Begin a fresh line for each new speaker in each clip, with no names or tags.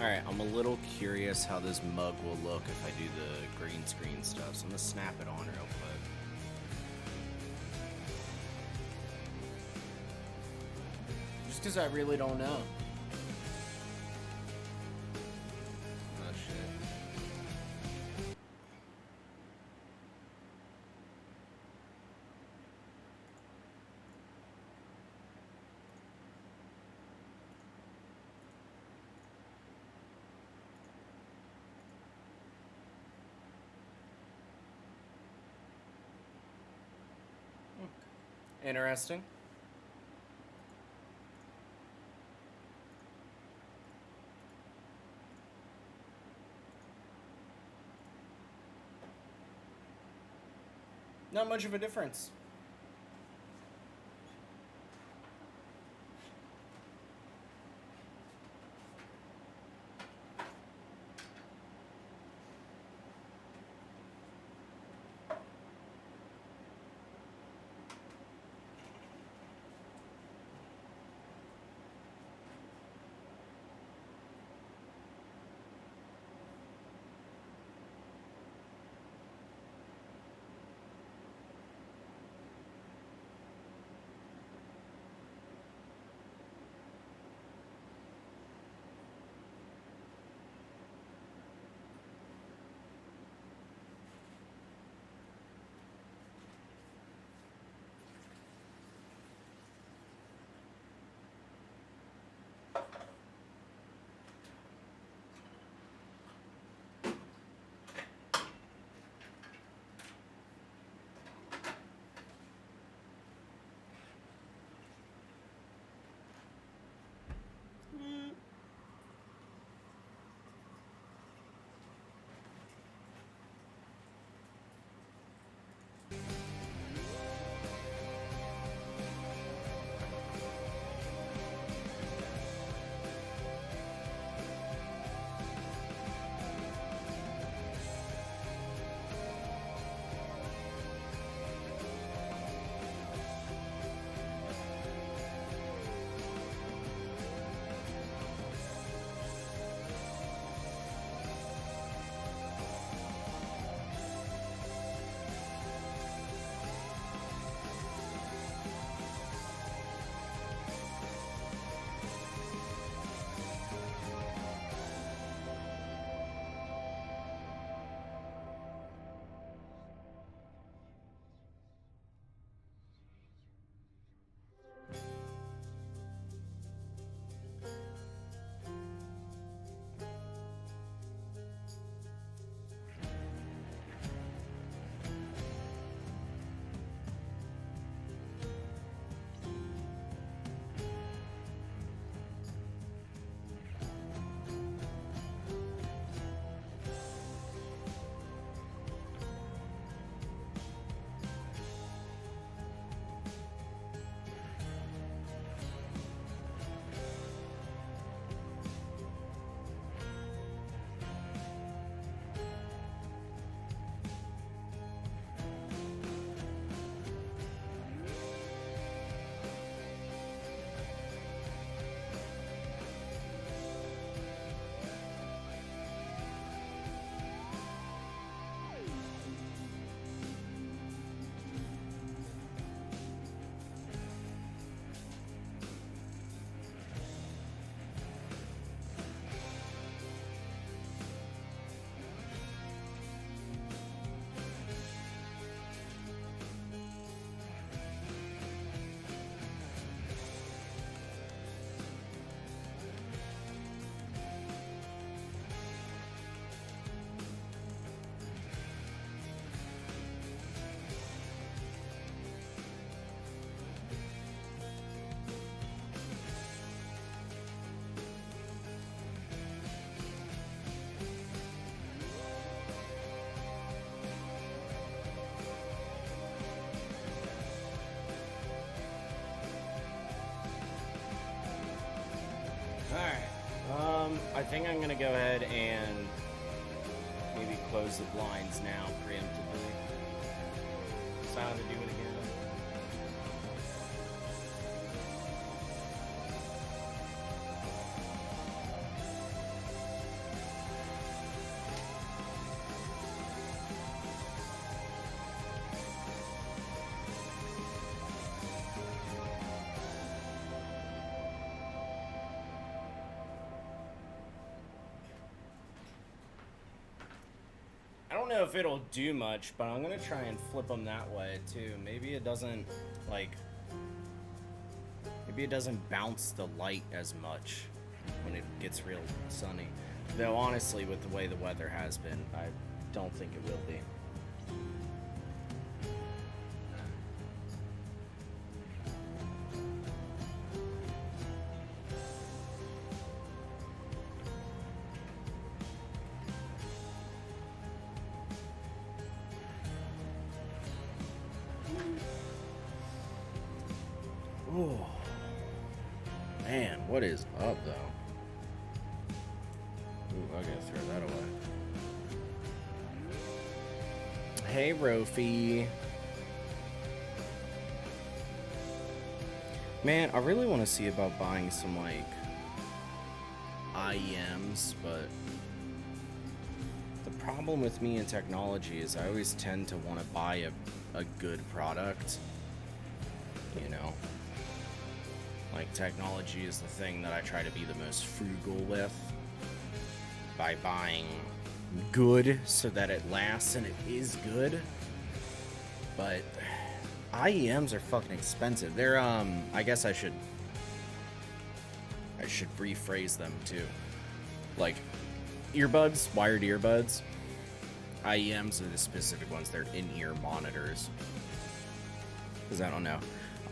Alright, I'm a little curious how this mug will look if I do the green screen stuff, so I'm gonna snap it on real quick. Just because I really don't know. Oh shit. Interesting. Not much of a difference. I think I'm gonna go ahead and maybe close the blinds now preemptively. So I have to do it again. know if it'll do much, but I'm gonna try and flip them that way too. Maybe it doesn't, like, maybe it doesn't bounce the light as much when it gets real sunny. Though honestly, with the way the weather has been, I don't think it will be. Ooh. Man, what is up though? Ooh, I gotta throw that away. Hey, Rofi. Man, I really want to see about buying some, like, IEMs, but the problem with me in technology is I always tend to want to buy a good product, you know? Like, technology is the thing that I try to be the most frugal with by buying good so that it lasts and it is good. But IEMs are fucking expensive. They're, I guess I should rephrase them too. Like, earbuds, wired earbuds. IEMs are the specific ones. They're in-ear monitors. Because I don't know.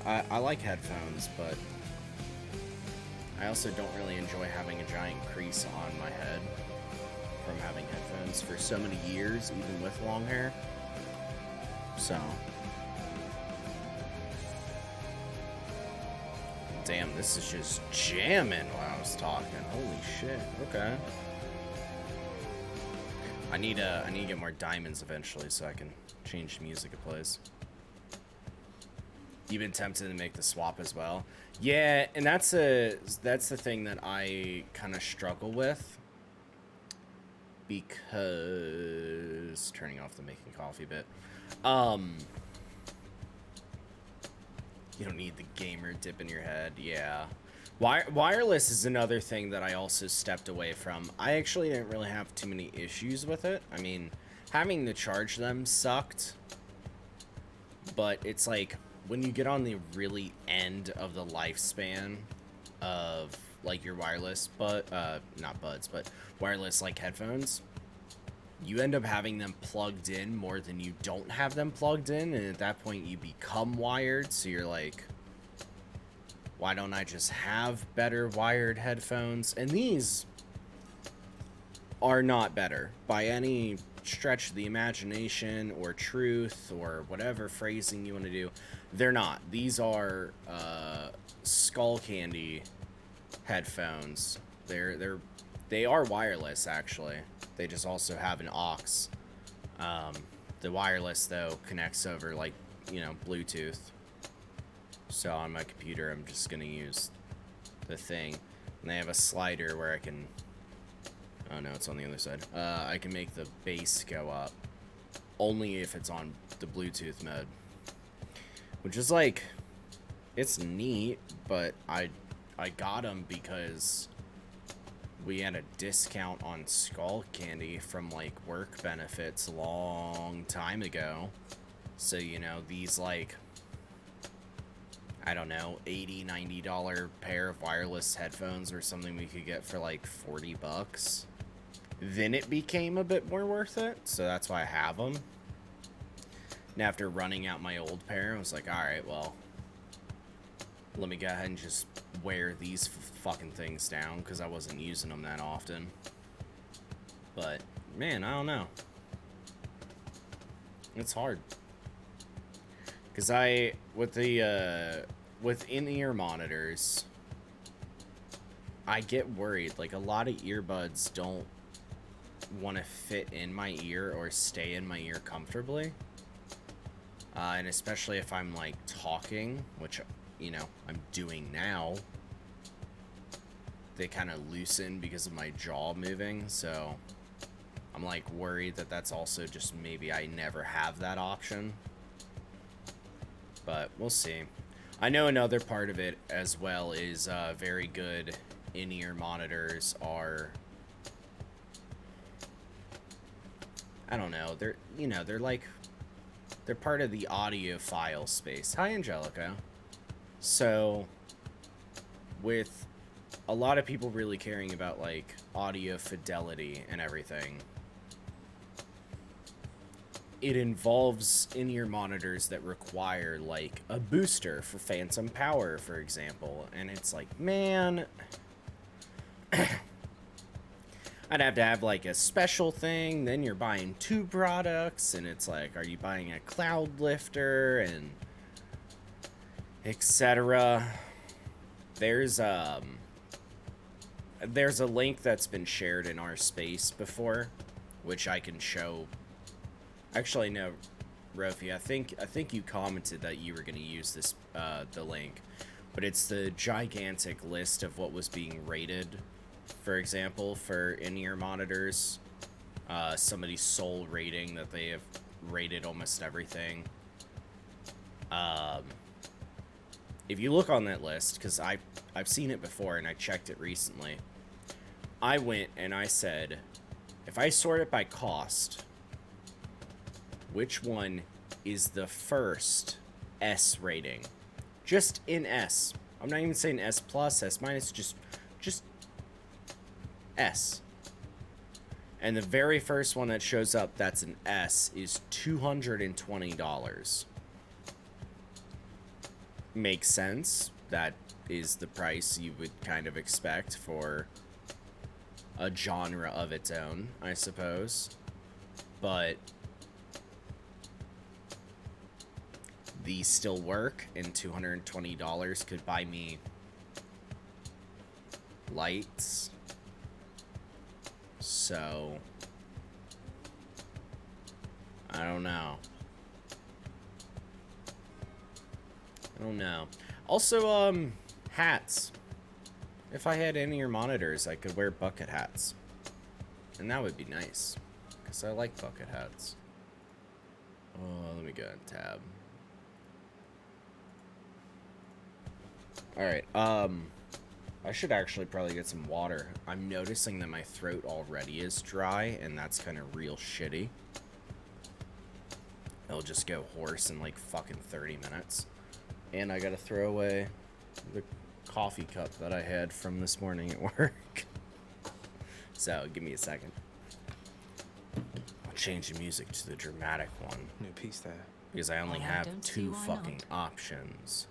I like headphones, but I also don't really enjoy having a giant crease on my head from having headphones for so many years, even with long hair. So, damn, this is just jamming while I was talking. Holy shit. Okay. I need to get more diamonds eventually so I can change the music it plays. You've been tempted to make the swap as well. Yeah, and that's the thing that I kind of struggle with, because turning off the making coffee bit. You don't need the gamer dip in your head. Yeah. Wireless is another thing that I also stepped away from. I actually didn't really have too many issues with it. I mean, having to charge them sucked, but it's like, when you get on the really end of the lifespan of, like, your wireless, not buds, but wireless, like, headphones, you end up having them plugged in more than you don't have them plugged in, and at that point you become wired, so you're like, why don't I just have better wired headphones? And these are not better by any stretch of the imagination or truth or whatever phrasing you want to do. They're not. These are skull candy headphones. They are wireless, actually. They just also have an aux. The wireless, though, connects over, like, you know, Bluetooth. So on my computer, I'm just gonna use the thing. And they have a slider where I can, oh no, it's on the other side. I can make the bass go up only if it's on the Bluetooth mode. Which is, like, it's neat, but I got them because we had a discount on skull candy from, like, work benefits a long time ago. So, you know, these, like, I don't know, $80, $90 pair of wireless headphones or something we could get for, like, 40 bucks. Then it became a bit more worth it, so that's why I have them. And after running out my old pair, I was like, alright, well, let me go ahead and just wear these fucking things down, because I wasn't using them that often. But, man, I don't know. It's hard. Because with in-ear monitors, I get worried. Like, a lot of earbuds don't want to fit in my ear or stay in my ear comfortably. And especially if I'm, like, talking, which, you know, I'm doing now, they kind of loosen because of my jaw moving, so I'm, like, worried that that's also just maybe I never have that option. But we'll see. I know another part of it as well is very good in-ear monitors are I don't know. They're, you know, they're part of the audiophile space. Hi, Angelica. So, with a lot of people really caring about, like, audio fidelity and everything, it involves in-ear monitors that require, like, a booster for phantom power, for example. And it's like, man, I'd have to have, like, a special thing. Then you're buying 2 products, and it's like, are you buying a cloud lifter, and etc. There's a link that's been shared in our space before, which I can show. Actually, no, Rofi, I think you commented that you were going to use this, the link, but it's the gigantic list of what was being rated, for example, for in-ear monitors. Somebody's sole rating that they have rated almost everything. If you look on that list, because I've seen it before and I checked it recently, I went and I said, if I sort it by cost, which one is the first S rating? Just in S. I'm not even saying S plus, S minus, just S. And the very first one that shows up that's an S is $220. Makes sense. That is the price you would kind of expect for a genre of its own, I suppose. But these still work, and $220 could buy me lights. So I don't know. Also, hats. If I had in-ear monitors, I could wear bucket hats. And that would be nice, because I like bucket hats. Oh, let me go and tab. Alright, I should actually probably get some water. I'm noticing that my throat already is dry, and that's kind of real shitty. It'll just go hoarse in like fucking 30 minutes. And I gotta throw away the coffee cup that I had from this morning at work. So, give me a second. I'll change the music to the dramatic one.
New piece there.
Because I only have 2 fucking options.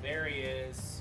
There he is.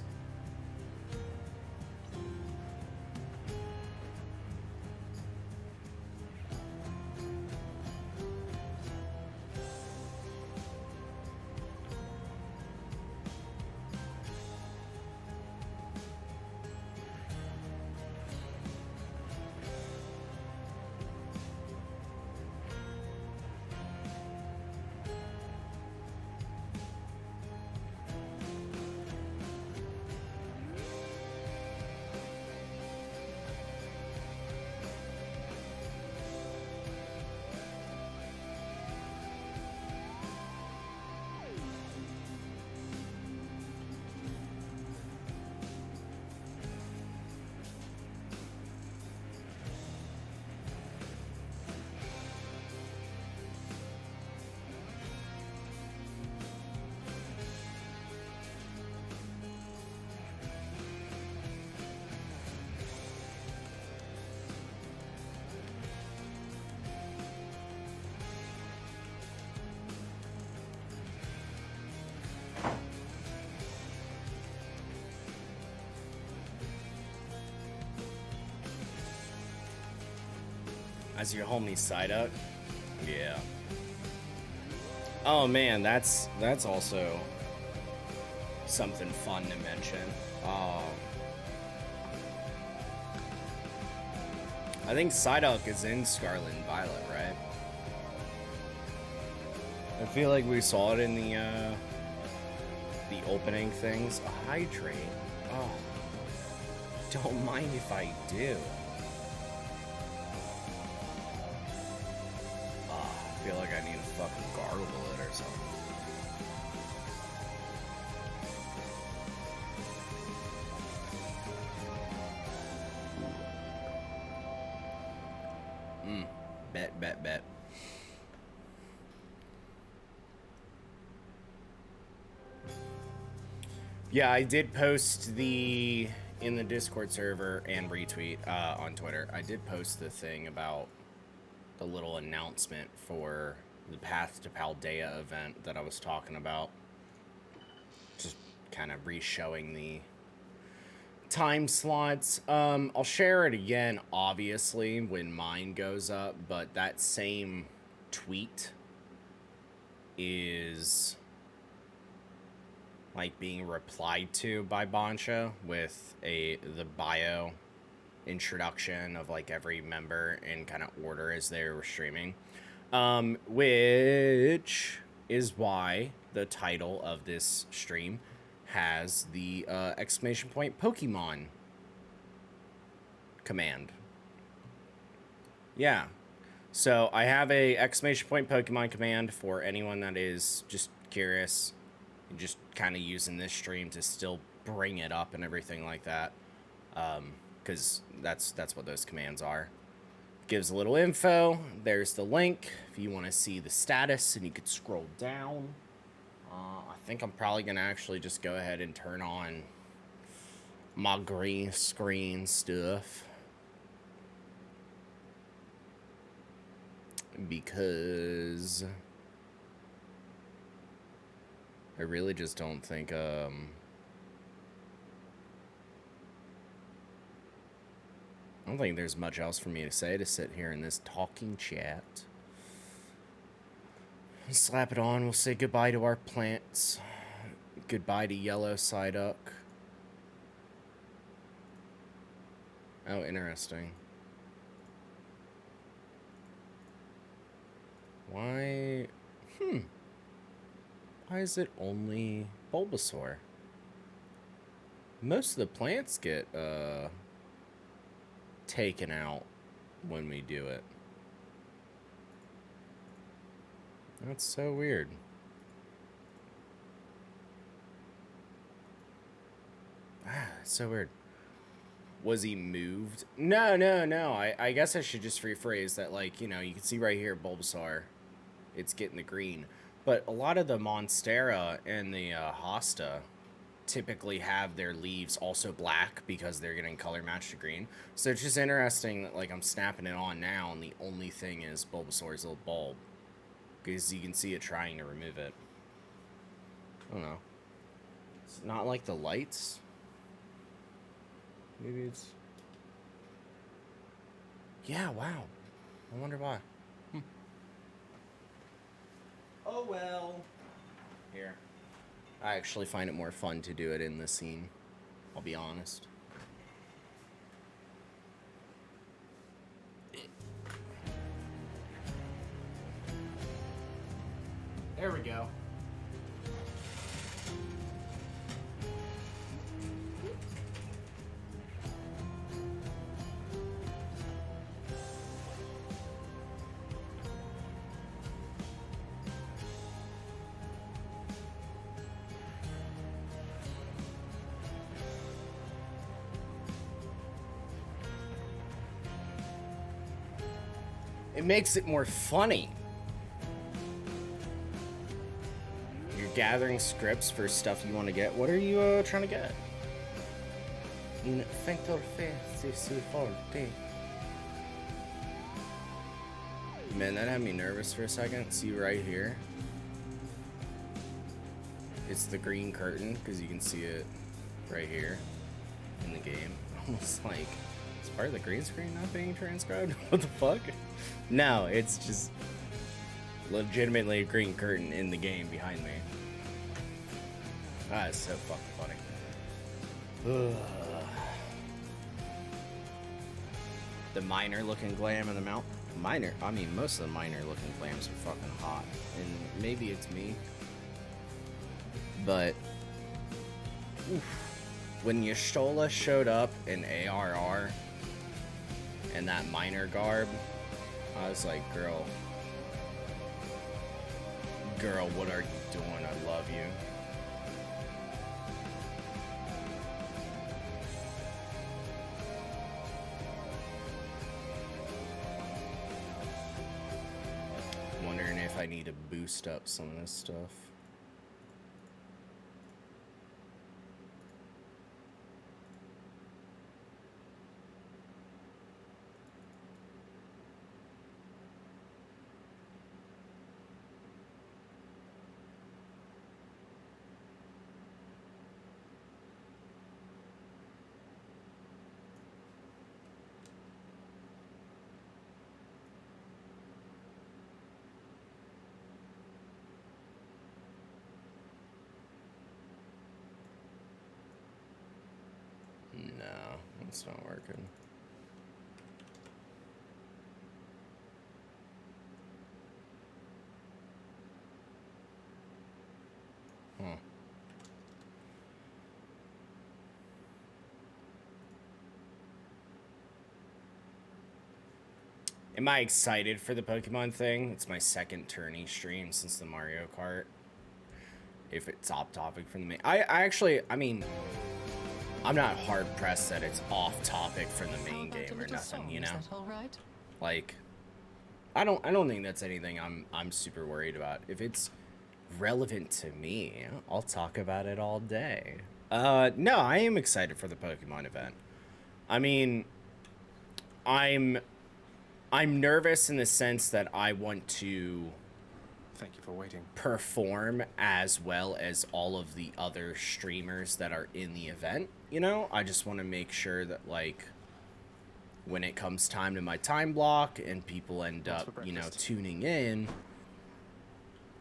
As your homie side up? Yeah. Oh man, that's also something fun to mention. I think Psyduck is in Scarlet and Violet, right? I feel like we saw it in the opening things. Hydrate. Oh. Don't mind if I do. I feel like I need to fucking gargle it or something. Bet. Yeah, I did post in the Discord server and retweet on Twitter. I did post the thing about the little announcement for the Path to Paldea event that I was talking about. Just kind of re-showing the time slots. I'll share it again, obviously, when mine goes up, but that same tweet is like being replied to by Boncho with the bio introduction of like every member in kind of order as they were streaming, which is why the title of this stream has the exclamation point Pokemon command. Yeah, so I have a exclamation point Pokemon command for anyone that is just curious, just kind of using this stream to still bring it up and everything like that, because that's what those commands are. Gives a little info. There's the link if you want to see the status, and you could scroll down. I think I'm probably gonna actually just go ahead and turn on my green screen stuff, because I really just don't think I don't think there's much else for me to say to sit here in this talking chat. Slap it on. We'll say goodbye to our plants. Goodbye to yellow Psyduck. Oh, interesting. Why? Why is it only Bulbasaur? Most of the plants get taken out when we do it. That's so weird. That's so weird. Was he moved? No. I guess I should just rephrase that. Like, you know, you can see right here, Bulbasaur, it's getting the green. But a lot of the Monstera and the Hosta typically have their leaves also black because they're getting color matched to green. So it's just interesting that, like, I'm snapping it on now, and the only thing is Bulbasaur's little bulb, because you can see it trying to remove it. I don't know. It's not like the lights. Maybe it's... Yeah, wow. I wonder why. Oh, well. Here. I actually find it more fun to do it in the scene. I'll be honest. There we go. It makes it more funny. You're gathering scripts for stuff you want to get. What are you trying to get? Man, that had me nervous for a second. See right here? It's the green curtain, because you can see it right here in the game. Almost like, is part of the green screen not being transcribed? What the fuck? No, it's just legitimately a green curtain in the game behind me. Ah, it's so fucking funny. The minor looking glam in the mount. Minor, I mean, most of the minor looking glams are fucking hot. And maybe it's me. But when Y'shtola showed up in ARR and that minor garb, I was like, girl, what are you doing? I love you. if I need to boost up some of this stuff. No, it's not working. Huh. Am I excited for the Pokemon thing? It's my second tourney stream since the Mario Kart. If it's off topic from the main, I mean, I'm not hard pressed that it's off topic from the main game or nothing, you know.
Is that all right?
Like, I don't think that's anything I'm super worried about. If it's relevant to me, I'll talk about it all day. No, I am excited for the Pokemon event. I mean, I'm nervous in the sense that I want to
thank you for waiting.
Perform as well as all of the other streamers that are in the event, you know? I just want to make sure that, like, when it comes time to my time block and people end up, you know, tuning in,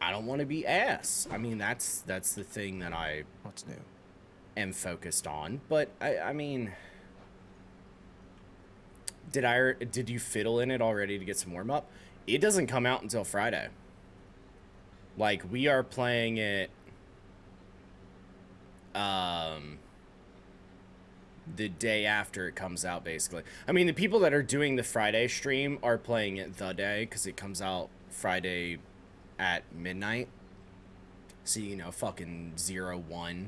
I don't want to be ass. I mean, that's the thing that I
What's new?
Am focused on. But I mean, did you fiddle in it already to get some warm up? It doesn't come out until Friday. Like, we are playing it the day after it comes out, basically. I mean, the people that are doing the Friday stream are playing it the day because it comes out Friday at midnight. So, you know, fucking 0-1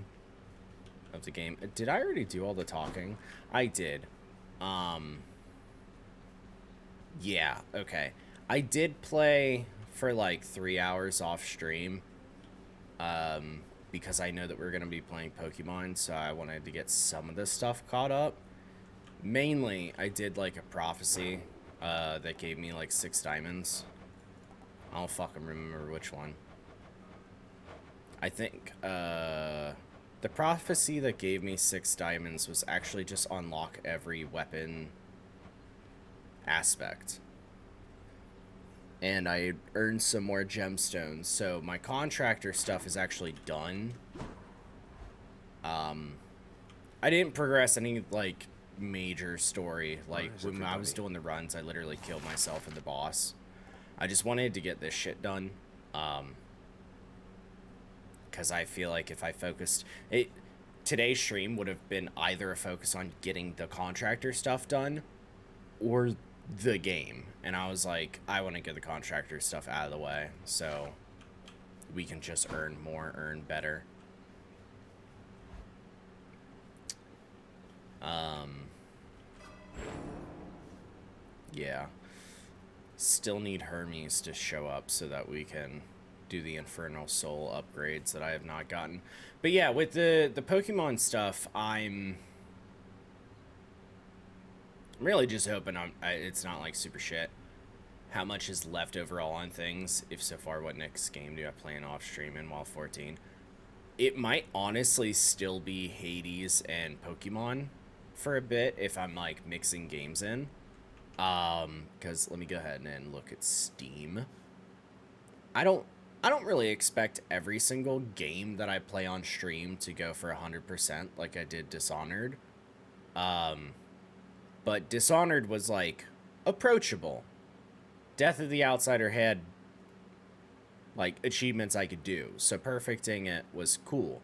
of the game. Did I already do all the talking? I did. Yeah, okay. I did play for like 3 hours off stream. Because I know that we're going to be playing Pokemon, so I wanted to get some of this stuff caught up. Mainly, I did like a prophecy that gave me like 6 diamonds. I don't fucking remember which one. I think the prophecy that gave me 6 diamonds was actually just unlock every weapon aspect. And I earned some more gemstones, so my contractor stuff is actually done. I didn't progress any, like, major story. Like, when I was doing the runs, I literally killed myself and the boss. I just wanted to get this shit done. Because I feel like if I focused... Today's stream would have been either a focus on getting the contractor stuff done, or the game. And I was like, I want to get the contractor stuff out of the way so we can just earn more, earn better. Yeah. Still need Hermes to show up so that we can do the Infernal Soul upgrades that I have not gotten. But yeah, with the Pokemon stuff, I'm really just hoping it's not like super shit. How much is left overall on things? If so far, what next game do I plan off streaming while 14? It might honestly still be Hades and Pokemon for a bit if I'm like mixing games in. Because let me go ahead and look at Steam. I don't really expect every single game that I play on stream to go for 100% like I did Dishonored. But Dishonored was, like, approachable. Death of the Outsider had, like, achievements I could do. So perfecting it was cool.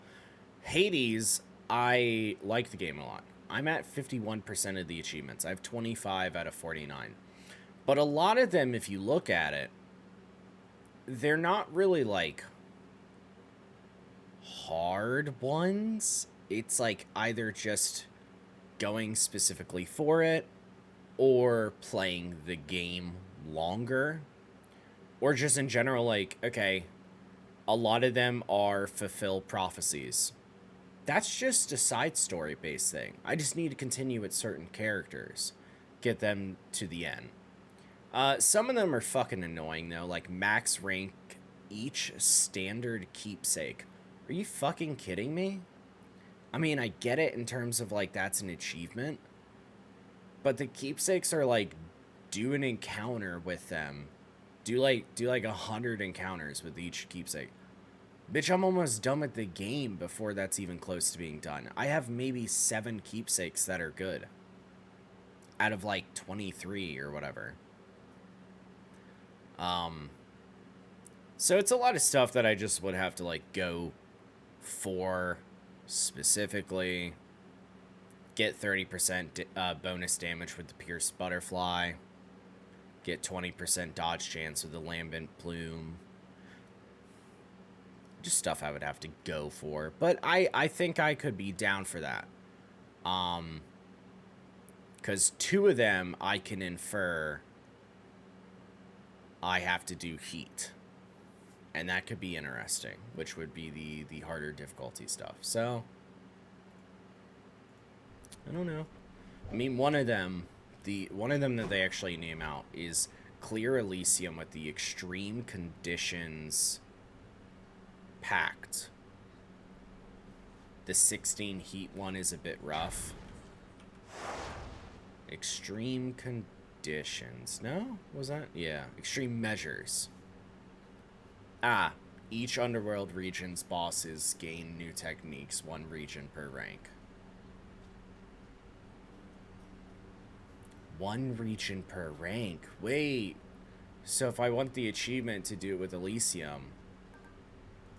Hades, I like the game a lot. I'm at 51% of the achievements. I have 25 out of 49. But a lot of them, if you look at it, they're not really, like, hard ones. It's, like, either just going specifically for it or playing the game longer Or just in general, like, okay, a lot of them are fulfill prophecies. That's just a side story based thing. I just need to continue with certain characters, get them to the end. Some of them are fucking annoying though, like max rank each standard keepsake. Are you fucking kidding me? I mean, I get it in terms of like that's an achievement, but the keepsakes are like do an encounter with them. Do like 100 encounters with each keepsake. Bitch, I'm almost done with the game before that's even close to being done. I have maybe 7 keepsakes that are good out of like 23 or whatever. So it's a lot of stuff that I just would have to like go for specifically. Get 30% bonus damage with the Pierced Butterfly. Get 20% dodge chance with the Lambent Plume. Just stuff I would have to go for. But I think I could be down for that. Because 2 of them I can infer I have to do heat. And that could be interesting, which would be the harder difficulty stuff. So, I don't know. I mean, one of them that they actually name out is Clear Elysium with the Extreme Conditions Pact. The 16 heat one is a bit rough. Extreme Conditions. No? Was that? Yeah. Extreme Measures. Each Underworld region's bosses gain new techniques, 1 region per rank. 1 region per rank. Wait. So if I want the achievement to do it with Elysium,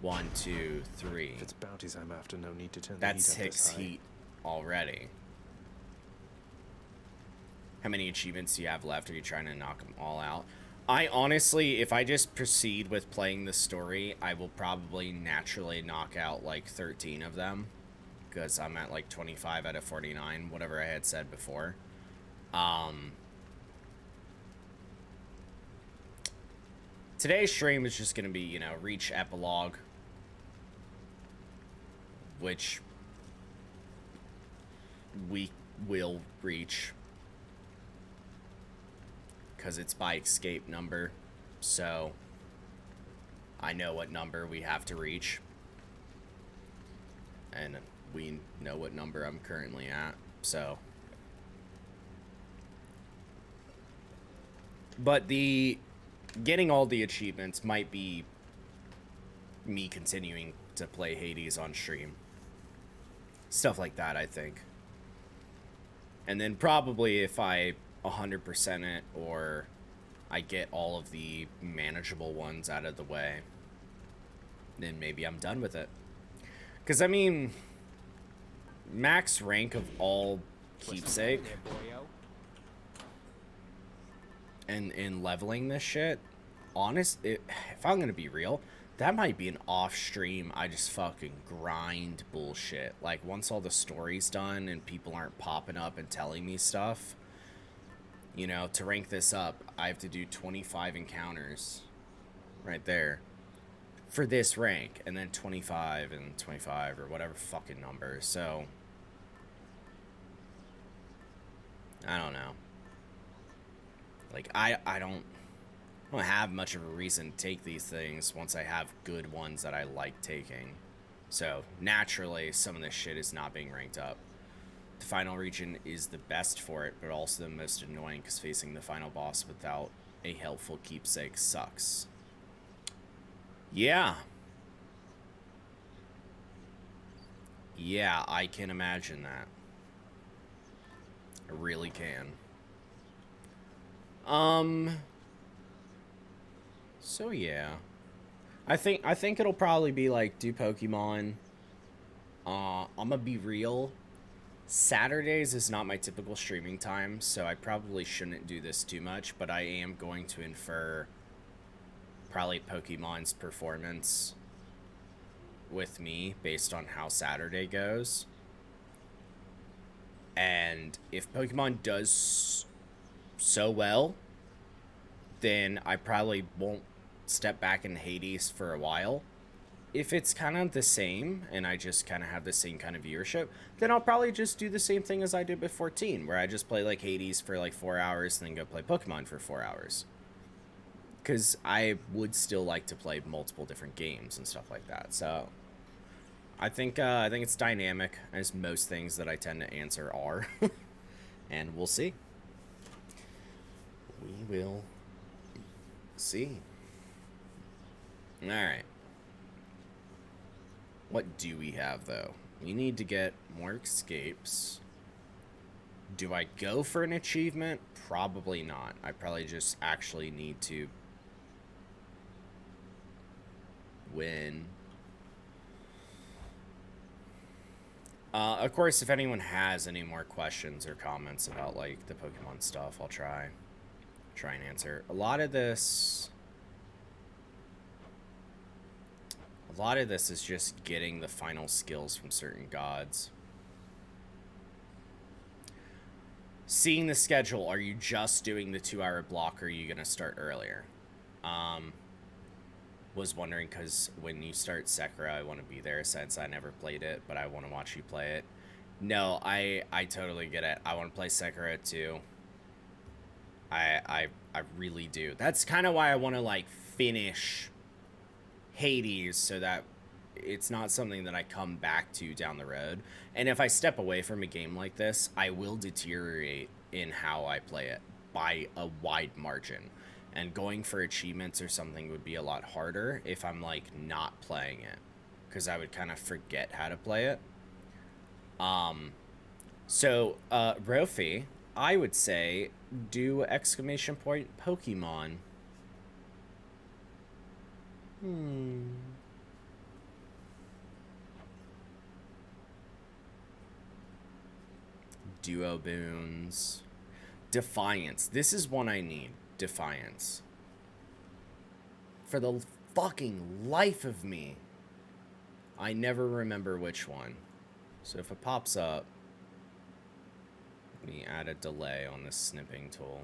1, 2, 3.
If it's bounties I'm after, no need to turn the
That's
heat up this
6
high.
heat already. How many achievements do you have left? Are you trying to knock them all out? I honestly, if I just proceed with playing the story, I will probably naturally knock out like 13 of them. Because I'm at like 25 out of 49, whatever I had said before. Today's stream is just going to be, you know, Reach Epilogue. Which we will reach. Because it's by escape number. So I know what number we have to reach. And we know what number I'm currently at. So. But the getting all the achievements might be me continuing to play Hades on stream. Stuff like that, I think. And then probably if I 100% it or I get all of the manageable ones out of the way, then maybe I'm done with it. Because, I mean, max rank of all keepsake and in leveling this shit, if I'm gonna be real, that might be an off-stream, I just fucking grind bullshit. Like, once all the story's done and people aren't popping up and telling me stuff, you know, to rank this up, I have to do 25 encounters right there for this rank, and then 25 and 25 or whatever fucking number. So, I don't know. Like, I don't have much of a reason to take these things once I have good ones that I like taking. So, naturally, some of this shit is not being ranked up. The final region is the best for it, but also the most annoying because facing the final boss without a helpful keepsake sucks. Yeah. Yeah, I can imagine that. I really can. So yeah. I think it'll probably be like do Pokemon. I'm gonna be real. Saturdays is not my typical streaming time, so I probably shouldn't do this too much, but I am going to infer probably Pokemon's performance with me based on how Saturday goes. And if Pokemon does so well, then I probably won't step back in Hades for a while. If it's kind of the same and I just kind of have the same kind of viewership, then I'll probably just do the same thing as I did with 14, where I just play like Hades for like 4 hours and then go play Pokemon for 4 hours. Because I would still like to play multiple different games and stuff like that. So I think it's dynamic, as most things that I tend to answer are. And we'll see. We will see. All right. What do we have, though? We need to get more escapes. Do I go for an achievement? Probably not. I probably just actually need to win. Of course, if anyone has any more questions or comments about, like, the Pokemon stuff, I'll try and answer. A lot of this is just getting the final skills from certain gods. Seeing the schedule, are you just doing the 2-hour block, or are you going to start earlier? Was wondering, because when you start Sekiro, I want to be there since I never played it, but I want to watch you play it. No, I totally get it. I want to play Sekiro too. I really do. That's kind of why I want to, like, finish Hades, so that it's not something that I come back to down the road. And if I step away from a game like this, I will deteriorate in how I play it by a wide margin. And going for achievements or something would be a lot harder if I'm, like, not playing it, because I would kind of forget how to play it. So Rofi, I would say do ! Pokemon. Duo boons. Defiance. This is one I need. Defiance. For the fucking life of me, I never remember which one. So if it pops up, let me add a delay on this snipping tool.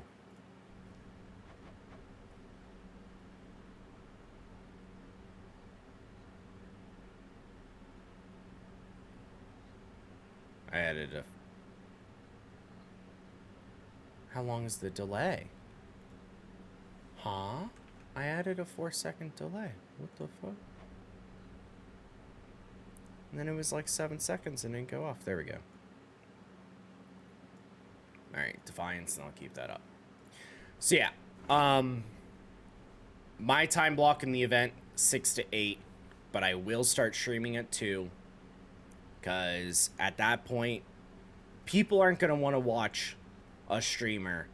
I added a... How long is the delay? Huh? I added a 4-second delay. What the fuck? And then it was like 7 seconds and didn't go off. There we go. Alright, Defiance, and I'll keep that up. So yeah, my time block in the event, 6 to 8, but I will start streaming at 2, because at that point, people aren't going to want to watch a streamer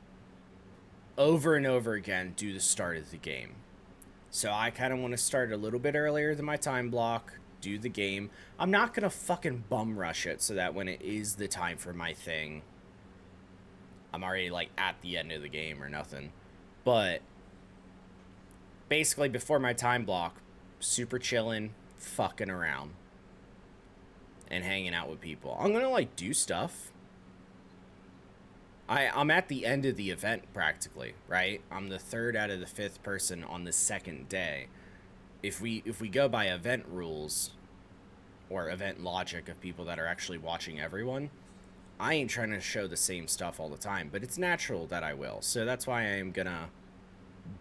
over and over again do the start of the game. So I kind of want to start a little bit earlier than my time block, do the game. I'm not going to fucking bum rush it so that when it is the time for my thing, I'm already, like, at the end of the game or nothing. But basically before my time block, super chilling, fucking around, and hanging out with people. I'm going to, like, do stuff. I'm at the end of the event, practically, right? I'm the 3rd out of the 5th person on the 2nd day. If we go by event rules, or event logic of people that are actually watching everyone, I ain't trying to show the same stuff all the time, but it's natural that I will. So that's why I am gonna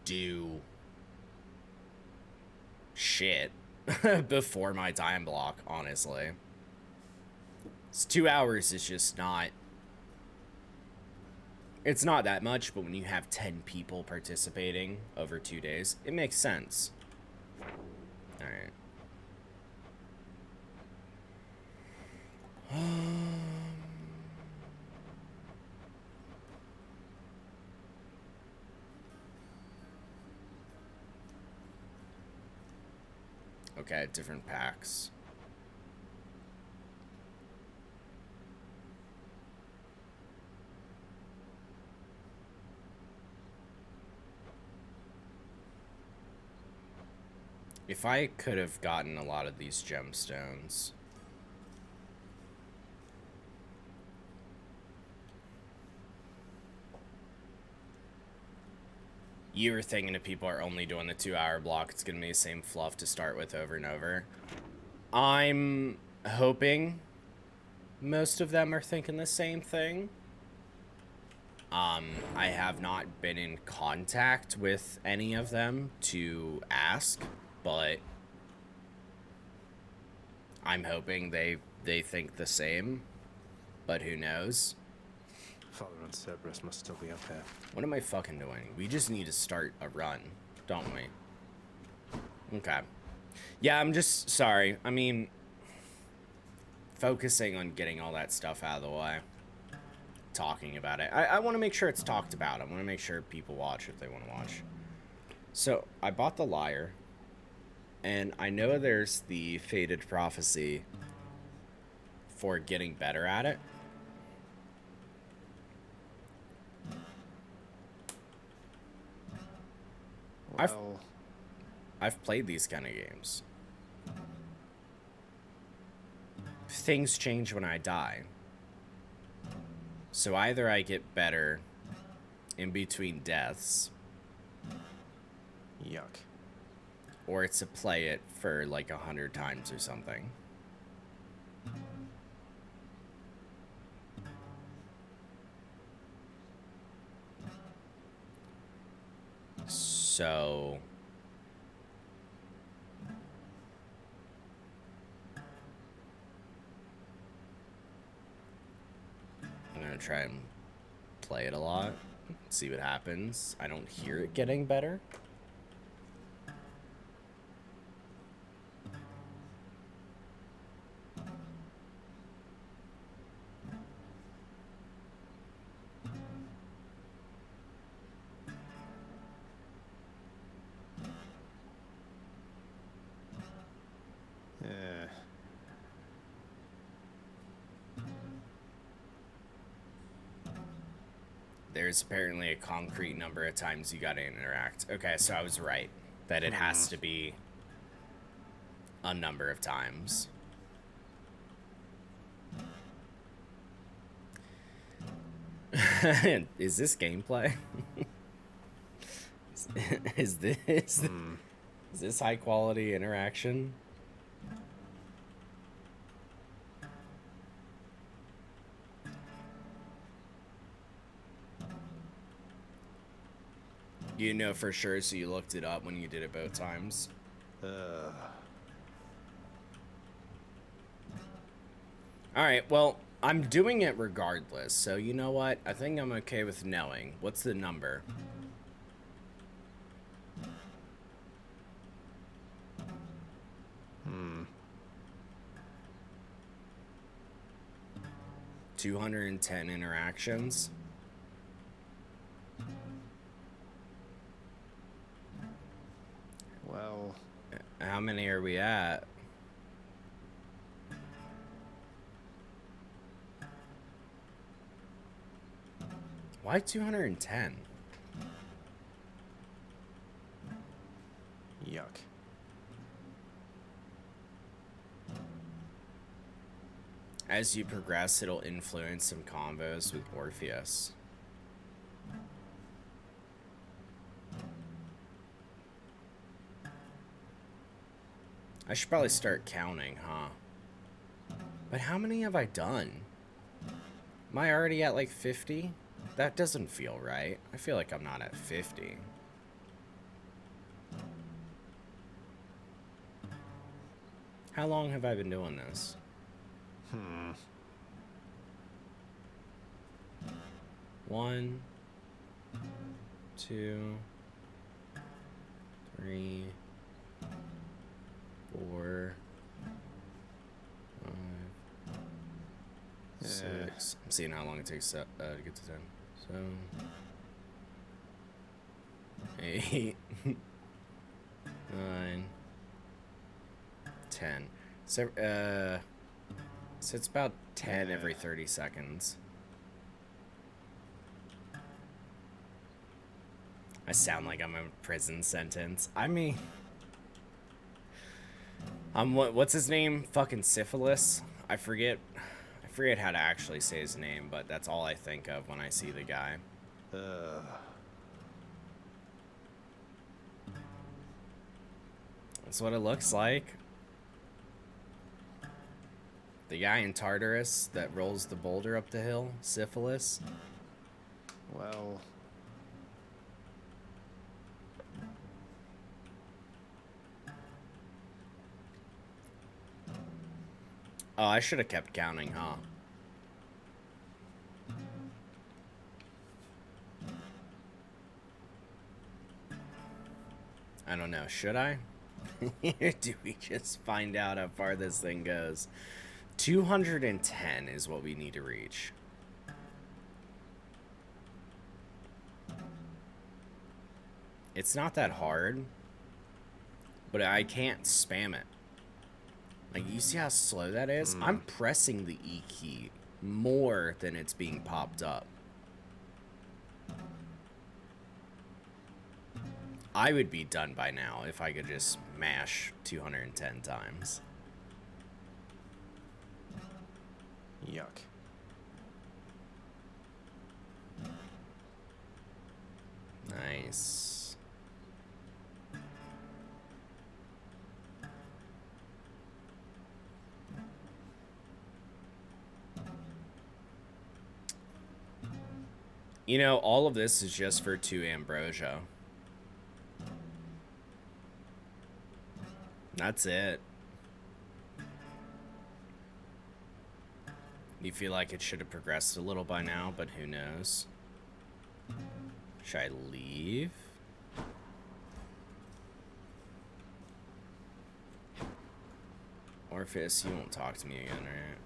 do shit before my time block, honestly. It's 2 hours is just not... It's not that much, but when you have 10 people participating over 2 days, it makes sense. Alright. Okay, different packs. If I could have gotten a lot of these gemstones. you were thinking if people are only doing the 2-hour block, it's going to be the same fluff to start with over and over. I'm hoping most of them are thinking the same thing. I have not been in contact with any of them to ask, but I'm hoping they think the same, but who knows?
Father and Cerberus must still be up here.
What am I fucking doing? We just need to start a run, don't we? Okay. Yeah, I'm just sorry. I mean, focusing on getting all that stuff out of the way. Talking about it. I want to make sure it's talked about. I want to make sure people watch if they want to watch. So, I bought the Lyre. And I know there's the Fated Prophecy for getting better at it.
Well,
I've played these kind of games. Things change when I die. So either I get better in between deaths,
yuck.
or it's to play it for like 100 times or something. So I'm gonna try and play it a lot, see what happens. I don't hear it getting better.
Yeah.
There's apparently a concrete number of times you gotta interact. Okay, so I was right. That it has to be a number of times. Is this gameplay? Is this high quality interaction? You know for sure, so you looked it up when you did it both times. Alright, well, I'm doing it regardless, so you know what? I think I'm okay with knowing. What's the number?
Hmm.
210 interactions.
Well,
How many are we at? Why 210?
yuck.
As you progress, it'll influence some combos with Orpheus. I should probably start counting, huh? But how many have I done? Am I already at like 50? That doesn't feel right. I feel like I'm not at 50. How long have I been doing this?
Hmm.
1, 2, 3, 4, 5,
Yeah.
6. I'm seeing how long it takes to get to 10. 7, 8, 9, 10. So, so it's about 10 every 30 seconds. I sound like I'm in a prison sentence. I mean, what's his name? Fucking Syphilis. I forget how to actually say his name, but that's all I think of when I see the guy. That's what it looks like. The guy in Tartarus that rolls the boulder up the hill, Syphilis.
Well,
Oh, I should have kept counting, huh? I don't know. Should I? Do we just find out how far this thing goes? 210 is what we need to reach. It's not that hard, but I can't spam it. Like, you see how slow that is? I'm pressing the E key more than it's being popped up. I would be done by now if I could just mash 210 times.
yuck.
Nice. You know, all of this is just for 2 ambrosia. That's it. You feel like it should have progressed a little by now, but who knows? Should I leave? Orpheus, you won't talk to me again, right?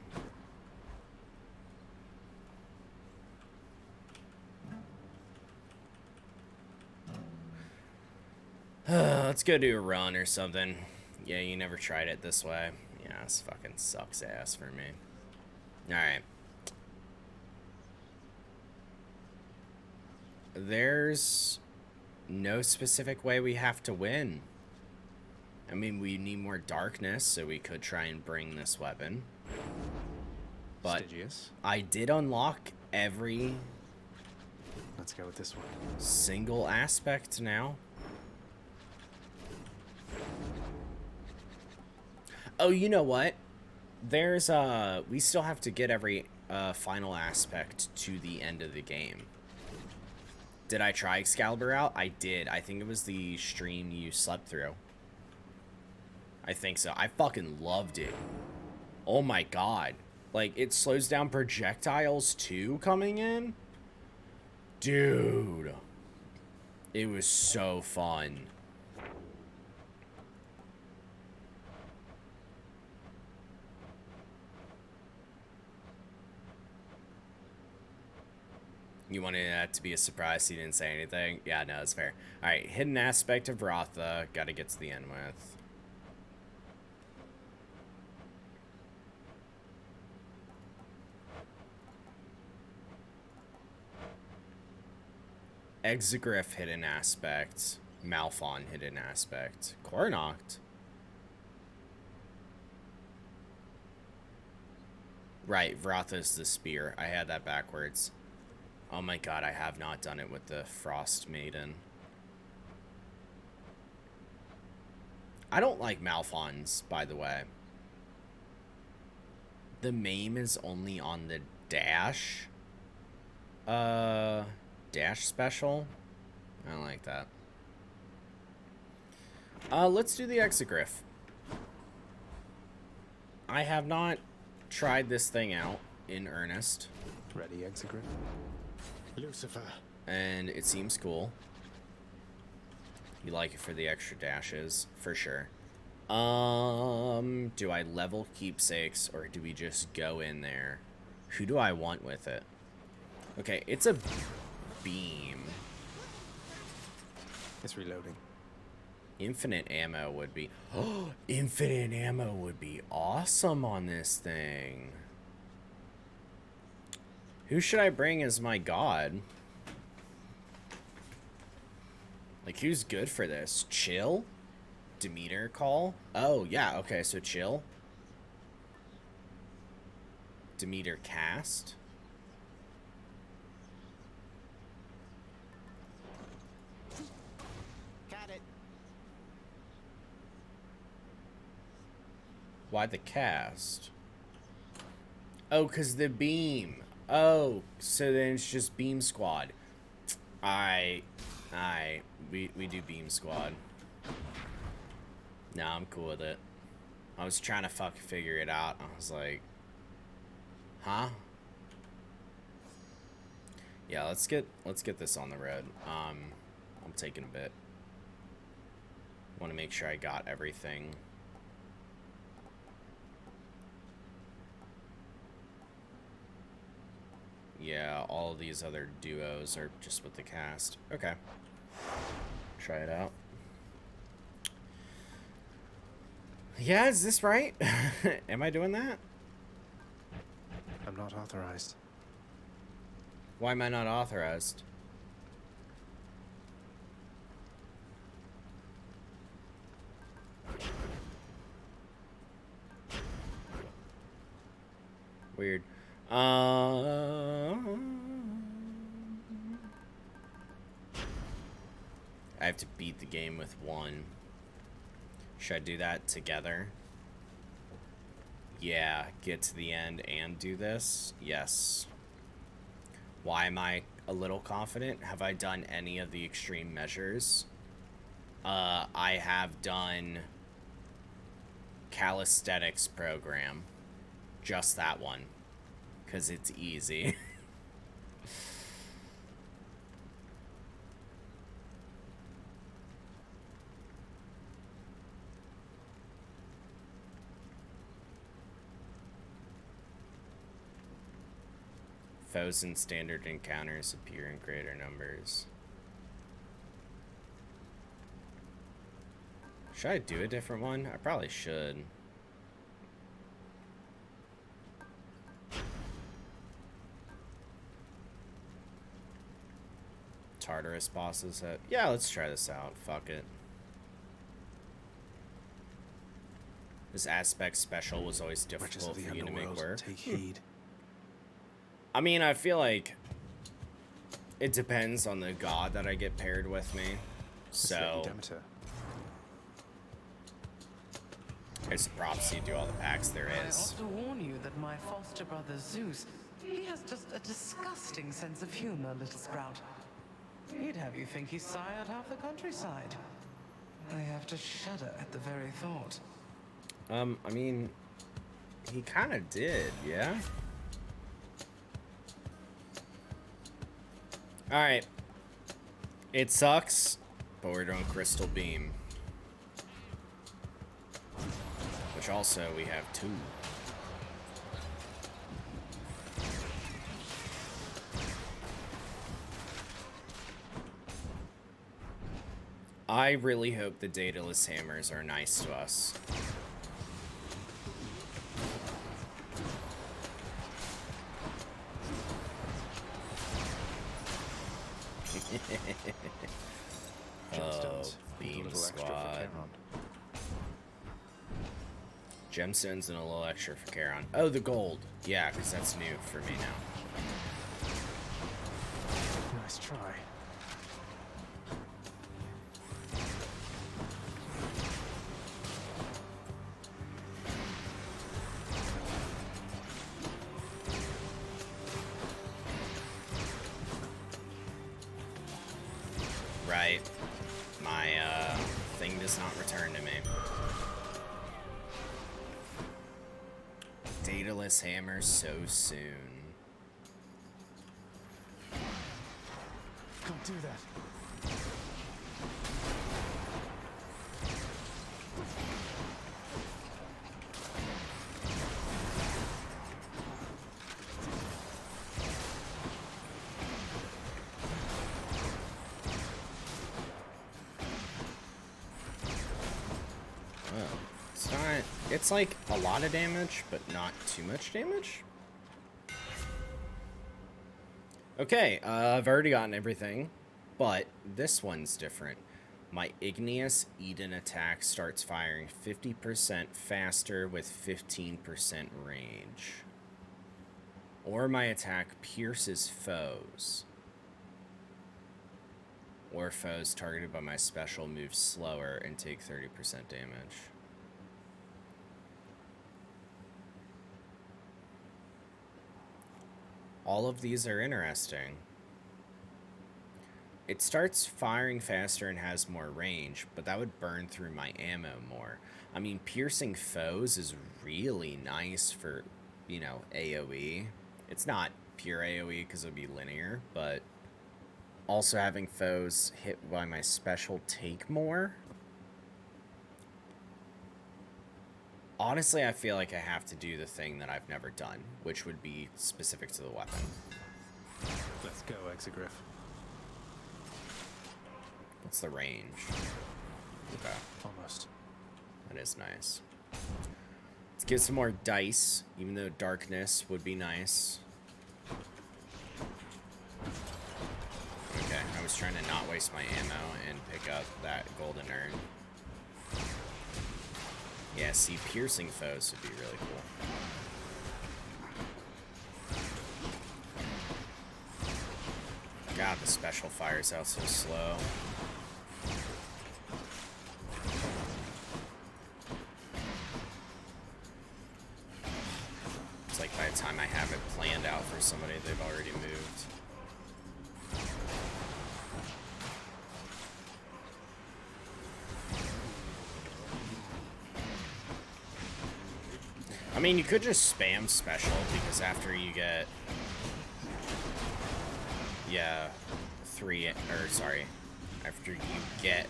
Let's go do a run or something. Yeah, you never tried it this way. Yeah, this fucking sucks ass for me. Alright. There's no specific way we have to win. I mean, we need more darkness, so we could try and bring this weapon. But
Stygius.
I did unlock every
Let's go with this one.
single aspect now. Oh, you know what? There's, we still have to get every, final aspect to the end of the game. Did I try Excalibur out? I did. I think it was the stream you slept through. I think so. I fucking loved it. Oh my god. Like, it slows down projectiles too coming in? Dude. It was so fun. You wanted that to be a surprise, he didn't say anything? Yeah, no, it's fair. Alright, hidden aspect of Ratha. Gotta get to the end with. Exegriff hidden aspect. Malphon hidden aspect. Cornoct. Right, Vratha's the spear. I had that backwards. Oh my god, I have not done it with the Frost Maiden. I don't like Malphons, by the way. The maim is only on the dash. Dash special? I don't like that. Let's do the Exegriff. I have not tried this thing out in earnest.
Ready, Exegriff? Lucifer.
And it seems cool. You like it for the extra dashes, for sure. Do I level keepsakes or do we just go in there? Who do I want with it? Okay, it's a beam.
It's reloading.
Infinite ammo would be... Oh, infinite ammo would be awesome on this thing. Who should I bring as my god? Like, who's good for this? Chill? Demeter call? Oh, yeah, okay, so chill. Demeter cast.
Got it.
Why the cast? Oh, because the beam. Oh, so then it's just beam squad. Alright. Alright. We do beam squad. Nah, I'm cool with it. I was trying to fucking figure it out. I was like, huh? Yeah, let's get this on the road. I'm taking a bit. Want to make sure I got everything. Yeah, all of these other duos are just with the cast. Okay. Try it out. Yeah, is this right? Am I doing that?
I'm not authorized.
Why am I not authorized? Weird. I have to beat the game with one. Should I do that together? Yeah, get to the end and do this? Yes. Why am I a little confident? Have I done any of the extreme measures? I have done calisthenics program. Just that one. Because it's easy. Foes in standard encounters appear in greater numbers. Should I do a different one? I probably should. Tartarus bosses. Yeah, let's try this out. Fuck it. This aspect special was always difficult for you to make work.
Take heed.
I mean, I feel like it depends on the god that I get paired with me. So there's the props, you do all the packs there is.
I ought to warn you that my foster brother Zeus, he has just a disgusting sense of humor, little sprout. He'd have you think he sired half the countryside. I have to shudder at the very thought.
I mean, he kind of did, yeah? Alright. It sucks, but we're doing Crystal Beam. Which also, we have 2. I really hope the dataless hammers are nice to us.
Gemstones.
Beam squad. Gemstones and a little extra for Charon. Oh, the gold. Yeah, because that's new for me now.
Nice try.
Right. My thing does not return to me. Dataless hammer so soon.
Don't do that.
It's like a lot of damage, but not too much damage. Okay, I've already gotten everything, but this one's different. My Igneous Eden attack starts firing 50% faster with 15% range. Or my attack pierces foes. Or foes targeted by my special move slower and take 30% damage. All of these are interesting. It starts firing faster and has more range, but that would burn through my ammo more. I mean, piercing foes is really nice for, you know, AoE. It's not pure AoE because it would be linear, but also having foes hit by my special take more. Honestly, I feel like I have to do the thing that I've never done, which would be specific to the weapon.
Let's go, Exegriff.
What's the range? Okay.
Almost.
That is nice. Let's get some more dice, even though darkness would be nice. Okay, I was trying to not waste my ammo and pick up that golden urn. Yeah, see, piercing foes would be really cool. God, the special fires out so slow. It's like by the time I have it planned out for somebody, they've already moved. I mean, you could just spam special, because after you get... Yeah, after you get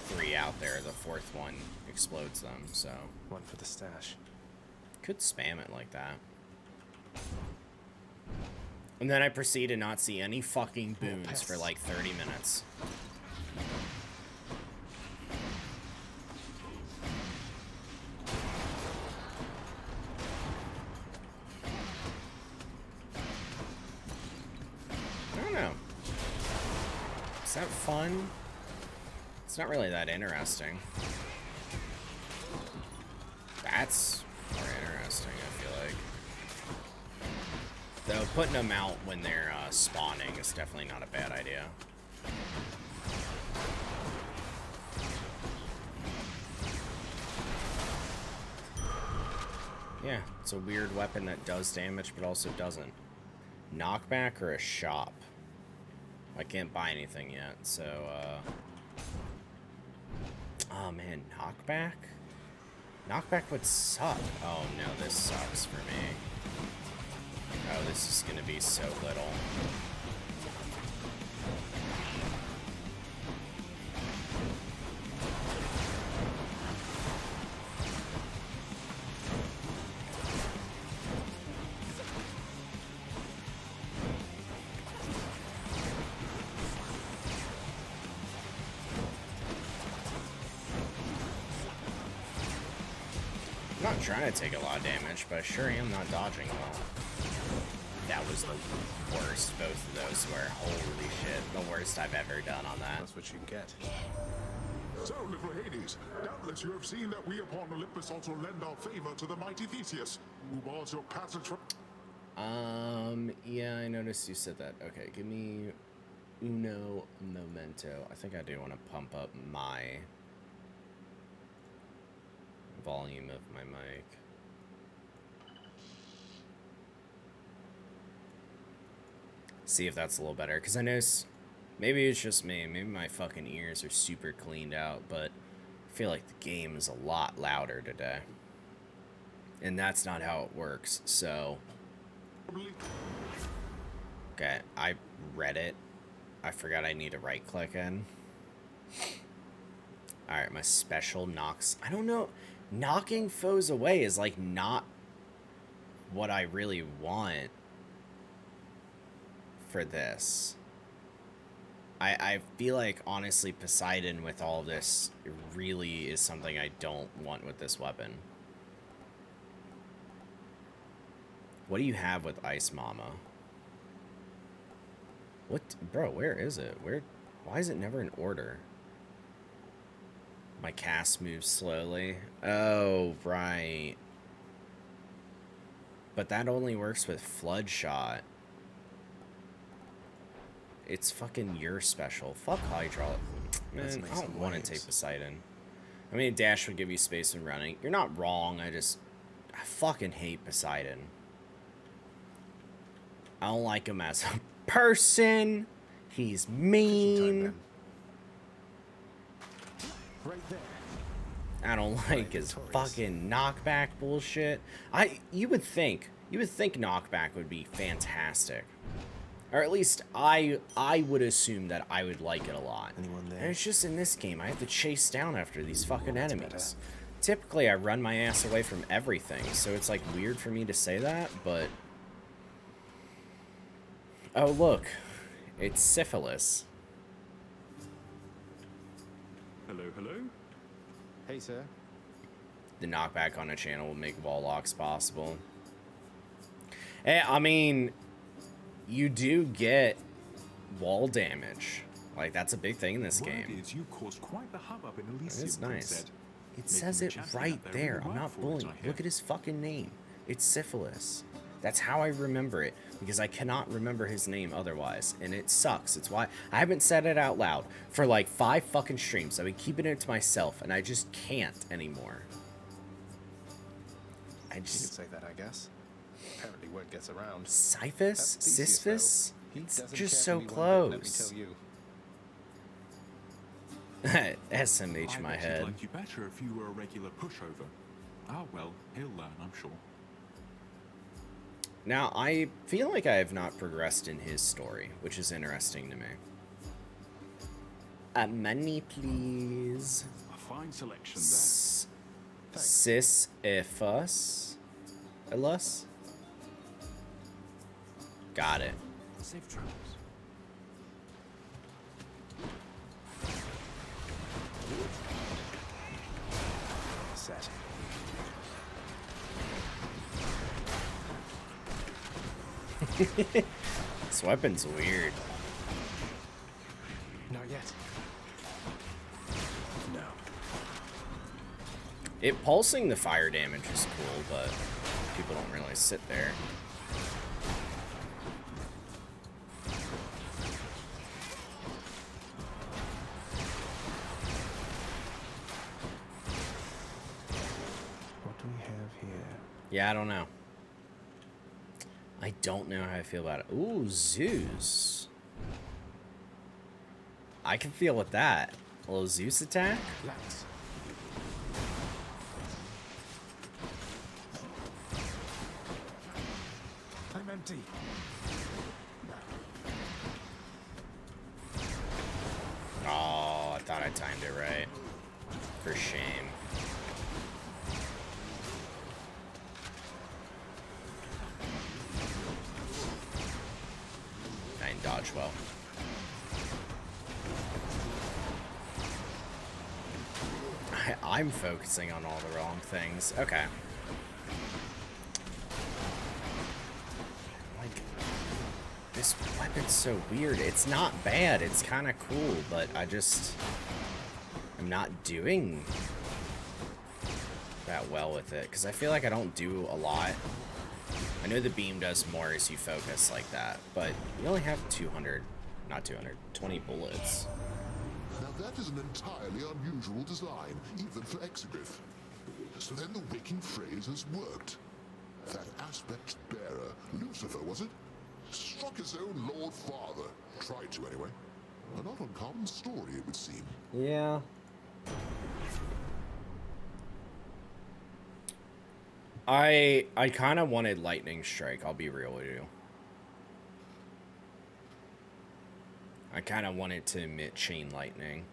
3 out there, the 4th one explodes them, so...
One for the stash.
Could spam it like that. And then I proceed to not see any fucking boons for like 30 minutes. I don't know. Is that fun? It's not really that interesting. That's more interesting, I feel like. Though putting them out when they're spawning is definitely not a bad idea. Yeah, it's a weird weapon that does damage but also doesn't. Knockback or a shop? I can't buy anything yet, so oh man, knockback? Knockback would suck. Oh no, this sucks for me. Oh, this is gonna be so little. I'm not trying to take a lot of damage, but I sure am not dodging well. That was the worst. Both of those were. Holy shit. The worst I've ever done on that.
That's what you get.
So, little Hades, doubtless you have seen that we upon Olympus also lend our favor to the mighty Theseus, who bars your passage from...
Yeah, I noticed you said that. Okay, give me uno momento. I think I do want to pump up my volume of my mic. See if that's a little better, because I notice maybe it's just me, maybe my fucking ears are super cleaned out, but I feel like the game is a lot louder today, and that's not how it works. So okay, I read it. I forgot I need to right click in. Alright, my special knocks. I don't know, knocking foes away is like not what I really want for this. I feel like, honestly, Poseidon with all this really is something I don't want with this weapon. What do you have with Ice Mama? What? Bro, where is it? Why is it never in order? My cast moves slowly. Oh, right. But that only works with Flood Shot. It's fucking your special. Fuck Hydraulic. Man, I don't want to take Poseidon. I mean, Dash would give you space when running. You're not wrong. I fucking hate Poseidon. I don't like him as a person. He's mean.
Right there.
I don't like his fucking knockback bullshit. You would think knockback would be fantastic. Or at least I would assume that I would like it a lot.
Anyone there?
And it's just in this game, I have to chase down after these fucking enemies. Typically, I run my ass away from everything, so it's like weird for me to say that, but... Oh, look. It's syphilis.
Hello, hello?
Hey, sir.
The knockback on a channel will make wall locks possible. I mean, you do get wall damage. Like, that's a big thing in this game.
Is you caused quite the hubbub in Elysium,
It's nice.
Said.
It says it right there. I'm not bullying. Look at his fucking name. It's Syphilis. That's how I remember it, because I cannot remember his name otherwise, and it sucks. It's why I haven't said it out loud for like 5 fucking streams. I've been keeping it to myself, and I just can't anymore. I
You could
just...
say that, I guess. Apparently word gets around.
Syphus?
That's Theseus, though.
Sisyphus?
He
It's
doesn't
just
care
so
for me one bit, let me
close.
tell you.
SMH my
I bet
head.
he'd like you better if you were a regular pushover. Ah, well, he'll learn, I'm sure.
Now, I feel like I have not progressed in his story, which is interesting to me. Money, please.
A fine selection there.
Sisyphus? Elus? Got it.
Safe travels.
Set.
This weapon's weird.
Not yet. No.
It pulsing the fire damage is cool, but people don't really sit there.
What do we have here?
Yeah, I don't know. I don't know how I feel about it. Ooh, Zeus. I can feel with that. A little Zeus attack?
Lance. I'm empty.
Oh, I thought I timed it right. For shame. I didn't dodge well. I'm focusing on all the wrong things. Okay. Like, this weapon's so weird. It's not bad. It's kind of cool, but I'm not doing that well with it, because I feel like I don't do a lot. I know the beam does more as you focus like that, but you only have 20 bullets.
Now that is an entirely unusual design, even for Exegriff. So then the waking phrase has worked. That aspect bearer, Lucifer, was it? Struck his own Lord Father. Tried to, anyway. A not uncommon story, it would seem.
Yeah. I kind of wanted Lightning Strike, I'll be real with you. I kind of wanted to emit Chain Lightning.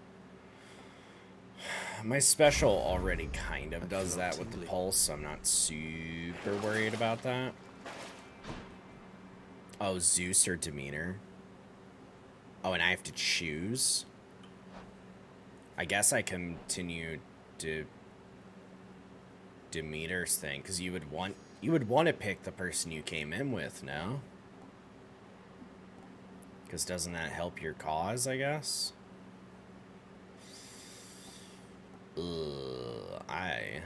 My special already kind of does that with the pulse, so I'm not super worried about that. Oh, Zeus or Demeanor? Oh, and I have to choose? I guess I continue to Demeanor's thing, because you would want to pick the person you came in with, no? Because doesn't that help your cause, I guess? I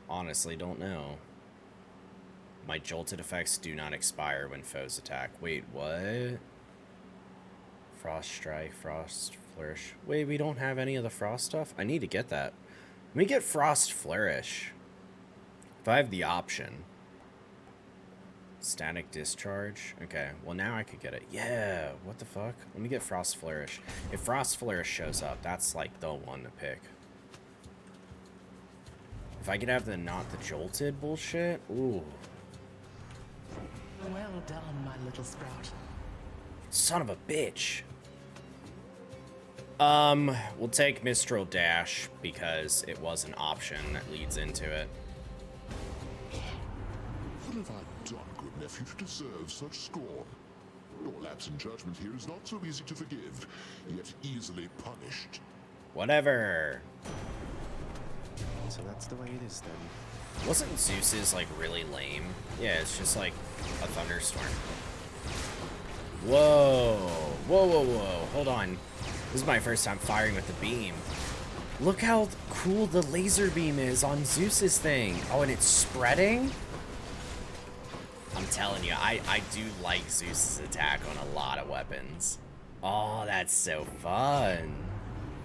honestly don't know. My jolted effects do not expire when foes attack. Wait, what? Frost Strike, Frost Flourish. Wait, we don't have any of the Frost stuff? I need to get that. Let me get Frost Flourish. If I have the option. Static discharge. Okay, well now I could get it. Yeah, what the fuck? Let me get Frost Flourish. If Frost Flourish shows up, that's like the one to pick. If I could have the not the jolted bullshit, ooh.
Well done, my little sprout.
Son of a bitch. We'll take Mistral Dash because it was an option that leads into it.
What have I done, good nephew, to deserve such scorn? Your lapse in judgment here is not so easy to forgive, yet easily punished.
Whatever.
So that's the way it is then.
Wasn't Zeus's like really lame? Yeah, it's just like a thunderstorm. Whoa. Whoa, whoa, whoa. Hold on. This is my first time firing with the beam. Look how cool the laser beam is on Zeus's thing. Oh, and it's spreading? I'm telling you, I do like Zeus's attack on a lot of weapons. Oh, that's so fun.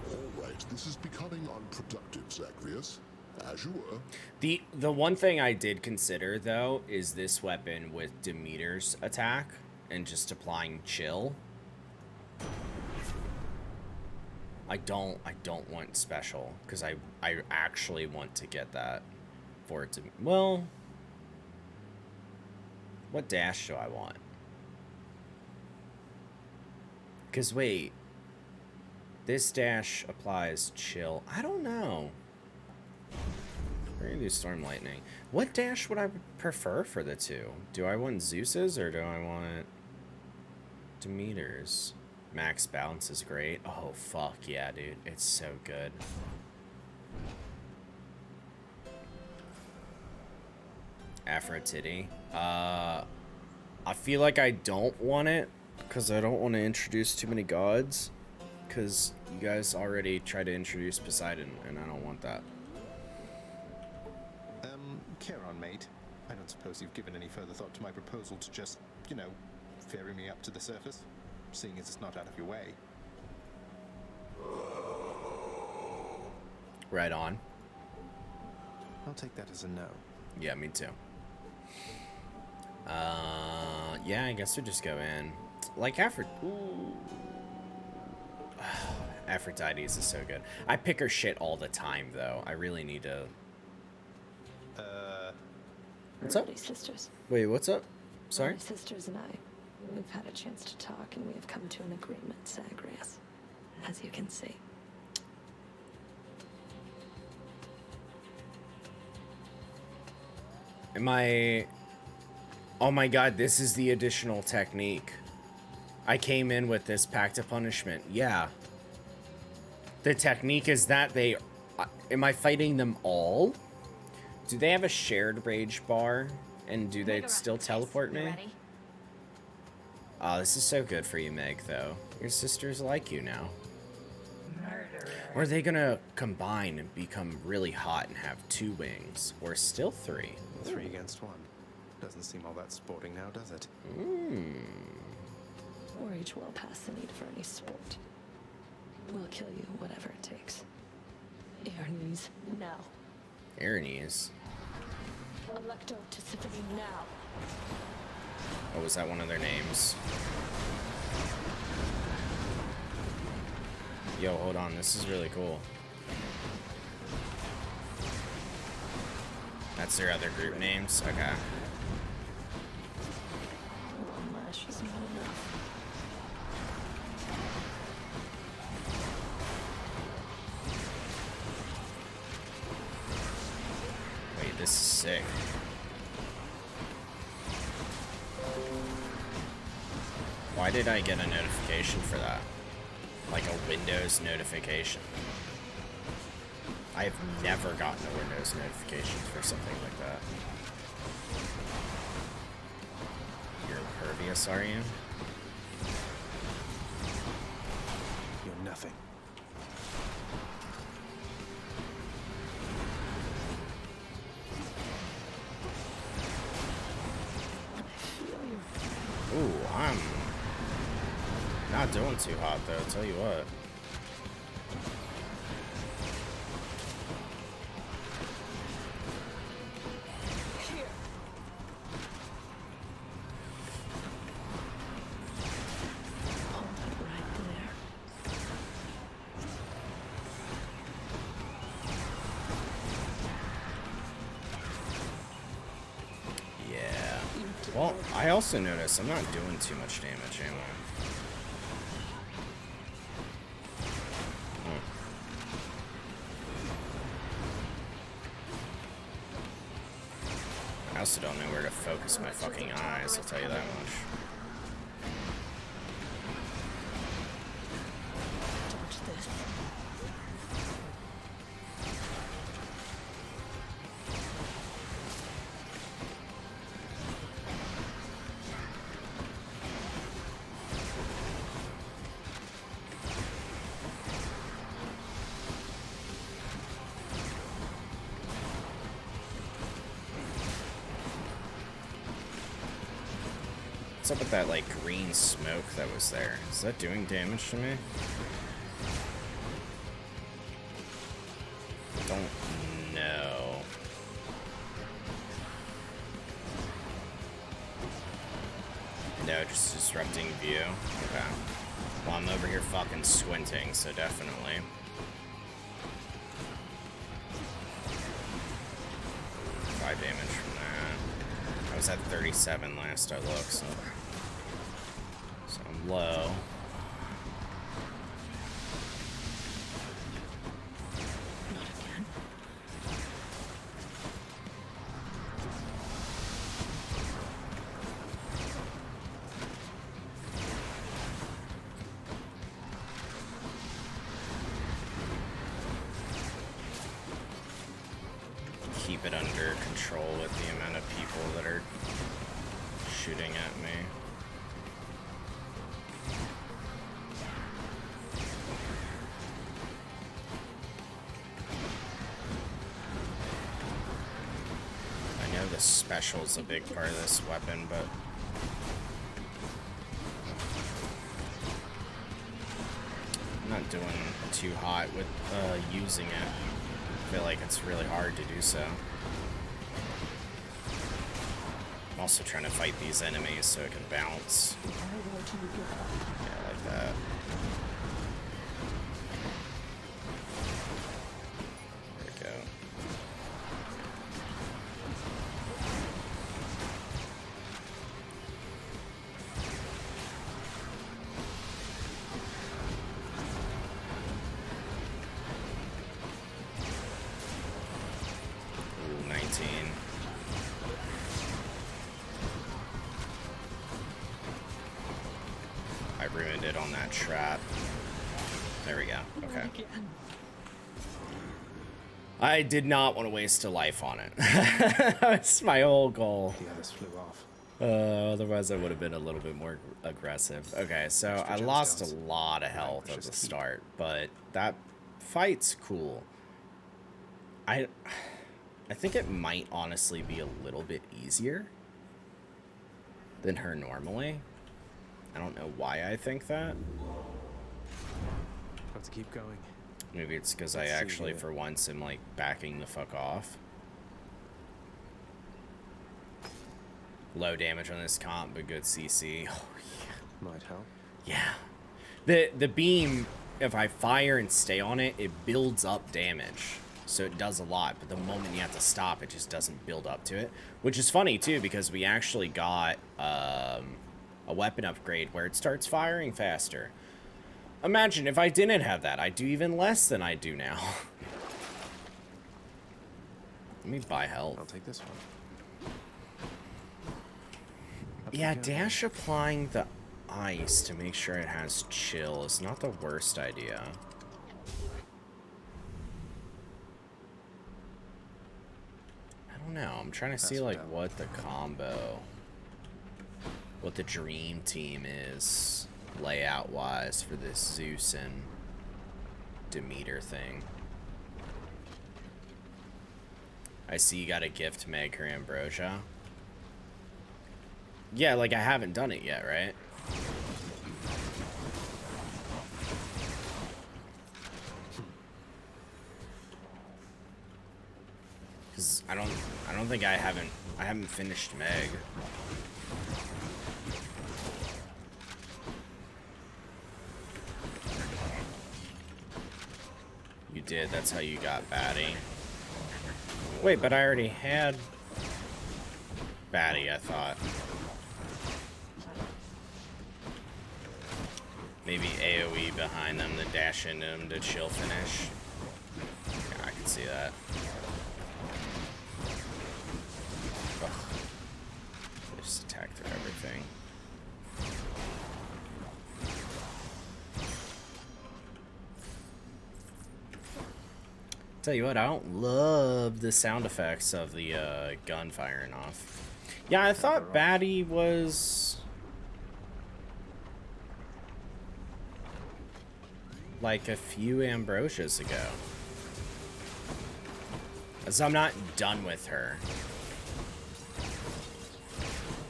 All right, this is becoming unproductive, Zagreus. As you were.
The one thing I did consider, though, is this weapon with Demeter's attack and just applying chill. I don't want special, because I actually want to get that for it to... Well... What dash do I want? Because, wait. This dash applies chill. I don't know. We're gonna do Storm Lightning. What dash would I prefer for the two? Do I want Zeus's or do I want Demeter's? Max bounce is great. Oh, fuck yeah, dude. It's so good. Aphrodite. I feel like I don't want it because I don't want to introduce too many gods. Because you guys already tried to introduce Poseidon, and I don't want that.
Charon, mate. I don't suppose you've given any further thought to my proposal to just, you know, ferry me up to the surface, seeing as it's not out of your way.
Right on.
I'll take that as a no.
Yeah, me too. Yeah, I guess we'll just go in. Like, Aphrodite's is so good. I pick her shit all the time, though. I really need to... What's up?
Sisters.
Wait, what's up? Sorry?
My sisters and I, we've had a chance to talk, and we have come to an agreement, Zagreus, as you can see.
Am I... Oh my god, this is the additional technique. I came in with this Pact of Punishment. Yeah. The technique is that they... Am I fighting them all? Do they have a shared rage bar? And do they still teleport me? Oh, this is so good for you, Meg, though. Your sisters like you now. Or are they gonna combine and become really hot and have 2 wings? Or still 3?
3 against 1. Doesn't seem all that sporting now, does it?
Or each well past the need for any sport. We'll kill you, whatever it takes. Airnes, now.
Airnes?
Electo to Symphony now.
Oh, was that one of their names? Yo, hold on. This is really cool. That's their other group names? Okay.
One lash is not enough.
Wait, this is sick. Why did I get a notification for that? Like a Windows notification. I have never gotten a Windows notification for something like that. You're impervious, are you?
You're nothing.
Ooh, I'm not doing too hot though, I'll tell you what. Well, I also notice I'm not doing too much damage, am I? I also don't know where to focus my fucking eyes, I'll tell you that much.
Dodge this.
What's up with that, like, green smoke that was there? Is that doing damage to me? Don't know. No, just disrupting view. Okay. Well, I'm over here fucking squinting, so definitely. Five damage from that. I was at 37 last I looked, so I'm low.
Not again.
Keep it under control with the amount of people that are shooting at me. I know the special's a big part of this weapon, but I'm not doing too hot with using it. I feel like it's really hard to do so. I'm also trying to fight these enemies so it can bounce. Yeah, like that. There we go. Ooh, 19. I ruined it on that trap. There we go. Okay. I did not want to waste a life on it. That's my whole goal.
The others flew off.
Otherwise, I would have been a little bit more aggressive. Okay, so I lost a lot of health at the start, but that fight's cool. I think it might honestly be a little bit easier than her normally. I don't know why I think that.
Have to keep going.
Maybe it's because I actually, for once, am like backing the fuck off. Low damage on this comp, but good CC. Oh, yeah.
Might help.
Yeah. The beam, if I fire and stay on it, it builds up damage. So it does a lot, but the moment you have to stop, it just doesn't build up to it. Which is funny, too, because we actually got a weapon upgrade where it starts firing faster. Imagine if I didn't have that, I'd do even less than I do now. Let me buy health.
I'll take this one.
Yeah, dash applying the ice to make sure it has chill is not the worst idea. I don't know. I'm trying to see like what the combo, what the dream team is layout wise for this Zeus and Demeter thing. I see you got a gift Meg her Ambrosia. Yeah, like I haven't done it yet, right? Cause I don't think I haven't finished Meg. You did, that's how you got Batty. Wait, but I already had Batty, I thought. Maybe AoE behind them, then dash into them to chill finish. Yeah, I can see that. Ugh. Just attack through everything. Tell you what, I don't love the sound effects of the gun firing off. Yeah, I thought Batty was like a few Ambrosias ago. So I'm not done with her.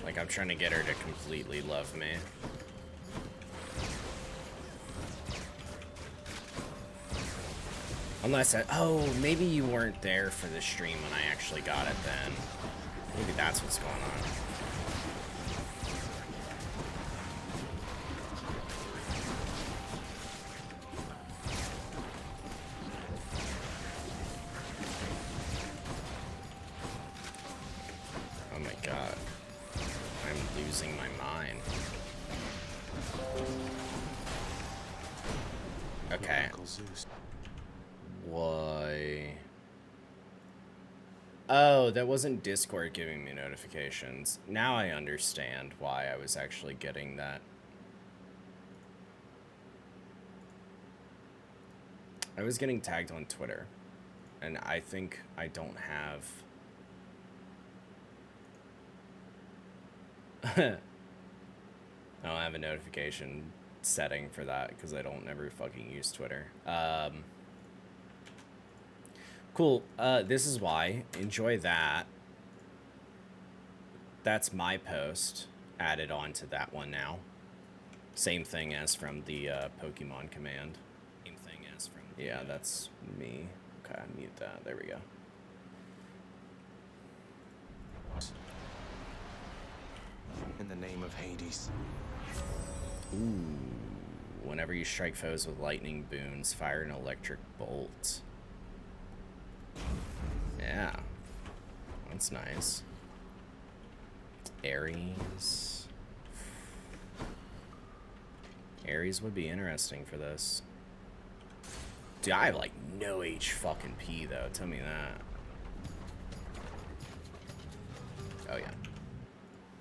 Like, I'm trying to get her to completely love me. Unless oh, maybe you weren't there for the stream when I actually got it then. Maybe that's what's going on. Oh my god. I'm losing my mind. Okay. Why? Oh, that wasn't Discord giving me notifications. Now I understand why I was actually getting that. I was getting tagged on Twitter, and I think I don't have... I don't have a notification setting for that because I don't ever fucking use Twitter. Cool. This is why. Enjoy that. That's my post added on to that one now. Same thing as from the Pokemon command. Same thing as from... Yeah, that's me. Okay, mute that. There we go.
In the name of Hades.
Ooh. Whenever you strike foes with lightning boons, fire an electric bolt. Yeah. That's nice. Ares. Ares would be interesting for this. Dude, I have like no H fucking P though. Tell me that. Oh yeah.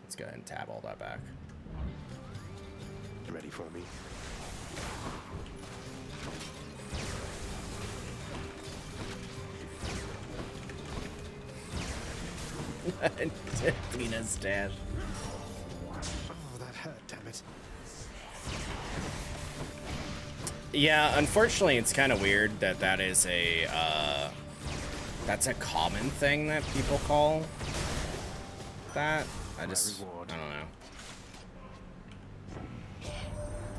Let's go ahead and tab all that back.
Ready for me?
Tina's dash.
Oh, that hurt, damn it.
Yeah, unfortunately, it's kind of weird that that is a, that's a common thing that people call that. I don't know.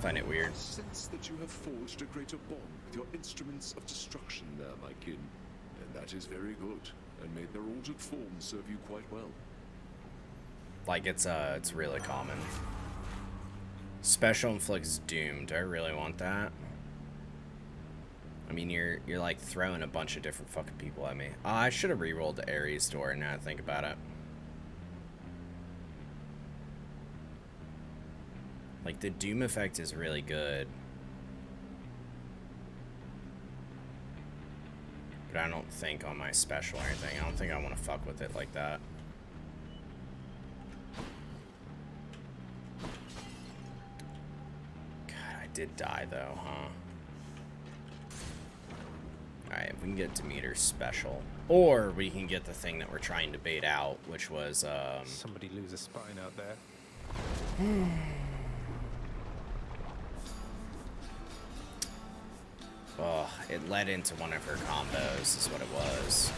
Find it weird.
I sense that you have forged a greater bond with your instruments of destruction there, my kin. And that is very good, and may their altered forms serve you quite well.
Like, it's really common. Special inflicts doom. Do I really want that? I mean, you're like throwing a bunch of different fucking people at me. I should have rerolled the Ares door now that I think about it. Like, the doom effect is really good. But I don't think on my special or anything. I don't think I want to fuck with it like that. God, I did die though, huh? Alright, we can get Demeter's special. Or we can get the thing that we're trying to bait out, which was,
Somebody lose a spine out there.
oh, it led into one of her combos, is what it was.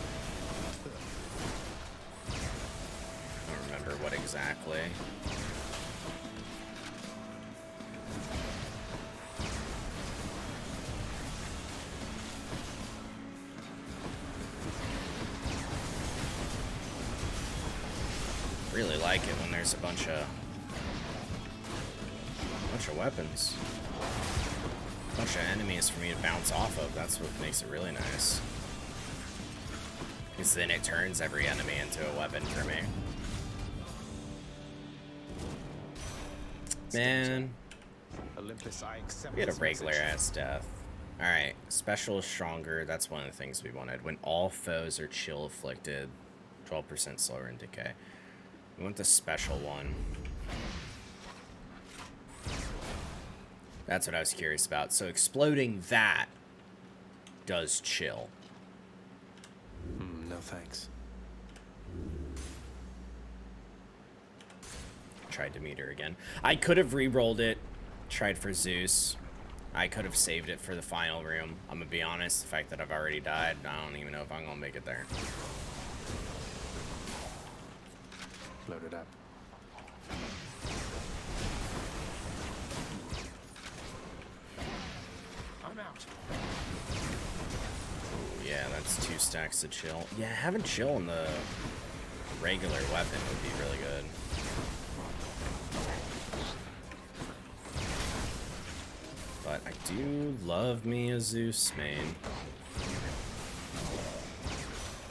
I don't remember what exactly. Really like it when there's a bunch of weapons. A bunch of enemies for me to bounce off of. That's what makes it really nice. Because then it turns every enemy into a weapon for me. Man.
Olympus, I accept
We had a
this
regular
message.
ass death. Alright, special is stronger. That's one of the things we wanted. When all foes are chill afflicted, 12% slower in decay. We want the special one. That's what I was curious about. So exploding that does chill.
No thanks.
Tried to meet her again. I could have re-rolled it. Tried for Zeus. I could have saved it for the final room. I'm gonna be honest, the fact that I've already died, I don't even know if I'm gonna make it there.
Load it up. I'm out.
Yeah, that's 2 stacks of chill. Yeah, having chill in the regular weapon would be really good. But I do love me a Zeus main.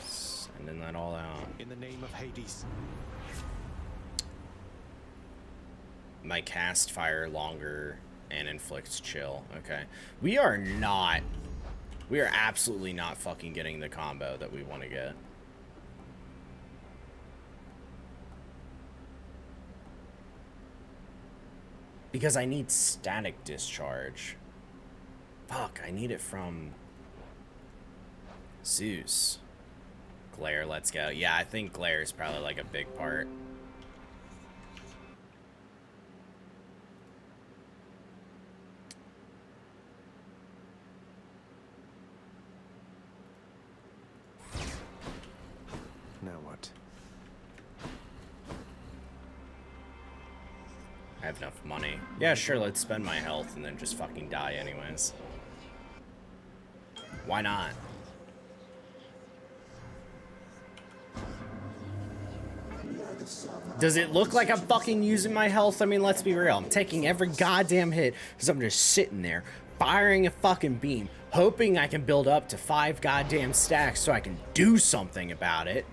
Sending that all out.
In the name of Hades.
My cast fire longer and inflicts chill. Okay. We are absolutely not fucking getting the combo that we want to get. Because I need static discharge. Fuck, I need it from Zeus. Glare, let's go. Yeah, I think glare is probably like a big part.
Now what?
I have enough money. Yeah, sure, let's spend my health and then just fucking die anyways. Why not? Does it look like I'm fucking using my health? I mean, let's be real. I'm taking every goddamn hit because I'm just sitting there, firing a fucking beam, hoping I can build up to 5 goddamn stacks so I can do something about it.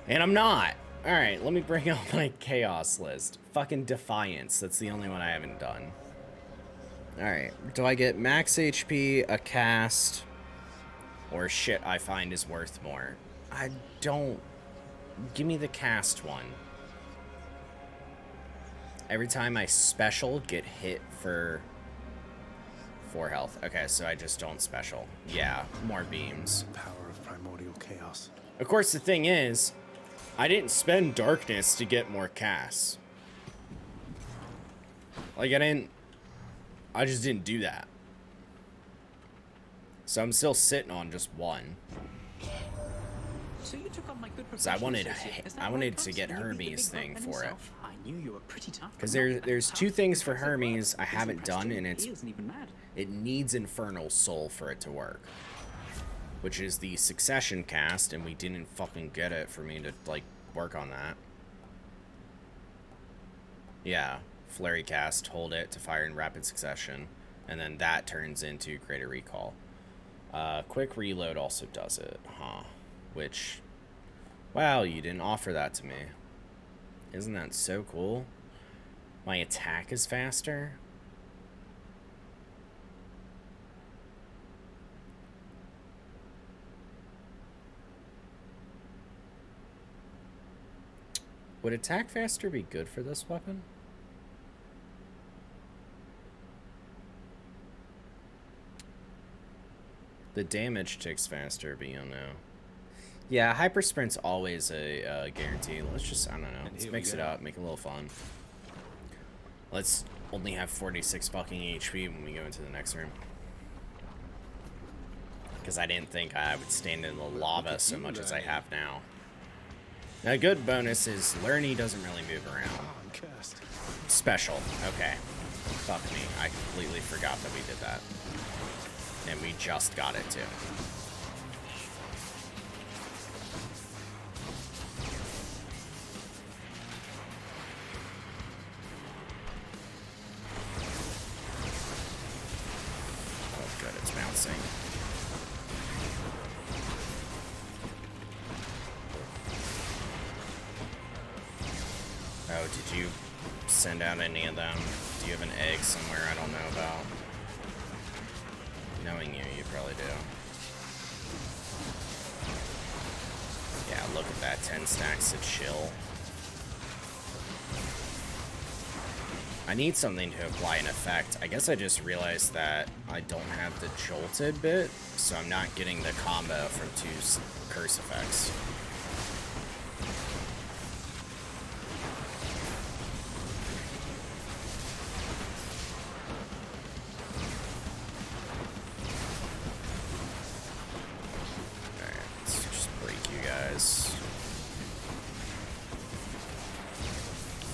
And I'm not. Alright, let me bring up my chaos list. Fucking Defiance. That's the only one I haven't done. Alright, do I get max HP, a cast, or shit I find is worth more? I don't... Give me the cast one. Every time I special, get hit for 4 health. Okay, so I just don't special. Yeah, more beams.
Power of primordial chaos.
Of course, the thing is, I didn't spend darkness to get more casts. Like, I just didn't do that. So I'm still sitting on just 1.
So you took on my good
So I wanted to get Hermes thing for it. Because there's 2 things for Hermes I haven't done, and it needs Infernal Soul for it to work. Which is the Succession cast, and we didn't fucking get it for me to, like, work on that. Yeah, Flurry cast, hold it to fire in rapid succession, and then that turns into Greater Recall. Quick Reload also does it, huh? Which, wow, you didn't offer that to me. Isn't that so cool? My attack is faster? Would attack faster be good for this weapon? The damage ticks faster, but you don't know. Yeah, hyper sprint's always a guarantee. Let's just, I don't know, let's mix it up, make it a little fun. Let's only have 46 fucking HP when we go into the next room. Because I didn't think I would stand in the lava so much as I have now. A good bonus is Lerny doesn't really move around.
Oh, I'm cursed.
Special. Okay. Fuck me. I completely forgot that we did that. And we just got it too. Oh good, it's bouncing. Oh, did you send out any of them. Do you have an egg somewhere I don't know about? Knowing you, you probably do. Yeah, look at that. 10 stacks of chill. I need something to apply an effect. I guess I just realized that I don't have the jolted bit, so I'm not getting the combo from 2 curse effects. Alright, let's just break you guys.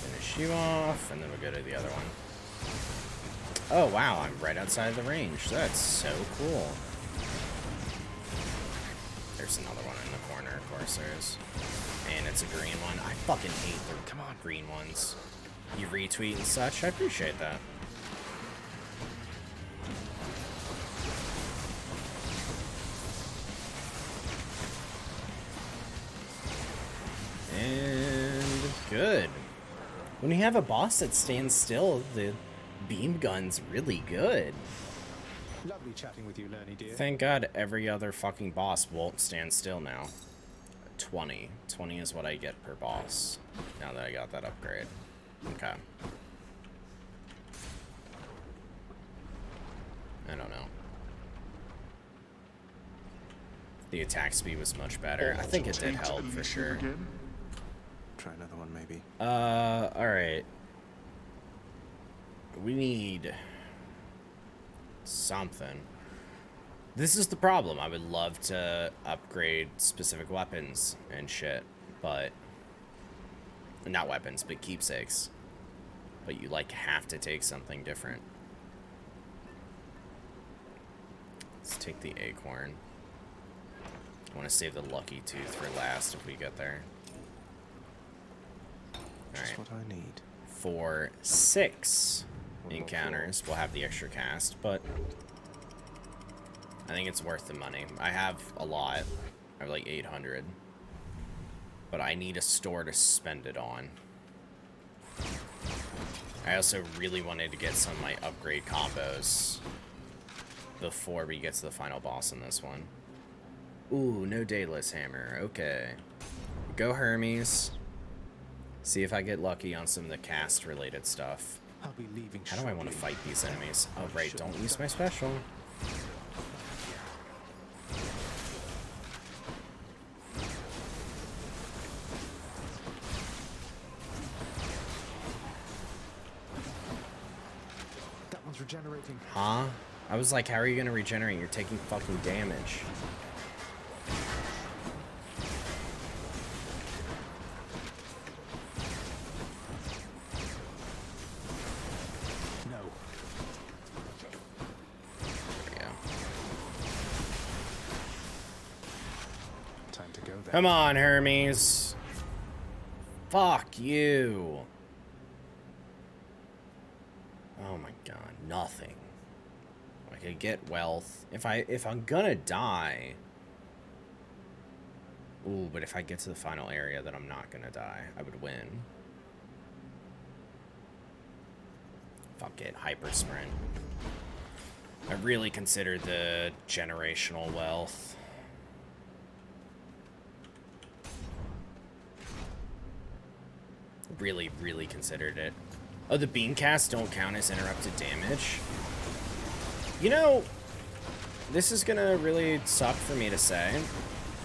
Finish you off, and then we'll go to the other one. Oh wow, I'm right outside the range. That's so cool. There's another one in the corner, of course there is. And it's a green one. I fucking hate the green ones. You retweet and such, I appreciate that. And good. When you have a boss that stands still, the beam gun's really good.
Lovely chatting with you, Lerny dear.
Thank God every other fucking boss won't stand still now. 20. 20 is what I get per boss. Now that I got that upgrade. Okay. I don't know. The attack speed was much better. I think it did help for sure.
Try another one, maybe.
Alright. We need something. This is the problem. I would love to upgrade specific weapons and shit, but not weapons, but keepsakes. But you like have to take something different. Let's take the acorn. I want to save the lucky tooth for last if we get there.
Just what I need.
For 6 encounters, we'll have the extra cast, but I think it's worth the money. I have a lot. I have like 800. But I need a store to spend it on. I also really wanted to get some of my upgrade combos before we get to the final boss in this one. Ooh, no Daedalus Hammer. Okay. Go Hermes. See if I get lucky on some of the cast-related stuff.
I'll be leaving.
How do I want to fight these enemies? Oh, right, don't use my special.
That one's regenerating.
Huh? I was like, how are you going to regenerate? You're taking fucking damage. Come on, Hermes. Fuck you. Oh my god, nothing. I could get wealth. If I'm gonna die. Ooh, but if I get to the final area, then I'm not gonna die. I would win. Fuck it, hyper sprint. I really considered the generational wealth. Really considered it. Oh, the beam casts don't count as interrupted damage? You know, this is gonna really suck for me to say.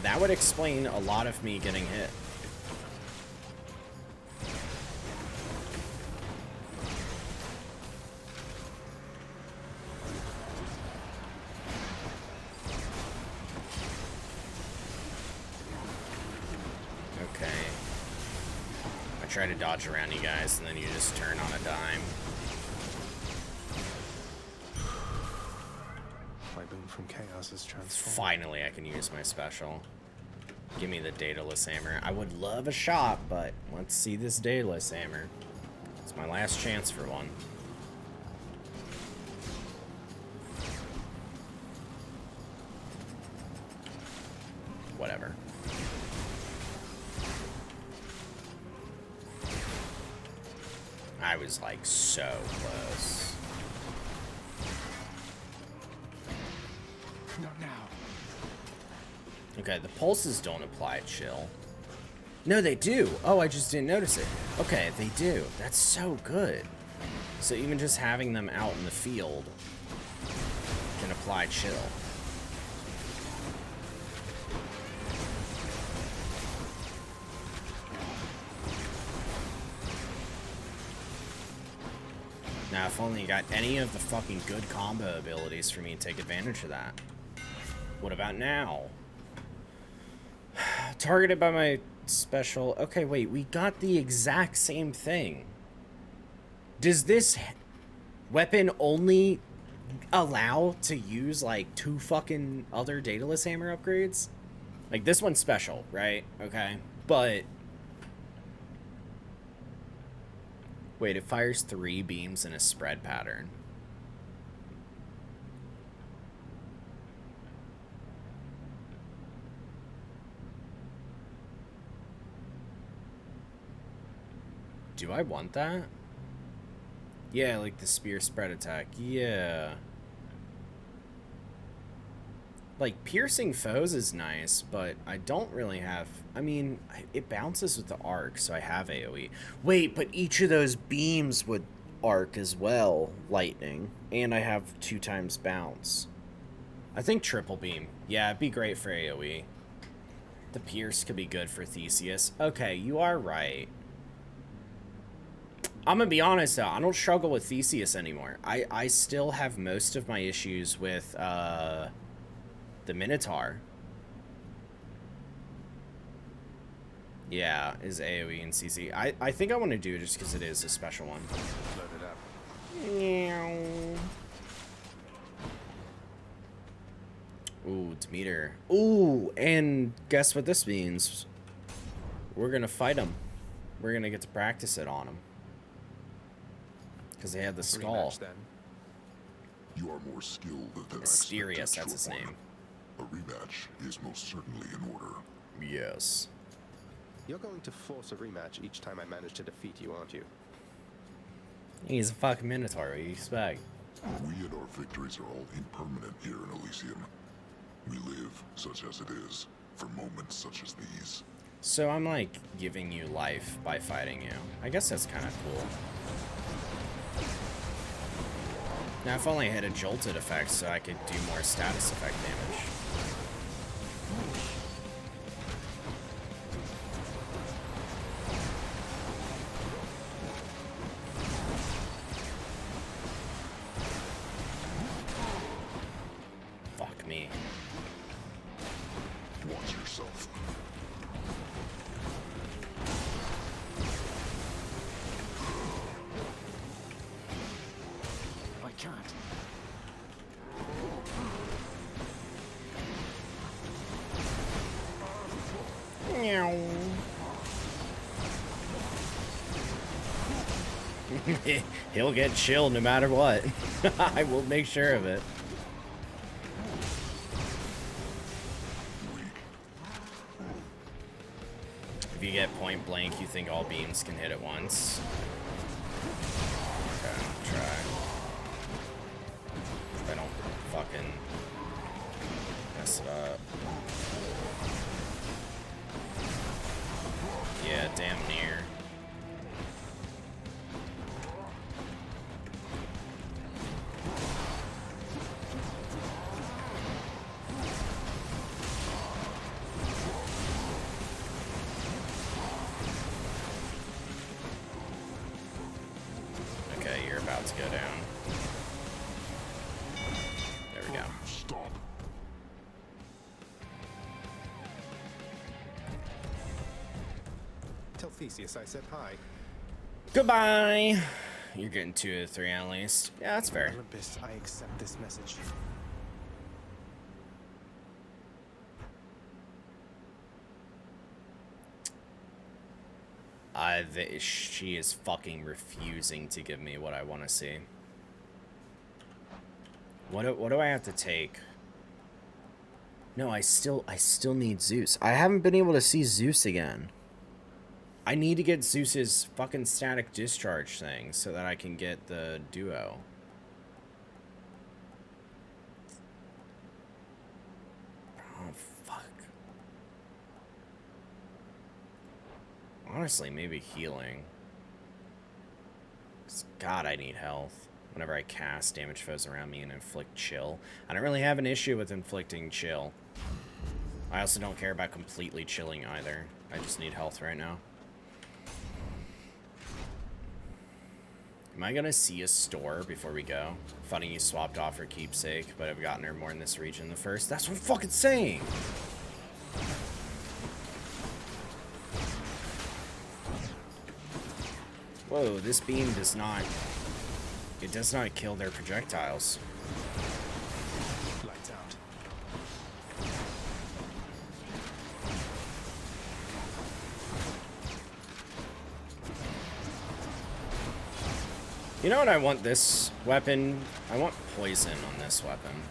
That would explain a lot of me getting hit. Try to dodge around you guys, and then you just turn on a dime.
My boon from chaos is transformed.
Finally, I can use my special. Give me the Daedalus Hammer. I would love a shot, but let's see this Daedalus Hammer. It's my last chance for one. Whatever. I was like so close.
Not now.
Okay, the pulses don't apply chill. No, they do. Oh, I just didn't notice it. Okay, they do. That's so good. So even just having them out in the field can apply chill. Now, if only you got any of the fucking good combo abilities for me to take advantage of that. What about now? Targeted by my special... Okay, wait, we got the exact same thing. Does this weapon only allow to use, like, 2 fucking other Daedalus Hammer upgrades? Like, this one's special, right? Okay. But... wait, it fires 3 beams in a spread pattern. Do I want that? Yeah, like the spear spread attack. Yeah. Like, piercing foes is nice, but I don't really have... I mean, it bounces with the arc, so I have AoE. Wait, but each of those beams would arc as well, lightning. And I have 2 times bounce. I think triple beam. Yeah, it'd be great for AoE. The pierce could be good for Theseus. Okay, you are right. I'm gonna be honest, though. I don't struggle with Theseus anymore. I still have most of my issues with, the Minotaur. Yeah, is AoE and CC. I think I want to do it just because it is a special one.
Load it up.
Meow. Ooh, Demeter. Ooh, and guess what this means? We're gonna fight him. We're gonna get to practice it on him. Because they had the skull.
Rematch, then.
You are more skilled than
Mysterious,
I expected,
that's his
short
name.
one. A rematch is most certainly in order.
Yes.
You're going to force a rematch each time I manage to defeat you, aren't you?
He's a fucking Minotaur, what do you expect?
We and our victories are all impermanent here in Elysium. We live, such as it is, for moments such as these.
So I'm like giving you life by fighting you. I guess that's kind of cool. Now if only I had a jolted effect so I could do more status effect damage. Fuck me.
Watch yourself.
I can't.
He'll get chilled no matter what. I will make sure of it. If you get point blank, you think all beams can hit at once. Okay, I'll try. If I don't fucking mess it up. Yeah, damn near. Okay, you're about to go down. There we go.
Stop.
Tell Theseus I said hi.
Goodbye! You're getting 2 of the 3 at least. Yeah, that's fair.
Olympus, I accept this message.
She is fucking refusing to give me what I want to see. What do I have to take? No, I still need Zeus. I haven't been able to see Zeus again. I need to get Zeus's fucking static discharge thing so that I can get the duo. Oh, fuck. Honestly, maybe healing. 'Cause God, I need health. Whenever I cast, damage foes around me and inflict chill. I don't really have an issue with inflicting chill. I also don't care about completely chilling either. I just need health right now. Am I gonna see a store before we go? Funny you swapped off her keepsake, but I've gotten her more in this region than the first. That's what I'm fucking saying! Whoa, this beam does not... It does not kill their projectiles.
Lights out.
You know what I want this weapon? I want poison on this weapon.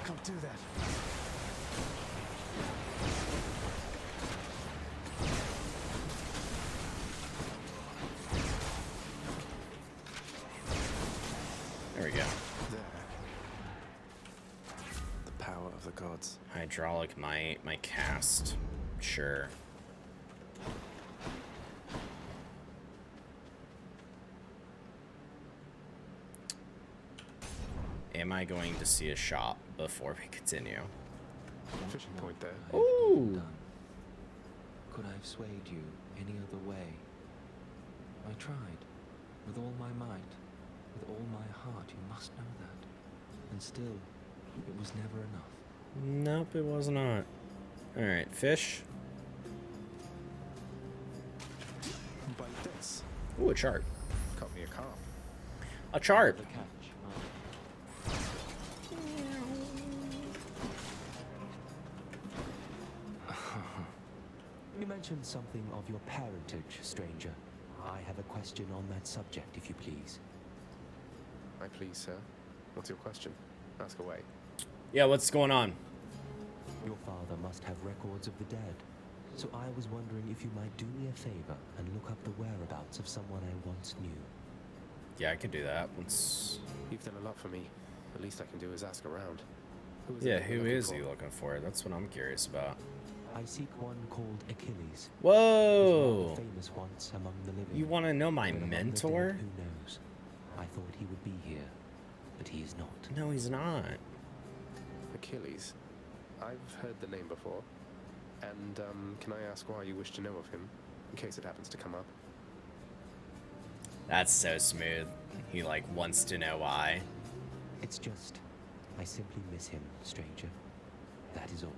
Can't do that.
There we go.
There. The power of the gods.
Hydraulic might, my cast. Sure. Am I going to see a shop before we continue?
Fishing point there.
Ooh!
Could I have swayed you any other way? I tried, with all my might, with all my heart, you must know that. And still, it was never enough.
Nope, it was not. Alright, fish.
Bite this.
Ooh, a chart.
Cut me a carp.
A chart!
The catch,
You mentioned something of your parentage, stranger. I have a question on that subject, if you please.
I please, sir. What's your question? Ask away.
Yeah, what's going on?
Your father must have records of the dead. So I was wondering if you might do me a favor and look up the whereabouts of someone I once knew.
Yeah, I could do that. Once.
You've done a lot for me. The least I can do is ask around.
Yeah, who is he looking for? That's what I'm curious about.
I seek one called Achilles.
Whoa!
Famous once among the living.
You want to know my
But among the dead,
mentor?
who knows? I thought he would be here, but he is not.
No, he's not.
Achilles. I've heard the name before. And, can I ask why you wish to know of him, in case it happens to come up?
That's so smooth. He, like, wants to know why.
It's just, I simply miss him, stranger. That is all.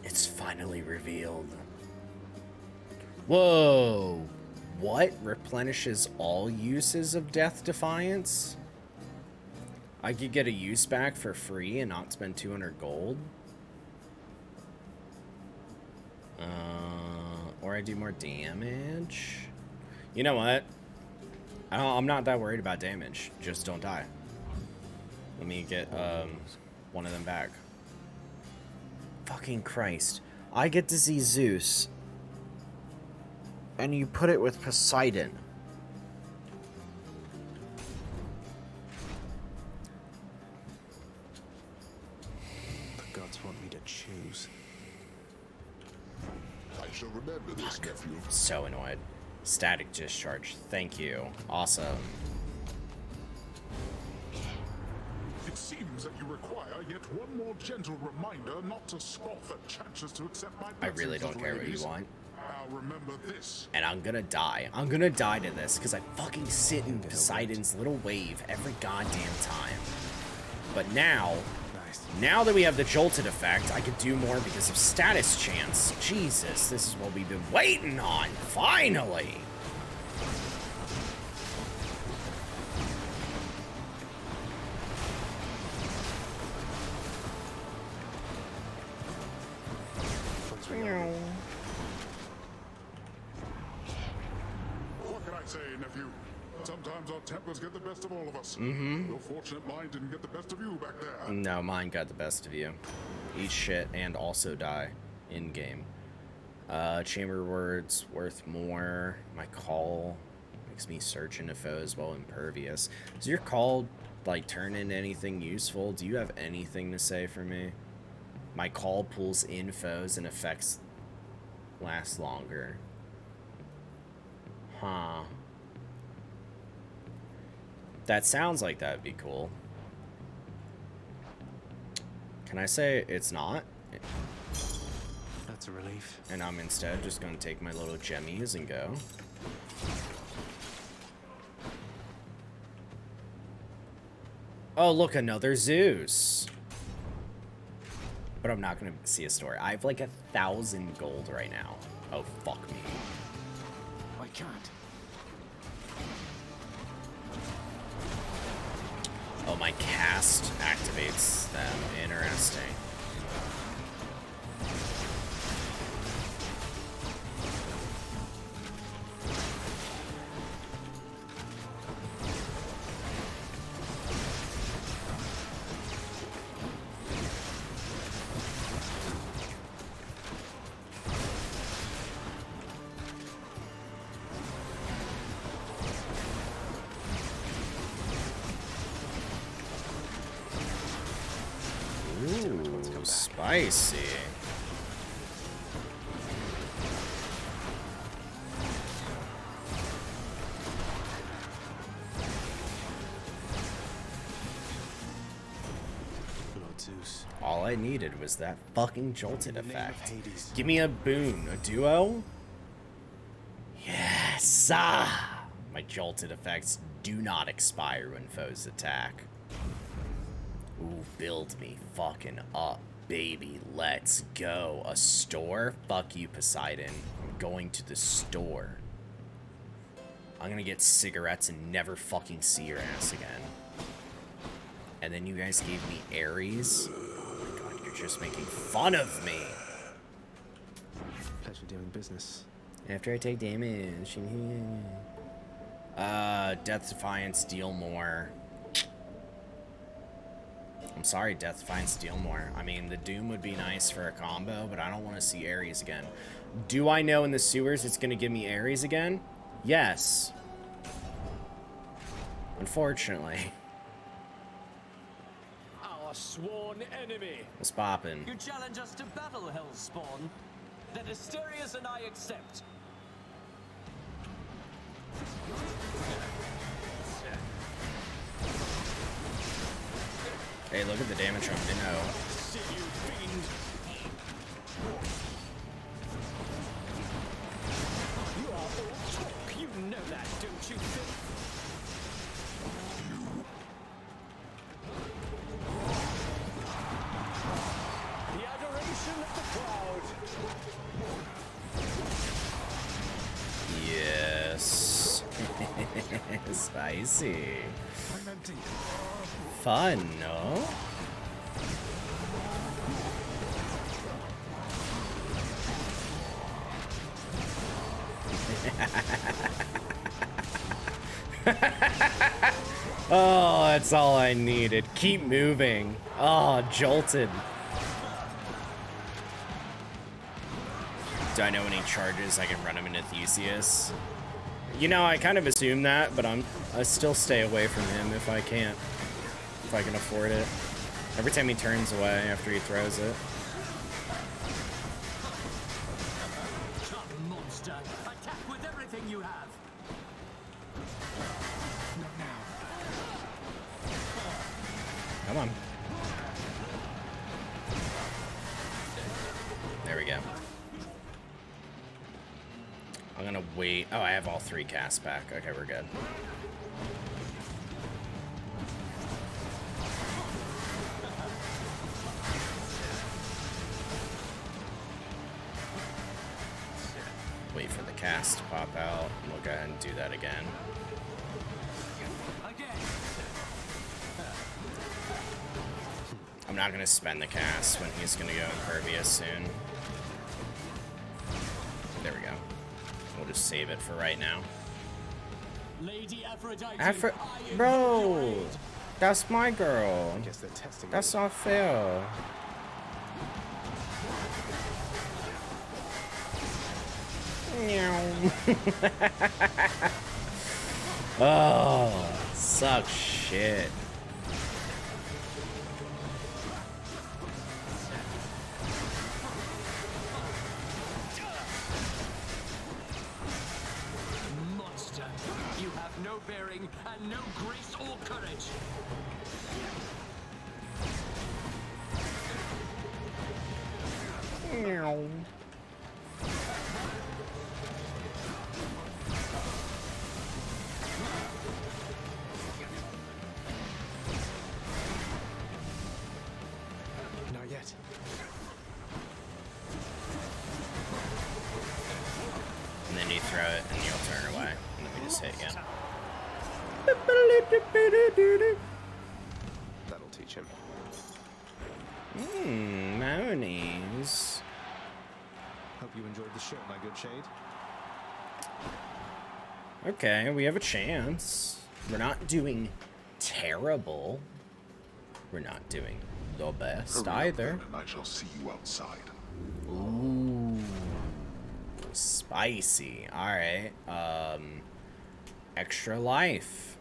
It's finally revealed. Whoa! What? Replenishes all uses of Death Defiance? I could get a use back for free and not spend 200 gold? Or I do more damage? You know what? I'm not that worried about damage. Just don't die. Let me get one of them back. Fucking Christ. I get to see Zeus. And you put it with Poseidon.
The gods want me to choose.
I shall remember this, nephew.
So annoyed. Static discharge. Thank you. Awesome.
It seems that you require yet one more gentle reminder not to scoff at chances to accept my
I really
blessings,
don't
little
care what you
ladies.
want.
I'll remember this.
And I'm gonna die. I'm gonna die to this because I fucking sit in Poseidon's little wave every goddamn time. But now, now that we have the jolted effect, I can do more because of status chance. Jesus, this is what we've been waiting on. Finally!
What can I say, nephew? Sometimes our tempers get the best of all of us.
Mm-hmm.
You're fortunate mine didn't get the best of you back there.
No, mine got the best of you. Eat shit and also die in game. Chamber words worth more. My call makes me search into foes while impervious. Does your call like turn into anything useful? Do you have anything to say for me? My call pulls in foes and effects last longer. Huh. That sounds like that'd be cool. Can I say it's not?
That's a relief.
And I'm instead just gonna take my little gemmies and go. Oh, look, another Zeus. But I'm not gonna see a story. I have like 1,000 gold right now. Oh, fuck me.
I can't.
Oh, my cast activates them. Interesting. Ooh, spicy.
Lord Zeus.
All I needed was that fucking jolted effect. Give me a boon. A duo? Yes! Ah! My jolted effects do not expire when foes attack. Ooh, build me fucking up, baby. Let's go. A store? Fuck you, Poseidon. I'm going to the store. I'm gonna get cigarettes and never fucking see your ass again. And then you guys gave me Ares? Oh my god, you're just making fun of me.
Pleasure doing business.
After I take damage. Death Defiance, deal more. I'm sorry, Death Defiance, deal more. I mean, the Doom would be nice for a combo, but I don't want to see Ares again. Do I know in the sewers it's going to give me Ares again? Yes. Unfortunately.
Our sworn enemy.
What's poppin'?
You challenge us to battle, Hellspawn. Then Asterius and I accept.
Hey, look at the damage on Minnow.
See you, fiend. You are all talk. You know that, don't you, Phil? The adoration of the crowd.
Yes. Spicy. Fun, no? Oh, that's all I needed. Keep moving. Oh, jolted. Do I know any charges I can run him into Theseus? You know, I kind of assume that, but I still stay away from him if I can't. If I can afford it. Every time he turns away after he throws it.
Come, monster. Attack with everything you have. Not now.
Come on. There we go. I'm gonna wait. Oh, I have all 3 casts back. Okay, we're good. Wait for the cast to pop out. And we'll go ahead and do that again. I'm not gonna spend the cast when he's gonna go impervious soon. There we go. We'll just save it for right now.
Lady Aphrodite,
Bro, that's my girl.
I guess they're testing
That's
me.
not fair. Oh, sucks shit.
monster. You have no bearing and no grace or courage.
Not yet.
And then you throw it and you'll turn away. And then we just hit you.
That'll teach him.
Monies.
Hope you enjoyed the show, my good shade.
Okay, we have a chance. We're not doing terrible. We're not doing the best
Hurry up
either.
then, and I shall see you outside.
Ooh, spicy. All right. Extra life.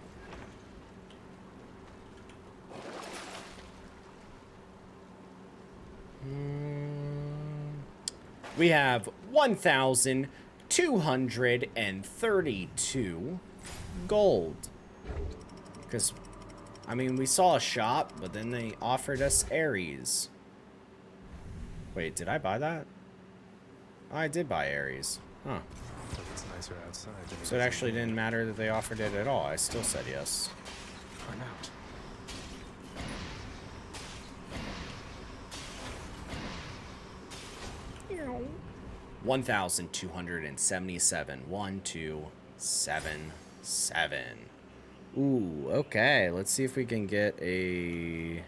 We have 1,232 gold. Because, I mean, we saw a shop, but then they offered us Ares. Wait, did I buy that? Oh, I did buy Ares. Huh.
But it's nicer outside than
So it actually didn't matter that they offered it at all. I still said yes.
I'm out.
1,277. 1,277. Ooh, okay. Let's see if we can get a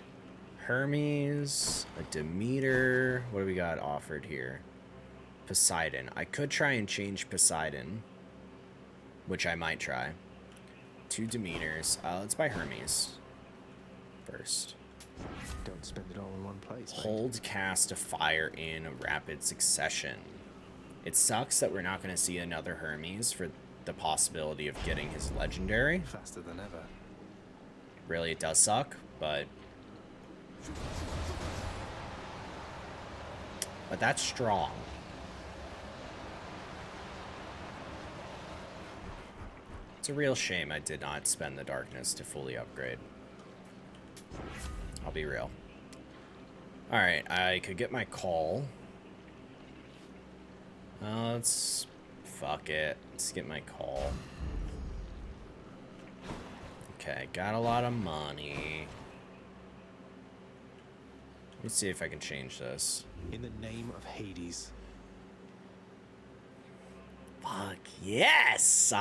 Hermes, a Demeter. What do we got offered here? Poseidon. I could try and change Poseidon, which I might try. 2 Demeters. Let's buy Hermes first.
Don't spend it all in one place. mate.
Hold cast a fire in rapid succession. It sucks that we're not going to see another Hermes for the possibility of getting his legendary.
Faster than ever.
Really, it does suck, but that's strong. It's a real shame I did not spend the darkness to fully upgrade. I'll be real. Alright, I could get my call. Let's... Fuck it. Let's get my call. Okay, got a lot of money. Let me see if I can change this.
In the name of Hades.
Fuck yes!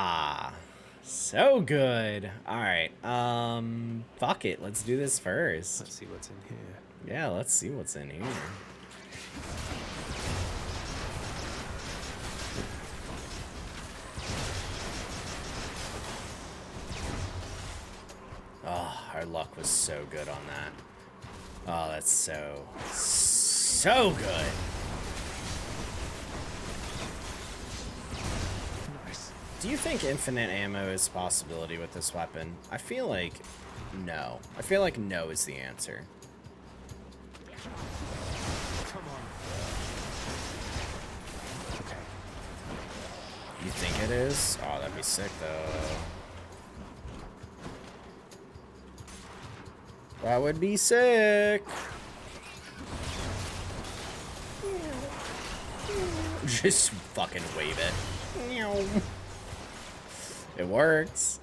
So good. Alright, fuck it. Let's do this first.
Let's see what's in here.
Yeah, let's see what's in here. Oh, our luck was so good on that. Oh, that's so good.
Nice.
Do you think infinite ammo is a possibility with this weapon? I feel like no. I feel like no is the answer.
Come on. Okay.
You think it is? Oh, that'd be sick though. That would be sick. Just fucking wave it. It works.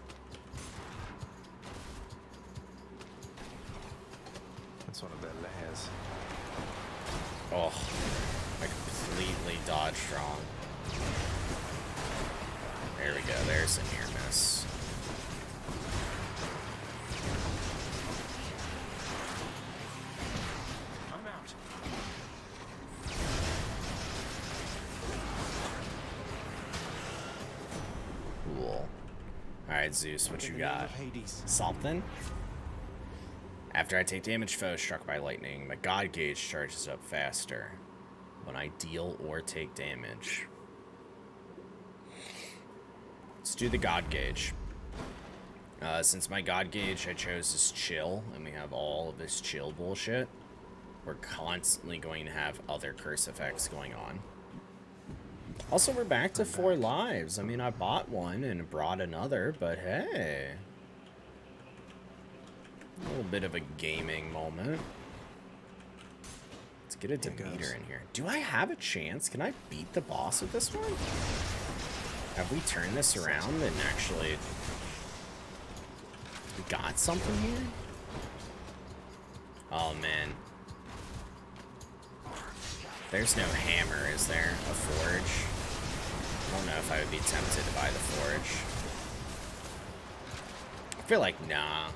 That's one of their layers.
Oh, I completely dodged wrong. There we go. There's a near miss.
I'm out.
Cool. Alright, Zeus, what you got? Something? After I take damage, foe struck by lightning, my god gauge charges up faster when I deal or take damage. Let's do the god gauge. Since my god gauge I chose is chill, and we have all of this chill bullshit, we're constantly going to have other curse effects going on. Also, we're back to 4 lives. I mean, I bought one and brought another, but hey. A little bit of a gaming moment. Let's get a Demeter in here. Do I have a chance? Can I beat the boss with this one? Have we turned this around and actually got something here? Oh, man. There's no hammer, is there? A forge? I don't know if I would be tempted to buy the forge. I feel like, nah.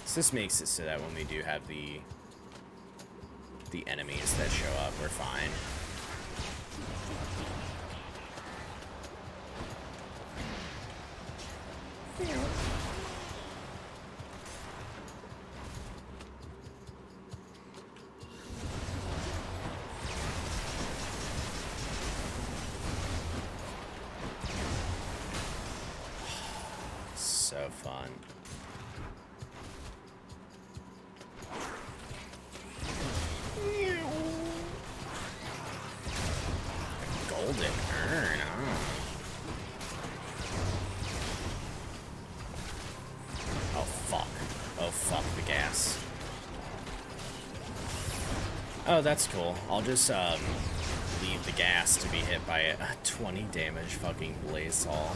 So this makes it so that when we do have the enemies that show up, we're fine. So fun. Golden urn, Oh fuck. Oh fuck the gas. Oh, that's cool. I'll just leave the gas to be hit by a 20 damage fucking blaze haul.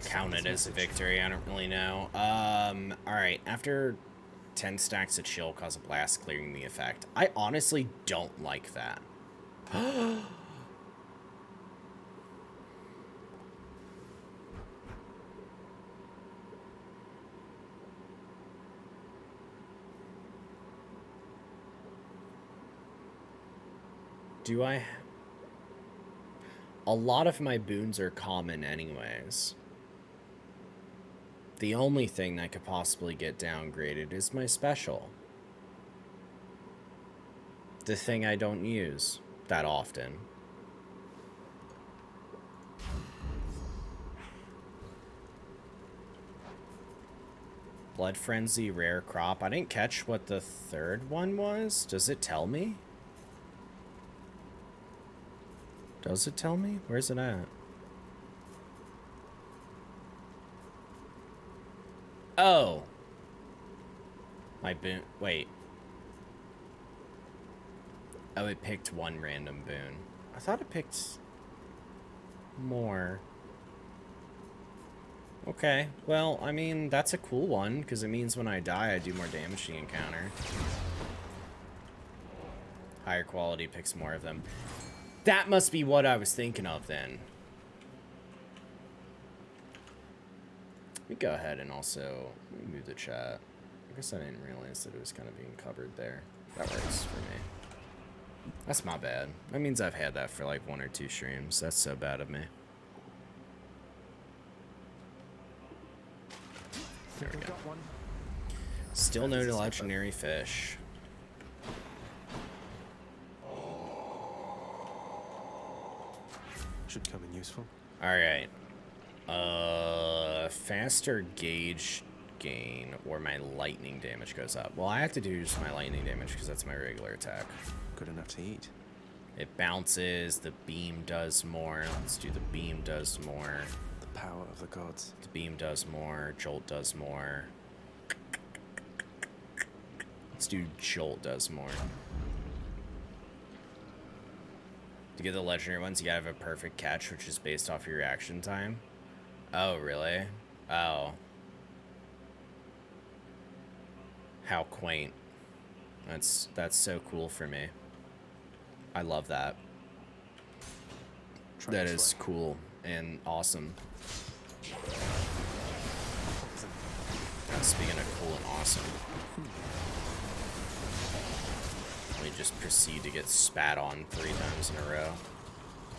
Count it as a victory, I don't really know. Alright, after 10 stacks of chill cause a blast, clearing the effect. I honestly don't like that. Do I... A lot of my boons are common anyways. The only thing that could possibly get downgraded is my special. The thing I don't use that often. Blood Frenzy rare crop. I didn't catch what the third one was. Does it tell me? Does it tell me? Where's it at? Oh. My boon. Wait. Oh, it picked one random boon. I thought it picked more. Okay. Well, I mean, that's a cool one, because it means when I die, I do more damage to the encounter. Higher quality picks more of them. That must be what I was thinking of then. Let me go ahead and also move the chat. I guess I didn't realize that it was kind of being covered there. That works for me. That's my bad. That means I've had that for like 1 or 2 streams. That's so bad of me. There we go. Still no legendary fish.
Should come in useful.
Alright. Faster gauge gain or my lightning damage goes up. Well, I have to do just my lightning damage because that's my regular attack.
Good enough to eat.
It bounces, the beam does more. Let's do the beam does more.
The power of the gods.
The beam does more, Jolt does more. Let's do Jolt does more. To get the legendary ones, you gotta have a perfect catch, which is based off your reaction time. Oh, really? Oh. How quaint. That's so cool for me. I love that.
Try
That
this
is
way.
cool and awesome. Speaking of cool and awesome, we just proceed to get spat on 3 times in a row.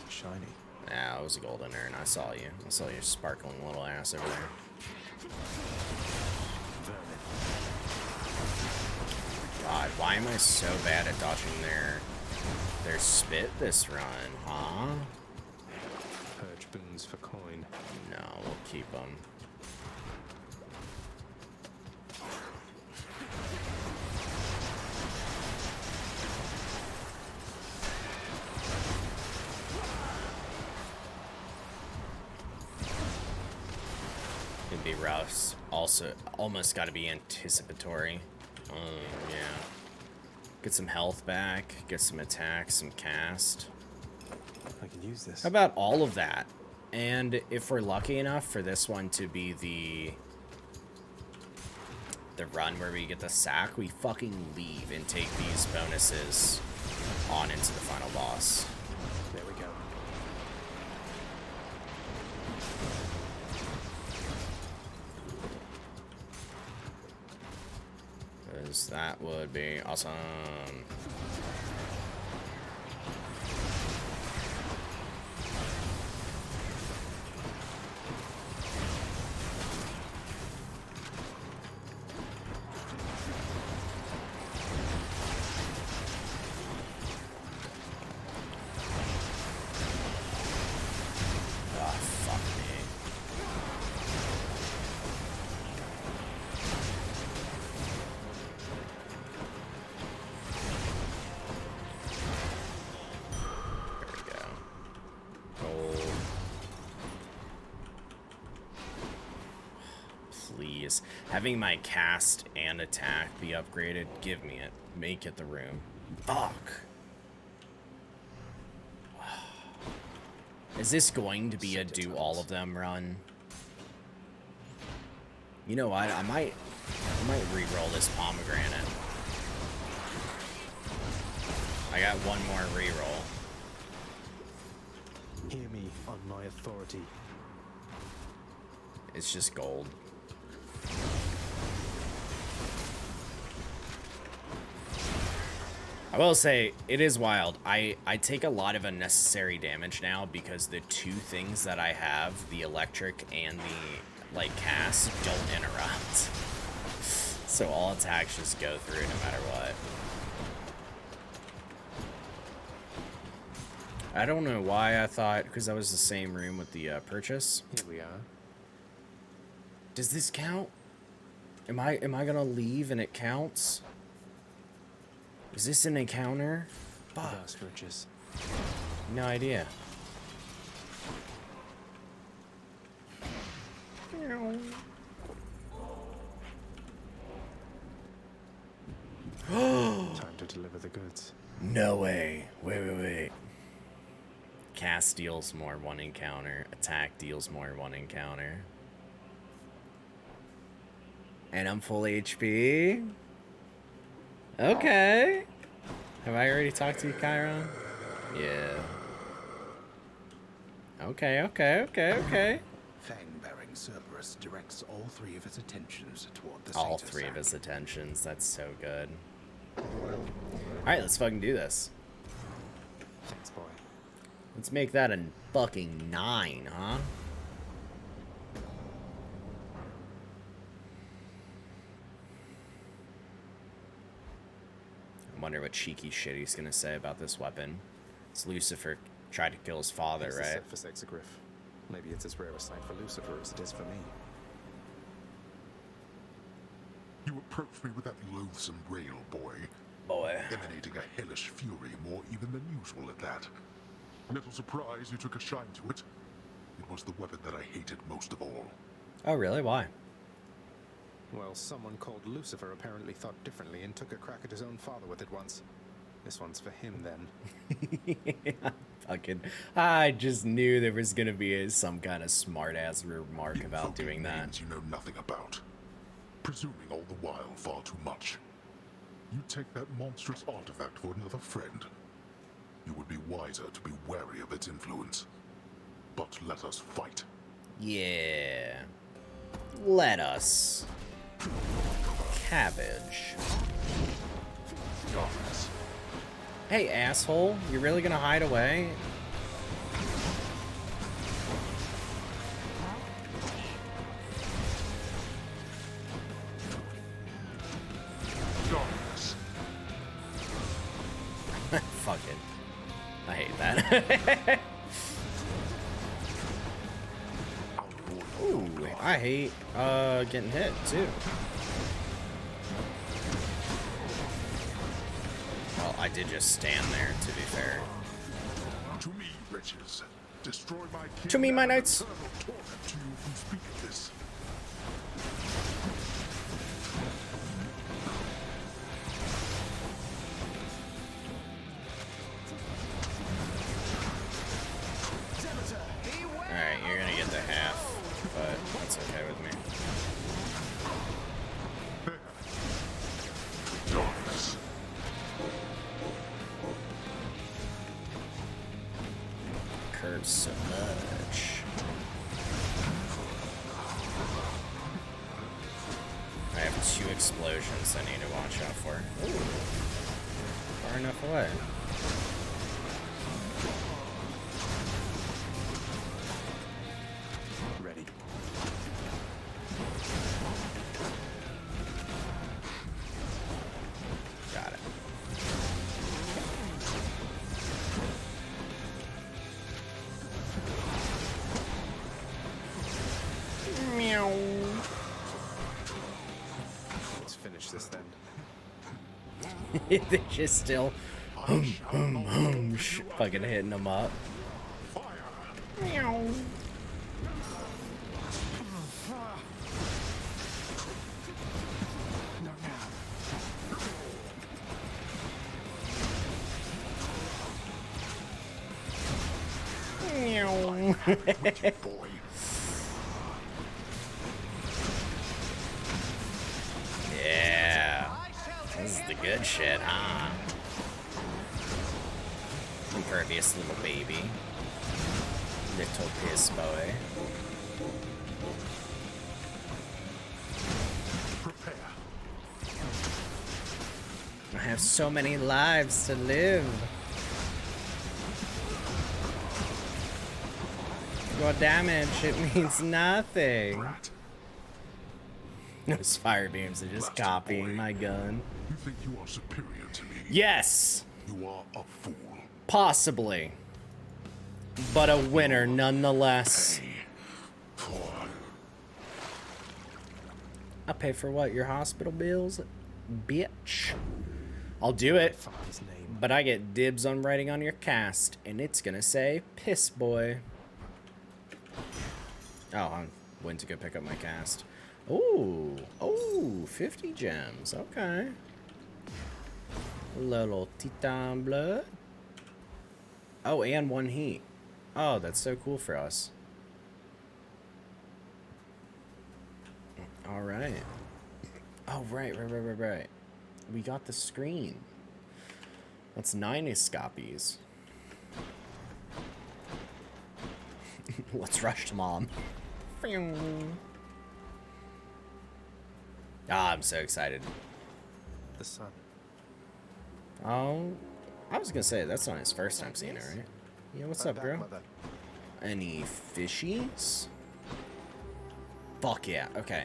Shiny.
Yeah, it was a golden urn. I saw you. I saw your sparkling little ass over there. God, why am I so bad at dodging their spit this run, huh?
Purge boons for coin.
No, we'll keep them. It'd be rough. Also, almost got to be anticipatory. Yeah. Get some health back. Get some attack, some cast.
I can use this.
How about all of that? And if we're lucky enough for this one to be the run where we get the sack, we fucking leave and take these bonuses on into the final boss.
There we go.
Because that would be awesome. Having my cast and attack be upgraded, give me it. Make it the room. Fuck. Is this going to be a do all of them run? You know what? I might re-roll this pomegranate. I got one more re-roll.
Hear me on my authority.
It's just gold. I will say, it is wild. I take a lot of unnecessary damage now because the 2 things that I have, the electric and the, like, cast, don't interrupt. So all attacks just go through no matter what. I don't know why I thought, because that was the same room with the purchase.
Here we are.
Does this count? Am I gonna leave and it counts? Is this an encounter? Fuck.
Riches.
No idea.
Time to deliver the goods.
No way. Wait. Cast deals more 1 encounter. Attack deals more 1 encounter. And I'm full HP. Okay. Have I already talked to you, Chiron? Yeah. Okay.
Fang-bearing Cerberus directs all 3 of his attentions toward the
All
Satyr
3 of
sack.
his attentions. That's so good. Alright, let's fucking do this.
Thanks, boy.
Let's make that a fucking 9, huh? I wonder what cheeky shit he's gonna say about this weapon. It's Lucifer tried to kill his father,
It's
right?
set for Sexagriff. Maybe it's as rare a sight for Lucifer as it is for me.
You approached me with that loathsome rail, boy. Emanating a hellish fury, more even than usual at that. Little surprise you took a shine to it. It was the weapon that I hated most of all.
Oh, really? Why?
Well, someone called Lucifer apparently thought differently and took a crack at his own father with it once. This one's for him, then.
Yeah, fucking. I just knew there was gonna be some kind of smart-ass remark about doing that.
Names you know nothing about. Presuming all the while far too much. You take that monstrous artifact for another friend. You would be wiser to be wary of its influence. but let us fight.
Yeah. Lettuce. Cabbage.
Darkness.
Hey, asshole. You're really gonna hide away?
Darkness.
Fuck it. I hate that. Ooh, I hate getting hit too. Well, I did just stand there, to be fair.
To me, wretches. Destroy my king.
To me, my knights.
Eternal torment to you who speak of this.
Alright, you're gonna get the half, but that's okay with me.
Darkness.
Curves so much. I have 2 explosions I need to watch out for. Ooh. Far enough away.
Ready.
Got it. Meow.
Let's finish this then.
They're just still fucking hitting them up. Meow. Meow.
Boy.
Yeah. This is the good shit, huh? Impervious little baby. Little piss boy.
Prepare.
I have so many lives to live. Your damage, it means nothing. Those fire beams are just copying my gun.
You think you are superior to me?
Yes!
You are a fool.
Possibly. But a winner nonetheless. I pay for what? Your hospital bills? Bitch. I'll do it. But I get dibs on writing on your cast, and it's gonna say Piss Boy. Oh, I went to go pick up my cast. Ooh. Oh, 50 gems. Okay. Little Titan blood. Oh, and 1 heat. Oh, that's so cool for us. All right. Oh, right. We got the screen. That's 9 escapees. Let's rush to mom. Ah, I'm so excited.
The sun.
Oh, I was gonna say that's not his first time seeing it, right? Yeah, what's up, bro? Any fishies? Fuck yeah. Okay.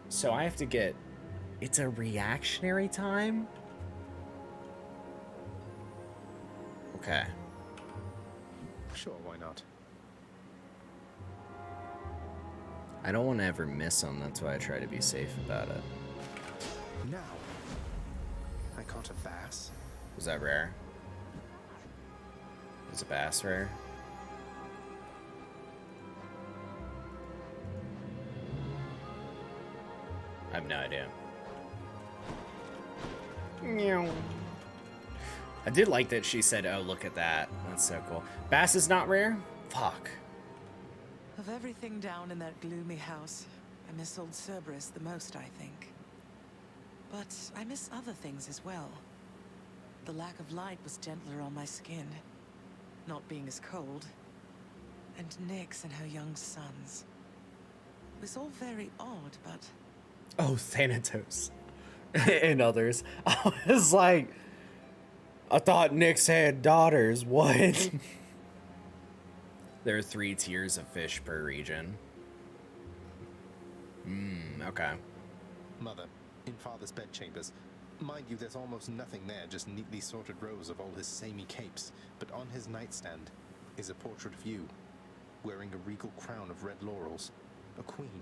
So I have to get. It's a reactionary time. Okay.
Sure, why not?
I don't want to ever miss them. That's why I try to be safe about it.
Now. I caught a bass.
Was that rare? Is a bass rare? I have no idea. Meow. I did like that she said, oh, look at that. That's so cool. Bass is not rare? Fuck.
Of everything down in that gloomy house, I miss old Cerberus the most, I think. But I miss other things as well. The lack of light was gentler on my skin, not being as cold. And Nyx and her young sons. It was all very odd, but...
Oh, Thanatos. And others. I was like... I thought Nyx had daughters. What? There are 3 tiers of fish per region. Okay.
Mother, in Father's bedchambers. Mind you, there's almost nothing there, just neatly sorted rows of all his samey capes. But on his nightstand is a portrait of you, wearing a regal crown of red laurels. A queen.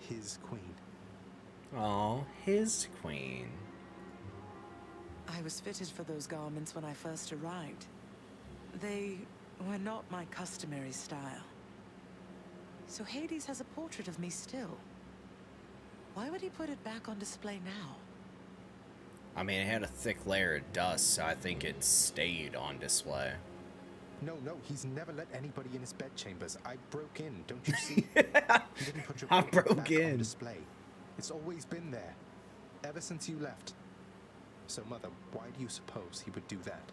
His queen.
Oh, his queen.
I was fitted for those garments when I first arrived. They were not my customary style. So Hades has a portrait of me still. Why would he put it back on display now?
I mean, it had a thick layer of dust, so I think it stayed on display.
No, he's never let anybody in his bedchambers. I broke in, don't you see? He didn't put your portrait back on display. It's always been there, ever since you left. So, Mother, why do you suppose he would do that?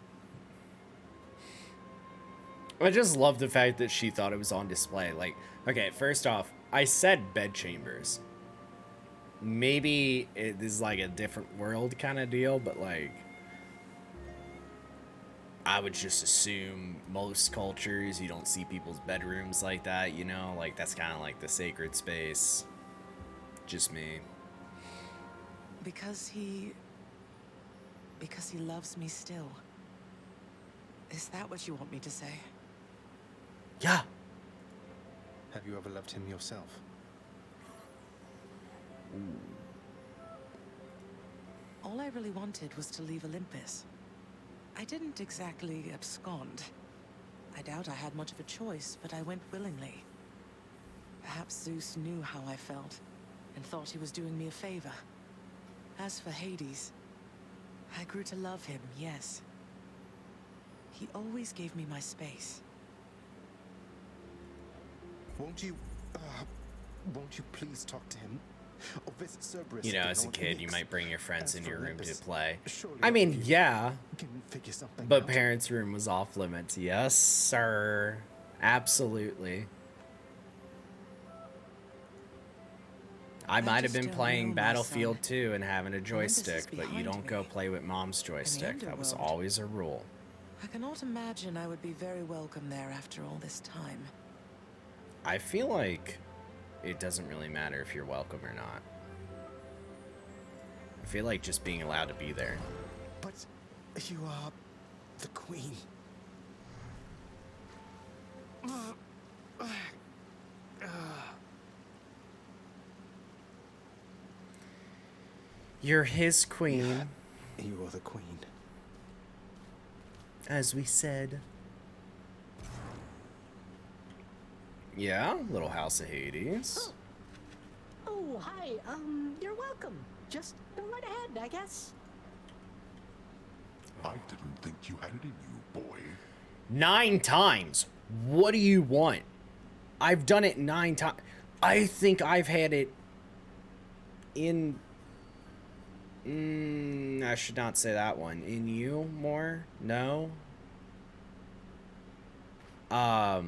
I just love the fact that she thought it was on display. Like, okay, first off, I said bedchambers. Maybe it is like a different world kind of deal, but like, I would just assume most cultures, you don't see people's bedrooms like that, you know? Like, that's kind of like the sacred space. Just me.
Because he loves me still. Is that what you want me to say?
Yeah.
Have you ever loved him yourself?
All I really wanted was to leave Olympus. I didn't exactly abscond. I doubt I had much of a choice, but I went willingly. Perhaps Zeus knew how I felt, and thought he was doing me a favor. As for Hades, I grew to love him, yes. He always gave me my space.
Won't you please talk to him? Or visit Cerberus?
You know,
again,
as a
or
kid, you
Nyx?
might bring your friends
As
in
for
your room to
Olympus,
play.
surely
I mean,
you
yeah.
can figure something
But
out.
parents' room was off limits. Yes, sir. Absolutely. I might have been
just don't
playing
know, my
Battlefield
son.
2 and having a
Olympus is
joystick, but you
behind
don't go
me.
play with mom's joystick. That was
underworld.
always a rule.
I cannot imagine I would be very welcome there after all this time.
I feel like it doesn't really matter if you're welcome or not. I feel like just being allowed to be there.
But you are the queen.
You're his queen.
You are the queen.
As we said. Yeah, little house of Hades.
Oh, hi. You're welcome. Just go right ahead, I guess.
I didn't think you had it in you, boy.
9 times. What do you want? I've done it 9 times. I think I've had it in... I should not say that one. In you more? No?
I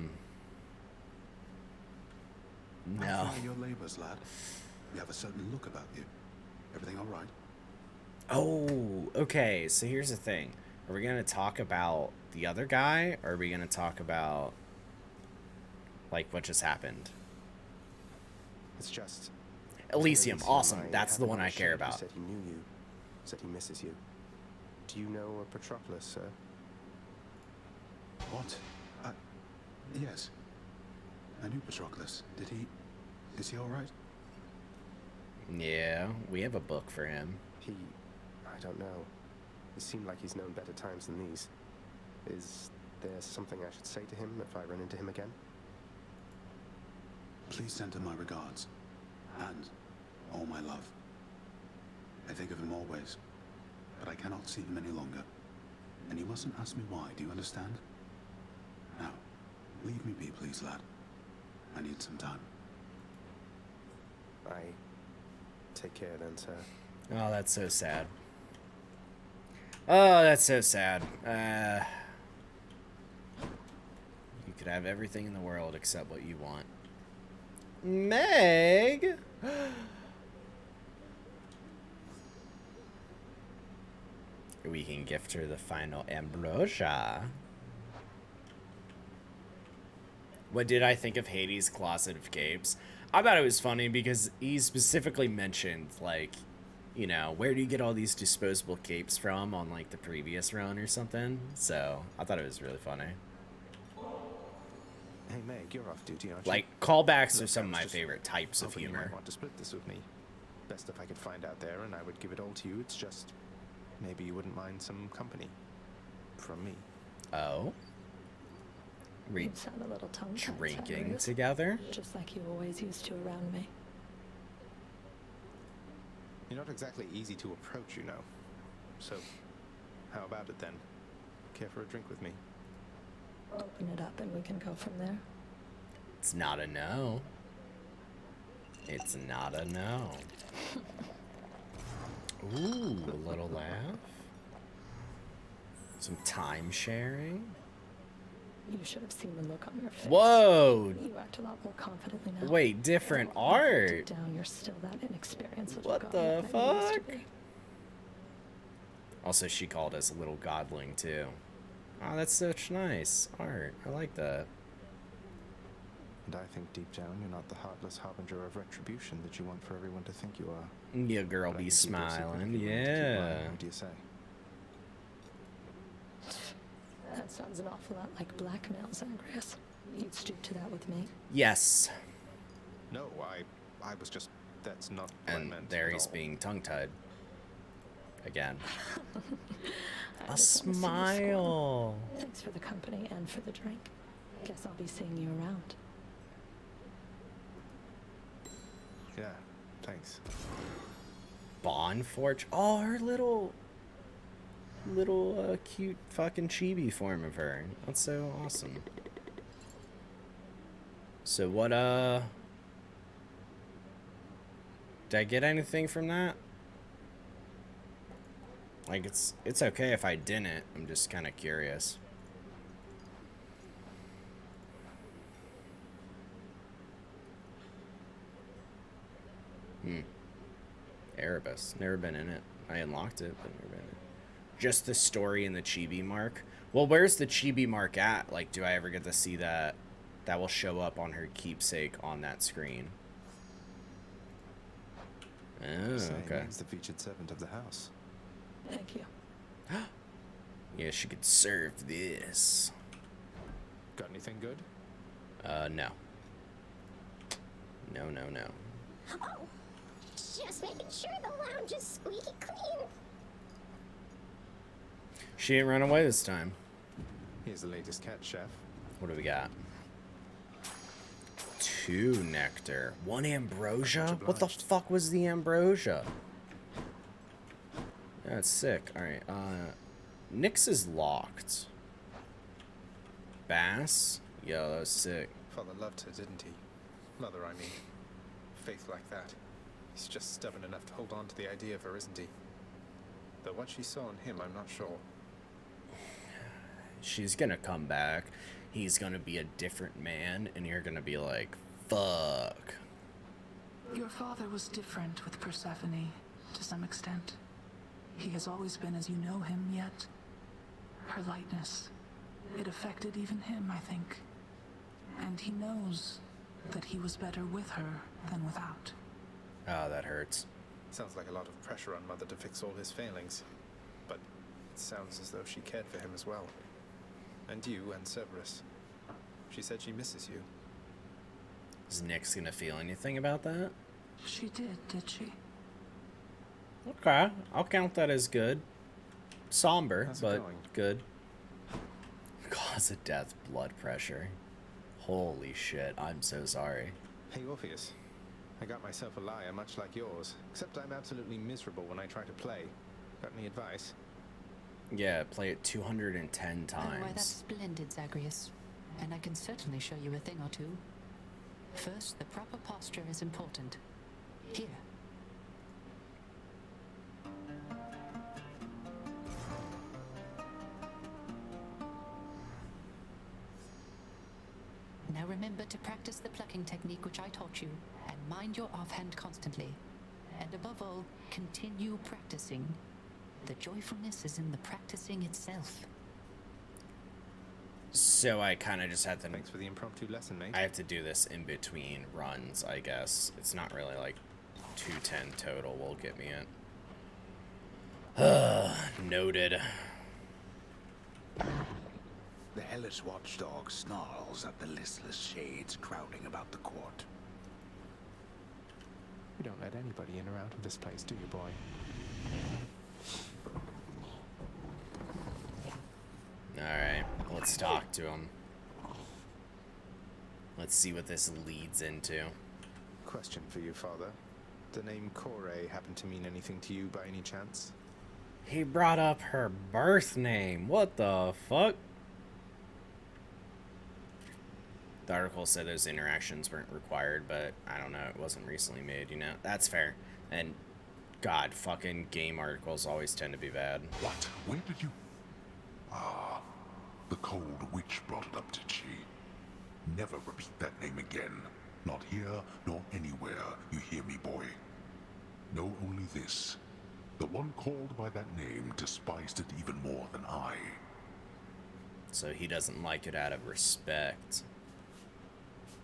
No.
admire your labors, lad. You have a certain look about you. Everything all right?
Oh, okay. So here's the thing. Are we going to talk about the other guy? Or are we going to talk about, like, what just happened?
It's just...
Elysium. Awesome.
I
That's the
have
one I
another
care
shade who
about.
Said he knew you. Said he misses you. Do you know a Patroclus, sir?
What? Yes. I knew Patroclus. Is he all right?
Yeah, we have a book for him.
I don't know. It seemed like he's known better times than these. Is there something I should say to him if I run into him again?
Please send him my regards. And all my love. I think of him always. But I cannot see him any longer. And you mustn't ask me why, do you understand? Now, leave me be, please, lad. I need some time.
Take care then, sir.
Oh, that's so sad. Oh, that's so sad. You could Could have everything in the world except what you want. Meg! We can gift her the final ambrosia. What did I think of Hades' Closet of Capes? I thought it was funny because he specifically mentioned, like, you know, where do you get all these disposable capes from on, like, the previous run or something? So, I thought it was really funny.
Hey Meg, you're off duty, aren't you?
Like, callbacks are
Look,
some
I
of
was
my
just
favorite types of
hoping you
humor.
might want to split this with me. Best if I could find out there, and I would give it all to you. It's just, maybe you wouldn't mind some company from me.
Oh?
You sound a little tongue-tied,
Drinking
Cyrus.
together?
Just like you always used to around me.
You're not exactly easy to approach, you know. So, how about it then? Care for a drink with me?
Open it up and we can go from there.
It's not a no. It's not a no. Ooh, a little laugh. Some time sharing.
You should have seen the look on your face.
Whoa!
You act a lot more confidently now.
Wait, different
Deep
art.
down, you're still that inexperienced.
What the fuck? Also, she called us a little godling too. Oh, that's such nice art. I like that.
And I think deep down you're not the heartless harbinger of retribution that you want for everyone to think you are.
Yeah, girl,
But I
be
can keep your secret
smiling.
if you want to keep
Yeah.
mine. What do you say?
That sounds an awful lot like blackmail, Zagreus. You'd stoop to that with me?
Yes.
No, I was just, that's not what I
And
meant
there
at
he's
all.
being tongue-tied. Again.
I
A
just wanna see you
smile.
squirm. Thanks for the company and for the drink. Guess I'll be seeing you around.
Yeah, thanks.
Bond Forge. Oh, her little cute fucking chibi form of her. That's so awesome. So what, did I get anything from that? Like, it's okay if I didn't. I'm just kind of curious. Erebus. Never been in it. I unlocked it, but never been in it. Just the story and the chibi mark. Well, where's the chibi mark at? Like, do I ever get to see that? That will show up on her keepsake on that screen. Oh,
Say,
okay.
Meg's the featured servant of the house.
Thank you.
Yeah, she could serve this.
Got anything good?
No. No, no, no.
Oh, just making sure the lounge is squeaky clean.
She didn't run away this time.
Here's the latest cat, chef.
What do we got? 2 nectar. 1 ambrosia? What the fuck was the ambrosia? That's sick. Alright, Nyx is locked. Bass? Yo, that was sick.
Father loved her, didn't he? Mother, I mean. Faith like that. He's just stubborn enough to hold on to the idea of her, isn't he? Though what she saw in him, I'm not sure.
She's gonna come back. He's gonna be a different man, and you're gonna be like, fuck.
Your father was different with Persephone, to some extent. He has always been as you know him, yet her lightness, it affected even him, I think. And he knows that he was better with her than without.
Oh, that hurts.
Sounds like a lot of pressure on Mother to fix all his failings. But it sounds as though she cared for him as well. And you and Cerberus. She said she misses you.
Is Nyx gonna feel anything about that?
She did she?
Okay, I'll count that as good. Somber,
How's it
but
going?
good. Cause of death, blood pressure. Holy shit, I'm so sorry.
Hey, Orpheus. I got myself a lyre much like yours, except I'm absolutely miserable when I try to play. Got any advice?
Yeah, play it 210
Oh, why, that's
times.
splendid, Zagreus. And I can certainly show you a thing or two. First, the proper posture is important. Here. Remember to practice the plucking technique which I taught you, and mind your offhand constantly. And above all, continue practicing. The joyfulness is in the practicing itself.
So I kind of just have to...
Thanks for the impromptu lesson, mate.
I have to do this in between runs, I guess. It's not really like 210 total will get me in. Noted.
The hellish watchdog snarls at the listless shades crowding about the court.
You don't let anybody in or out of this place, do you, boy?
Alright, let's talk to him. Let's see what this leads into.
Question for you, Father. The name Corey happen to mean anything to you by any chance?
He brought up her birth name. What the fuck? The article said those interactions weren't required, but I don't know. It wasn't recently made, you know? That's fair. And God, fucking game articles always tend to be bad.
What? Where did you... Ah, the cold witch brought it up, did she? Never repeat that name again. Not here, nor anywhere. You hear me, boy? Know only this. The one called by that name despised it even more than I.
So he doesn't like it out of respect.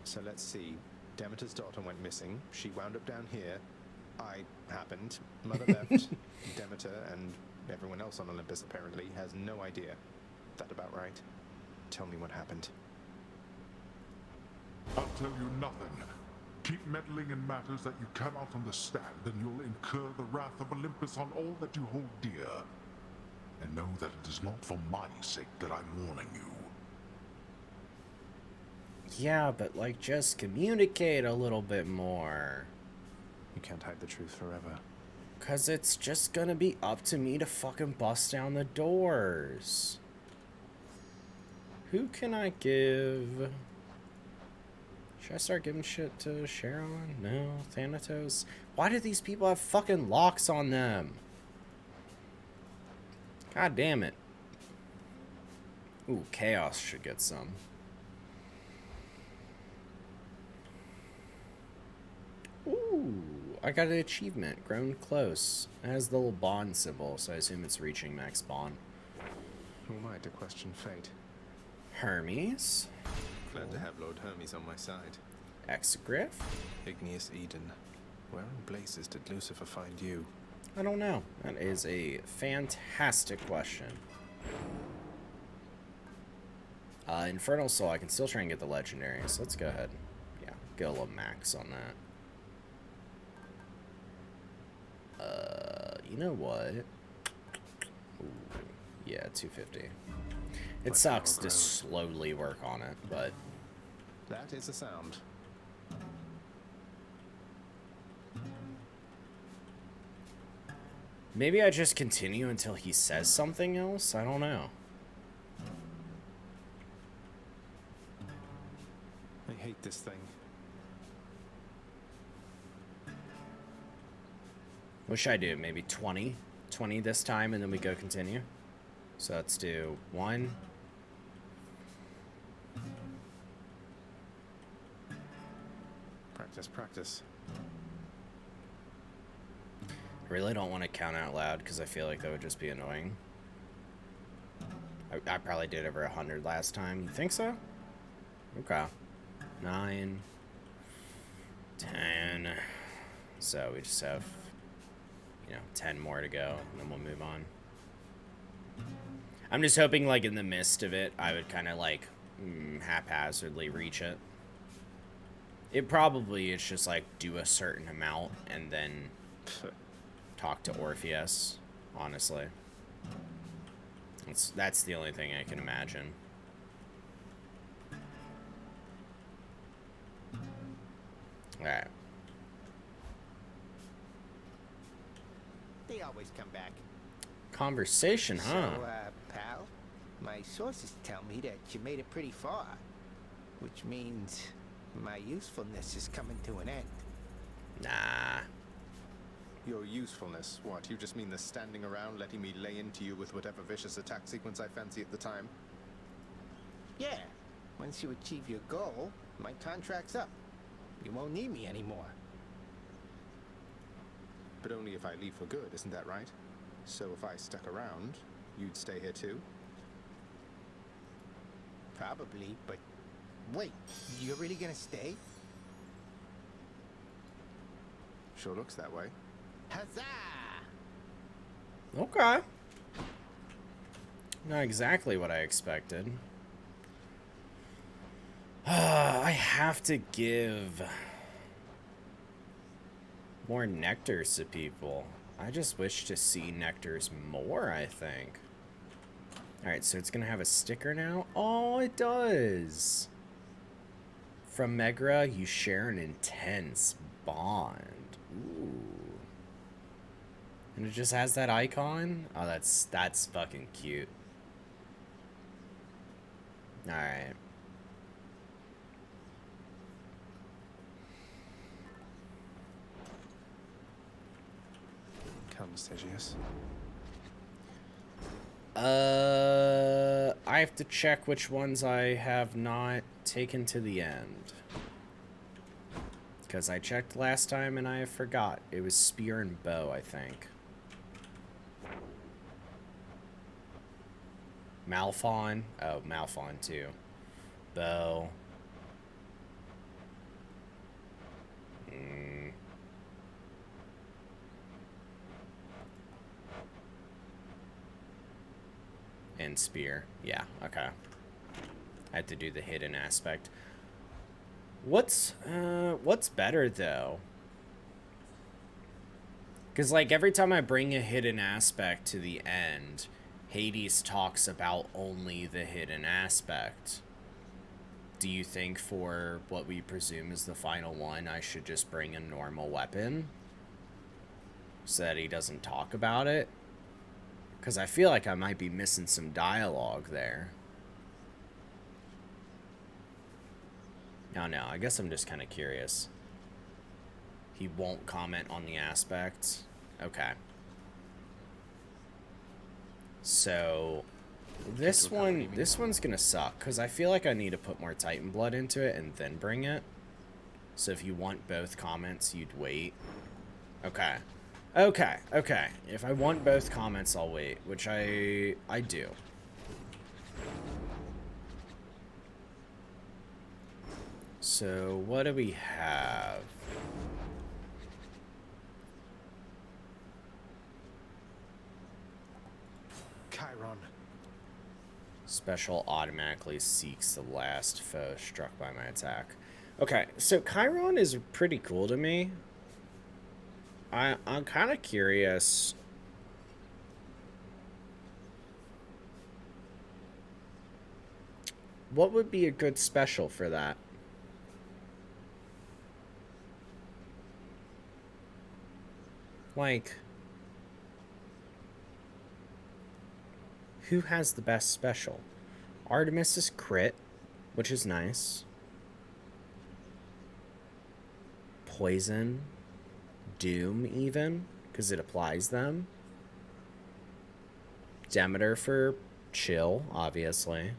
So let's see. Demeter's daughter went missing. She wound up down here. I happened. Mother left. Demeter and everyone else on Olympus apparently has no idea. That about right? Tell me what happened.
I'll tell you nothing. Keep meddling in matters that you cannot understand, and you'll incur the wrath of Olympus on all that you hold dear. And know that it is not for my sake that I'm warning you.
Yeah, but like, just communicate a little bit more.
You can't hide the truth forever.
'Cause it's just gonna be up to me to fucking bust down the doors. Who can I give? Should I start giving shit to Sharon? No. Thanatos? Why do these people have fucking locks on them? God damn it. Ooh, Chaos should get some. Ooh, I got an achievement. Grown close. It has the little bond symbol, so I assume it's reaching max bond.
Who am I to question fate?
Hermes.
Glad to have Lord Hermes on my side.
Exegriff?
Igneous Eden. Where in blazes did Lucifer find you?
I don't know. That is a fantastic question. Infernal Soul, I can still try and get the legendary, so let's go ahead. Yeah, go a little max on that. You know what? Ooh, yeah, 250. It sucks to slowly work on it, but...
That is a sound.
Maybe I just continue until he says something else? I don't know.
I hate this thing.
What should I do? Maybe 20? 20 this time, and then we go continue? So let's do 1.
Practice, practice.
I really don't want to count out loud because I feel like that would just be annoying. I probably did over 100 last time. You think so? Okay. 9. 10. So we just have, 10 more to go, and then we'll move on. I'm just hoping, like, in the midst of it, I would kind of, like, haphazardly reach it. It probably is just, like, do a certain amount and then talk to Orpheus, honestly. That's the only thing I can imagine. Alright.
They always come back.
Conversation, huh?
So, pal, my sources tell me that you made it pretty far, which means my usefulness is coming to an end.
Nah.
Your usefulness? What, you just mean the standing around letting me lay into you with whatever vicious attack sequence I fancy at the time?
Yeah, when once you achieve your goal, my contract's up. You won't need me anymore.
But only if I leave for good, isn't that right? So if I stuck around, you'd stay here too?
Probably, but wait, you're really gonna stay?
Sure looks that way.
Huzzah!
Okay. Not exactly what I expected. I have to give more nectars to people. I just wish to see nectars more, I think. Alright, so it's gonna have a sticker now? Oh, it does! From Megra, you share an intense bond. Ooh. And it just has that icon? Oh, that's fucking cute. Alright.
Come, Stygius.
I have to check which ones I have not taken to the end. Because I checked last time and I forgot. It was spear and bow, I think. Malphon. Oh, Malphon too. Bow. And spear. Yeah, okay. I have to do the hidden aspect. What's better though? Because like every time I bring a hidden aspect to the end, Hades talks about only the hidden aspect. Do you think for what we presume is the final one, I should just bring a normal weapon? So that he doesn't talk about it? Because I feel like I might be missing some dialogue there. No, I guess I'm just kind of curious. He won't comment on the aspects. Okay. So this one's gonna suck because I feel like I need to put more Titan blood into it and then bring it. So if you want both comments, you'd wait. Okay. Okay. If I want both comments, I'll wait, which I do. So what do we have?
Chiron.
Special automatically seeks the last foe struck by my attack. Okay, so Chiron is pretty cool to me. I'm kind of curious. What would be a good special for that? Like, who has the best special? Artemis is crit, which is nice. Poison. Doom, even, because it applies them. Demeter for chill, obviously.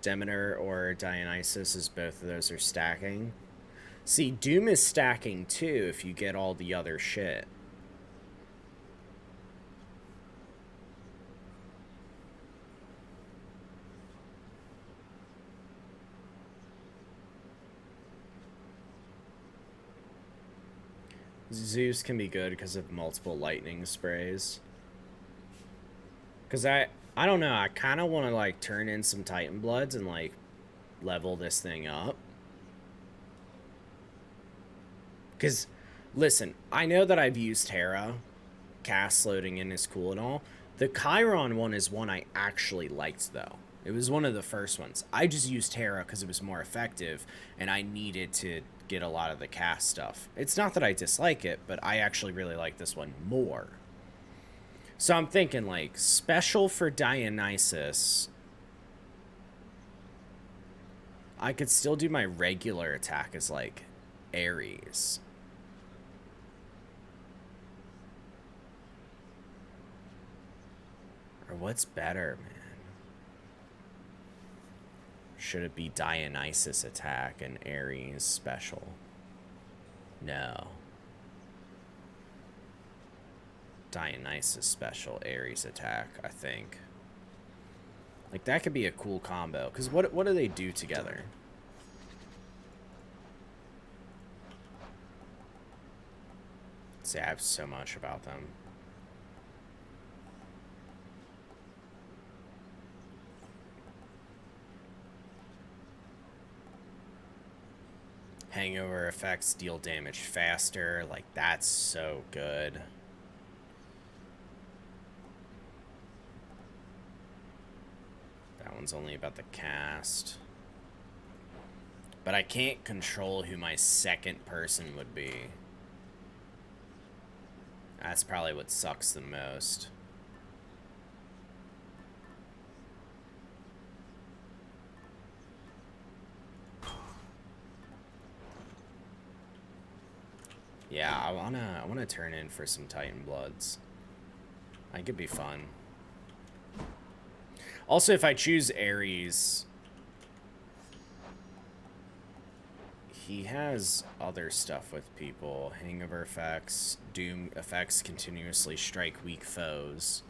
Demeter or Dionysus, as both of those are stacking. See, Doom is stacking too if you get all the other shit. Zeus can be good because of multiple lightning sprays. Because I don't know, I kind of want to like turn in some Titan Bloods and like level this thing up. Because, listen, I know that I've used Hera. Cast loading in is cool and all. The Chiron one is one I actually liked though. It was one of the first ones. I just used Hera because it was more effective and I needed to get a lot of the cast stuff. It's not that I dislike it, but I actually really like this one more. So I'm thinking like special for Dionysus. I could still do my regular attack as like Ares. Or what's better, man? Should it be Dionysus attack and Ares special? No. Dionysus special, Ares attack, I think. Like, that could be a cool combo. Because what do they do together? See, I have so much about them. Hangover effects deal damage faster. Like, that's so good. That one's only about the cast. But I can't control who my second person would be. That's probably what sucks the most. Yeah, I wanna turn in for some Titan Bloods. I think it'd be fun. Also, if I choose Ares, he has other stuff with people. Hangover effects, doom effects continuously strike weak foes.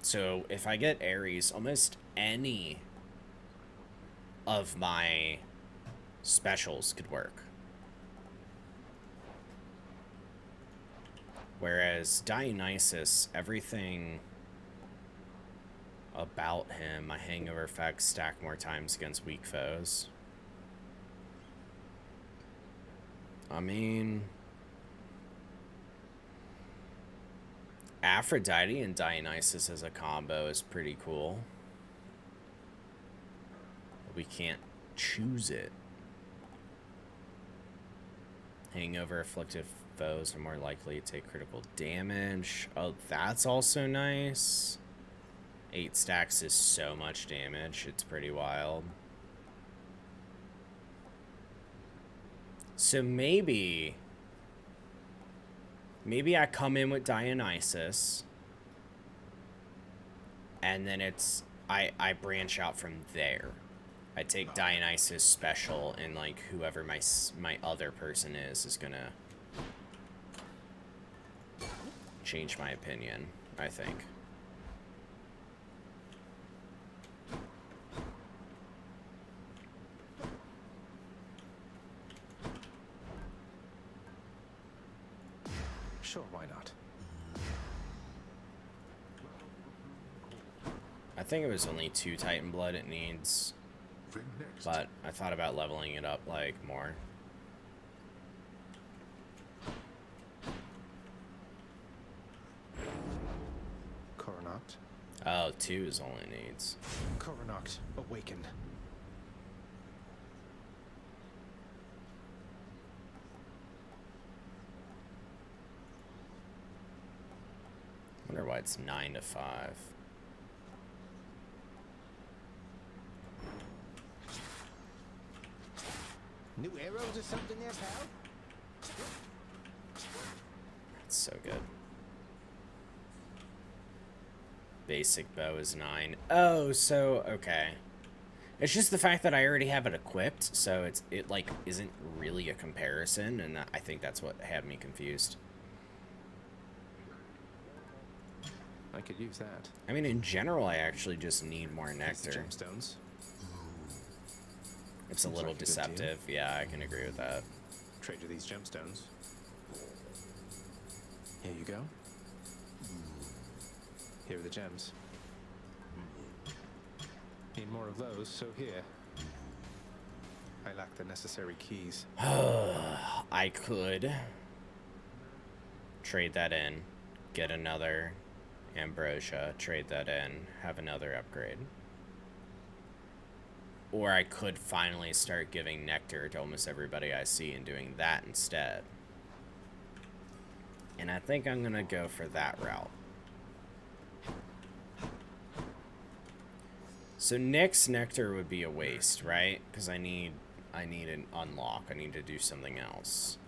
So if I get Ares, almost any of my specials could work. Whereas Dionysus, everything about him, my hangover effects stack more times against weak foes. I mean, Aphrodite and Dionysus as a combo is pretty cool. We can't choose it. Hangover afflicted foes are more likely to take critical damage. Oh, that's also nice. 8 stacks is so much damage. It's pretty wild. So maybe I come in with Dionysus, and then I branch out from there. I take Dionysus special, and like whoever my other person is gonna change my opinion, I think.
Sure, why not?
I think it was only 2 Titan Blood it needs, but I thought about leveling it up, like, more.
Coronat.
Oh, 2 is all it needs.
Coronat, awaken.
Wonder why it's 9 to 5.
New arrows or something there, pal?
That's so good. Basic bow is 9. Oh, so okay. It's just the fact that I already have it equipped, so it like isn't really a comparison, and I think that's what had me confused.
I could use that.
I mean, in general, I actually just need more nectar.
Gemstones.
It's a little deceptive. Yeah, I can agree with that.
Trade you these gemstones. Here you go. Here are the gems. Need more of those, so here. I lack the necessary keys.
I could trade that in, get another ambrosia, trade that in, have another upgrade. Or I could finally start giving nectar to almost everybody I see and doing that instead. And I think I'm gonna go for that route. So Nyx's nectar would be a waste, right? Because I need an unlock. I need to do something else.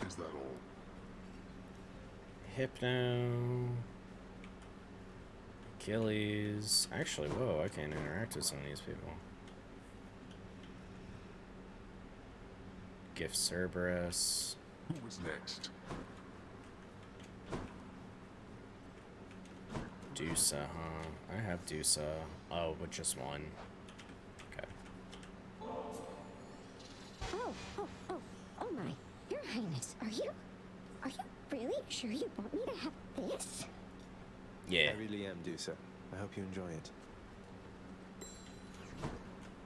Is that all?
Hypno. Achilles. Actually, whoa, I can't interact with some of these people. Gift Cerberus.
Who was next?
Dusa, huh? I have Dusa. Oh, but just one. Okay.
Oh my. Your Highness, are you really sure you want me to have this?
Yeah.
I really am, Dusa. I hope you enjoy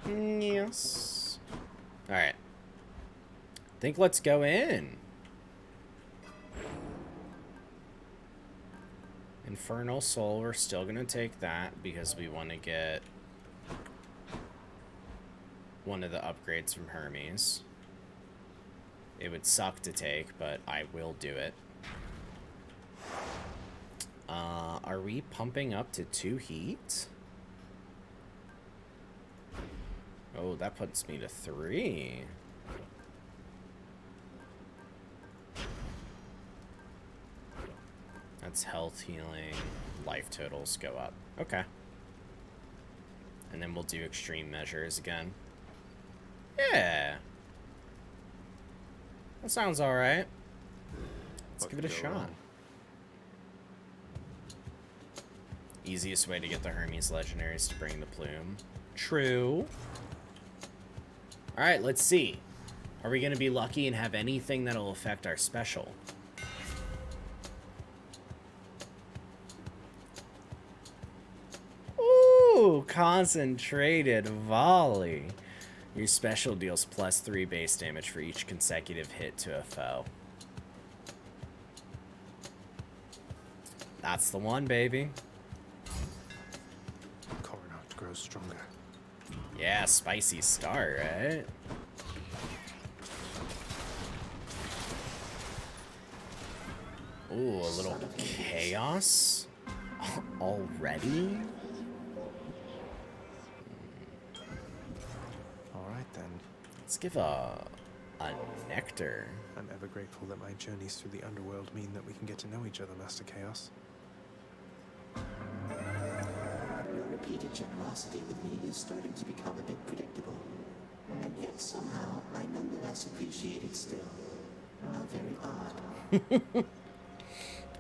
it.
Yes. Alright. Think let's go in. Infernal Soul, we're still gonna take that because we want to get one of the upgrades from Hermes. It would suck to take, but I will do it. Are we pumping up to 2 heat? Oh, that puts me to 3. That's health, healing, life totals go up. Okay. And then we'll do extreme measures again. Yeah. That sounds alright. Let's give it a shot. Easiest way to get the Hermes legendaries to bring the plume. True. Alright, let's see. Are we going to be lucky and have anything that'll affect our special? Ooh, concentrated volley. Your special deals +3 base damage for each consecutive hit to a foe. That's the one, baby.
Coronach grows stronger.
Yeah, spicy start, right? Ooh, a little chaos already?
Alright then.
Let's give a nectar.
I'm ever grateful that my journeys through the underworld mean that we can get to know each other, Master Chaos.
Your repeated generosity with me is starting to become a bit predictable. And yet somehow I nonetheless appreciate it still. How very odd.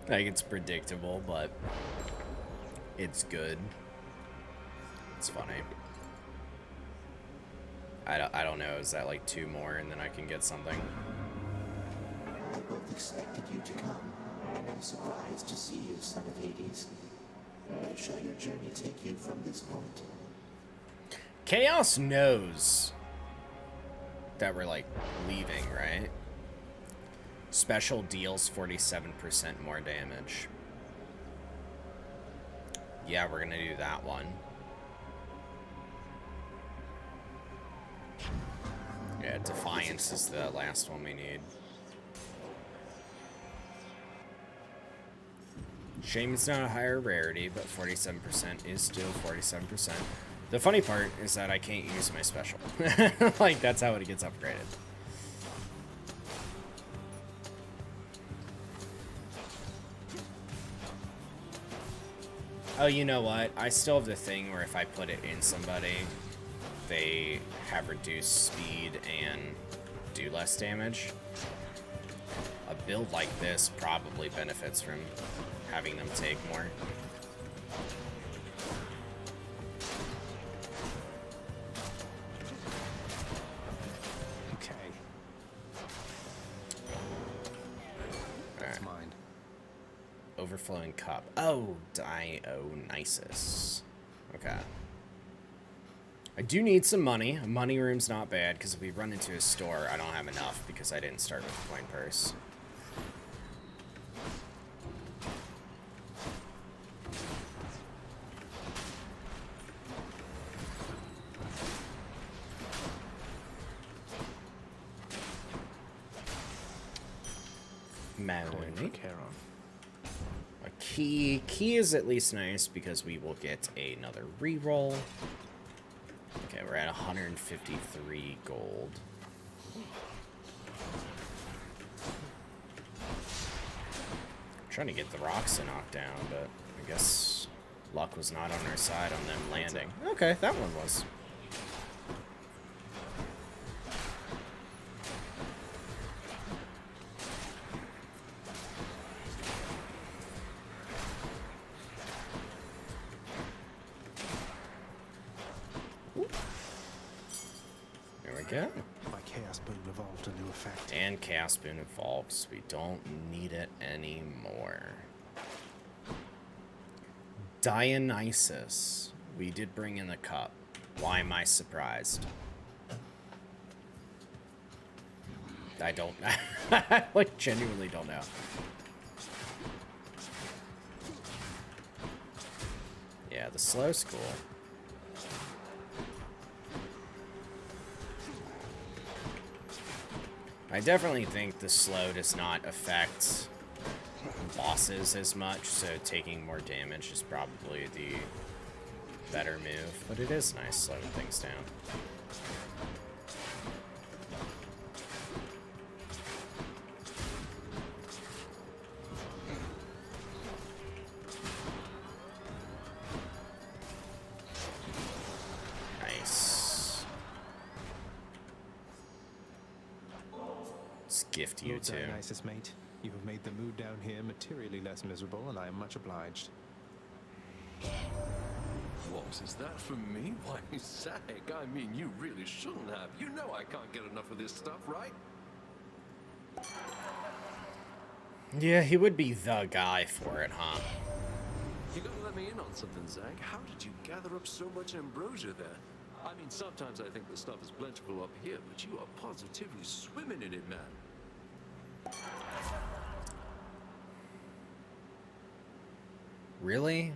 Like, it's predictable, but it's good. It's funny. I don't know, is that like 2 more and then I can get something?
I both expected you to come, and I'm surprised to see you, son of Hades. Where shall your journey take you from this point?
Chaos knows that we're like leaving, right? Special deals 47% more damage. Yeah, we're gonna do that one. Yeah, Defiance is the last one we need. Shame it's not a higher rarity, but 47% is still 47%. The funny part is that I can't use my special. Like, that's how it gets upgraded. Oh, you know what? I still have the thing where if I put it in somebody, they have reduced speed and do less damage. A build like this probably benefits from having them take more.
Okay. That's mine.
Overflowing cup. Oh, Dionysus. Okay. I do need some money. A money room's not bad, because if we run into a store, I don't have enough because I didn't start with a coin purse. A key. Key is at least nice because we will get another reroll. Okay, we're at 153 gold. Trying to get the rocks to knock down, but I guess luck was not on our side on them landing. Okay, that one was. There we go.
My Chaos Boon evolved into effect.
And Chaos Boon evolves. We don't need it anymore. Dionysus. We did bring in the cup. Why am I surprised? I don't... I like, genuinely don't know. Yeah, the slow's cool. I definitely think the slow does not affect bosses as much, so taking more damage is probably the better move. But it is nice slowing things down. Nice. Let's gift you
Lord
too.
Dionysus, mate. You have made the mood down here materially less miserable, and I am much obliged.
What, is that for me? Why, Zach, I mean, you really shouldn't have. You know I can't get enough of this stuff, right?
Yeah, he would be the guy for it, huh?
You gotta let me in on something, Zach. How did you gather up so much ambrosia there? I mean, sometimes I think the stuff is plentiful up here, but you are positively swimming in it, man.
Really?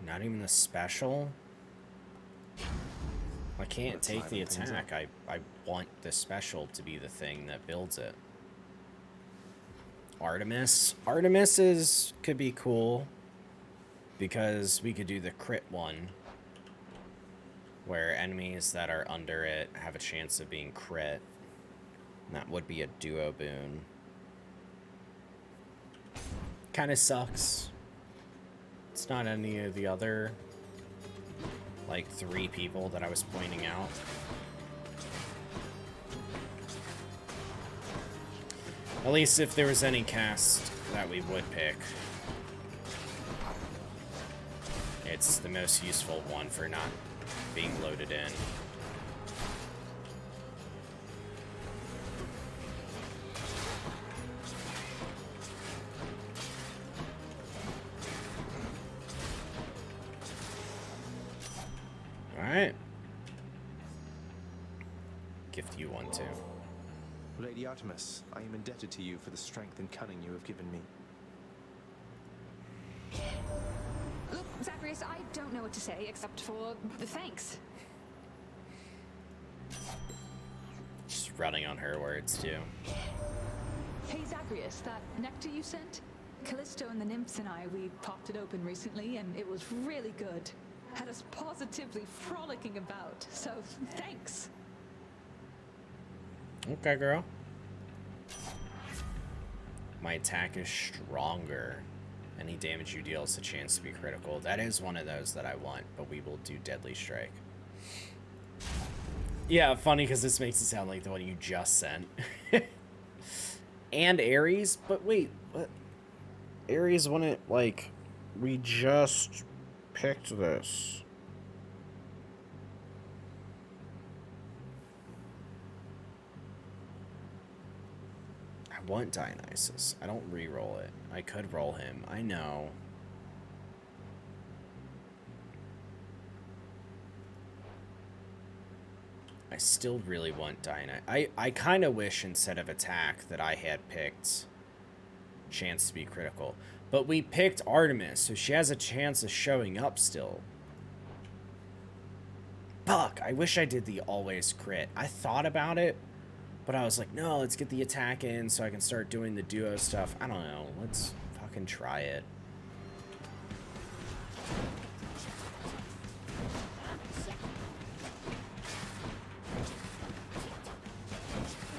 Not even the special? I can't take the attack. I want the special to be the thing that builds it. Artemis. Artemis could be cool because we could do the crit one where enemies that are under it have a chance of being crit. And that would be a duo boon. Kind of sucks. It's not any of the other, like, 3 people that I was pointing out. At least if there was any cast that we would pick. It's the most useful one for not being loaded in. Alright. Gift you one too.
Lady Artemis, I am indebted to you for the strength and cunning you have given me.
Look, Zacharias, I don't know what to say except for thanks.
Just running on her words too.
Hey, Zacharias, that nectar you sent? Callisto and the nymphs and I, we popped it open recently, and it was really good. Had us positively frolicking about, so thanks.
Okay, girl. My attack is stronger. Any damage you deal has a chance to be critical. That is one of those that I want, but we will do Deadly Strike. Yeah, funny because this makes it sound like the one you just sent. And Ares, but wait, what? Ares wouldn't, like, we just picked this. I want Dionysus. I don't re-roll it. I could roll him. I know. I still really want Dionysus. I kind of wish instead of attack that I had picked chance to be critical. But we picked Artemis, so she has a chance of showing up still. Fuck, I wish I did the always crit. I thought about it, but I was like, no, let's get the attack in so I can start doing the duo stuff. I don't know. Let's fucking try it.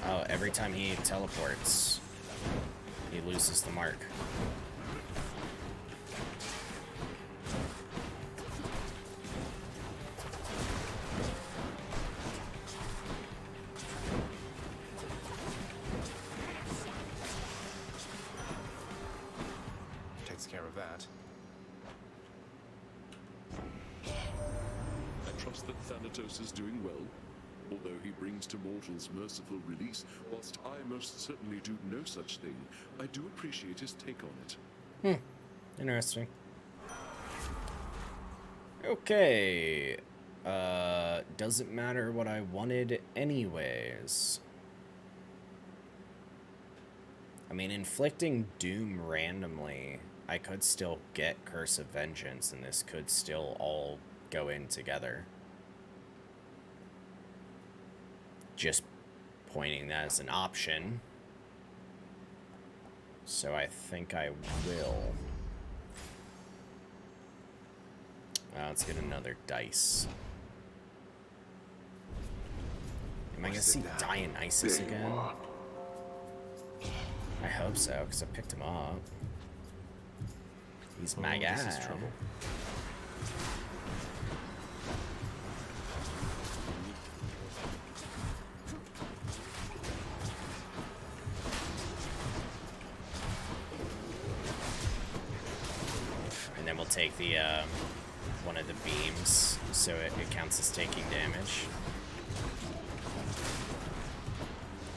Oh, every time he teleports, he loses the mark.
Takes care of that.
I trust that Thanatos is doing well, although he brings to mortals merciful release, whilst I most certainly do no such thing. I do appreciate his take on it.
Interesting. Okay. Doesn't matter what I wanted anyways. I mean, inflicting doom randomly, I could still get Curse of Vengeance, and this could still all go in together. Just pointing that as an option. So I think I will. Let's get another dice. Am I gonna see Dionysus again? I hope so, because I picked him up. He's my guy.
This is trouble.
And then we'll take the one of the beams, so it counts as taking damage.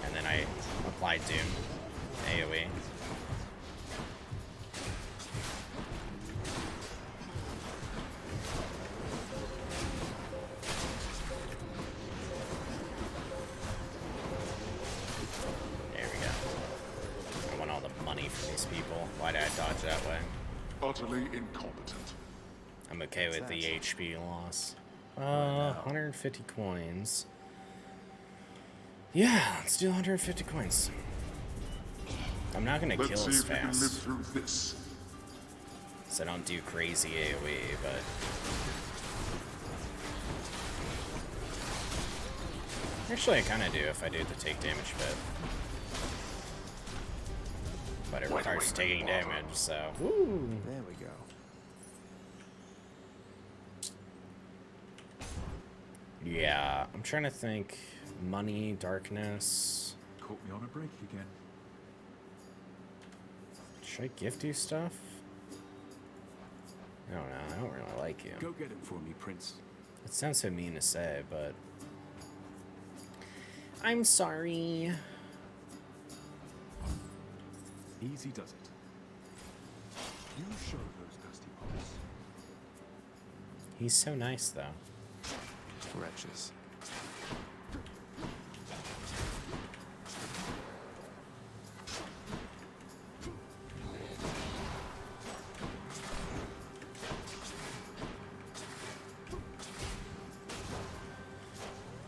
And then I apply Doom, AoE. There we go. I want all the money from these people. Why did I dodge that way?
Utterly incompetent.
I'm okay with the HP loss. 150 coins. Yeah, let's do 150 coins. I'm not gonna kill as fast.
Live through this.
So I don't do crazy AoE, but actually I kinda do if I do the take damage bit. But it requires taking damage, so woo.
There we go.
Yeah, I'm trying to think. Money, darkness.
Caught me on a break again.
Should I gift you stuff? I don't know. I don't really like you.
Go get him for me, Prince.
It sounds so mean to say, but I'm sorry.
Easy does it. You show those dusty paws.
He's so nice, though.
Wretches.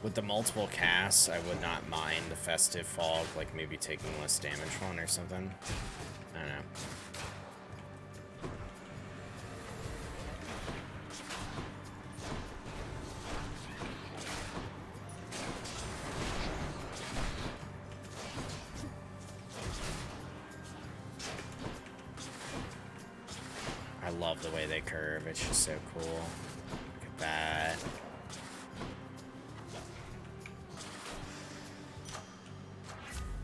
With the multiple casts, I would not mind the Festive Fog, like maybe taking less damage one or something. I don't know. I love the way they curve, it's just so cool. Look at that.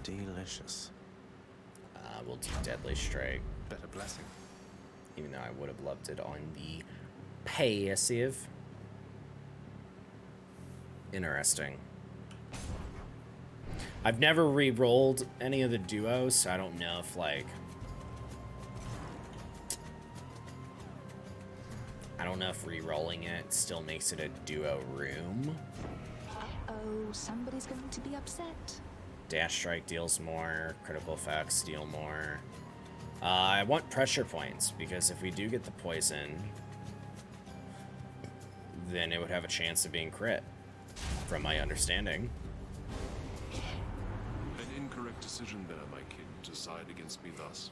Delicious.
We'll do Deadly Strike.
Better blessing.
Even though I would have loved it on the passive. Interesting. I've never re-rolled any of the duos, so I don't know if, like... I don't know if re-rolling it still makes it a duo room.
Uh-oh, somebody's going to be upset.
Dash Strike deals more, critical effects deal more. I want pressure points, because if we do get the poison, then it would have a chance of being crit, from my understanding.
An incorrect decision there, my king, to side against me thus.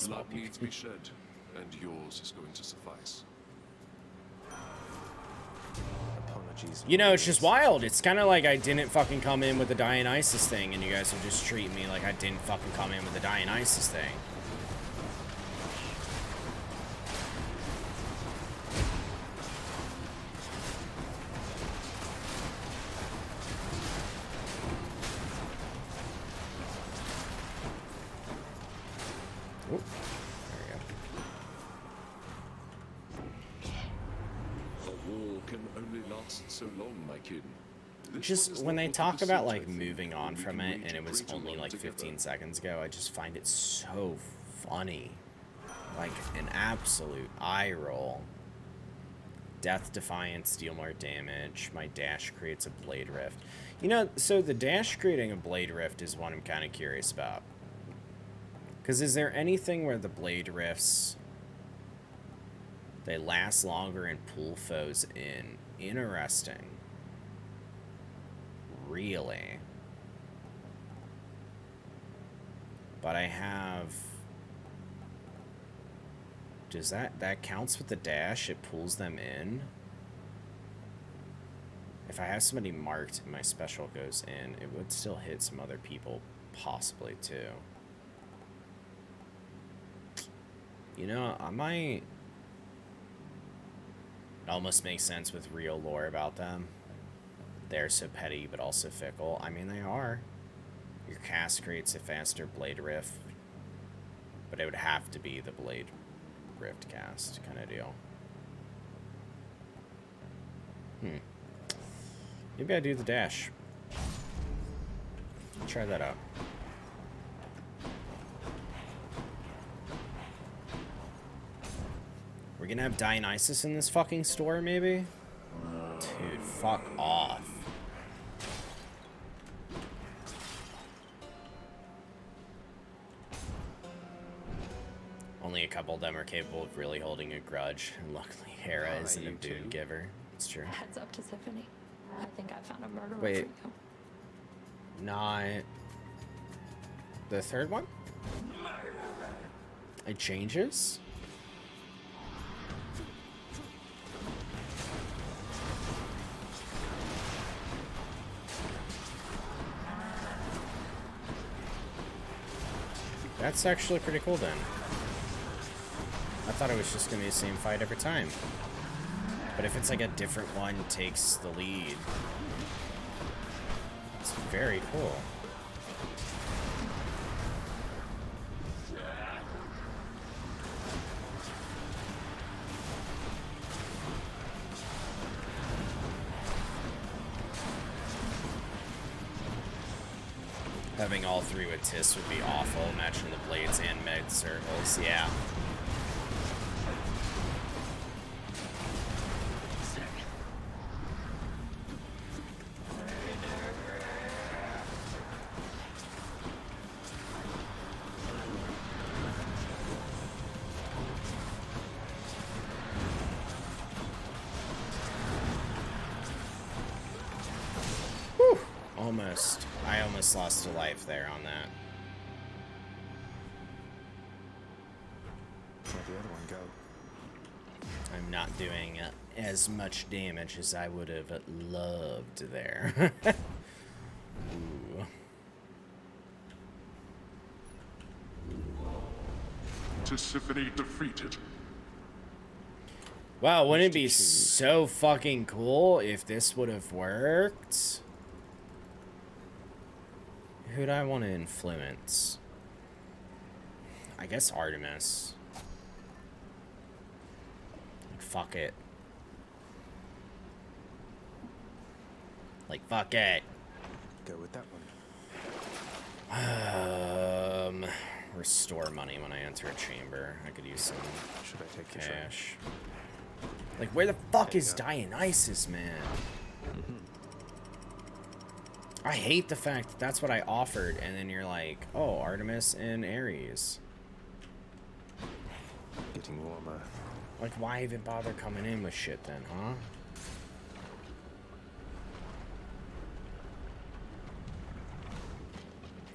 Blood needs be shed, and yours is going to suffice.
apologies.
You know, it's just wild. It's kind of like I didn't fucking come in with the Dionysus thing, and you guys are just treating me like I didn't fucking come in with the Dionysus thing. Oop. There we go.
A war can only last so long, my kid.
Just when they talk about like moving on from it, and it was only like 15 seconds ago, I just find it so funny. Like an absolute eye roll. Death Defiance, deal more damage. My dash creates a Blade Rift. You know, so the dash creating a Blade Rift is what I'm kind of curious about. Because is there anything where the Blade Rifts, they last longer and pull foes in? Interesting. Really. But I have... Does that counts with the dash? It pulls them in? If I have somebody marked and my special goes in, it would still hit some other people, possibly, too. You know, I might... It almost makes sense with real lore about them. They're so petty, but also fickle. I mean, they are. Your cast creates a faster Blade Rift, but it would have to be the Blade Rift cast kind of deal. Maybe I do the dash. Try that out. We're gonna have Dionysus in this fucking store, maybe? Dude, fuck off. Only a couple of them are capable of really holding a grudge, and luckily Hera isn't a boon giver. It's true.
Heads up to Tiffany. I think I found a murderer
Wait.
for you.
Not... The third one? It changes? That's actually pretty cool then. I thought it was just gonna be the same fight every time. But if it's like a different one takes the lead, it's very cool. Having all three with Tis would be awful. Imagine the blades and med circles. Yeah. Whew. Almost. I almost lost a life there on that.
Where'd the other one go?
I'm not doing as much damage as I would have loved there. Ooh.
Tisiphone defeated.
Wow, wouldn't it be so fucking cool if this would have worked? Who'd I want to influence? I guess Artemis. Fuck it. Like, fuck it.
Go with that one.
Restore money when I enter a chamber. I could use some
Should I take
cash. Like, where the fuck is Dionysus, man? I hate the fact that that's what I offered, and then you're like, oh, Artemis and Ares.
Getting warmer.
Like, why even bother coming in with shit then, huh?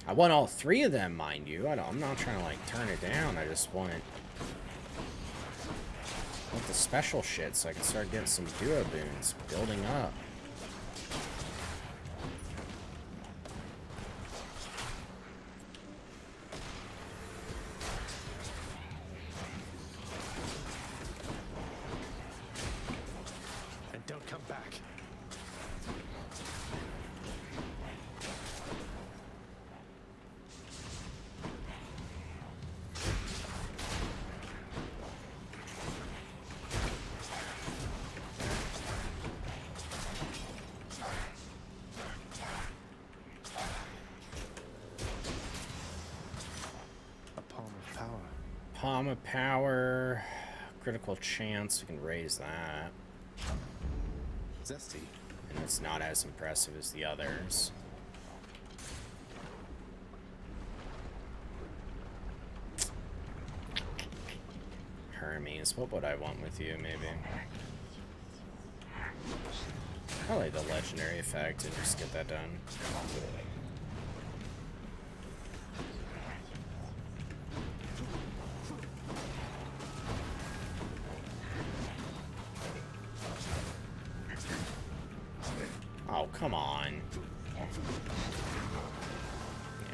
I want all three of them, mind you. I'm not trying to, like, turn it down. I just want the special shit so I can start getting some duo boons building up. Palm of Power. Critical chance. We can raise that.
Zesty.
And it's not as impressive as the others. Hermes. What would I want with you, maybe? Probably the legendary effect and just get that done. Oh, come on. Yeah,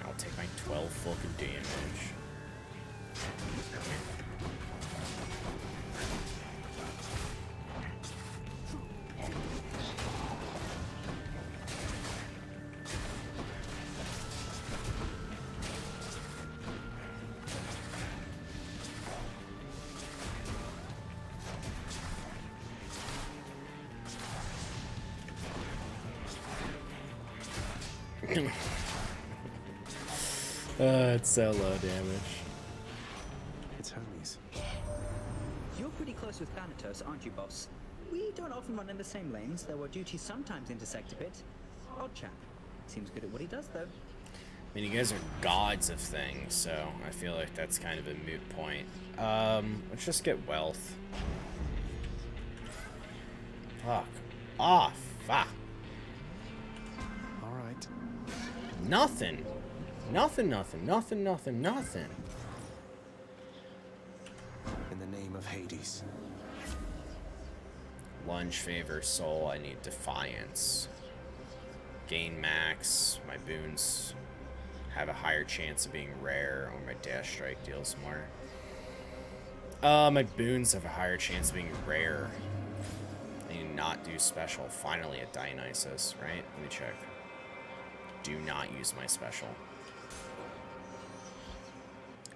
I'll take my 12 fucking damage. It's so low damage.
It's Hermes.
You're pretty close with Thanatos, aren't you, boss? We don't often run in the same lanes, though our duties sometimes intersect a bit. Odd chap. Seems good at what he does, though.
I mean, you guys are gods of things, so I feel like that's kind of a moot point. Let's just get wealth. Fuck off. Fuck.
Alright.
Nothing. Nothing, nothing, nothing, nothing, nothing.
In the name of Hades.
Lunge, favor, soul. I need defiance. Gain max. My boons have a higher chance of being rare, or my dash strike deals more. My boons have a higher chance of being rare. I need to not do special. Finally at Dionysus, right? Let me check. Do not use my special.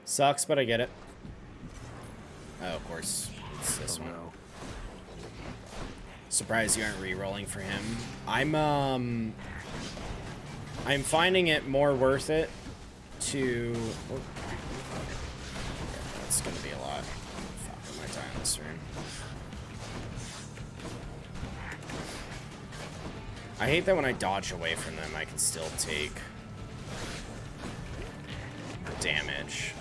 Sucks, but I get it. Oh, of course. It's this one.
No.
Surprised you aren't re-rolling for him. I'm finding it more worth it to... Oh. Yeah, that's gonna be a lot. Fuck, am I dying this room? I hate that when I dodge away from them, I can still take damage.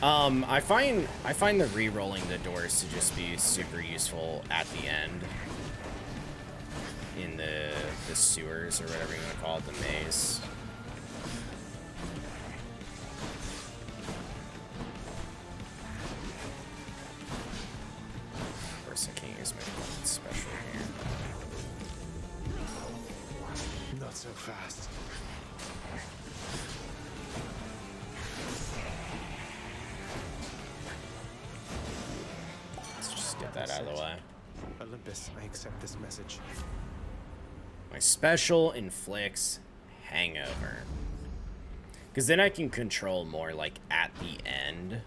I find the re-rolling the doors to just be super useful at the end in the sewers or whatever you want to call it, the maze. Of course, I can't use my special here.
Not so fast.
Get that out of the way.
Olympus, I accept this message.
My special inflicts hangover. Because then I can control more, like, at the end.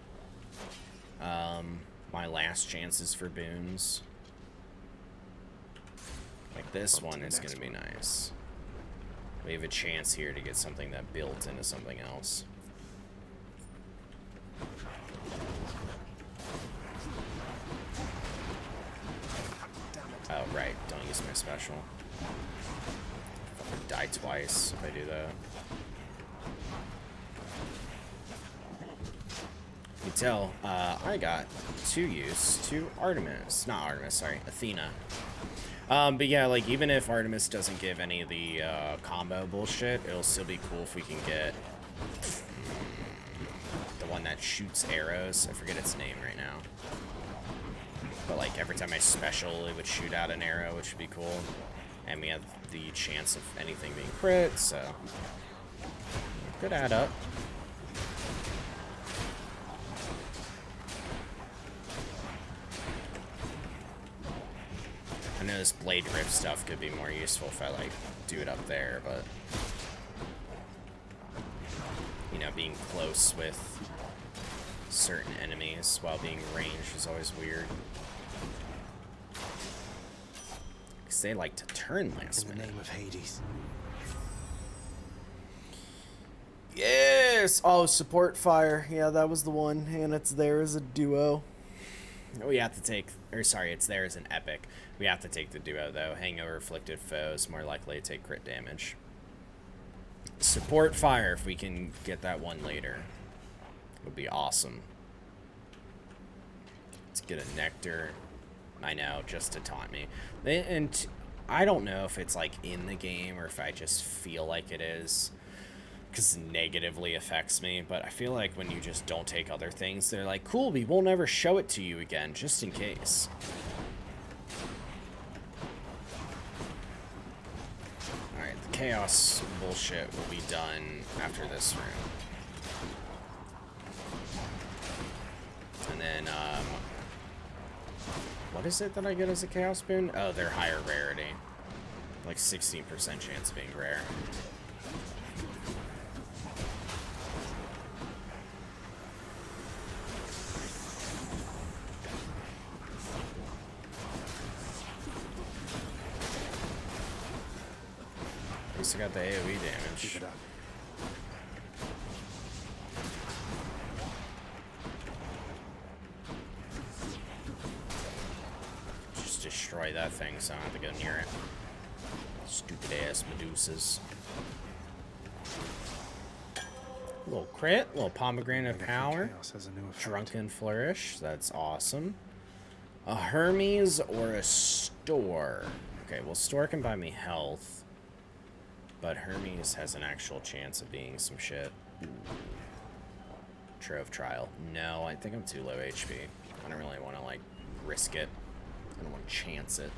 My last chances for boons. Like, this one is going to be nice. We have a chance here to get something that built into something else. Oh, right. Don't use my special. I'll die twice if I do that. You can tell, I got 2 use to Artemis. Not Artemis, sorry. Athena. But yeah, like, even if Artemis doesn't give any of the combo bullshit, it'll still be cool if we can get the one that shoots arrows. I forget its name right now. But, like, every time I special, it would shoot out an arrow, which would be cool. And we have the chance of anything being crit, so... could add up. I know this blade rip stuff could be more useful if I, like, do it up there, but... you know, being close with certain enemies while being ranged is always weird. Because they like to turn last minute.
In the name of Hades.
Yeah! this? Oh, support fire. Yeah, that was the one, and it's there as a duo. We have to take, or sorry, it's there as an epic. We have to take the duo though. Hangover afflicted foes more likely to take crit damage. Support fire if we can get that one later. Would be awesome. Let's get a nectar. I know, just to taunt me. And I don't know if it's like in the game or if I just feel like it is, because it negatively affects me. But I feel like when you just don't take other things, they're like, cool, we will never show it to you again, just in case. Alright, the chaos bullshit will be done after this room. And then, what is it that I get as a chaos boon? Oh, they're higher rarity. Like 16% chance of being rare. At least I got the AoE damage.
Keep it up.
Just destroy that thing so I don't have to go near it. Stupid ass Medusas. Little crit, little pomegranate power. Drunken flourish, that's awesome. A Hermes or a Store. Okay, well, Store can buy me health, but Hermes has an actual chance of being some shit. Ooh. Trove Trial. No, I think I'm too low HP. I don't really want to, like, risk it. I don't want to chance it.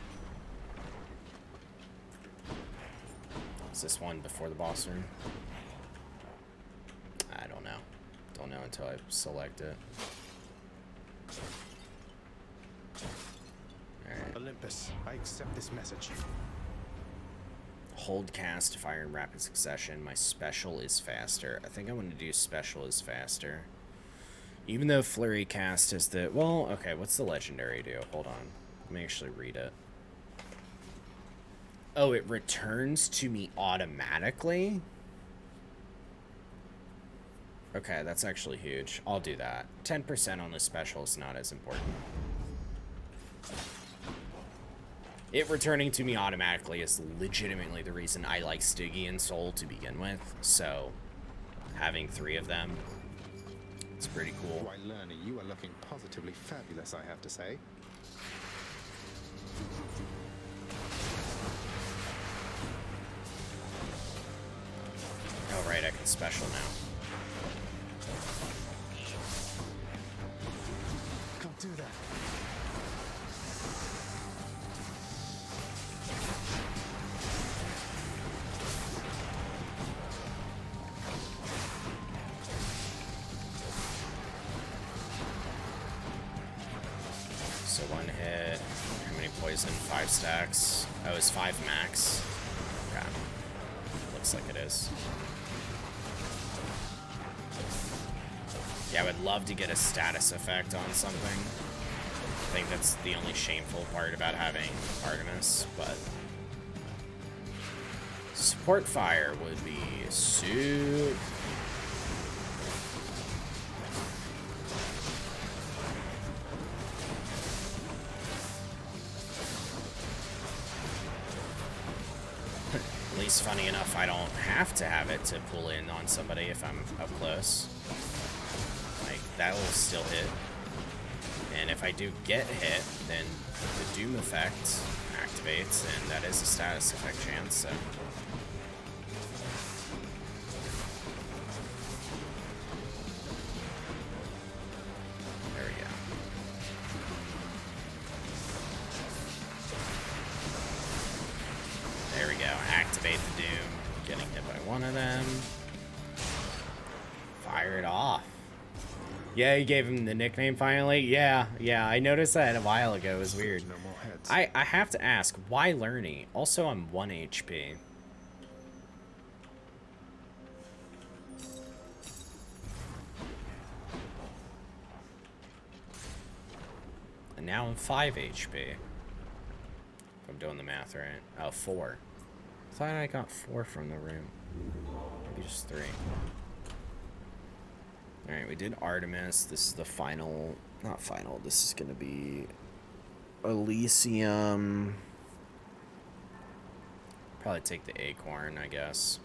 Is this one before the boss room? I don't know. Don't know until I select it. Alright.
Olympus, I accept this message.
Hold cast fire in rapid succession. My special is faster. I think I want to do special is faster. Even though flurry cast is the... Well, okay, what's the legendary do? Hold on. Let me actually read it. Oh, it returns to me automatically? Okay, that's actually huge. I'll do that. 10% on the special is not as important. It returning to me automatically is legitimately the reason I like Stygian Soul to begin with. So, having 3 of them, it's pretty cool.
Why, Lerner, you are looking positively fabulous, I have to say.
Oh, right, I can special now.
Can't do that.
So 1 hit. How many poison? 5 stacks. Oh, it's 5 max. Okay. Looks like it is. Yeah, I would love to get a status effect on something. I think that's the only shameful part about having Artemis, but... Support fire would be super... At least, funny enough, I don't have to have it to pull in on somebody if I'm up close. Like, that will still hit. And if I do get hit, then the Doom effect activates, and that is a status effect chance, so... There we go. There we go. Activate the Doom. Getting hit by one of them. Fire it off. Yeah, you gave him the nickname finally? Yeah, I noticed that a while ago. It was weird.
No more heads.
I have to ask, why Lerny? Also, I'm 1 HP. And now I'm 5 HP. If I'm doing the math right. Oh, 4. I thought I got 4 from the room. Maybe just 3. Alright, we did Artemis. This is the final... Not final. This is going to be... Elysium. Probably take the Acorn, I guess.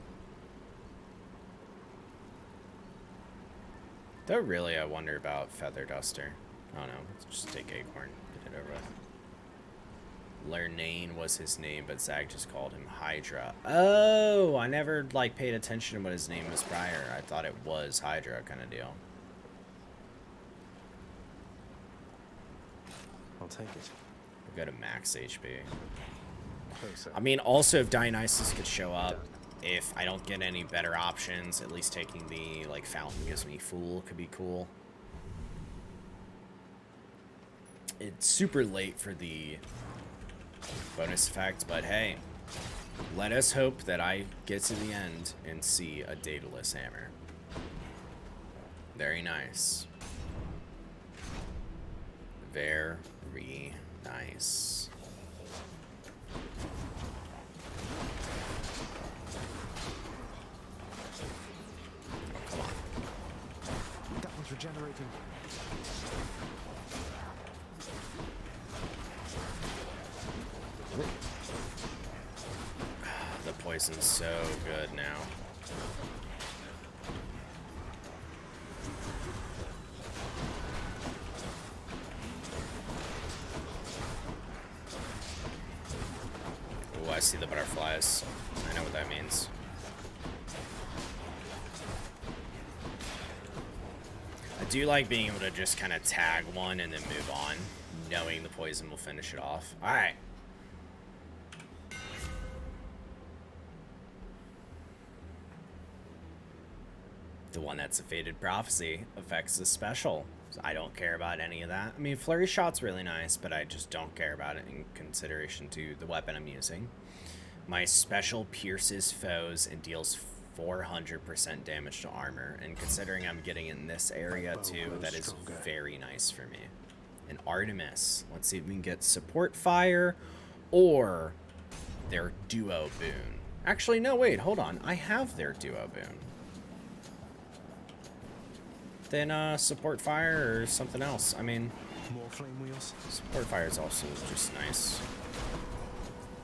Though really, I wonder about Feather Duster. Oh no, let's just take Acorn. Get it over with. Lernane was his name, but Zag just called him Hydra. Oh, I never, like, paid attention to what his name was prior. I thought it was Hydra kind of deal.
I'll take it.
We'll go to max HP.
Closer.
I mean, also, if Dionysus could show up, if I don't get any better options, at least taking the, like, Fountain gives me Fool could be cool. It's super late for the bonus effect, but hey, let us hope that I get to the end and see a Daedalus Hammer. Very nice. Very nice. Oh, come on.
That one's regenerating.
The poison's so good now. Oh, I see the butterflies. I know what that means. I do like being able to just kind of tag one and then move on, knowing the poison will finish it off. Alright. The one that's a Fated Prophecy affects the special. So I don't care about any of that. I mean, Flurry Shot's really nice, but I just don't care about it in consideration to the weapon I'm using. My special pierces foes and deals 400% damage to armor. And considering I'm getting in this area too, that is very nice for me. And Artemis. Let's see if we can get Support Fire or their Duo Boon. Actually, no, wait, hold on. I have their Duo Boon. Then Support Fire or something else. I mean,
more flame wheels.
Support Fire is also just nice.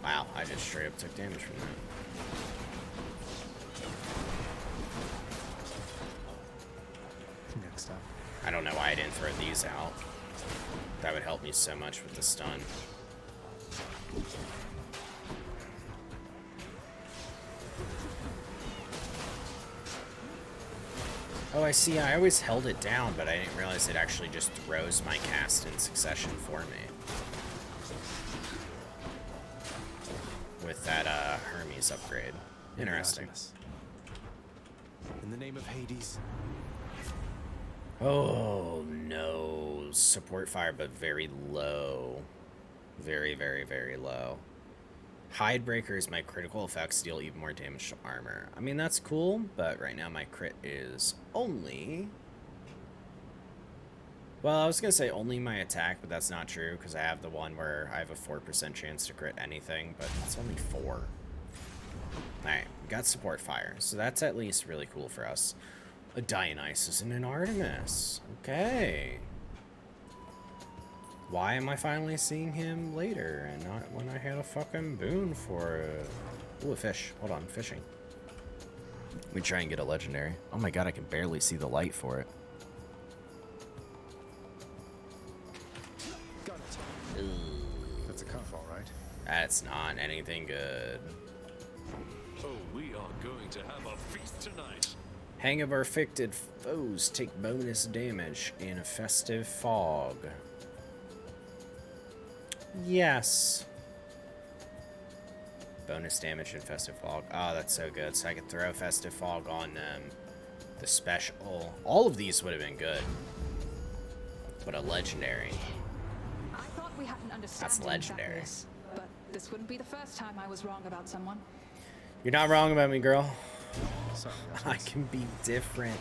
Wow, I just straight up took damage from that.
Next up.
I don't know why I didn't throw these out. That would help me so much with the stun. Oh, I see. I always held it down, but I didn't realize it actually just throws my cast in succession for me. With that Hermes upgrade. Interesting.
In the name of Hades.
Oh, no. Support Fire, but very low. Very, very, very low. Hidebreaker is my critical effects deal even more damage to armor. I mean, that's cool, but right now my crit is only... Well, I was going to say only my attack, but that's not true, because I have the one where I have a 4% chance to crit anything, but it's only 4. Alright, we got Support Fire, so that's at least really cool for us. A Dionysus and an Artemis. Okay. Why am I finally seeing him later and not when I had a fucking boon for it? Ooh, a fish. Hold on, fishing. Let me try and get a legendary. Oh my god, I can barely see the light for it.
Got it. That's a cuff, all right.
That's not anything good.
Oh, we are going to have a feast tonight.
Hang of our afflicted foes take bonus damage in a festive fog. Yes. Bonus damage in Festive Fog. Oh, that's so good. So I could throw Festive Fog on the special. All of these would have been good. But a legendary.
I thought we had an understanding.
That's legendary.
But this wouldn't be the first time I was wrong about someone.
You're not wrong about me, girl.
Sorry,
I can be different.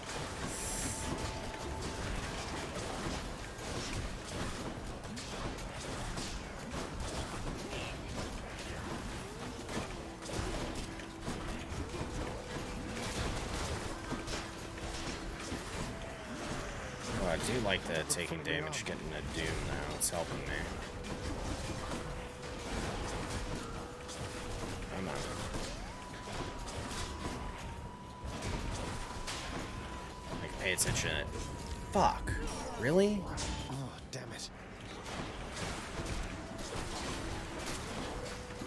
I do like the taking damage, getting a doom now. It's helping me. Come on. Like, pay attention. Fuck. Really?
Oh, damn it.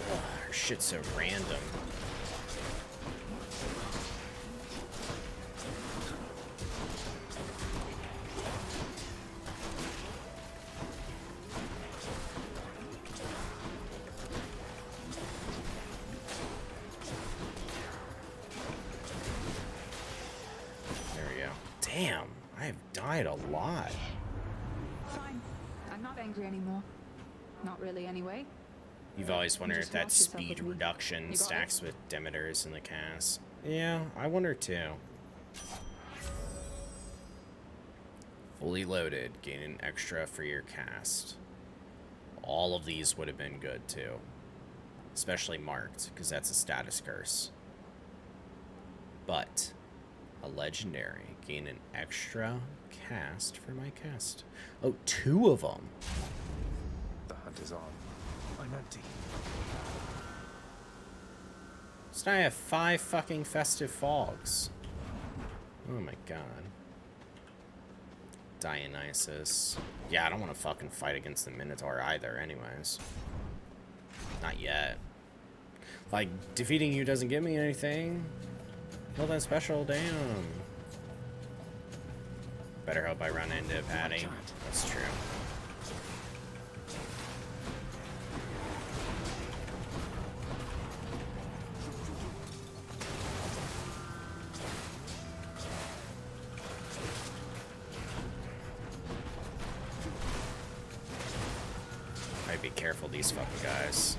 Ugh, her shit's so random. Damn, I have died a lot.
Fine. I'm not angry anymore. Not really, anyway.
You've always wondered if
Just
that
watch yourself
speed
with me.
reduction
You got
stacks with Demeter's in the cast. Yeah, I wonder too. Fully loaded, gain an extra for your cast. All of these would have been good too. Especially marked, because that's a status curse. But a legendary, gain an extra cast for my cast. Oh, 2 of them.
The hunt is on. I'm empty.
So now I have 5 fucking festive fogs. Oh my god. Dionysus. Yeah, I don't want to fucking fight against the Minotaur either anyways. Not yet. Like, defeating you doesn't give me anything. Well, that special, damn. Better hope I run into Patty. That's true. I'd be careful, these fucking guys.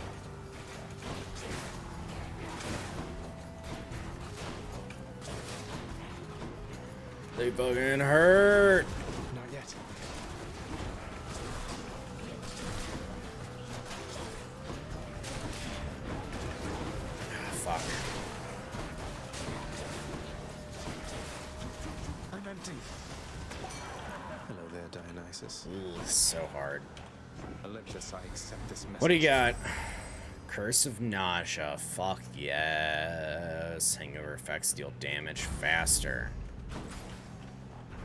They fucking hurt.
Not yet.
Fuck.
I'm empty. Hello there, Dionysus.
Ooh, so hard.
Olympus, I accept this message.
What do you got? Curse of Nausea. Fuck yes. Hangover effects deal damage faster.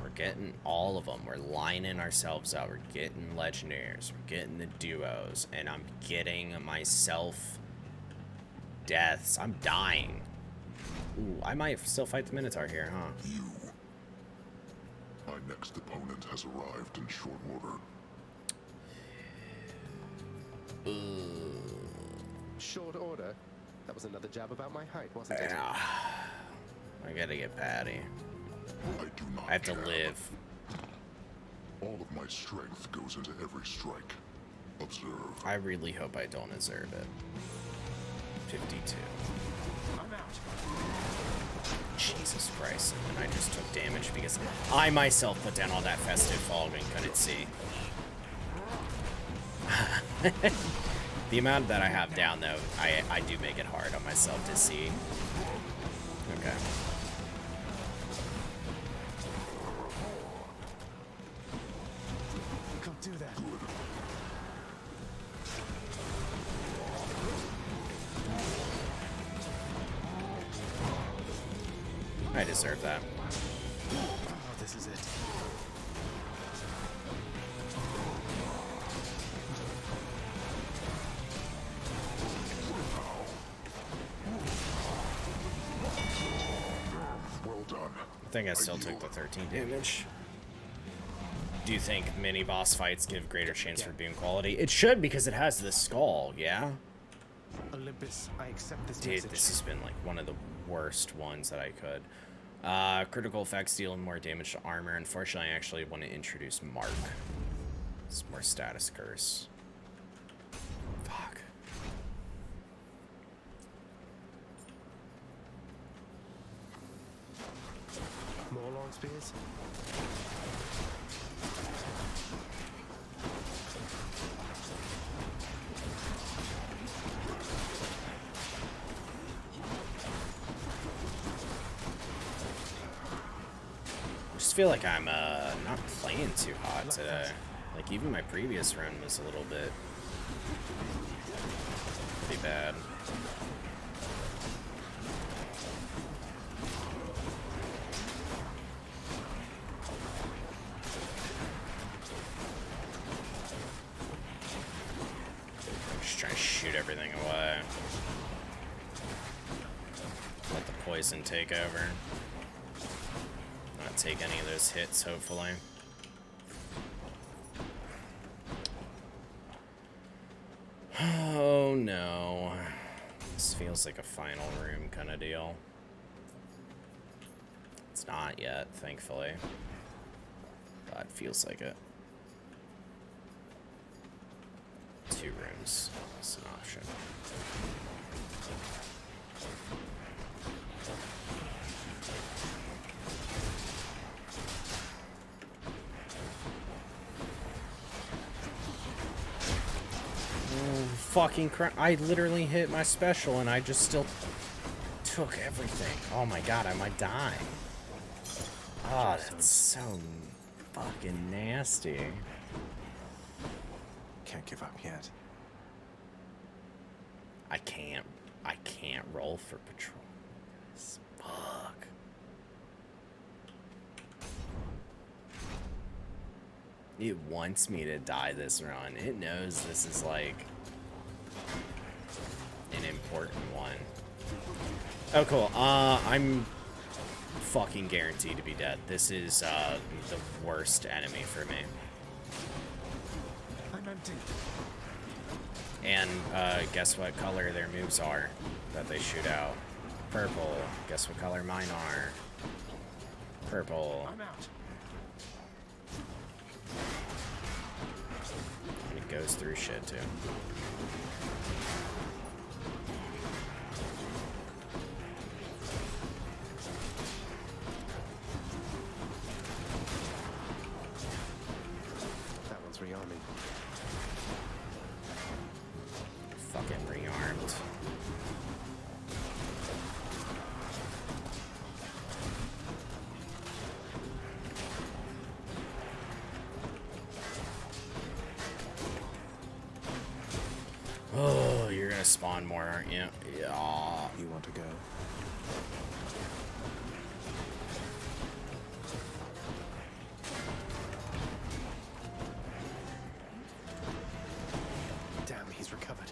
We're getting all of them. We're lining ourselves up. We're getting legendaries. We're getting the duos. And I'm getting myself deaths. I'm dying. Ooh, I might still fight the Minotaur here, huh?
You. My next opponent has arrived in short order.
Short order? That was another jab about my height, wasn't it?
Yeah. I gotta get Patty.
I do not
I have to
care.
live.
All of my strength goes into every strike. Observe.
I really hope I don't deserve it. 52.
I'm out.
Jesus Christ. And I just took damage because I myself put down all that festive fog and couldn't see. The amount that I have down, though, I do make it hard on myself to see. Okay.
Can't do that.
I deserve that.
Oh, this is it.
Well done.
I think I still took the 13 damage. Do you think mini boss fights give greater chance for boon quality? It should, because it has the skull, yeah?
Olympus, I accept this
Dude,
message.
this has been like one of the worst ones that I could. Critical effects deal more damage to armor. Unfortunately, I actually want to introduce Mark. It's more status curse. Fuck.
More long spears?
Just feel like I'm not playing too hot today. Like even my previous run was a little bit pretty bad. I'm just trying to shoot everything away. Let the poison take over. Not take any of those hits, hopefully. Oh no. This feels like a final room kind of deal. It's not yet, thankfully. But it feels like it. 2 rooms is an option. Oh, fucking crap. I literally hit my special and I just still took everything. Oh my god, I might die. Oh, that's so fucking nasty.
Can't give up yet.
I can't roll for patrol. Fuck. It wants me to die this run. It knows this is like an important one. Oh, cool. I'm fucking guaranteed to be dead. This is the worst enemy for me.
I'm empty.
And guess what color their moves are that they shoot out? Purple. Guess what color mine are? Purple.
I'm out.
And it goes through shit too.
That one's rearming.
Fucking rearmed. Oh, you're gonna spawn more, aren't you? Yeah.
You want to go? Damn, he's recovered.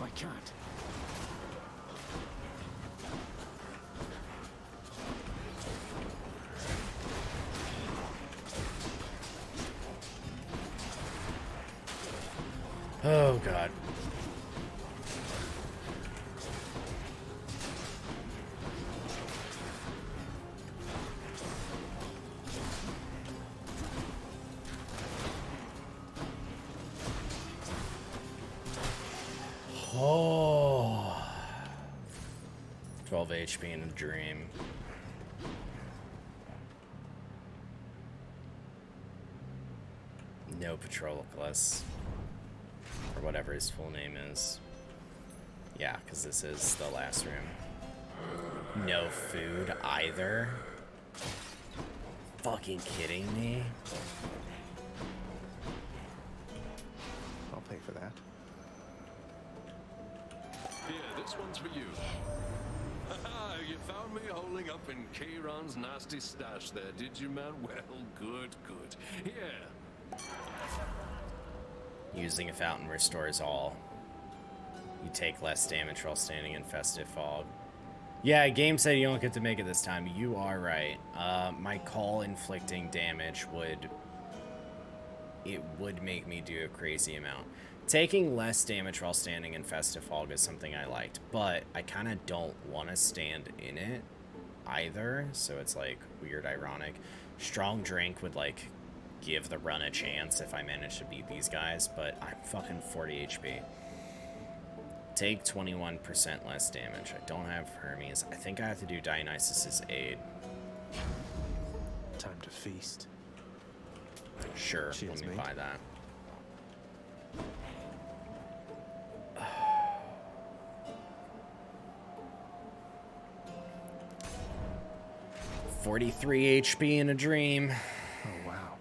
I can't.
Oh god. Oh. 12 HP in a dream. No Patroloclus. Or whatever his full name is. Yeah, because this is the last room. No food either. Fucking kidding me?
I'll pay for that.
Here, this one's for you. Haha, you found me holding up in Kayron's nasty stash there, did you, man? Well, good, good. Here.
Using a fountain restores all. You take less damage while standing in festive fog. Yeah, game said you don't get to make it this time. You are right. My call inflicting damage would make me do a crazy amount. Taking less damage while standing in festive fog is something I liked, but I kind of don't want to stand in it either, so it's like weird, ironic. Strong drink would like give the run a chance if I manage to beat these guys, but I'm fucking 40 HP. take 21% less damage. I don't have Hermes. I think I have to do Dionysus's aid.
Time to feast.
Sure,
Cheers,
let me
mate.
buy that. 43 HP in a dream.
Oh, wow.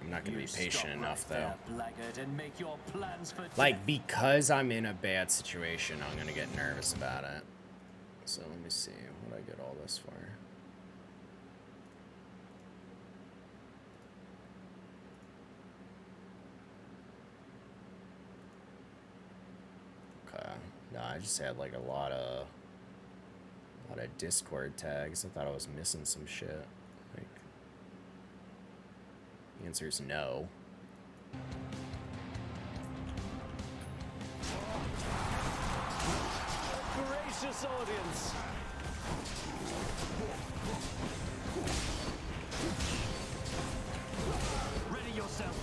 I'm not gonna be patient enough, though.
There, blackguard, and make your plans for
Like, because I'm in a bad situation, I'm gonna get nervous about it. So let me see, what did I get all this for? Okay, no, I just had like a lot of Discord tags. I thought I was missing some shit. Like, the answer is no.
gracious audience. Ready yourself.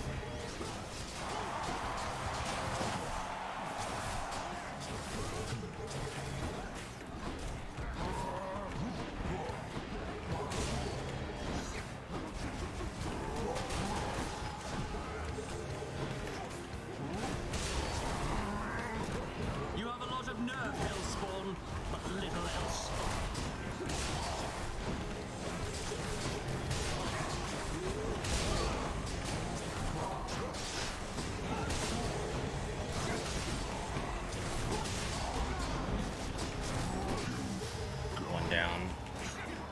You have a lot of nerve, Hellspawn, but little else.
One down.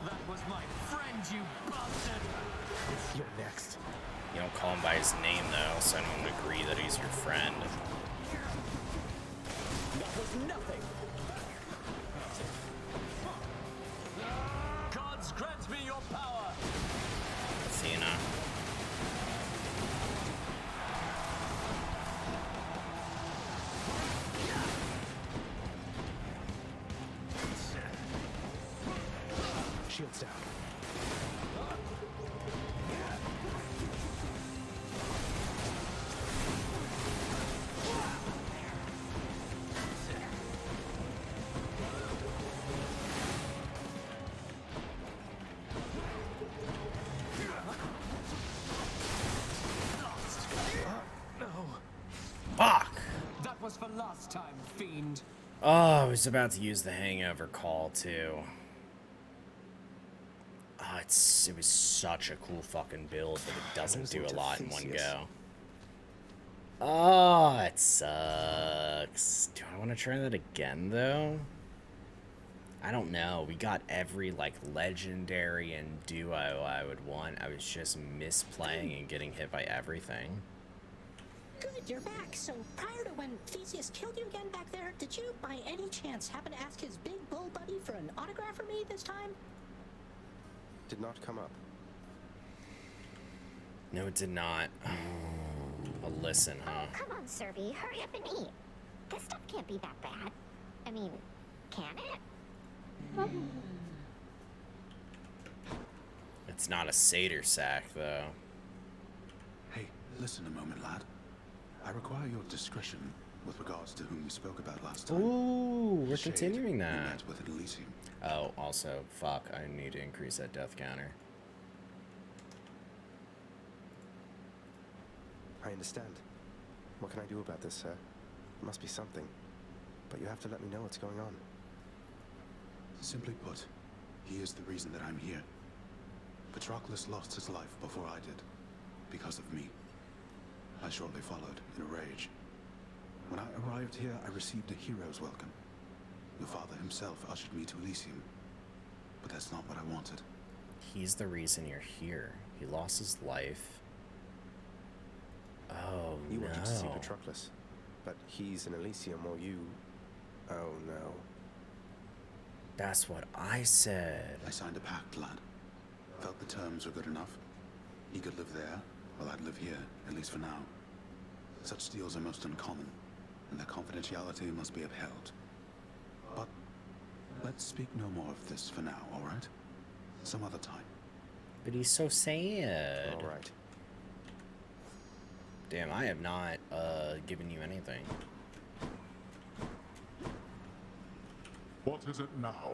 That was my friend, you bastard!
You're next.
You don't call him by his name, though, so I don't agree that he's your friend.
That was nothing! Gods grant me your power!
Athena.
Shields down.
Fuck!
That was for last time, fiend.
Oh, I was about to use the hangover call, too. Oh, it was such a cool fucking build, but it doesn't do a lot in one go. Oh, it sucks. Do I want to try that again, though? I don't know. We got every, like, legendary and duo I would want. I was just misplaying and getting hit by everything.
Good, you're back. So prior to when Theseus killed you again back there, did you by any chance happen to ask his big bull buddy for an autograph from me this time?
Did not come up.
No, it did not. Well, listen, huh?
Oh, come on, Serby. Hurry up and eat. This stuff can't be that bad. I mean, can it?
It's not a satyr sack, though.
Hey, listen a moment, lad. I require your discretion with regards to whom we spoke about last time.
Ooh, we're
Shade
continuing
we
that.
met with at Elysium.
Oh, also, fuck, I need to increase that death counter.
I understand. What can I do about this, sir? There must be something. But you have to let me know what's going on.
Simply put, he is the reason that I'm here. Patroclus lost his life before I did, because of me. I shortly followed, in a rage. When I arrived here, I received a hero's welcome. Your father himself ushered me to Elysium. But that's not what I wanted.
He's the reason you're here. He lost his life. Oh,
You
no.
wanted to see Patroclus, but he's in Elysium while you... Oh, no.
That's what I said.
I signed a pact, lad. Felt the terms were good enough. He could live there, while I'd live here, at least for now. Such deals are most uncommon, and their confidentiality must be upheld. But let's speak no more of this for now, all right? Some other time.
But he's so sad.
All right.
Damn, I have not given you anything.
What is it now?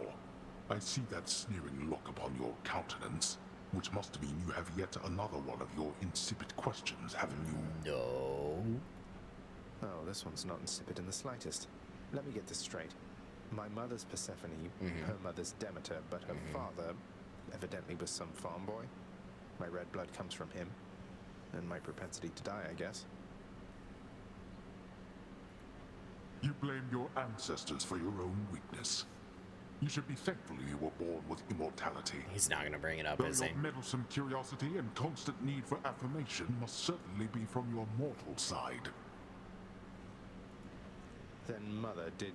I see that sneering look upon your countenance, which must mean you have yet another one of your insipid questions, haven't you?
No.
Oh, this one's not insipid in the slightest. Let me get this straight. My mother's Persephone, her mother's Demeter, but her father evidently was some farm boy. My red blood comes from him, and my propensity to die, I guess.
You blame your ancestors for your own weakness. You should be thankful you were born with immortality.
He's not gonna bring it up,
Though
is he?
your meddlesome curiosity and constant need for affirmation must certainly be from your mortal side.
Then Mother, did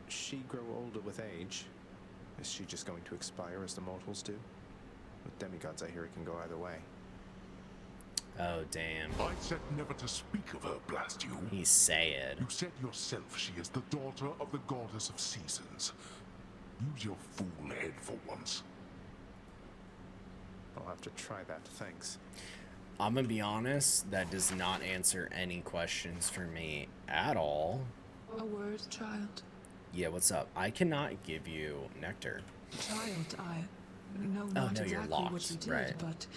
she grow older with age? Is she just going to expire as the mortals do? With demigods, I hear it can go either way.
Oh, damn.
I said never to speak of her, blast you.
He said.
You said yourself she is the daughter of the goddess of seasons. Use your fool head for once.
I'll have to try that, thanks.
I'm gonna be honest, that does not answer any questions for me at all.
A word, child.
Yeah, what's up? I cannot give you nectar.
Child, I know
Oh,
not
no, you're
exactly
locked,
what you did,
right.
but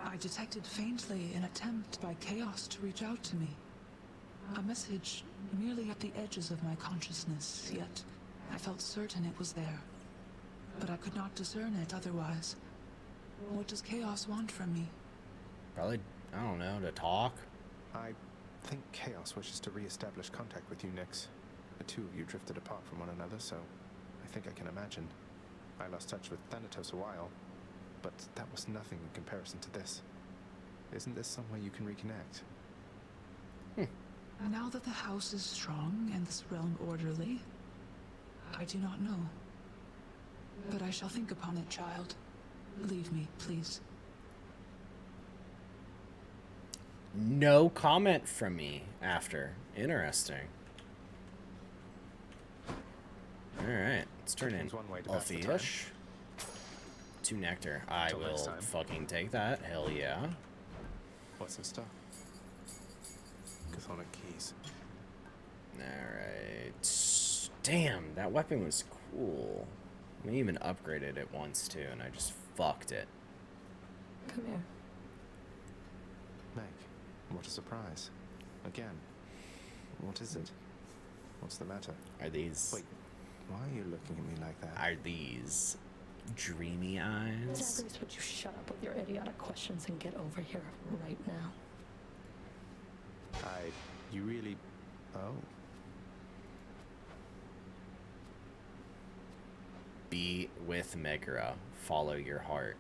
I detected faintly an attempt by Chaos to reach out to me. A message merely at the edges of my consciousness, yet I felt certain it was there. But I could not discern it otherwise. What does Chaos want from me?
Probably, I don't know, to talk?
I think Chaos wishes to re-establish contact with you, Nyx. The two of you drifted apart from one another, so I think I can imagine. I lost touch with Thanatos a while, but that was nothing in comparison to this. Isn't this some way you can reconnect?
Now that the house is strong and this realm orderly, I do not know. But I shall think upon it, child. Leave me, please.
No comment from me after. Interesting. Alright, let's turn in
one way to
a
pass the time.
fish. 2 nectar. I
Till next
will
time.
fucking take that. Hell yeah.
What's this stuff? Chthonic keys.
Alright. Damn, that weapon was cool. We even upgraded it once too, and I just fucked it.
Come here.
Meg, what a surprise. Again. What is it? What's the matter?
Are these...
Wait, why are you looking at me like that?
Are these dreamy eyes?
Zacharias, would you shut up with your idiotic questions and get over here right now?
You really... Oh.
Be with Megara. Follow your heart.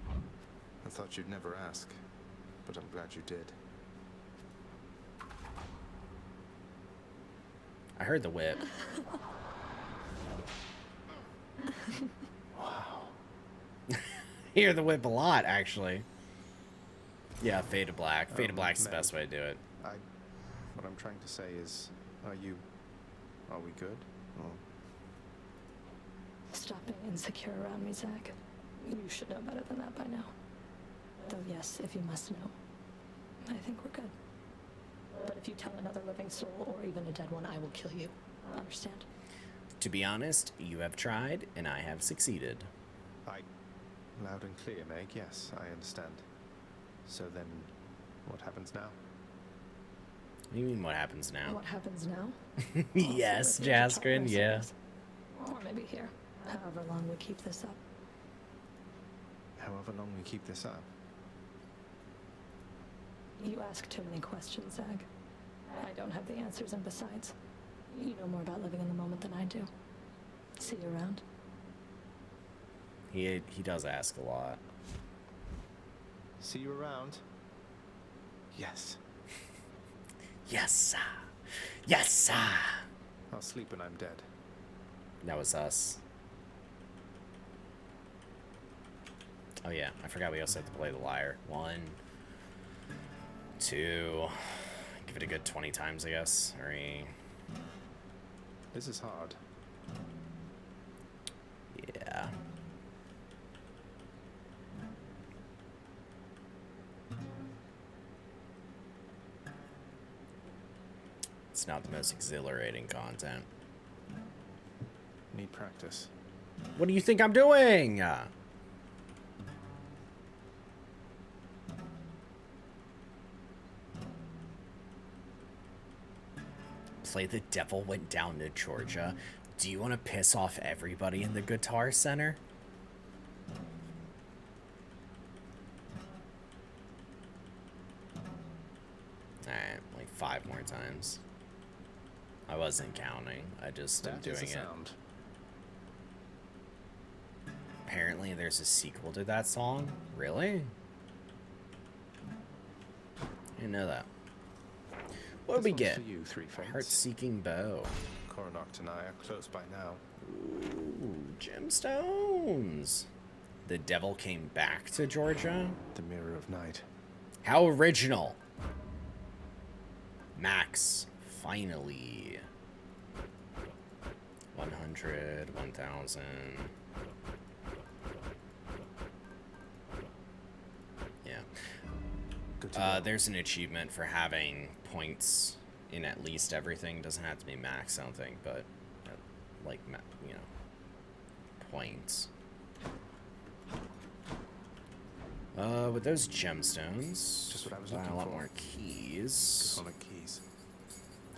I thought you'd never ask, but I'm glad you did.
I heard the whip.
Wow.
Hear the whip a lot, actually. Yeah, fade to black. Fade to black's the
Meg,
best way to do it.
What I'm trying to say is, are we good? Or...
Stop being insecure around me, Zach. You should know better than that by now. Though yes, if you must know, I think we're good. But if you tell another living soul, or even a dead one, I will kill you. Understand?
To be honest, you have tried, and I have succeeded.
Loud and clear, Meg, yes, I understand. So then, what happens now?
What do you mean, what happens now?
What happens now?
Yes, Jaskrin, yeah.
Or maybe here, however long we keep this up.
However long we keep this up.
You ask too many questions, Zach. I don't have the answers, and besides, you know more about living in the moment than I do. See you around.
He does ask a lot.
See you around. Yes.
Yes, sir. Yes, sir.
I'll sleep when I'm dead.
That was us. Oh yeah, I forgot we also have to play the lyre. 1, 2, give it a good 20 times, I guess. 3.
This is hard.
Yeah. Let's It's not the most exhilarating content.
Need practice.
What do you think I'm doing? Play The Devil Went Down to Georgia. Do you want to piss off everybody in the Guitar Center? Alright, like 5 more times. I wasn't counting. I just am doing it. Apparently there's a sequel to that song. Really? I didn't know that. What do we get?
For you, Three Fates.
Heart-seeking bow.
Coronach and I are close by now.
Ooh, gemstones. The devil came back to Georgia?
The Mirror of Night.
How original. Max, finally. 100, 1,000. Yeah. There's an achievement for having points in at least everything. Doesn't have to be max, I don't think, but like, you know, points. With those gemstones,
just what I was
buy
looking
a lot
for.
more keys.
Chthonic keys.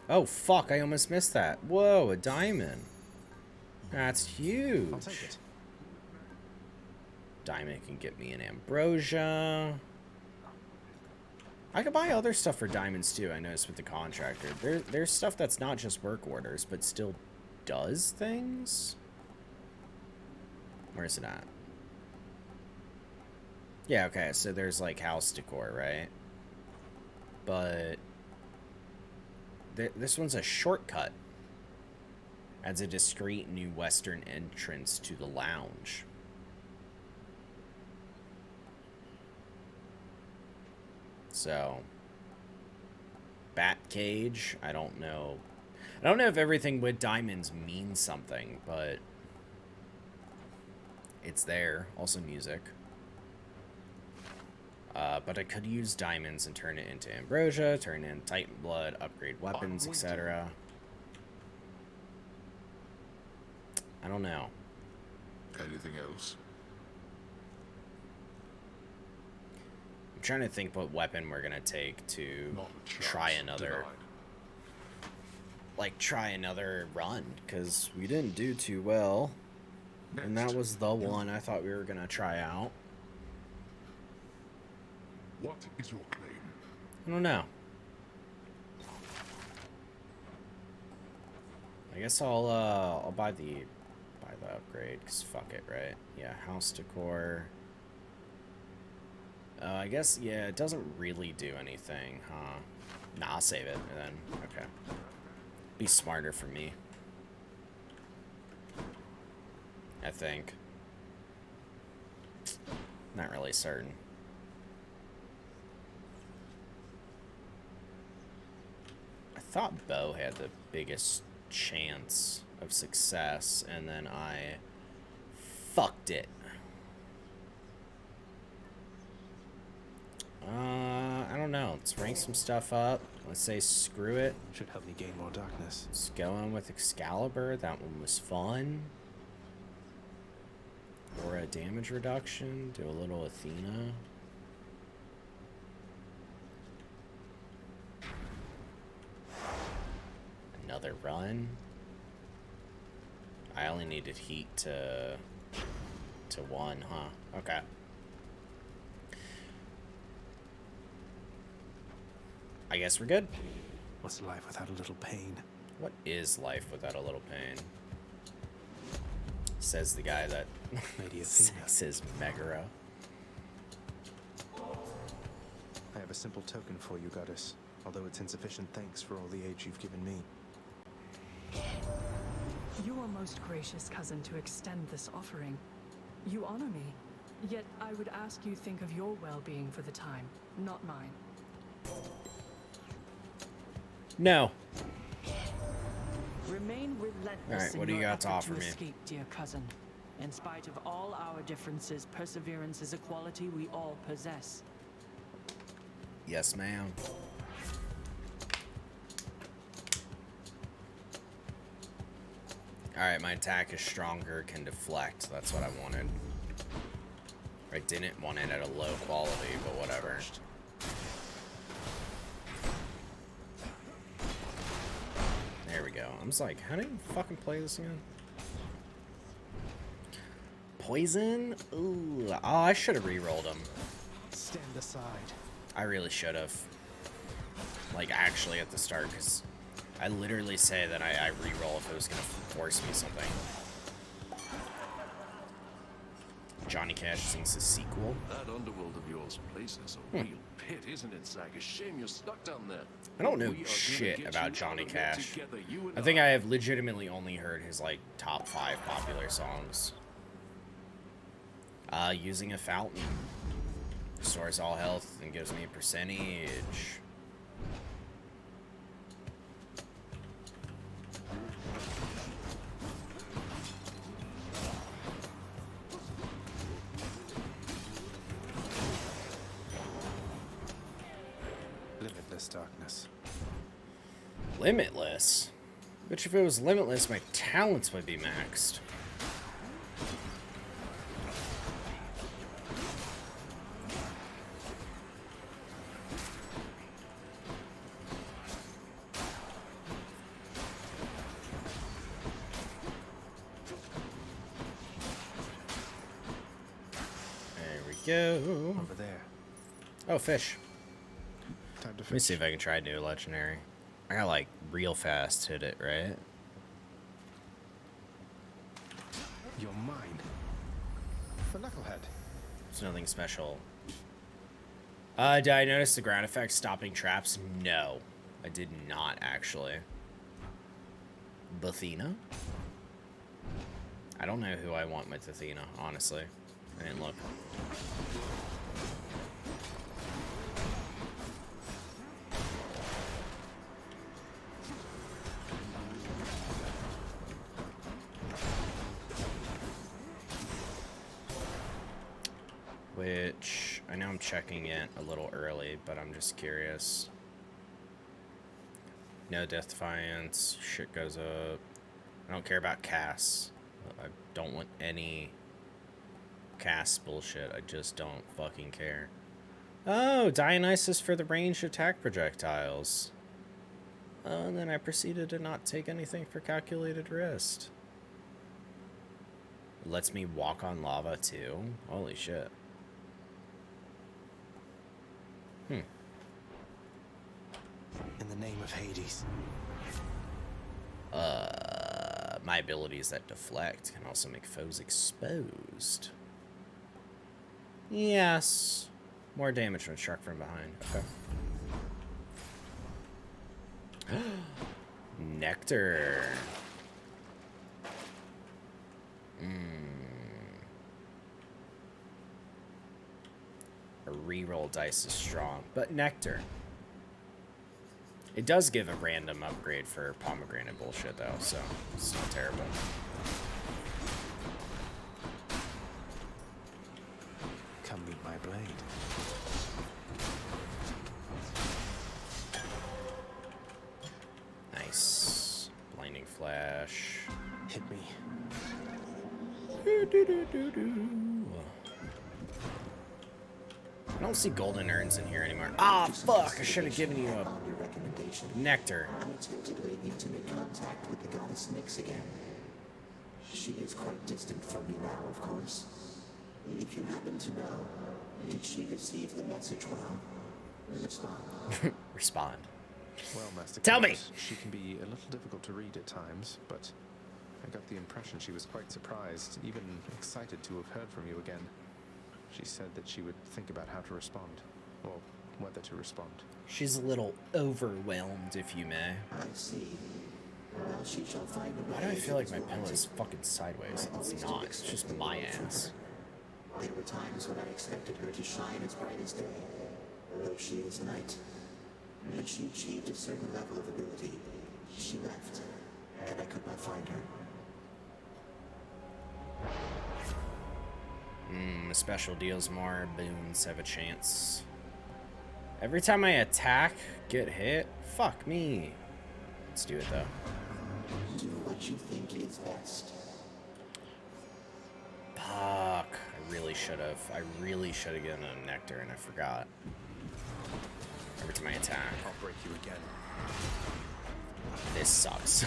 Oh fuck! I almost missed that. Whoa, a diamond. That's huge.
I'll take it.
Diamond can get me an ambrosia. I could buy other stuff for diamonds too. I noticed with the contractor. There's stuff that's not just work orders, but still does things. Where's it at? Yeah, okay, so there's like house decor, right? But this one's a shortcut. Adds a discreet new western entrance to the lounge. So, bat cage, I don't know. I don't know if everything with diamonds means something, but it's there. Also music. But I could use diamonds and turn it into ambrosia, turn in Titan blood, upgrade weapons, etc. I don't know.
Anything else?
I'm trying to think what weapon we're gonna take to try another, like try another run, because we didn't do too well, and that was the one I thought we were gonna try out.
What is your claim?
I don't know. I guess I'll buy the upgrade, because fuck it, right? Yeah, house decor. I guess, yeah, it doesn't really do anything, huh? Nah, I'll save it, and then, okay. Be smarter for me. I think. Not really certain. I thought bow had the biggest chance of success, and then I fucked it. I don't know. Let's rank some stuff up. Let's say screw it.
Should help me gain more darkness.
Let's go in with Excalibur. That one was fun. Or a damage reduction. Do a little Athena. Another run. I only needed heat to 1, huh? Okay. I guess we're good.
What's life without a little pain?
What is life without a little pain? Says the guy that sexes Megara.
I have a simple token for you, Goddess. Although it's insufficient thanks for all the aid you've given me.
You are most gracious, cousin, to extend this offering. You honor me. Yet I would ask you think of your well-being for the time, not mine.
No.
Remain relentless.
All right, what
in
do you
your
got to
effort
offer me?
Escape, dear cousin. In spite of all our differences, perseverance is a quality we all possess.
Yes, ma'am. Alright, my attack is stronger, can deflect. That's what I wanted. I didn't want it at a low quality, but whatever. There we go. I was like, how do you fucking play this again? Poison? Ooh. Oh, I should have re-rolled him.
Stand aside.
I really should have. Like, actually at the start, because I literally say that I re-roll if it was going to force me something. Johnny Cash sings a sequel.
That underworld of yours places a real pit, isn't it, Zach? A shame you're stuck down there.
I don't know shit about Johnny Cash. I think I have legitimately only heard his, like, top 5 popular songs. Using a fountain. Restores all health and gives me a percentage.
Limitless darkness.
Limitless? Which if it was limitless, my talents would be maxed. Go.
Over there.
Oh, fish.
Time to
Let me see if I can try new legendary. I gotta like real fast hit it, right?
You're mine. The knucklehead.
It's nothing special. Did I notice the ground effect stopping traps? No. I did not actually. Athena? I don't know who I want with Athena, honestly. I didn't look. Which, I know I'm checking it a little early, but I'm just curious. No Death Defiance, shit goes up. I don't care about casts. I don't want any cast bullshit. I just don't fucking care. Oh, Dionysus for the ranged attack projectiles. And then I proceeded to not take anything for calculated risk. Lets me walk on lava too. Holy shit.
In the name of Hades.
My abilities that deflect can also make foes exposed. Yes. More damage when struck from behind. Okay. Nectar. A reroll dice is strong, but Nectar. It does give a random upgrade for pomegranate bullshit though, so it's not terrible.
Come meet my blade.
Nice. Blinding flash.
Hit me.
I don't see golden urns in here anymore. Ah, fuck! I should have given you a nectar.
Unexpectedly need to make contact with the goddess Nyx again. She is quite distant from me now, of course. If you happen to know, did she receive the message well? Respond.
Respond.
Well, Master
Tell me!
Carlos, she can be a little difficult to read at times, but I got the impression she was quite surprised, even excited to have heard from you again. She said that she would think about how to respond, or whether to respond.
She's a little overwhelmed, if you may.
I see. Well, she shall find a way.
Why do I feel like my pillow is fucking sideways? It's not. It's just my ass.
There were times when I expected her to shine as bright as day, though she is night. When she achieved a certain level of ability, she left, and I could not find her.
A special deals more boons have a chance. Every time I attack, get hit? Fuck me. Let's do it though.
Do what you think is best.
Fuck. I really should have. I really should have given a nectar and I forgot. Over to my attack.
I'll break you again.
This sucks.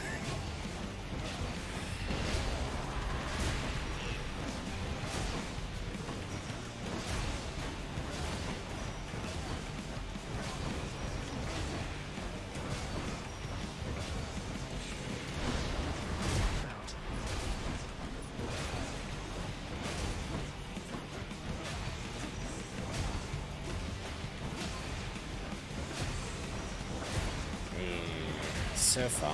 So fun.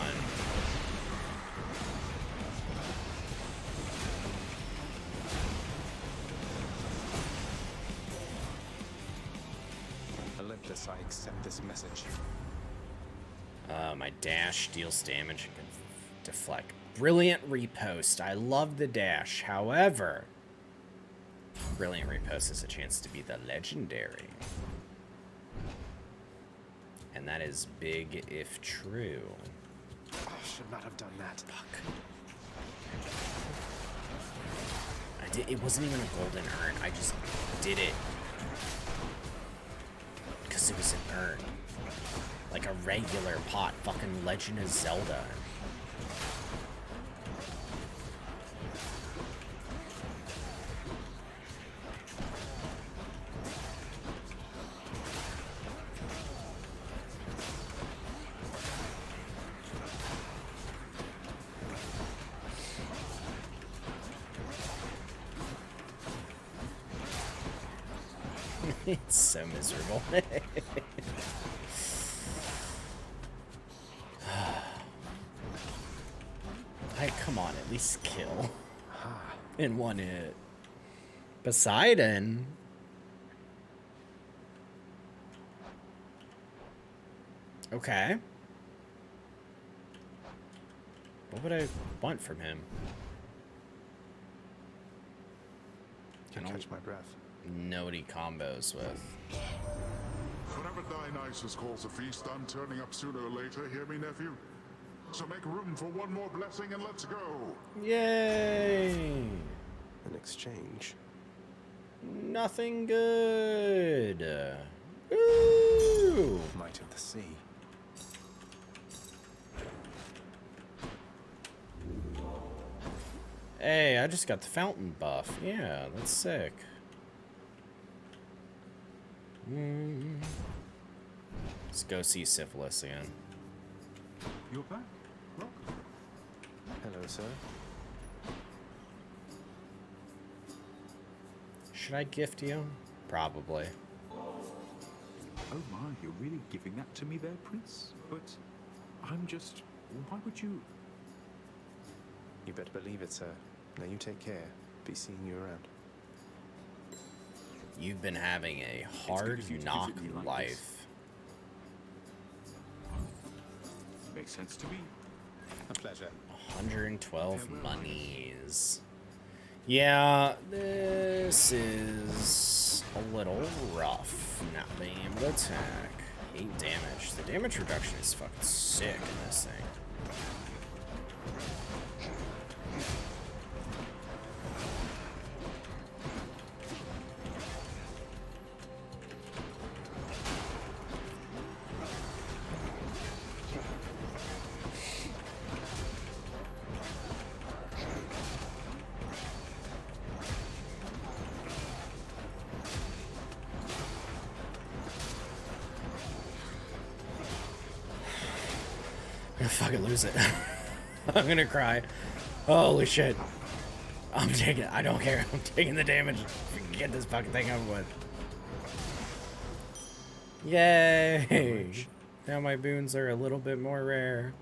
Olympus, I accept this message.
My dash deals damage and can deflect. Brilliant repost. I love the dash. However, brilliant repost has a chance to be the legendary. And that is big if true.
I should not have done that.
Fuck. It wasn't even a golden urn. I just did it. Because it was an urn. Like a regular pot. Fucking Legend of Zelda. It's so miserable. Hey, come on, at least kill. In one hit. Poseidon? Okay. What would I want from him?
Can catch my breath.
Know what he combos with.
Whatever Dionysus calls a feast, I'm turning up sooner or later, hear me, nephew? So make room for one more blessing and let's go!
Yay!
In exchange.
Nothing good. Ooh!
Might of the sea.
Hey, I just got the fountain buff. Yeah, that's sick. Let's go see Syphilis again.
You're back. Welcome.
Hello, sir.
Should I gift you? Probably.
Oh my, you're really giving that to me there, Prince? But I'm just... Why would you...
You better believe it, sir. Now you take care. Be seeing you around.
You've been having a hard knock life.
Makes sense to me.
A pleasure.
112 monies. Yeah, this is a little rough. Not being able to attack. 8 damage. The damage reduction is fucking sick in this thing. I'm gonna fucking lose it. I'm gonna cry. Holy shit. I'm taking it. I don't care. I'm taking the damage. Get this fucking thing over with. Yay! Now my boons are a little bit more rare.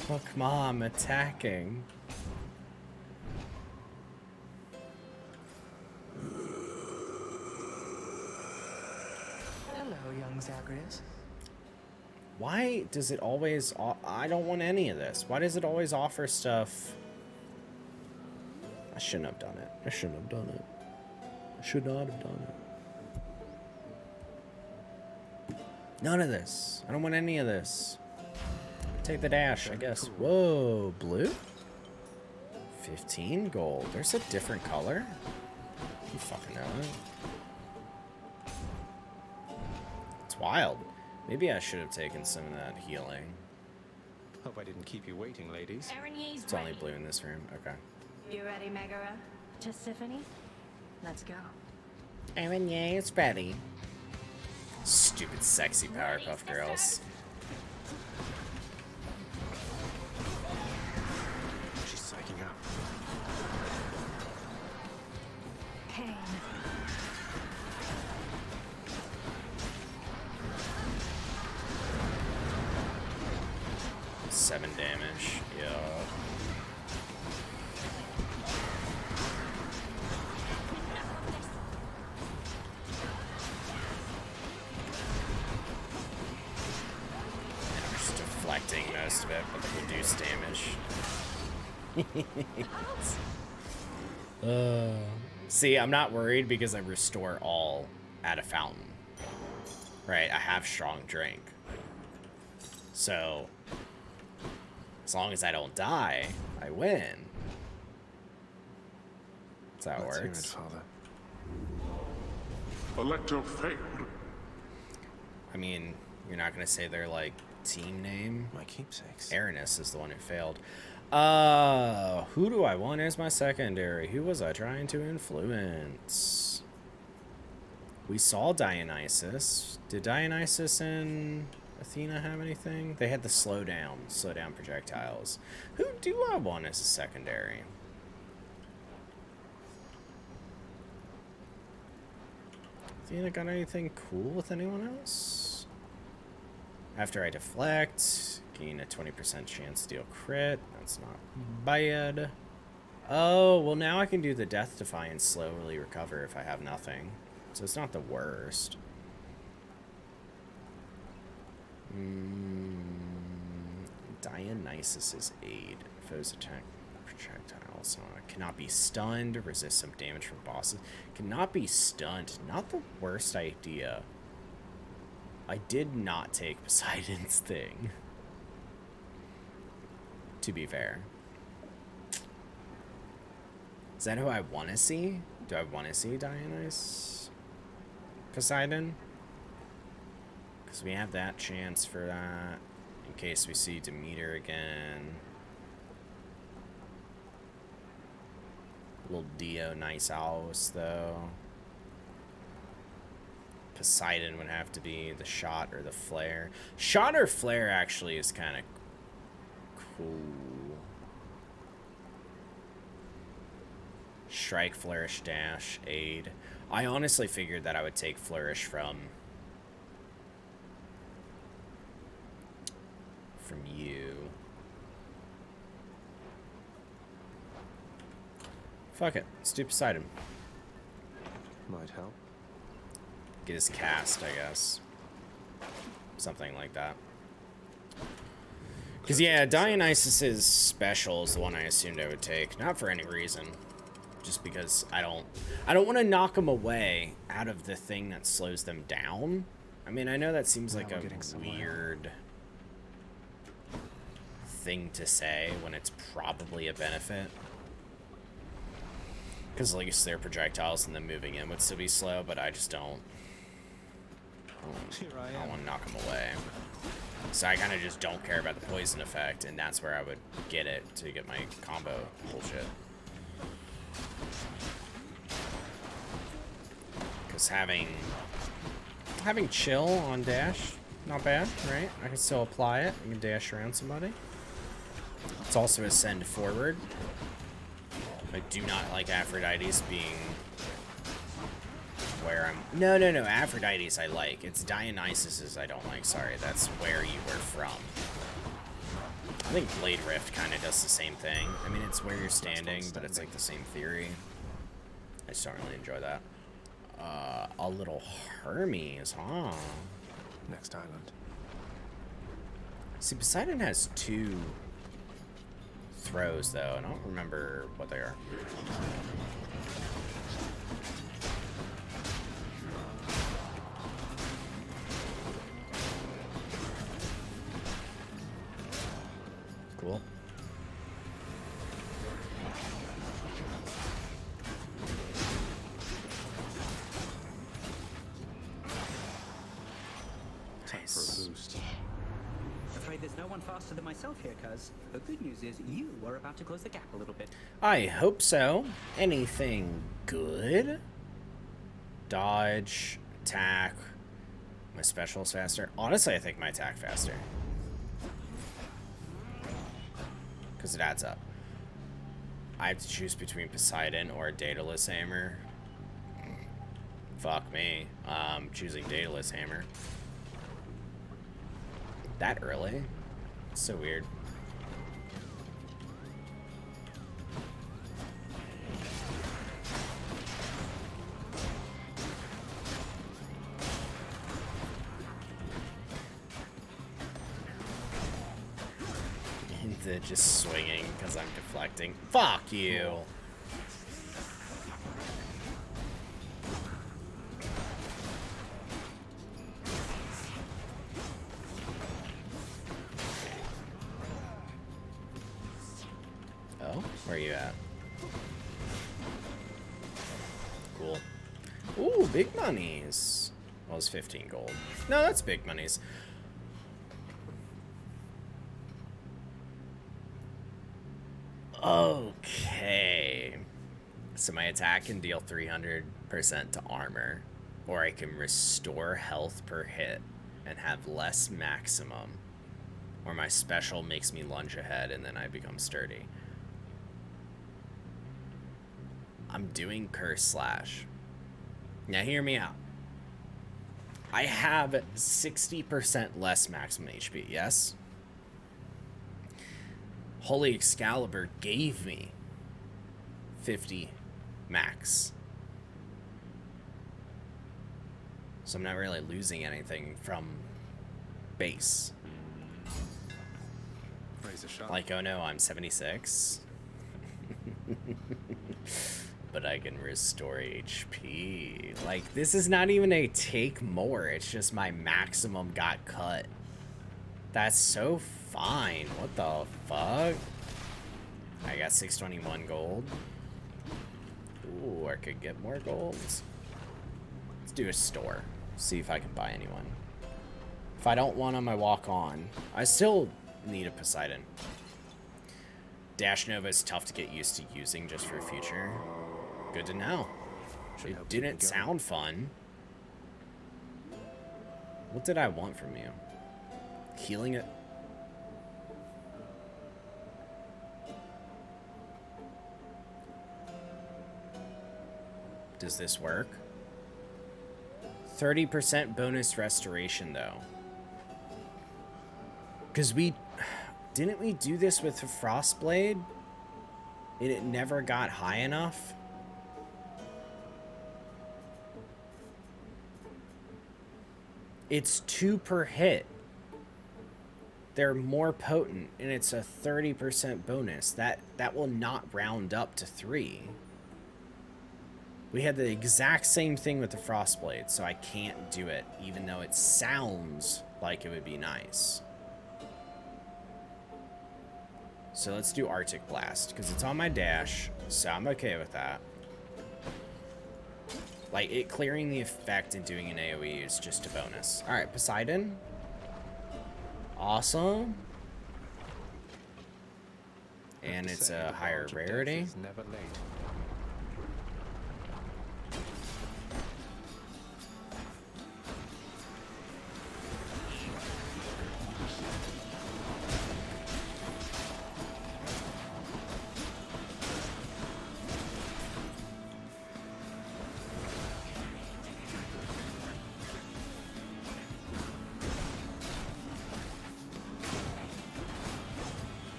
Oh, come on. I'm attacking.
Hello, young Zagreus.
Why does it always... I don't want any of this. Why does it always offer stuff? I shouldn't have done it. I shouldn't have done it. I should not have done it. None of this. I don't want any of this. Take the dash, I guess. Whoa, blue? 15 gold. There's a different color? You fucking know it. It's wild. Maybe I should have taken some of that healing.
Hope I didn't keep you waiting, ladies.
It's only blue in this room. Okay.
You ready, Megara? Tisiphone? Let's go.
Aaron, yeah, it's ready. Stupid, sexy Powerpuff Girls.
She's psyching up.
Pain.
7 damage. Yeah. Deflecting most of it, but the reduced damage. See, I'm not worried because I restore all at a fountain. Right, I have strong drink. So, as long as I don't die, I win. That's how it works.
Let's hear it, Father.
Electo failed.
I mean, you're not gonna say their like team name?
My keepsakes.
Aranis is the one who failed. Who do I want as my secondary? Who was I trying to influence? We saw Dionysus. Did Dionysus and Athena have anything? They had the slow down projectiles. Who do I want as a secondary? Athena got anything cool with anyone else? After I deflect, gain a 20% chance to deal crit. That's not bad. Oh, well now I can do the Death Defy and slowly recover if I have nothing. So it's not the worst. Dionysus's aid. Foes attack projectiles. Cannot be stunned. Resist some damage from bosses. Cannot be stunned. Not the worst idea. I did not take Poseidon's thing. To be fair. Is that who I want to see? Do I want to see Dionysus? Poseidon? Because we have that chance for that. In case we see Demeter again. Little Dionysus, though. Poseidon would have to be the shot or the flare. Shot or flare actually is kind of cool. Strike, flourish, dash, aid. I honestly figured that I would take flourish from you. Fuck it. Let's do Poseidon.
Might help.
Get his cast, I guess. Something like that. Because, yeah, Dionysus's special is the one I assumed I would take. Not for any reason. Just because I don't want to knock them away out of the thing that slows them down. I mean, I know that seems like a weird thing to say when it's probably a benefit. Because at least their projectiles and them moving in would still be slow, but I just don't. I don't want to knock them away. So I kind of just don't care about the poison effect, and that's where I would get it to get my combo bullshit. Because having chill on dash, not bad, right? I can still apply it. I can dash around somebody. It's also ascend forward. I do not like Aphrodite's being where I'm... No, Aphrodite's I like. It's Dionysus's I don't like. Sorry, that's where you were from. I think Blade Rift kind of does the same thing. I mean, it's where you're standing, but it's like the same theory. I just don't really enjoy that. A little Hermes, huh?
Next island.
See, Poseidon has 2 throws, though. I don't remember what they are.
no one faster than myself here, cuz. The good news is you are about to close the gap a little bit.
I hope so. Anything good? Dodge, attack. My special's faster. Honestly, I think my attack faster. Because it adds up. I have to choose between Poseidon or a Daedalus Hammer. Fuck me. Choosing Daedalus Hammer. That early? It's so weird. Into just swinging because I'm deflecting. Fuck you. Oh, where are you at? Cool. Ooh, big monies. Well, it's 15 gold. No, that's big monies. Okay. So my attack can deal 300% to armor, or I can restore health per hit and have less maximum, or my special makes me lunge ahead and then I become sturdy. I'm doing Curse Slash. Now hear me out. I have 60% less maximum HP, yes? Holy Excalibur gave me 50 max. So I'm not really losing anything from base. Like, oh no, I'm 76. But I can restore HP. Like, this is not even a take more. It's just my maximum got cut. That's so fine. What the fuck? I got 621 gold. Ooh, I could get more golds. Let's do a store. See if I can buy anyone. If I don't want them, I walk on. I still need a Poseidon. Dash Nova is tough to get used to using just for future. Good to know. It didn't sound fun. What did I want from you? Healing it? Does this work? 30% bonus restoration, though. Because didn't we do this with the Frostblade? And it never got high enough? It's 2 per hit. They're more potent, and it's a 30% bonus. That will not round up to 3. We had the exact same thing with the Frostblade, so I can't do it, even though it sounds like it would be nice. So let's do Arctic Blast, because it's on my dash, so I'm okay with that. Like, it clearing the effect and doing an AoE is just a bonus. Alright, Poseidon. Awesome. And it's a higher rarity.
Never late.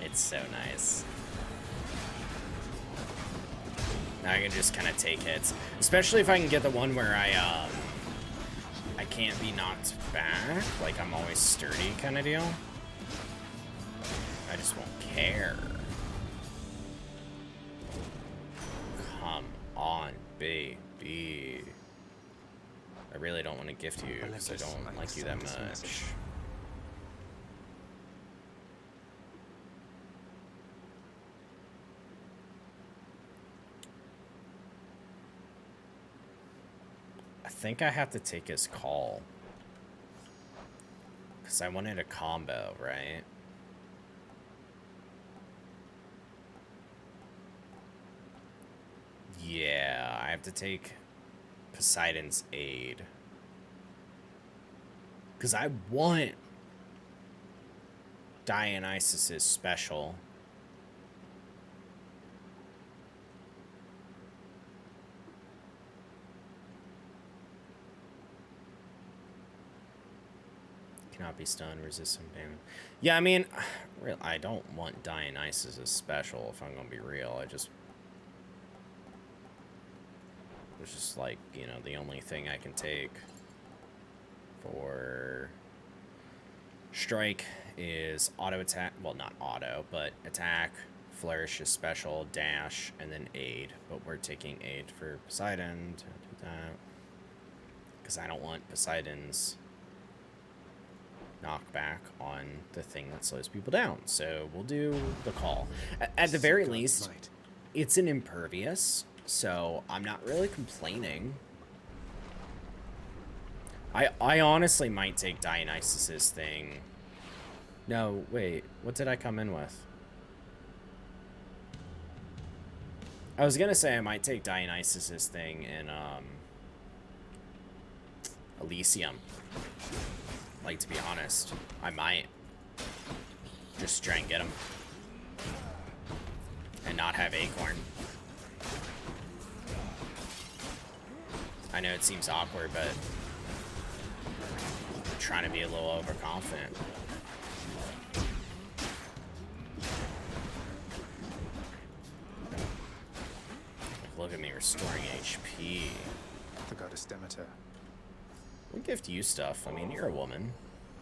It's so nice. Now I can just kind of take hits, especially if I can get the one where I can't be knocked back, like I'm always sturdy kind of deal. I just won't care. Come on, baby. I really don't want to gift you because I don't like you that much. I think I have to take his call. Because I wanted a combo, right? I have to take Poseidon's aid. Because I want Dionysus's special. Cannot be stunned, resist some damage. Yeah, I mean, I don't want Dionysus's special, if I'm gonna be real. It's just like, you know, the only thing I can take for strike is auto attack. Well, not auto, but attack, flourish is special, dash, and then aid. But we're taking aid for Poseidon to do that. Because I don't want Poseidon's knockback on the thing that slows people down. So we'll do the call. At the very least, it's an impervious, so I'm not really complaining. I honestly might take Dionysus's thing. No, wait, what did I come in with? I was gonna say I might take Dionysus's thing in Elysium. Like, to be honest, I might just try and get him and not have Acorn. I know it seems awkward, but I'm trying to be a little overconfident. Look at me restoring HP.
The goddess Demeter.
We'll gift you stuff. I mean, you're a woman.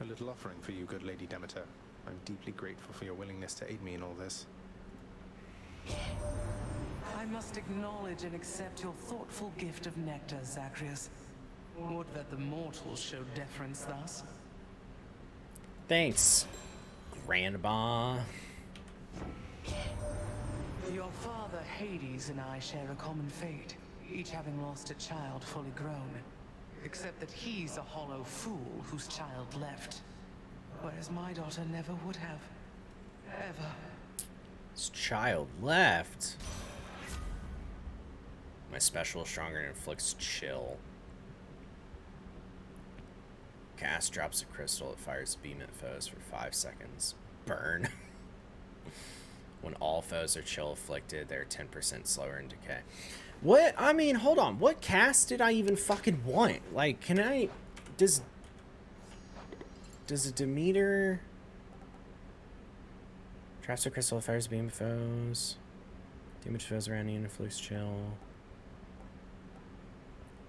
A little offering for you, good Lady Demeter. I'm deeply grateful for your willingness to aid me in all this.
I must acknowledge and accept your thoughtful gift of nectar, Zacharias. Would that the mortals showed deference thus.
Thanks, Grandma.
Your father, Hades, and I share a common fate, each having lost a child fully grown. Except that he's a hollow fool whose child left. Whereas my daughter never would have. Ever.
His child left. My special is stronger and inflicts chill. Cast drops a crystal. It fires a beam at foes for 5 seconds. Burn. When all foes are chill afflicted, they're 10% slower in decay. What? I mean, hold on. What cast did I even fucking want? Like, can I... Does a Demeter... Traps a crystal, fires a beam of foes. Damage foes around you, inflicts chill.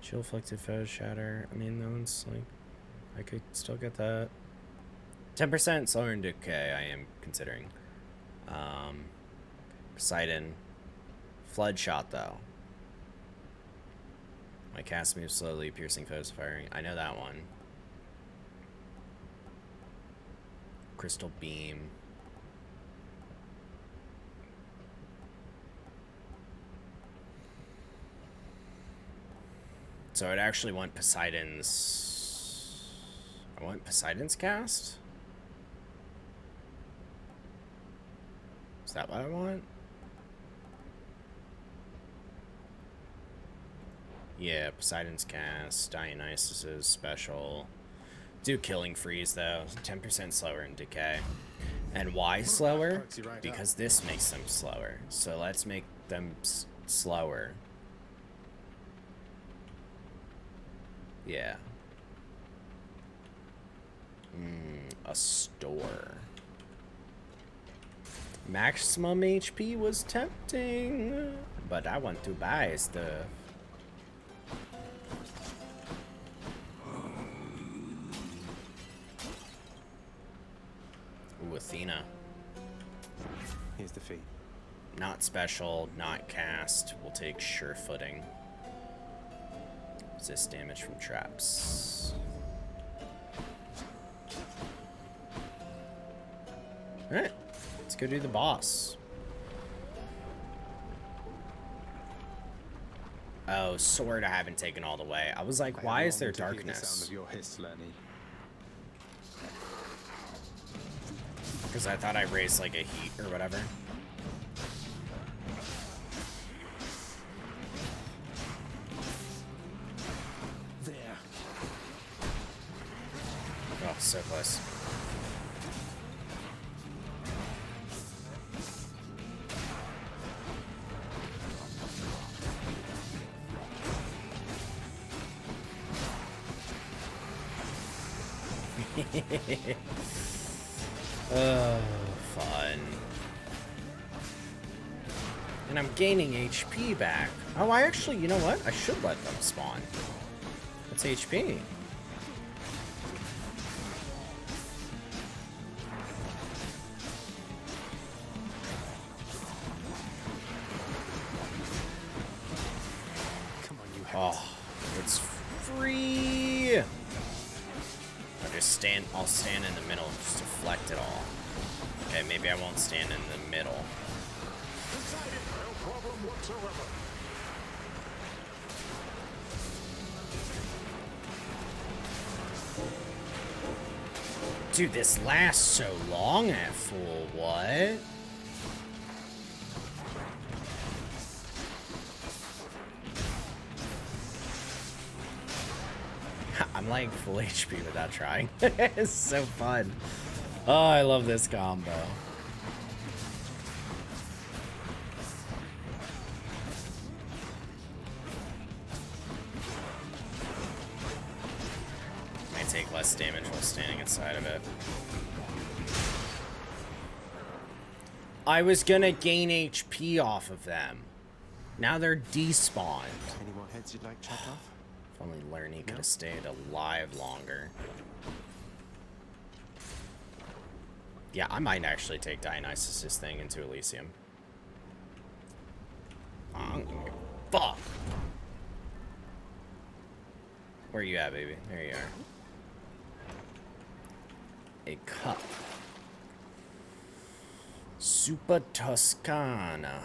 Chill afflicted foes shatter. I mean, that one's like... I could still get that. 10% slower in decay, I am considering. Poseidon. Flood shot, though. My cast moves slowly, piercing foes, firing. I know that one. Crystal beam. So I'd actually want Poseidon's... I want Poseidon's cast? Is that what I want? Yeah, Poseidon's cast, Dionysus's special. Do Killing Freeze, though. 10% slower in decay. And why slower? Because this makes them slower. So let's make them slower. Yeah. A store. Maximum HP was tempting, but I want to buy stuff. Ooh, Athena.
Here's the fee.
Not special, not cast. We'll take sure footing. Resist damage from traps. Alright, let's go do the boss. Oh, sword I haven't taken all the way. I was like, why is there darkness? Because I thought I raised like a heat or whatever. so close. Oh, fun. And I'm gaining HP back. Oh, I actually, you know what? I should let them spawn. What's HP?
Come on, you
Oh, it's free. I'll stand in the middle and just deflect it all. Okay, maybe I won't stand in the middle.
No problem whatsoever.
Dude, this lasts so long at full, what? I'm like full HP without trying. It's so fun. Oh, I love this combo. Might take less damage while standing inside of it. I was gonna gain HP off of them. Now they're despawned.
Any more heads you'd like chopped off?
If only Lerny could have stayed alive longer. Yeah, I might actually take Dionysus' thing into Elysium. I don't give a fuck. Where you at, baby? There you are. A cup. Super Toscana.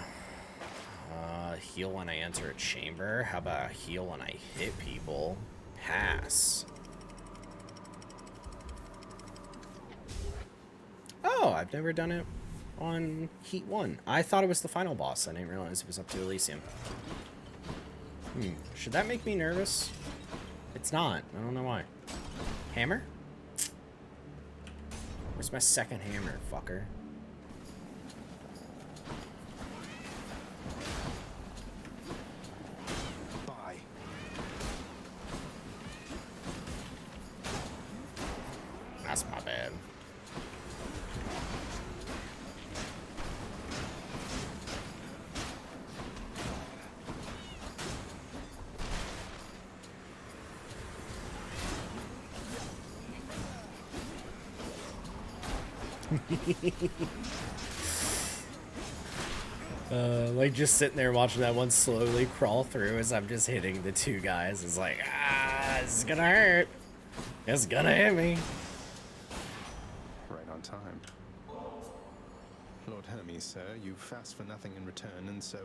Heal when I enter a chamber. How about a heal when I hit people? Pass. Oh, I've never done it on Heat 1. I thought it was the final boss. I didn't realize it was up to Elysium. Should that make me nervous? It's not. I don't know why. Hammer? Where's my second hammer, fucker?
Bye.
That's my bad. Like just sitting there watching that one slowly crawl through as I'm just hitting the two guys. It's like, this is gonna hurt. It's gonna hit me.
Right on time. Lord Hermes, sir, you fast for nothing in return, and so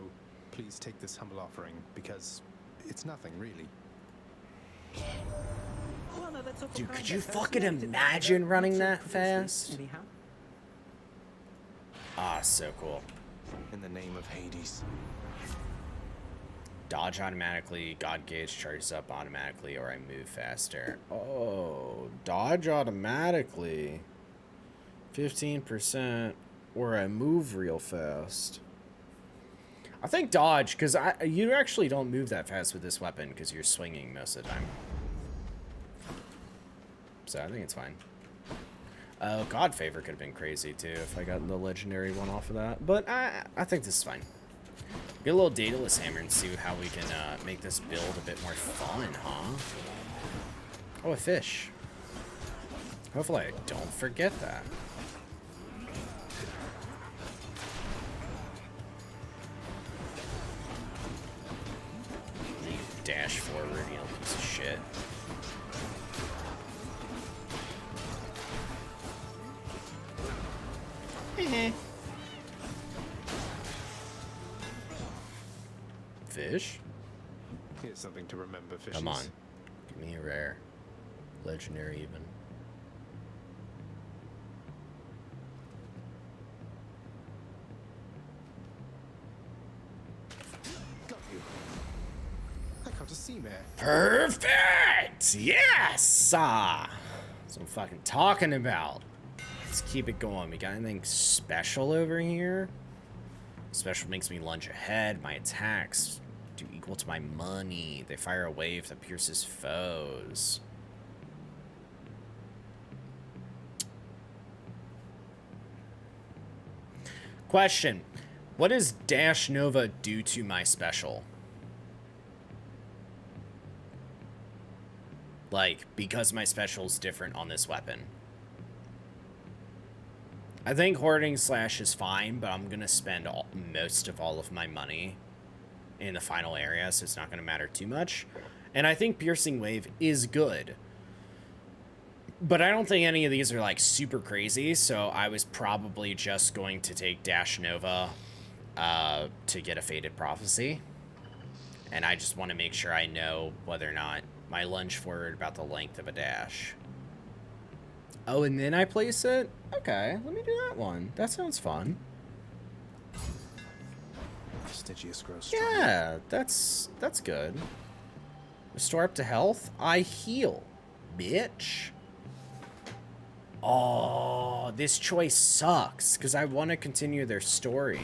please take this humble offering, because it's nothing, really.
Well, no, that's awful
Dude,
kind
could you
of her.
fucking
Yes, it's
imagine
better.
running
Not
that
so closely,
fast?
anyhow.
Ah, so cool.
In the name of Hades.
Dodge automatically, God gauge charges up automatically, or I move faster. Oh, dodge automatically. 15%, or I move real fast. I think dodge, because you actually don't move that fast with this weapon, because you're swinging most of the time. So I think it's fine. God Favor could have been crazy too if I got the legendary one off of that. But I think this is fine. Get a little Daedalus Hammer and see how we can make this build a bit more fun, huh? Oh, a fish. Hopefully I don't forget that. You dash forward, you know, piece of shit. Fish?
Here's something to remember, fishes.
Come on. Give me a rare. Legendary even.
Got you. I caught a sea mare.
Perfect! Yes! That's what I'm fucking talking about. Let's keep it going. We got anything special over here? Special makes me lunge ahead. My attacks do equal to my money. They fire a wave that pierces foes. Question. What does Dash Nova do to my special? Like, because my special is different on this weapon. I think Hoarding Slash is fine, but I'm going to spend most of all of my money in the final area, so it's not going to matter too much. And I think Piercing Wave is good. But I don't think any of these are, like, super crazy, so I was probably just going to take Dash Nova to get a Fated Prophecy. And I just want to make sure I know whether or not my lunge forward about the length of a dash. Oh, and then I place it? Okay, let me do that one. That sounds fun.
Stygius grows stronger.
Yeah, that's good. Restore up to health. I heal, bitch. Oh, this choice sucks because I want to continue their story.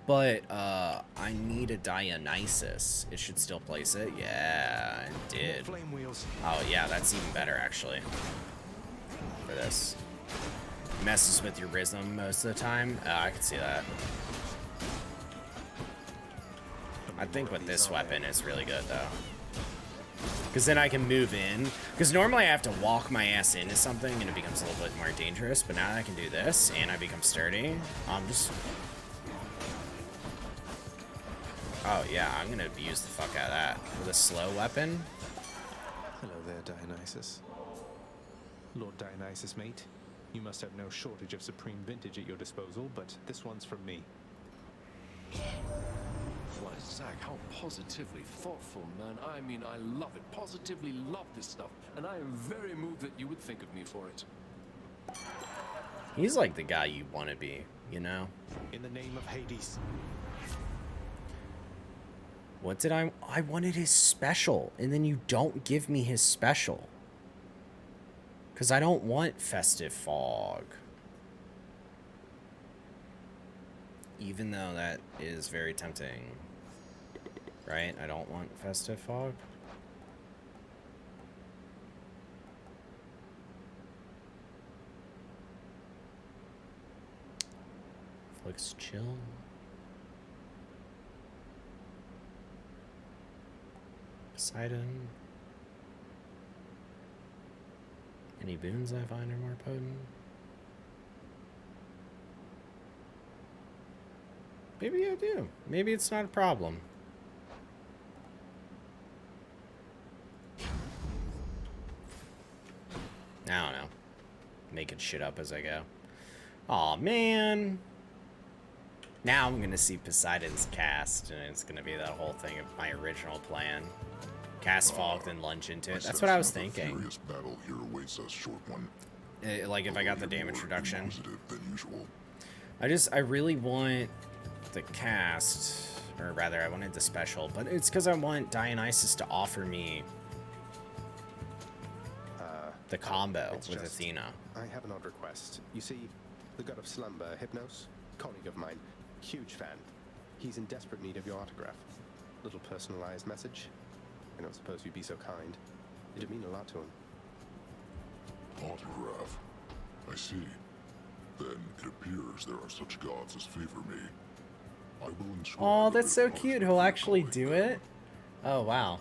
But I need a Dionysus. It should still place it. Yeah, it did.
Flame wheels.
Oh yeah, that's even better actually. For this. Messes with your rhythm most of the time. I can see that. I think with this weapon it's really good though. Because then I can move in. Because normally I have to walk my ass into something and it becomes a little bit more dangerous. But now that I can do this and I become sturdy, I'm just... Oh yeah, I'm gonna abuse the fuck out of that. With a slow weapon.
Hello there, Dionysus. Lord Dionysus, mate. You must have no shortage of supreme vintage at your disposal, but this one's from me.
Why, Zach, how positively thoughtful, man. I mean, I love it. Positively love this stuff. And I am very moved that you would think of me for it.
He's like the guy you want to be, you know?
In the name of Hades.
What did I wanted his special, and then you don't give me his special. Because I don't want Festive Fog. Even though that is very tempting. Right? I don't want Festive Fog. Flicks chill. Poseidon. Any boons I find are more potent? Maybe I do. Maybe it's not a problem. I don't know. Making shit up as I go. Aw, man. Now I'm gonna see Poseidon's cast, and it's gonna be that whole thing of my original plan. Cast Fog, then lunge into it. That's what I was thinking.
Furious battle here awaits us, short one.
Like if I got the damage reduction.
Than usual.
I really want the cast, or rather I wanted the special, but it's because I want Dionysus to offer me the combo with Athena.
I have an odd request. You see, the god of slumber, Hypnos, colleague of mine, huge fan. He's in desperate need of your autograph. Little personalized message. I don't suppose you'd be so kind. It'd mean a lot to him.
Autograph. I see. Then it appears there are such gods as favor me. I will inscribe.
Oh, that's so cute. He'll actually do it? Oh, wow.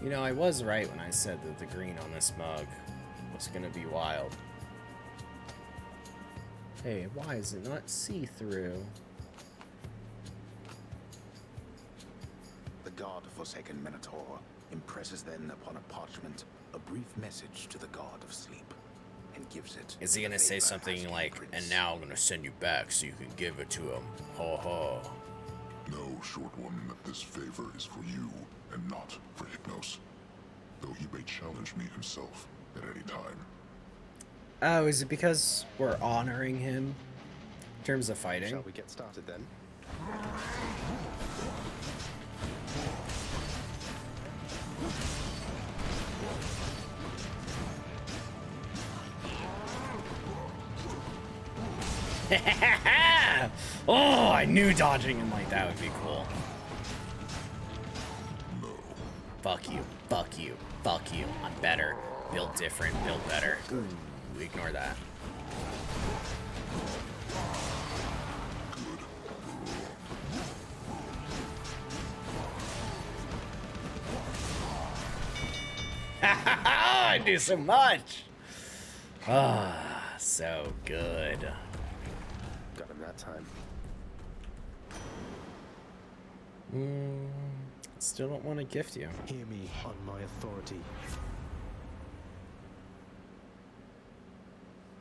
You know, I was right when I said that the green on this mug was gonna be wild. Hey, why is it not see-through?
The god Forsaken Minotaur impresses then upon a parchment a brief message to the god of sleep and gives it.
Is he gonna say something like, and now I'm gonna send you back so you can give it to him? Ho ho.
No, short one, that this favor is for you and not for Hypnos. Though he may challenge me himself at any time.
Oh, is it because we're honoring him in terms of fighting?
Shall we get started then?
Oh, I knew dodging him like that would be cool. Fuck you, fuck you, fuck you. I'm better. Built different, built better. Ooh, ignore that. I do so much. Ah, so good.
Got him that time.
Still don't want to gift you.
Hear me on my authority.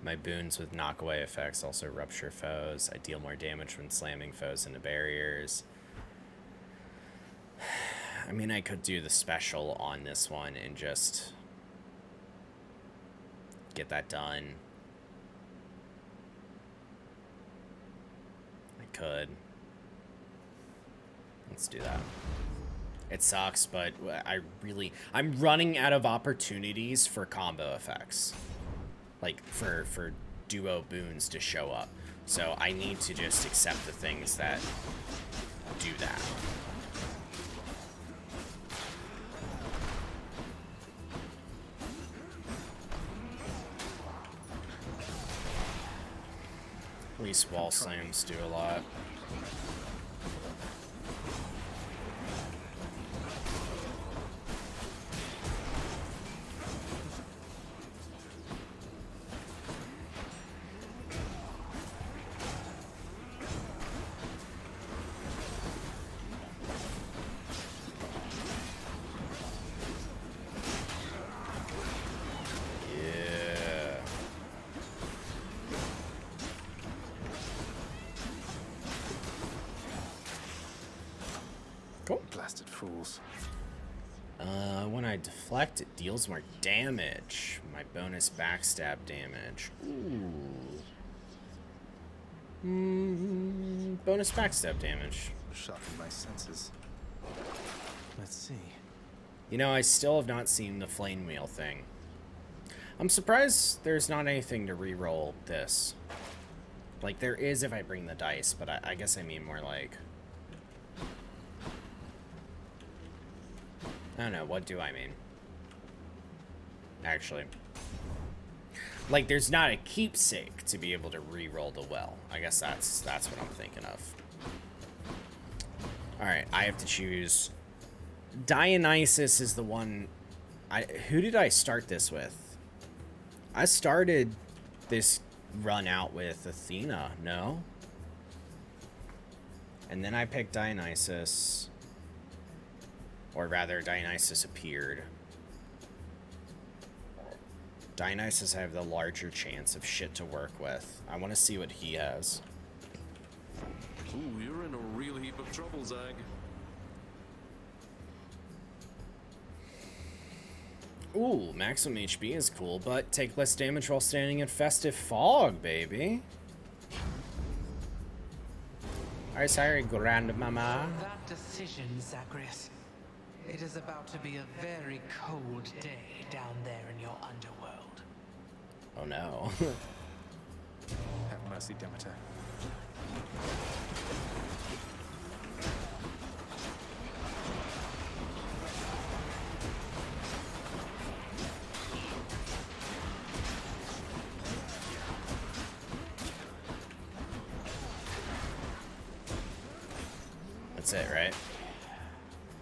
My boons with knockaway effects also rupture foes. I deal more damage when slamming foes into barriers. I mean, I could do the special on this one and just get that done. I could. Let's do that. It sucks, but I'm running out of opportunities for combo effects. Like, for duo boons to show up. So I need to just accept the things that do that. At least wall slams do a lot.
Blasted fools.
When I deflect, it deals more damage. My bonus backstab damage. Ooh. Bonus backstab damage.
Shocking my senses. Let's see.
You know, I still have not seen the flame wheel thing. I'm surprised there's not anything to re-roll this. Like, there is if I bring the dice, but I guess I mean more like... I don't know, what do I mean? Actually. Like, there's not a keepsake to be able to re-roll the well. I guess that's what I'm thinking of. Alright, I have to choose... Dionysus is the one... Who did I start this with? I started this run out with Athena, no? And then I picked Dionysus... Or rather, Dionysus appeared. Dionysus, I have the larger chance of shit to work with. I want to see what he has.
Ooh, you're in a real heap of trouble, Zag.
Ooh, maximum HP is cool, but take less damage while standing in festive fog, baby. I'm sorry, grandmama.
That decision, Zagreus. It is about to be a very cold day down there in your underworld.
Oh no.
Have mercy, Demeter.
That's it, right?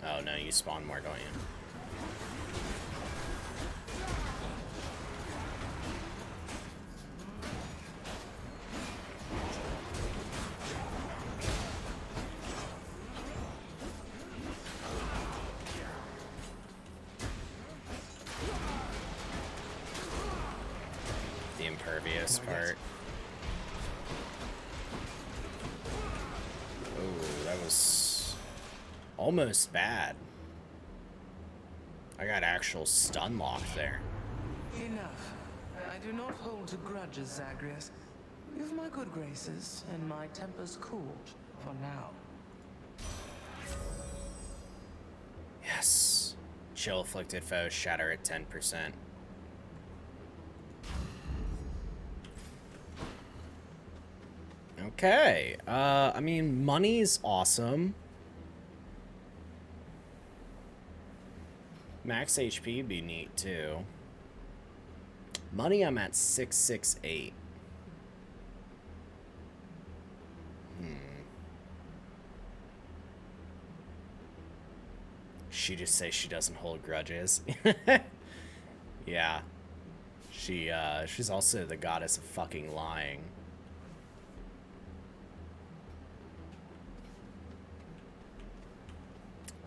Oh no, you spawn more, don't you? The impervious part. Oh, that was almost bad. I got actual stun lock there.
Enough. I do not hold grudges, Zagreus. You've my good graces, and my temper's cooled for now.
Yes. Chill afflicted foes shatter at 10%. Okay. I mean, money's awesome. Max HP would be neat, too. Money, I'm at 668. She just says she doesn't hold grudges. Yeah. She's also the goddess of fucking lying.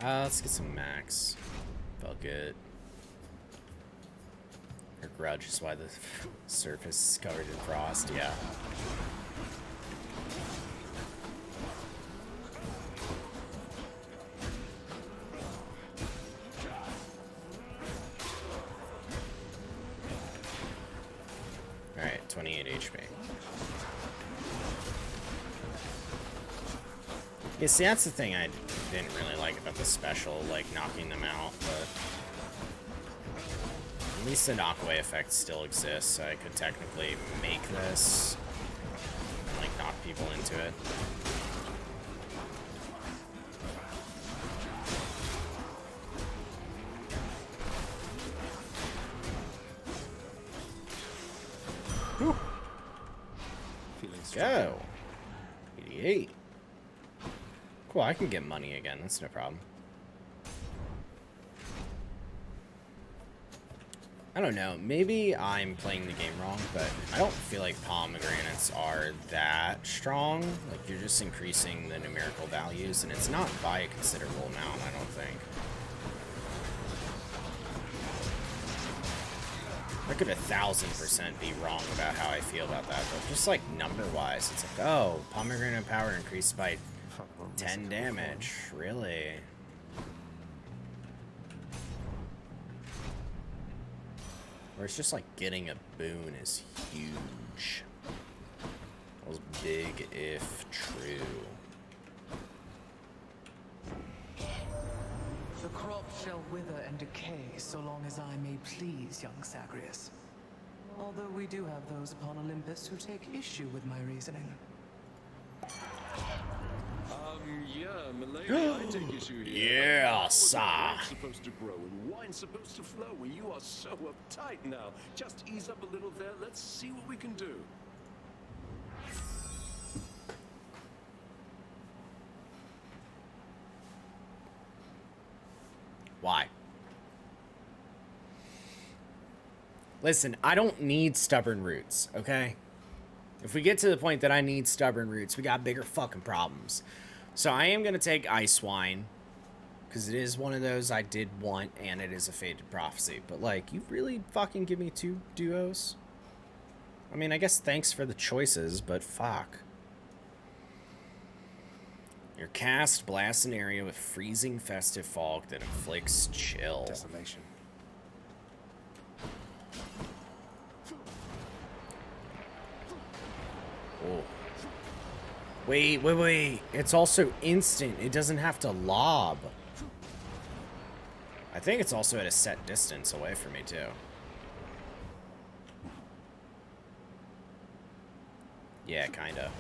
Let's get some max. Felt good. Her grudge is why the surface is covered in frost, yeah. Alright, 28 HP. Yeah, see, that's the thing I didn't really like about the special, like, knocking them out, but at least the knockaway effect still exists, so I could technically make this and, like, knock people into it. Whew. Go. 88. Cool, I can get money again. That's no problem. I don't know. Maybe I'm playing the game wrong, but I don't feel like pomegranates are that strong. Like, you're just increasing the numerical values, and it's not by a considerable amount, I don't think. I could 1000% be wrong about how I feel about that, but just like number-wise, it's like, oh, pomegranate power increased by 10 damage. Really? Or it's just like getting a boon is huge. That was big if true.
The crop shall wither and decay so long as I may please, young Zagreus. Although we do have those upon Olympus who take issue with my reasoning.
Yeah, milady, I take issue here.
Yeah, sir.
Supposed to grow and wine's supposed to flow. Well, you are so uptight now. Just ease up a little there. Let's see what we can do.
Why? Listen, I don't need stubborn roots, okay? If we get to the point that I need stubborn roots, we got bigger fucking problems. So I am going to take Ice Wine, because it is one of those I did want, and it is a Fated Prophecy. But, like, you really fucking give me 2 duos? I mean, I guess thanks for the choices, but fuck. Your cast blasts an area with freezing festive fog that inflicts chill.
Desolation.
Oh. Wait. It's also instant. It doesn't have to lob. I think it's also at a set distance away from me, too. Yeah, kinda.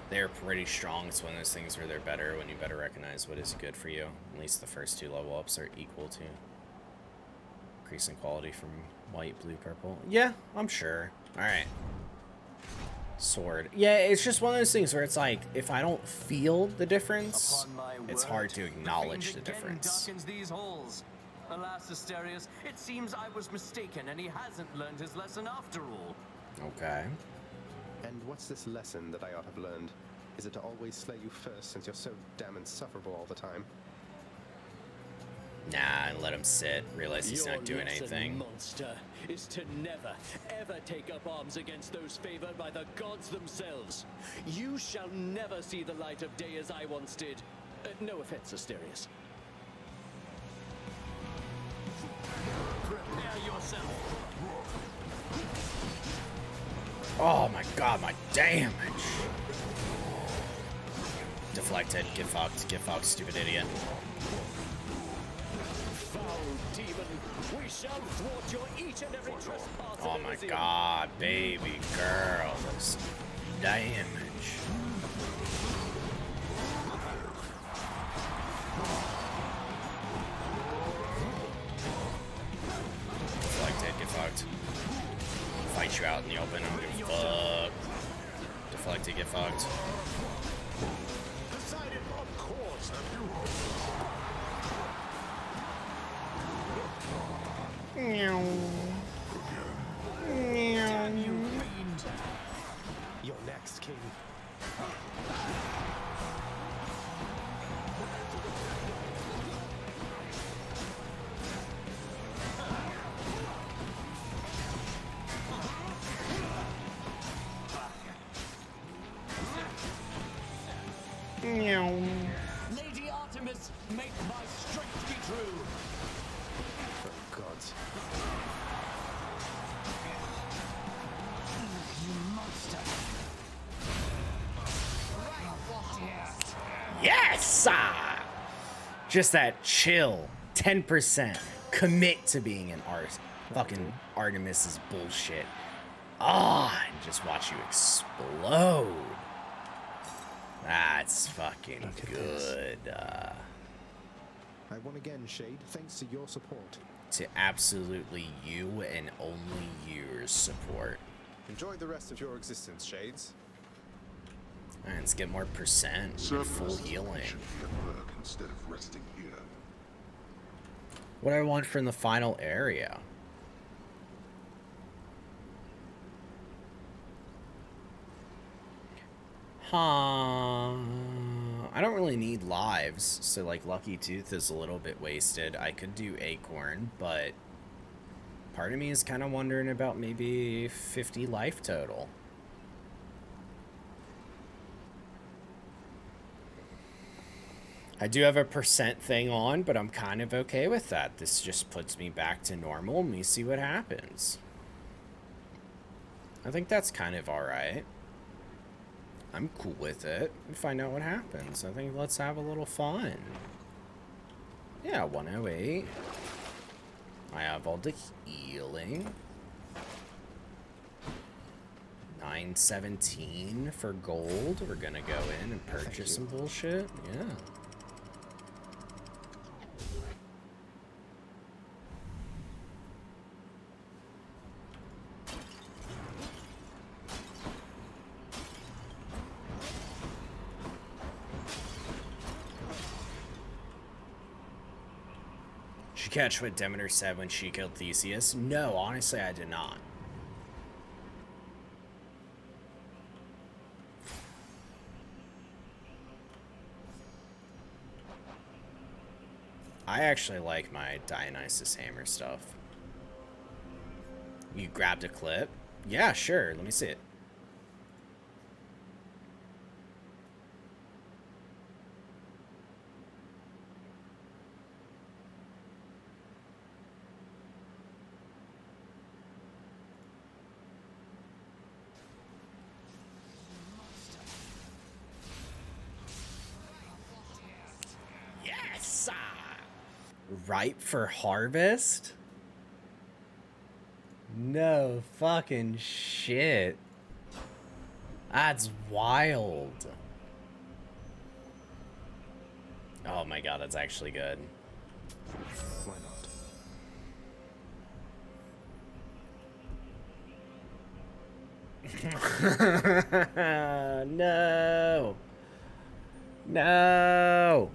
They're pretty strong. It's one of those things where they're better when you better recognize what is good for you. At least the first 2 level ups are equal to increasing quality from white, blue, purple. Yeah, I'm sure. Alright. Sword. Yeah, it's just one of those things where it's like, if I don't feel the difference, it's hard to acknowledge the difference.
Darkens these halls. Alas, Asterius, it seems I was mistaken and he hasn't learned his lesson after all.
Okay.
And what's this lesson that I ought to have learned? Is it to always slay you first since you're so damn insufferable all the time?
Nah, let him sit. Realize he's not doing anything.
Monster is to never, ever take up arms against those favored by the gods themselves. You shall never see the light of day as I once did. No offense, Asterius. Prepare yourself.
Oh my god, my damage! Deflected. Get fucked, stupid idiot.
Foul demon, we shall thwart your each and every trespass.
Oh my god, baby girls. damage. Deflected, get fucked. Fight you out in the open, I'm gonna fuck. Deflected, get fucked.
Decided, of course, have you?
Damn you, fiend!
You're next, King.
Lady Artemis, make my strength be true.
For gods.
You monster!
Yes! Ah! Just that chill. 10%. Commit to being an fucking Artemis's bullshit. Ah, and just watch you explode. That's fucking good.
I won again, Shade, thanks to your support.
To absolutely you and only your support.
Enjoy the rest of your existence, Shades.
And let's get more percent. Full healing.
Should be at work instead of resting here.
What do I want from the final area? Huh. I don't really need lives, so like Lucky Tooth is a little bit wasted. I could do Acorn, but part of me is kind of wondering about maybe 50 life total. I do have a percent thing on, but I'm kind of okay with that. This just puts me back to normal and we see what happens. I think that's kind of alright. I'm cool with it. And find out what happens. I think let's have a little fun. Yeah, 108. I have all the healing. 917 for gold. We're gonna go in and purchase some bullshit. Yeah. Did you catch what Demeter said when she killed Theseus? No, honestly, I did not. I actually like my Dionysus hammer stuff. You grabbed a clip? Yeah, sure. Let me see it. Yes! Ripe for harvest? No fucking shit. That's wild. Oh my god, that's actually good.
Why
not? No. No.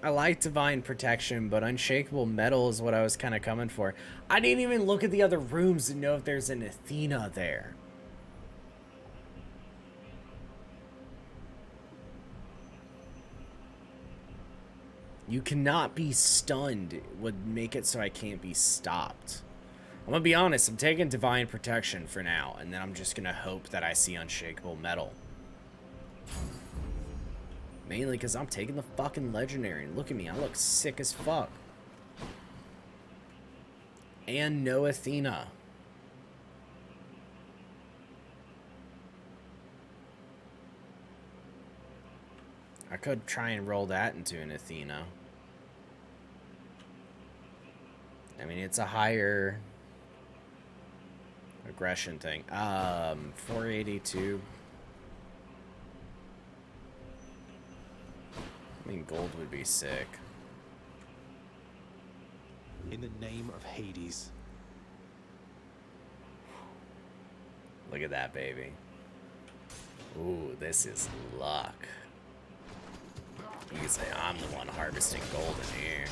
I like Divine Protection, but Unshakable Metal is what I was kind of coming for. I didn't even look at the other rooms to know if there's an Athena there. You cannot be stunned. It would make it so I can't be stopped. I'm gonna be honest, I'm taking Divine Protection for now, and then I'm just gonna hope that I see Unshakable Metal. Mainly because I'm taking the fucking Legendary, and look at me, I look sick as fuck. And no Athena. I could try and roll that into an Athena. I mean, it's a higher aggression thing. 482. I mean, gold would be sick.
In the name of Hades.
Look at that, baby. Ooh, this is luck. You can say I'm the one harvesting gold in here.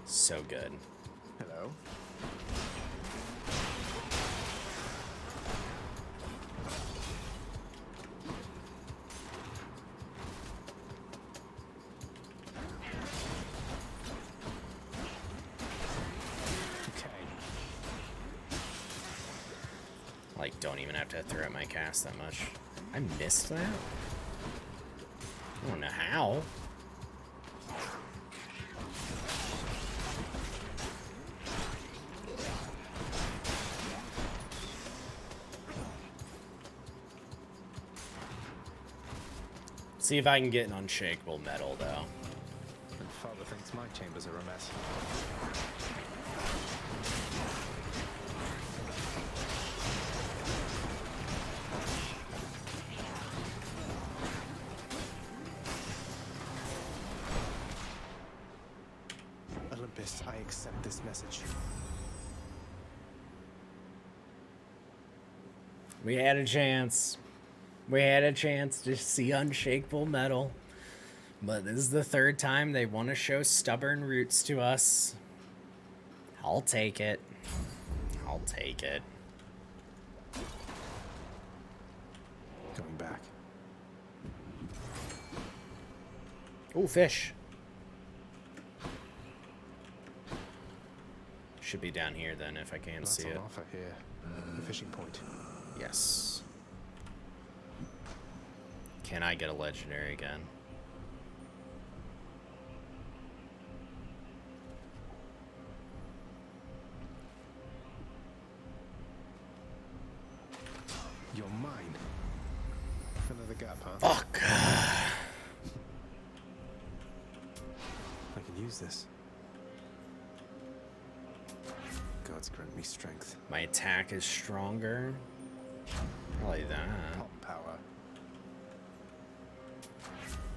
So good.
Hello.
Like, don't even have to throw at my cast that much. I missed that? I don't know how. See if I can get an unshakable metal, though.
And Father thinks my chambers are a mess. Olympus, I accept this message.
We had a chance. We had a chance to see unshakable metal. But this is the third time they want to show stubborn roots to us. I'll take it. I'll take it.
Going back.
Ooh, fish. Should be down here then if I can't see it.
That's on offer here. The fishing point.
Yes. Can I get a legendary again?
You're mine. Another gap, huh?
Fuck.
I can use this. Gods grant me strength.
My attack is stronger. Probably that.
Pop power.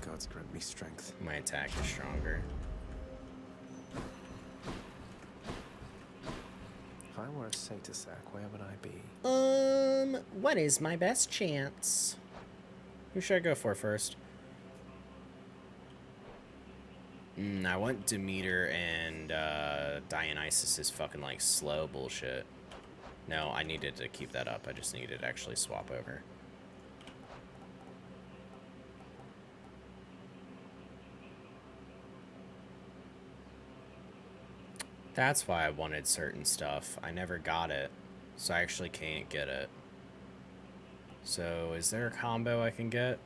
Gods grant me strength.
My attack is stronger.
If I were a satyr sack, where would I be?
What is my best chance? Who should I go for first? I want Demeter and Dionysus is fucking like slow bullshit. No, I needed to keep that up. I just needed to actually swap over. That's why I wanted certain stuff. I never got it, so I actually can't get it. So, is there a combo I can get?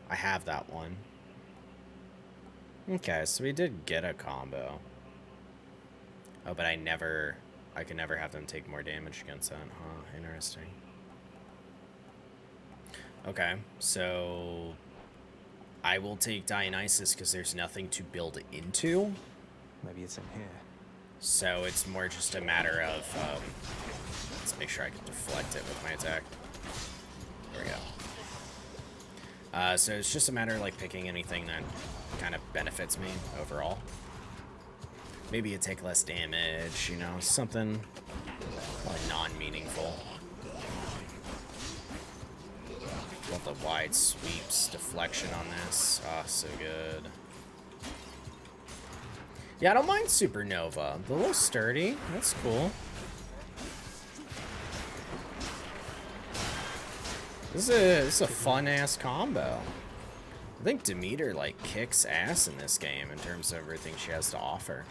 I have that one. Okay, so we did get a combo. Oh, but I can never have them take more damage against that, huh? Interesting. Okay, so I will take Dionysus because there's nothing to build into.
Maybe it's in here.
So it's more just a matter of, let's make sure I can deflect it with my attack. There we go. So it's just a matter of like picking anything that kind of benefits me overall. Maybe you take less damage, you know, something like non-meaningful. Want the wide sweeps deflection on this. Ah, so good. Yeah, I don't mind Supernova. The little sturdy. That's cool. This is a fun-ass combo. I think Demeter, like, kicks ass in this game in terms of everything she has to offer.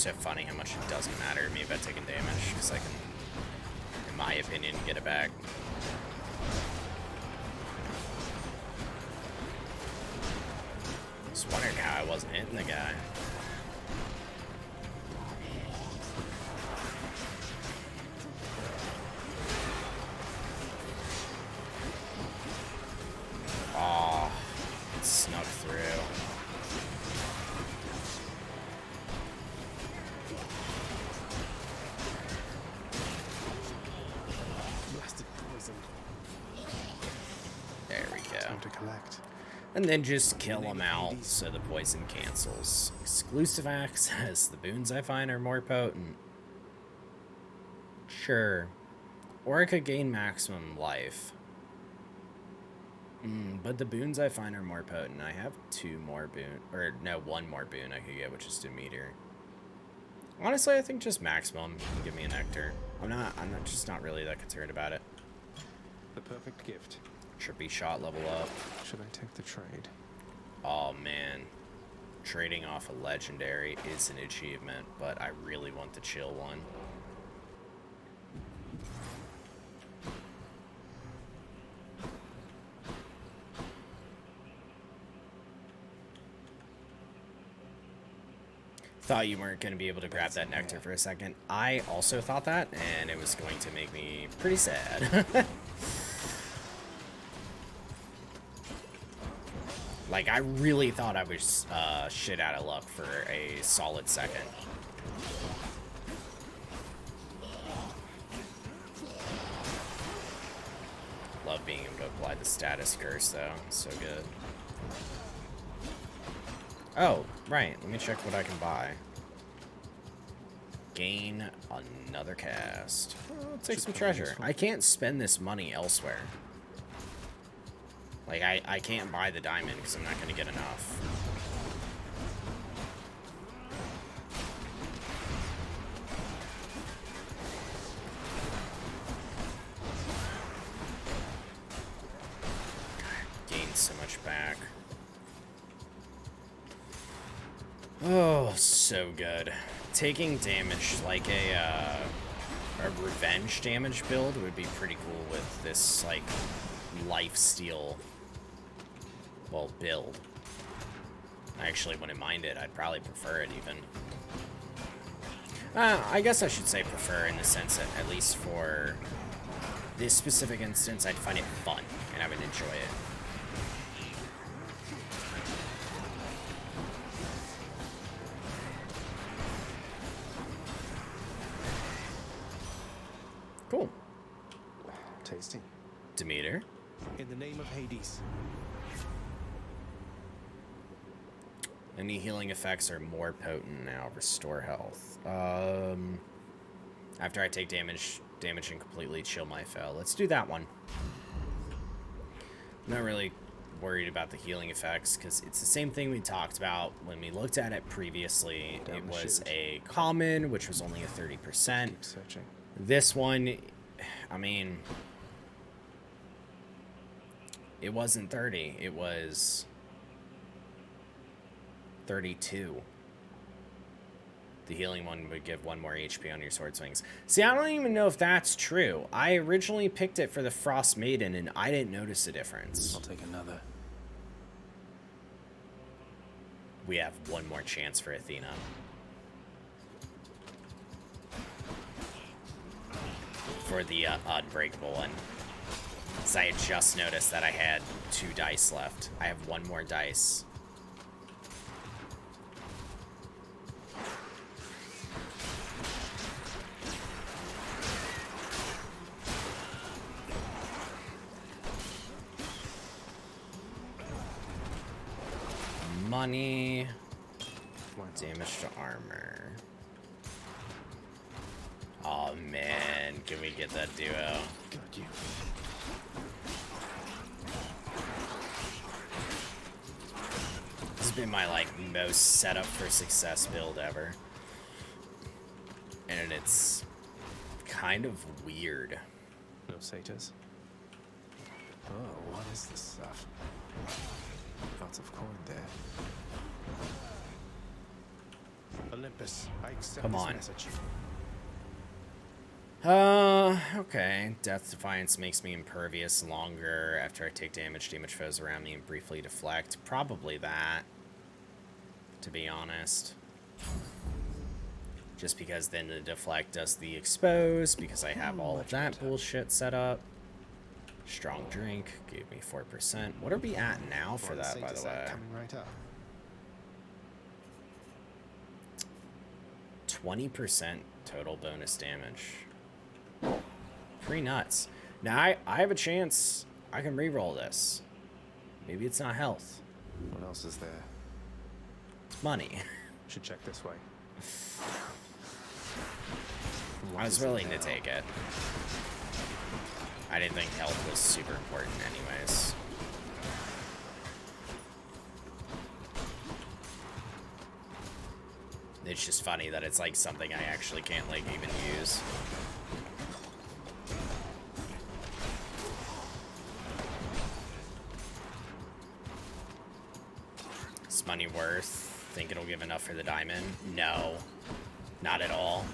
so funny how much it doesn't matter to me about taking damage, because I can, in my opinion, get it back. Just wondering how I wasn't hitting the guy. Oh, it snuck through.
Blasted poison.
There we go.
Time to collect.
And then just kill them out so the poison cancels. Exclusive access. The boons I find are more potent. Sure. Or I could gain maximum life. But the boons I find are more potent. I have one more boon I could get, which is Demeter. Honestly, I think just maximum can give me a nectar. I'm just not really that concerned about it.
The perfect gift.
Should be shot level up.
Should I take the trade?
Oh man. Trading off a legendary is an achievement, but I really want the chill one. Thought you weren't going to be able to grab that nectar for a second. I also thought that, and it was going to make me pretty sad. Like, I really thought I was shit out of luck for a solid second. Love being able to apply the status curse, though. So good. Oh, right. Let me check what I can buy. Gain another cast. I'll take some treasure. I can't spend this money elsewhere. Like, I can't buy the diamond because I'm not going to get enough. Gain so much back. Oh, so good. Taking damage like a revenge damage build would be pretty cool with this, like, lifesteal, well, build. I actually wouldn't mind it. I'd probably prefer it even. I guess I should say prefer in the sense that, at least for this specific instance, I'd find it fun and I would enjoy it. Cool.
Tasty.
Demeter.
In the name of Hades.
Any healing effects are more potent now. Restore health. After I take damage and completely chill my foe. Let's do that one. I'm not really worried about the healing effects because it's the same thing we talked about when we looked at it previously. It was a common, which was only a 30%.
Keep searching.
This one, I mean, it wasn't 30. It was 32. The healing one would give 1 more HP on your sword swings. See, I don't even know if that's true. I originally picked it for the Frost Maiden, and I didn't notice a difference.
I'll take another.
We have 1 more chance for Athena. For the unbreakable one. So I had just noticed that I had 2 dice left. I have 1 more dice. Money. Damage to armor. Oh man, can we get that duo?
Got you.
This has been my, like, most setup for success build ever. And it's kind of weird.
No satyrs. Oh, what is this stuff? Lots of coin there. Olympus. I accept
Come
this
on.
message.
Okay. Death Defiance makes me impervious longer after I take damage. Damage foes around me and briefly deflect. Probably that, to be honest. Just because then the deflect does the expose, because I have all of that bullshit set up. Strong drink gave me 4%. What are we at now for that, by the way?
Coming right up.
20% total bonus damage. Pretty nuts. Now I have a chance. I can re-roll this. Maybe it's not health.
What else is there?
It's money.
Should check this way.
I was willing to take it. I didn't think health was super important anyways. It's just funny that it's like something I actually can't like even use. Is money worth? Think it'll give enough for the diamond? No, not at all.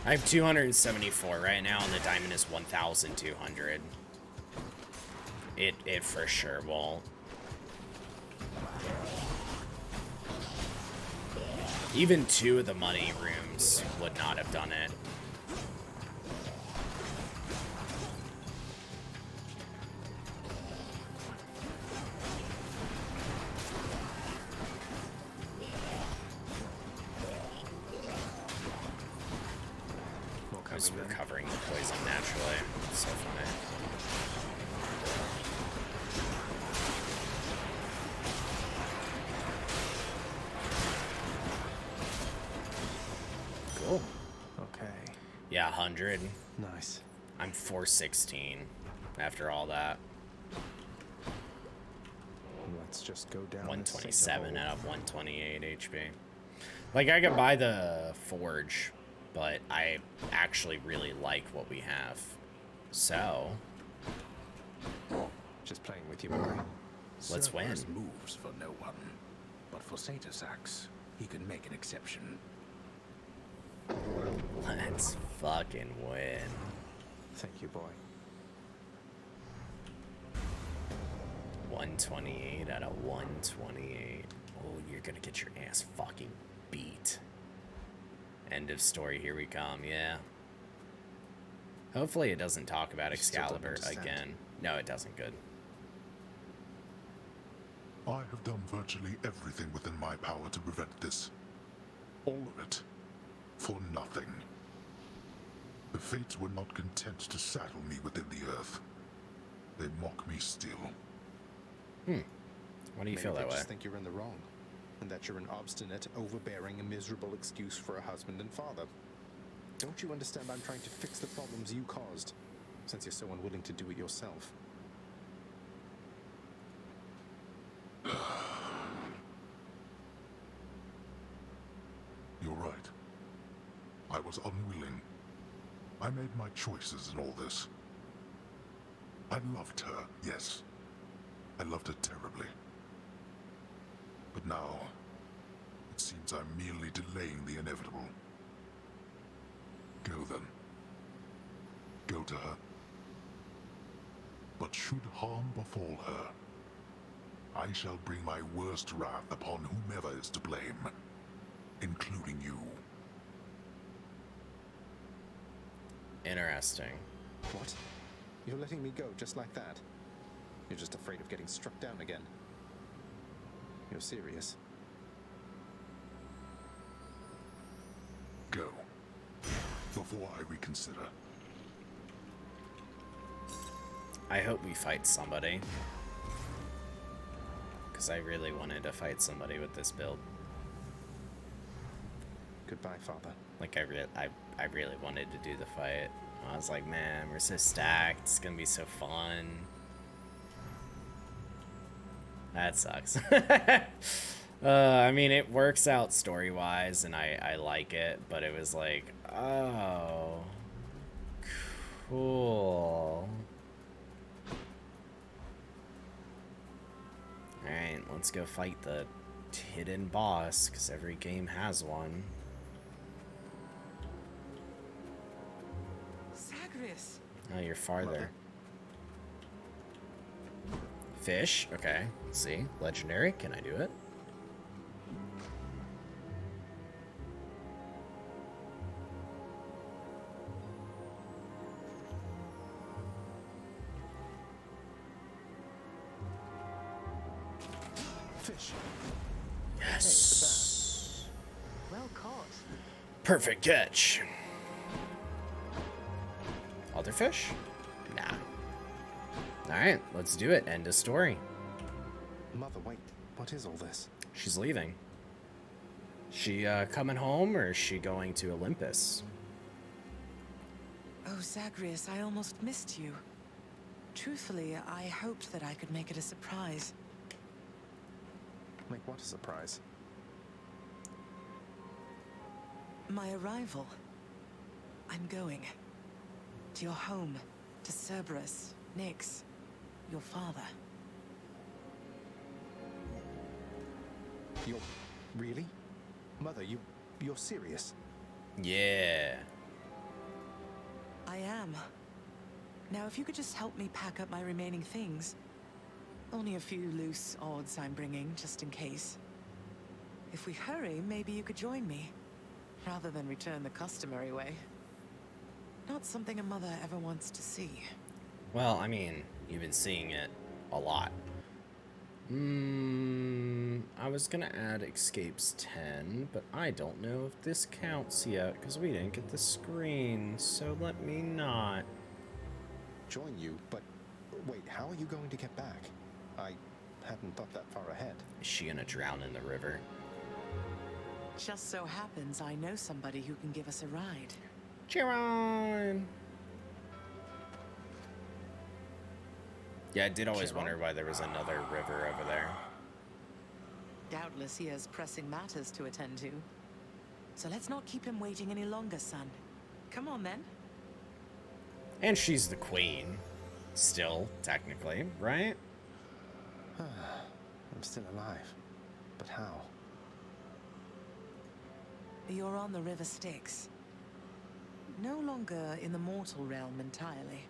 I have 274 right now, and the diamond is 1,200. It for sure won't. Even 2 of the money rooms would not have done it. I was recovering the poison naturally. It's so funny. Cool.
Okay.
Yeah, 100.
Nice.
I'm 416 after all that.
Let's just go down.
127 out of 128 HP. Like, I could buy the forge, but I actually really like what we have. So,
just playing with you, boy.
Let's win.
Cerberus moves for no one, but for Satasax, he can make an exception.
Let's fucking win.
Thank you, boy.
128 out of 128. Oh, you're gonna get your ass fucking beat. End of story, here we come, yeah. Hopefully it doesn't talk about Excalibur again. No, it doesn't. Good.
I have done virtually everything within my power to prevent this. All of it. For nothing. The Fates were not content to saddle me within the earth. They mock me still.
Why do you feel that
Maybe
way?
I just think you're in the wrong. And that you're an obstinate, overbearing, and miserable excuse for a husband and father. Don't you understand I'm trying to fix the problems you caused, since you're so unwilling to do it yourself?
You're right. I was unwilling. I made my choices in all this. I loved her, yes. I loved her terribly. But now, it seems I'm merely delaying the inevitable. Go then. Go to her. But should harm befall her, I shall bring my worst wrath upon whomever is to blame, including you.
Interesting.
What? You're letting me go just like that? You're just afraid of getting struck down again. You're serious.
Go. Before I reconsider.
I hope we fight somebody. Because I really wanted to fight somebody with this build.
Goodbye, Father.
Like, I really wanted to do the fight. I was like, man, we're so stacked. It's gonna be so fun. That sucks. I mean, it works out story-wise, and I like it, but it was like, oh, cool. Alright, let's go fight the hidden boss, because every game has one.
Zagreus.
Oh, you're farther. Fish. Okay. Let's see. Legendary. Can I do it?
Fish.
Yes.
Well caught.
Perfect catch. Other fish? Nah. Alright, let's do it. End of story.
Mother, wait. What is all this?
She's leaving. She coming home, or is she going to Olympus?
Oh, Zagreus, I almost missed you. Truthfully, I hoped that I could make it a surprise.
Make what a surprise?
My arrival. I'm going. To your home. To Cerberus. Nyx. Your father.
You're... really? Mother, you're serious?
Yeah.
I am. Now, if you could just help me pack up my remaining things. Only a few loose odds I'm bringing, just in case. If we hurry, maybe you could join me. Rather than return the customary way. Not something a mother ever wants to see.
Well, I mean, you've been seeing it a lot. I was gonna add escapes 10, but I don't know if this counts yet, because we didn't get the screen, so let me not.
Join you? But wait, how are you going to get back? I hadn't thought that far ahead.
Is she gonna drown in the river?
Just so happens I know somebody who can give us a ride.
Chiron! Yeah, I did always wonder why there was another river over there.
Doubtless he has pressing matters to attend to. So let's not keep him waiting any longer, son. Come on, then.
And she's the queen. Still, technically, right?
I'm still alive. But how?
You're on the River Styx. No longer in the mortal realm entirely.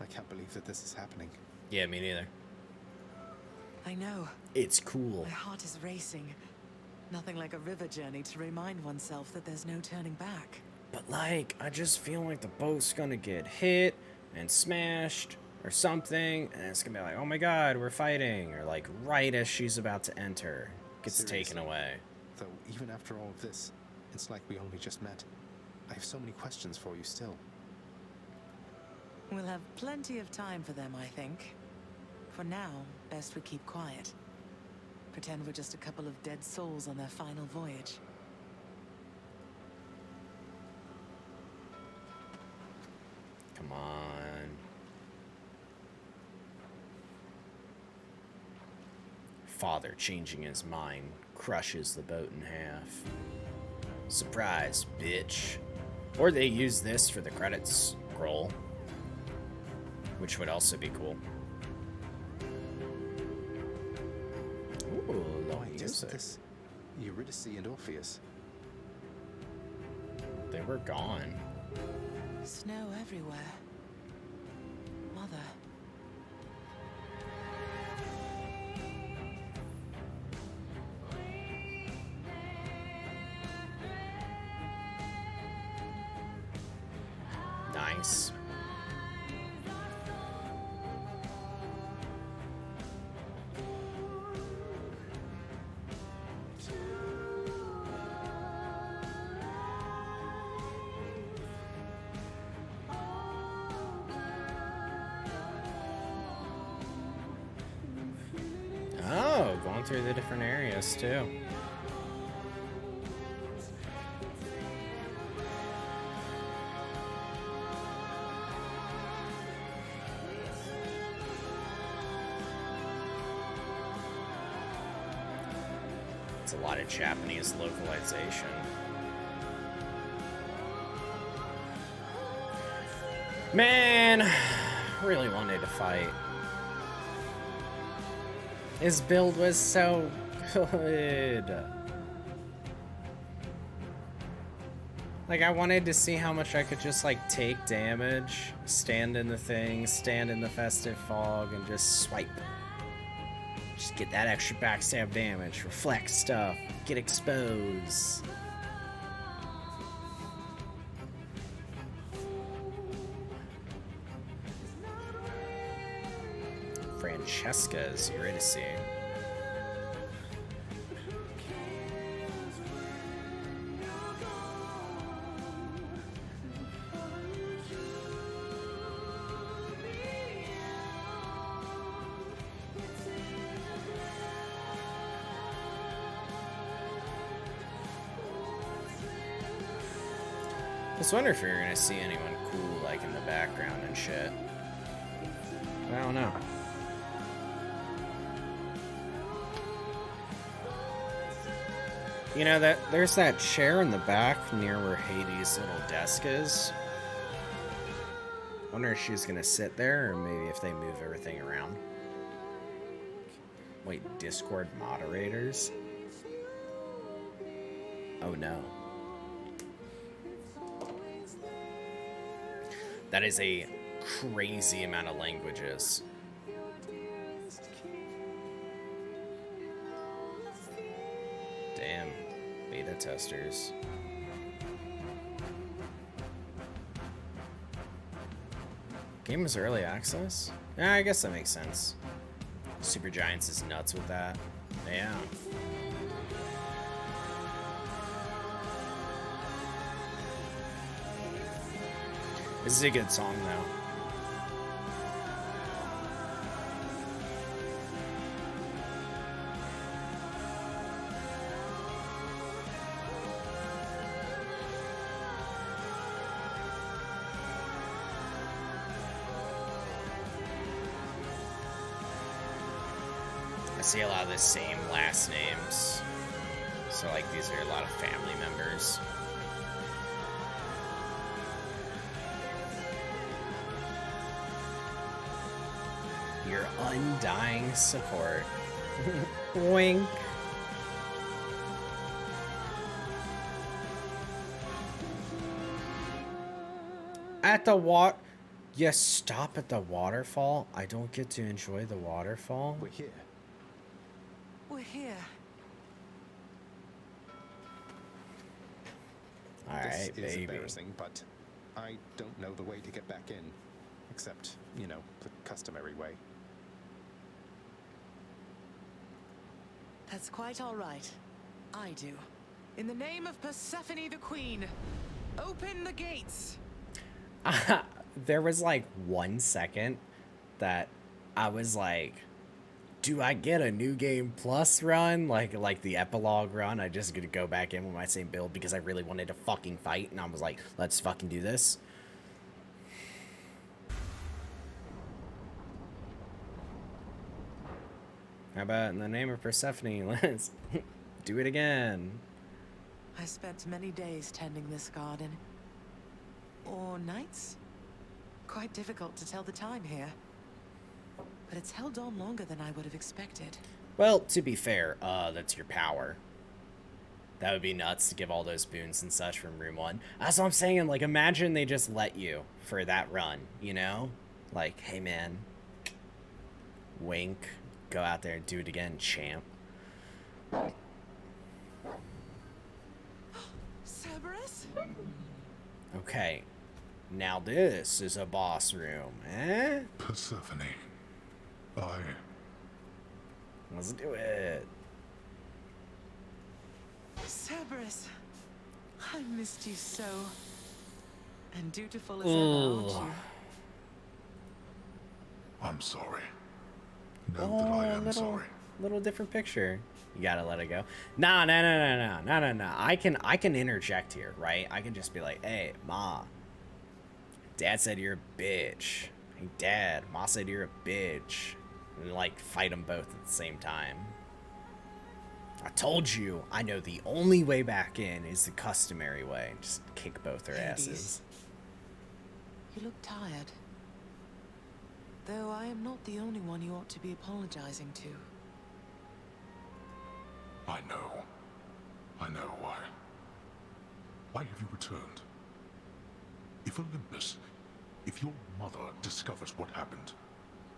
I can't believe that this is happening.
Yeah, me neither.
I know.
It's cool.
My heart is racing. Nothing like a river journey to remind oneself that there's no turning back.
But like, I just feel like the boat's gonna get hit and smashed or something, and it's gonna be like, oh my god, we're fighting, or like right as she's about to enter, gets
Seriously.
taken away.
Though, even after all of this, it's like we only just met. I have so many questions for you still.
We'll have plenty of time for them, I think. For now, best we keep quiet. Pretend we're just a couple of dead souls on their final voyage.
Come on. Father changing his mind, crushes the boat in half. Surprise, bitch. Or they use this for the credits scroll, which would also be cool. Ooh, low music.
This Eurydice and Orpheus.
They were gone.
Snow everywhere. Mother.
Nice. Oh, going through the different areas too. It's a lot of Japanese localization. Man, really wanted to fight. His build was so good. Like, I wanted to see how much I could just, like, take damage, stand in the thing, stand in the festive fog, and just swipe. Just get that extra backstab damage, reflect stuff, get exposed. Francesca's Eurydice. I just wonder if you're gonna see anyone cool like in the background and shit. I don't know. You know, that there's that chair in the back near where Hades' little desk is. Wonder if she's gonna sit there, or maybe if they move everything around. Wait, Discord moderators? Oh no. That is a crazy amount of languages. Damn, beta testers. Game is early access? Yeah, I guess that makes sense. Supergiants is nuts with that. Yeah. This is a good song, though. I see a lot of the same last names. So, like, these are a lot of family members. Your undying support. Wink. At the Yes, stop at the waterfall. I don't get to enjoy the waterfall.
We're here.
We're here.
Alright,
This is
baby.
embarrassing, but I don't know the way to get back in. Except, you know, the customary way.
That's quite all right. I do. In the name of Persephone the Queen, open the gates!
There was like 1 second that I was like, do I get a new game plus run? Like the epilogue run? I just gonna go back in with my same build because I really wanted to fucking fight, and I was like, let's fucking do this. How about in the name of Persephone, let's do it again.
I spent many days tending this garden. Or nights? Quite difficult to tell the time here. But it's held on longer than I would have expected.
Well, to be fair, that's your power. That would be nuts to give all those boons and such from room 1. That's what I'm saying, like, imagine they just let you for that run, you know? Like, hey man, wink, go out there and do it again, champ.
Cerberus?
Okay, now this is a boss room, eh?
Persephone,
Let's do it.
Cerberus, I missed you so. And dutiful as ever, aren't you?
I'm sorry. Know that I am sorry.
Little different picture. You gotta let it go. No. I can interject here, right? I can just be like, hey, Ma. Dad said you're a bitch. Hey, Dad. Ma said you're a bitch. And, like, fight them both at the same time. I told you, I know the only way back in is the customary way. Just kick both their asses.
You look tired. Though I am not the only one you ought to be apologizing to.
I know. I know. Why have you returned? If Olympus, if your mother discovers what happened,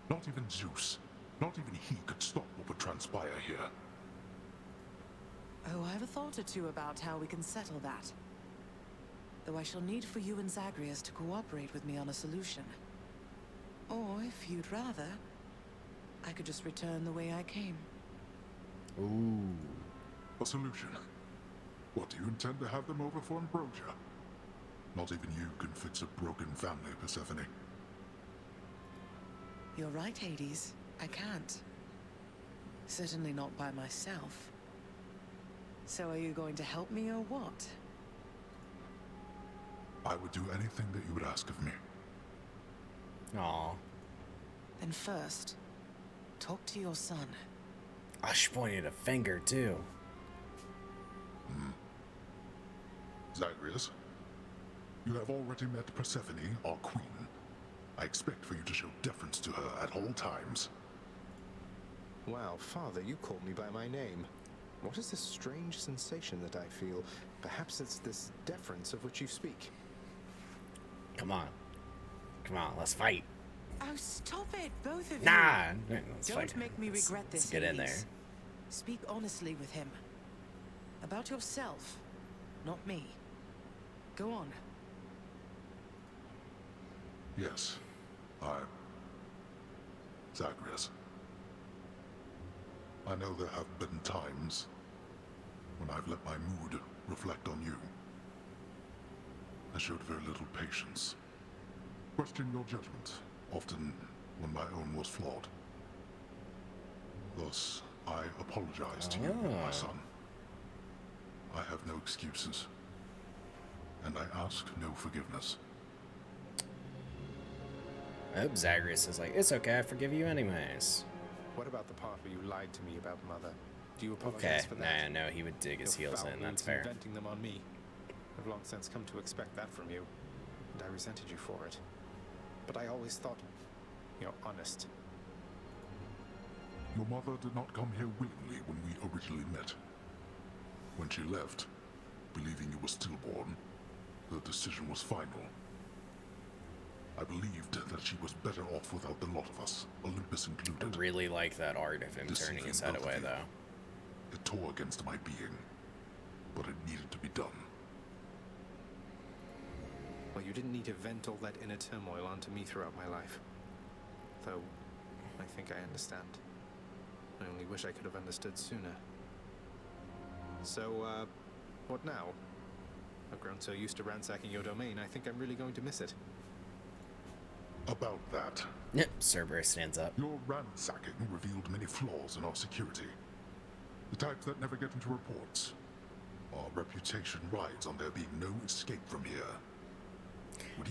not even Zeus, not even he could stop what would transpire here.
Oh, I have a thought or two about how we can settle that. Though I shall need for you and Zagreus to cooperate with me on a solution. Or, if you'd rather, I could just return the way I came.
Ooh.
A solution? What, do you intend to have them over for ambrosia? Not even you can fix a broken family, Persephone.
You're right, Hades. I can't. Certainly not by myself. So are you going to help me or what?
I would do anything that you would ask of me.
Aw.
Then first, talk to your son.
Oh, she pointed a finger, too.
Zagreus, you have already met Persephone, our queen. I expect for you to show deference to her at all times.
Wow, Father, you called me by my name. What is this strange sensation that I feel? Perhaps it's this deference of which you speak.
Come on. Come on, let's fight.
Oh, stop it, both of
Nah,
you.
let's
Don't
fight.
make me regret this,
Let's get in there.
Hades. Speak honestly with him. About yourself, not me. Go on.
Yes, Zagreus. I know there have been times when I've let my mood reflect on you. I showed very little patience. Questioned your judgment, often when my own was flawed. Thus, I apologize to you, my son. I have no excuses, and I ask no forgiveness.
I hope Zagreus is like, it's okay, I forgive you anyways.
What about the part where you lied to me about Mother? Do you apologize
Okay,
for that?
no, he would dig his
Your
heels
foul
in, that's
moves
fair.
inventing them on me. I've long since come to expect that from you, and I resented you for it. But I always thought you're honest.
Your mother did not come here willingly when we originally met. When she left, believing you were stillborn, the decision was final. I believed that she was better off without the lot of us, Olympus included.
I really like that art of him
Deceiving
turning his head
both of
away,
you.
though.
It tore against my being, but it needed to be done.
Well, you didn't need to vent all that inner turmoil onto me throughout my life. Though, I think I understand. I only wish I could have understood sooner. So, what now? I've grown so used to ransacking your domain, I think I'm really going to miss it.
About that.
Yep, Cerberus stands up.
Your ransacking revealed many flaws in our security. The types that never get into reports. Our reputation rides on there being no escape from here.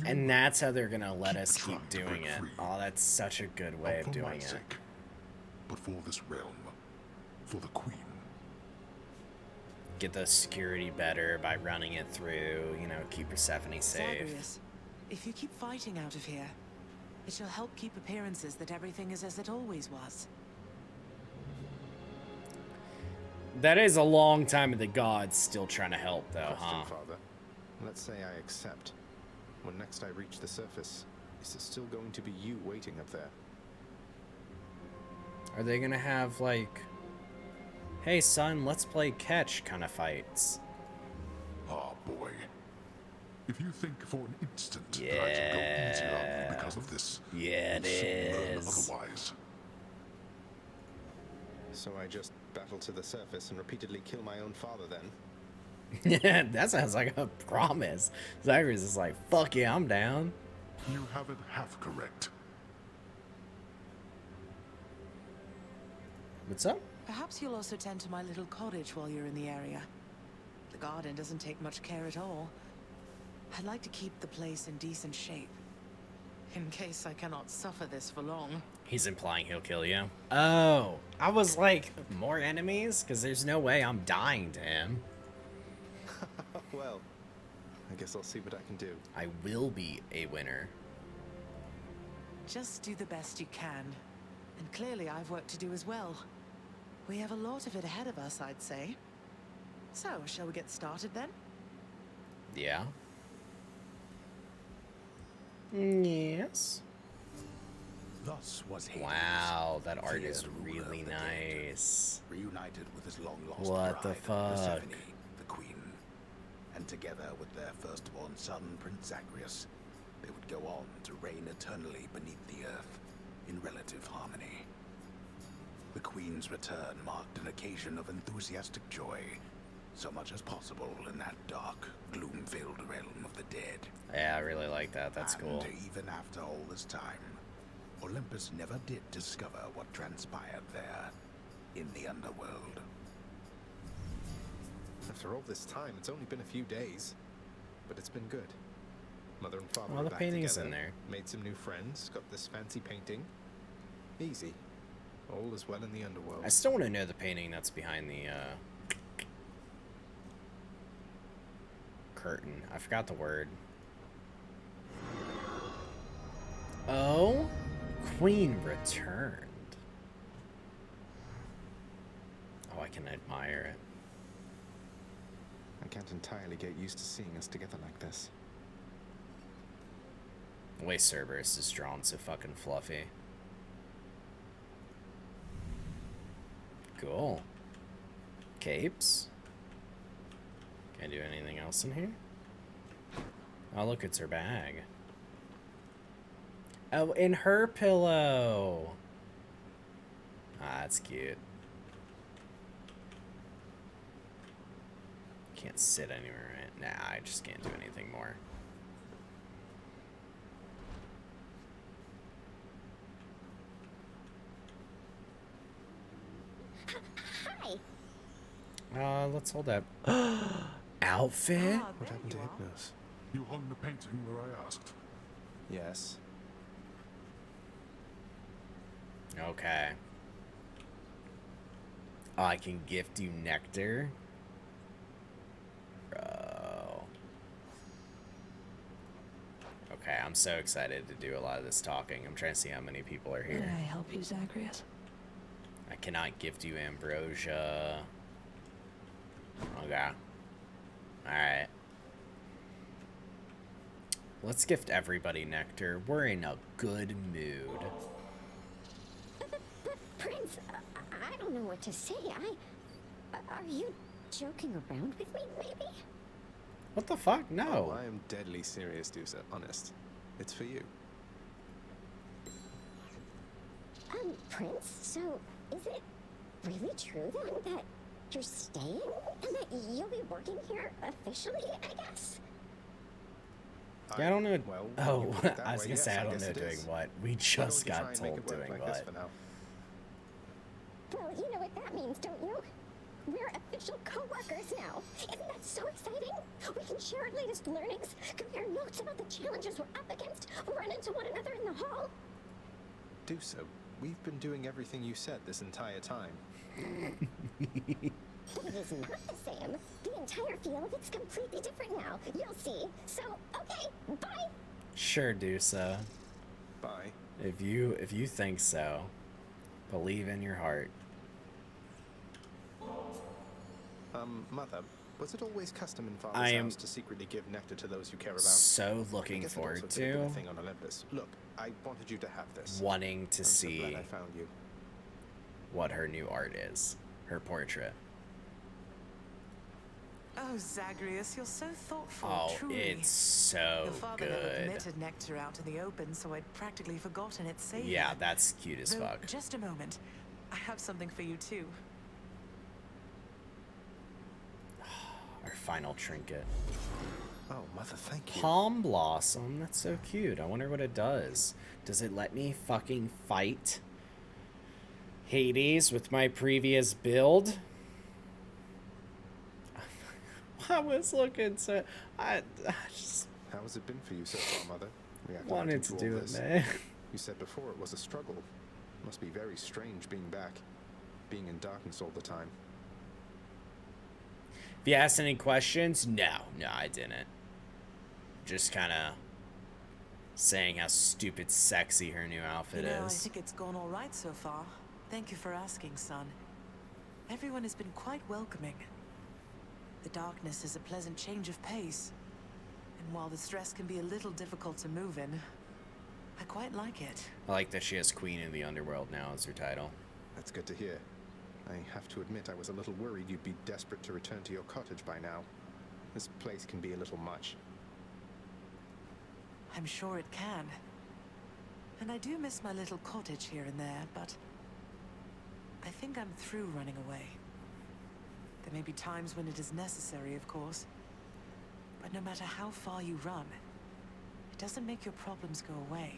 And that's how they're gonna let us keep doing it. Oh, that's such a good way of doing it.
Sake, but for this realm, for the Queen.
Get the security better by running it through, you know, keep Persephone safe.
Zagreus, if you keep fighting out of here, it shall help keep appearances that everything is as it always was.
That is a long time of the gods still trying to help, though,
Question,
huh?
Father. Let's say I accept. When next I reach the surface, is it still going to be you waiting up there?
Are they gonna have, like, hey, son, let's play catch kind of fights?
Ah, boy. If you think for an instant that I should go easier on you because of this,
Yeah, it
you'll soon learn
is.
otherwise.
So I just battle to the surface and repeatedly kill my own father then?
Yeah, that sounds like a promise. Zagreus is like, fuck yeah, I'm down.
You have it half correct.
What's up?
Perhaps you'll also tend to my little cottage while you're in the area. The garden doesn't take much care at all. I'd like to keep the place in decent shape. In case I cannot suffer this for long.
He's implying he'll kill you. Oh, I was like, more enemies? Because there's no way I'm dying to him.
Well, I guess I'll see what I can do.
I will be a winner.
Just do the best you can. And clearly I've work to do as well. We have a lot of it ahead of us, I'd say. So, shall we get started then?
Yeah. Yes.
Thus was Hades.
Wow, that art
feared
is
ruler of
really
the dead,
nice.
reunited with his long-lost
What the
bride,
fuck?
Persephone, the queen. And together with their firstborn son, Prince Zagreus, they would go on to reign eternally beneath the earth, in relative harmony. The queen's return marked an occasion of enthusiastic joy, so much as possible in that dark, gloom-filled realm of the dead.
Yeah, I really like that. That's cool.
And even after all this time, Olympus never did discover what transpired there, in the underworld.
After all this time, it's only been a few days, but it's been good. Mother and father
Well,
are
the
back
painting's
together,
in there.
made some new friends, got this fancy painting. Easy. All is well in the underworld.
I still want to know the painting that's behind the curtain. I forgot the word. Oh, Queen returned. Oh, I can admire it.
I can't entirely get used to seeing us together like this.
The way Cerberus is drawn so fucking fluffy. Cool. Capes. Can I do anything else in here? Oh, look, it's her bag. Oh, in her pillow. Ah, that's cute. Can't sit anywhere, right? Nah, I just can't do anything more.
Hi.
Let's hold up. Outfit?
What happened to Hypnos?
You hung the painting where I asked.
Yes.
Okay. Oh, I can gift you nectar? Bro. Okay, I'm so excited to do a lot of this talking. I'm trying to see how many people are
May
here.
I help you, Zagreus?
I cannot gift you ambrosia. Okay. Alright. Let's gift everybody nectar. We're in a good mood.
But Prince, I don't know what to say. Are you joking around with me, maybe?
What the fuck? No.
Oh, I am deadly serious, Dusa. Honest. It's for you.
Prince, so is it really true then that you're staying and that you'll be working here officially, I guess?
Yeah, I don't know.
Well,
Oh,
when you put it that
I was
way,
gonna say
yes,
I don't
guess
know
it
doing
is.
what. We
Why
just
don't you try
got
and make
told
it work
doing
like this
what.
for now?
Well, you know what that means, don't you? We're official co-workers now. Isn't that so exciting? We can share our latest learnings, compare notes about the challenges we're up against, run into one another in the hall.
Dusa, we've been doing everything you said this entire time.
But it is not the same. The entire field is completely different now. You'll see. So, okay, bye.
Sure, Dusa.
Bye.
If you think so, believe in your heart.
Mother, was it always custom in
I
Father's
am
house to secretly give nectar to those you care about?
so
I
looking
guess it
forward
also could have been
to
a thing on Olympus. Look, I wanted you to have this.
wanting to
I'm so
see
glad I found you.
what her new art is. Her portrait.
Oh, Zagreus, you're so thoughtful,
Oh,
truly.
it's so
Your father never
good.
permitted nectar out in the open, so I'd practically forgotten its savior.
Yeah, that's cute as
Though,
fuck.
just a moment. I have something for you, too.
Our final trinket.
Oh, Mother, thank you.
Palm blossom. That's so cute. I wonder what it does. Does it let me fucking fight Hades with my previous build? I was looking so... I just
How has it been for you so far, Mother?
wanted to do it, man.
You said before it was a struggle. Must be very strange being back, being in darkness all the time.
If you asked any questions, no, I didn't. Just kind of saying how stupid sexy her new outfit
You know, I
is.
think it's gone all right so far. Thank you for asking, son. Everyone has been quite welcoming. The darkness is a pleasant change of pace. And while the stress can be a little difficult to move in, I quite like it.
I like that she has Queen in the Underworld now as her title.
That's good to hear. I have to admit I was a little worried you'd be desperate to return to your cottage by now. This place can be a little much.
I'm sure it can. And I do miss my little cottage here and there, but I think I'm through running away. There may be times when it is necessary, of course. But no matter how far you run, it doesn't make your problems go away.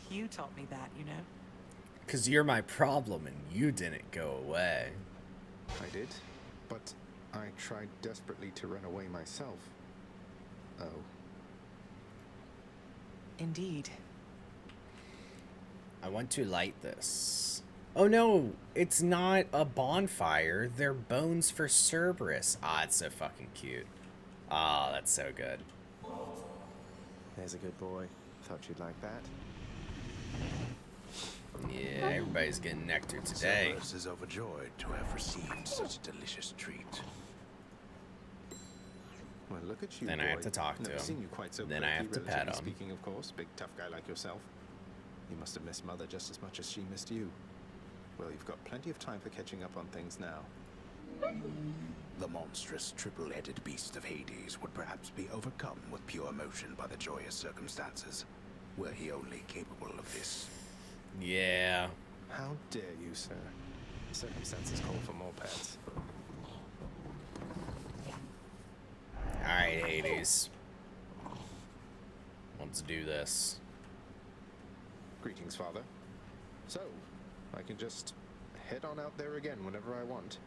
You taught me that, you know?
'Cause you're my problem and you didn't go away.
I did, but I tried desperately to run away myself. Oh.
Indeed.
I want to light this. Oh no, it's not a bonfire. They're bones for Cerberus. Ah, it's so fucking cute. Ah, that's so good.
There's a good boy. Thought you'd like that.
Yeah, everybody's getting nectar today.
Cerberus is overjoyed to have received such a delicious treat.
Well, look at you,
Then
boy.
I have to talk to
Never
him.
seen you quite so
Then I
perky,
have to pet
relatively
him.
Speaking, of course, big tough guy like yourself. You must have missed Mother just as much as she missed you. Well, you've got plenty of time for catching up on things now.
The monstrous triple-headed beast of Hades would perhaps be overcome with pure emotion by the joyous circumstances, were he only capable of this.
Yeah.
How dare you, sir? Circumstances call for more pets.
Alright, Hades. Let's do this.
Greetings, Father. So, I can just head on out there again whenever I want.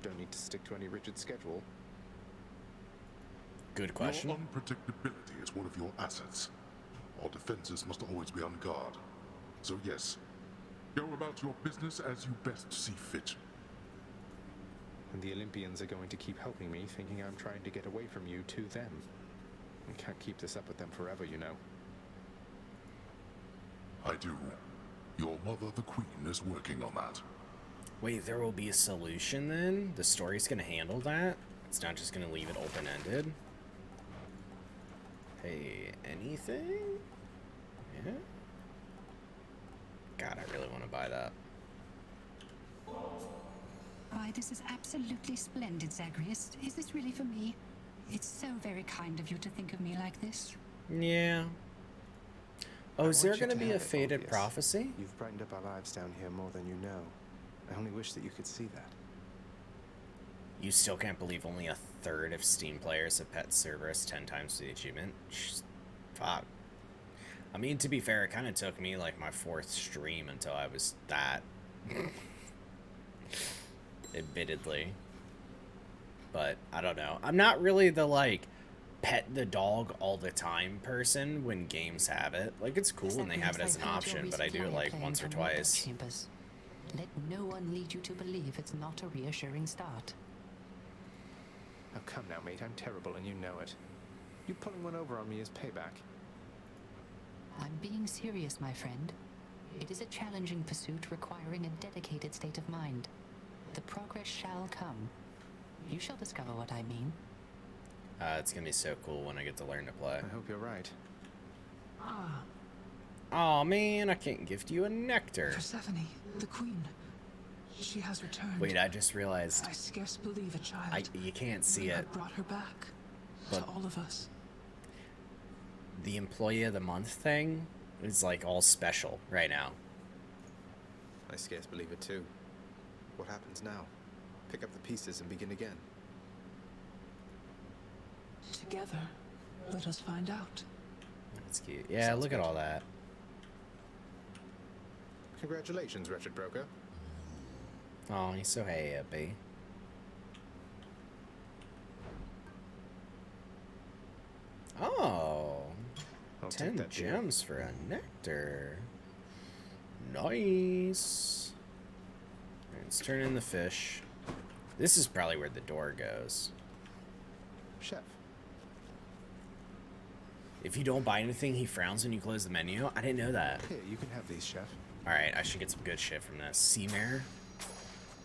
Don't need to stick to any rigid schedule.
Good question.
Your unpredictability is one of your assets. Our defenses must always be on guard. So yes, go about your business as you best see fit.
And the Olympians are going to keep helping me, thinking I'm trying to get away from you to them. I can't keep this up with them forever, you know.
I do. Your mother, the Queen, is working on that.
Wait, there will be a solution then? The story's gonna handle that? It's not just gonna leave it open-ended? Hey, anything? Yeah? God, I really want to buy that.
Why, this is absolutely splendid, Zagreus. Is this really for me? It's so very kind of you to think of me like this.
Yeah. Oh, is
I
there
want you
going to
to
be a
have it,
faded
Morpheus.
prophecy?
You've brightened up our lives down here more than you know. I only wish that you could see that.
You still can't believe only a third of Steam players have pet Cerberus 10 times the achievement? Fuck. I mean, to be fair, it kind of took me like my 4th stream until I was that. Admittedly. But, I don't know. I'm not really the, like, pet the dog all the time person when games have it. Like, it's cool when they have it as an option, but I do it like once or twice.
Let no one lead you to believe it's not a reassuring start.
Oh, come now, mate. I'm terrible and you know it. You pulling one over on me is payback.
I'm being serious, my friend. It is a challenging pursuit requiring a dedicated state of mind. The progress shall come. You shall discover what I mean.
It's gonna be so cool when I get to learn to play.
I hope you're right.
Ah,
Aw, man, I can't gift you a nectar.
Persephone, the queen. She has returned.
Wait, I just realized
I scarce believe a child.
you can't see
You
it.
have brought her back.
But
to all of us.
the Employee of the Month thing is like all special right now.
I scarce believe it too. What happens now? Pick up the pieces and begin again.
Together, let us find out.
That's cute. Yeah,
Sounds
look at
good.
all that.
Congratulations, wretched broker.
Oh, he's so happy. Oh,
I'll take
10
that deal.
gems for a nectar. Nice. Alright, let's turn in the fish. This is probably where the door goes.
Chef.
If you don't buy anything, he frowns when you close the menu. I didn't know that.
Here, you can have these, chef.
Alright, I should get some good shit from this. Sea mare?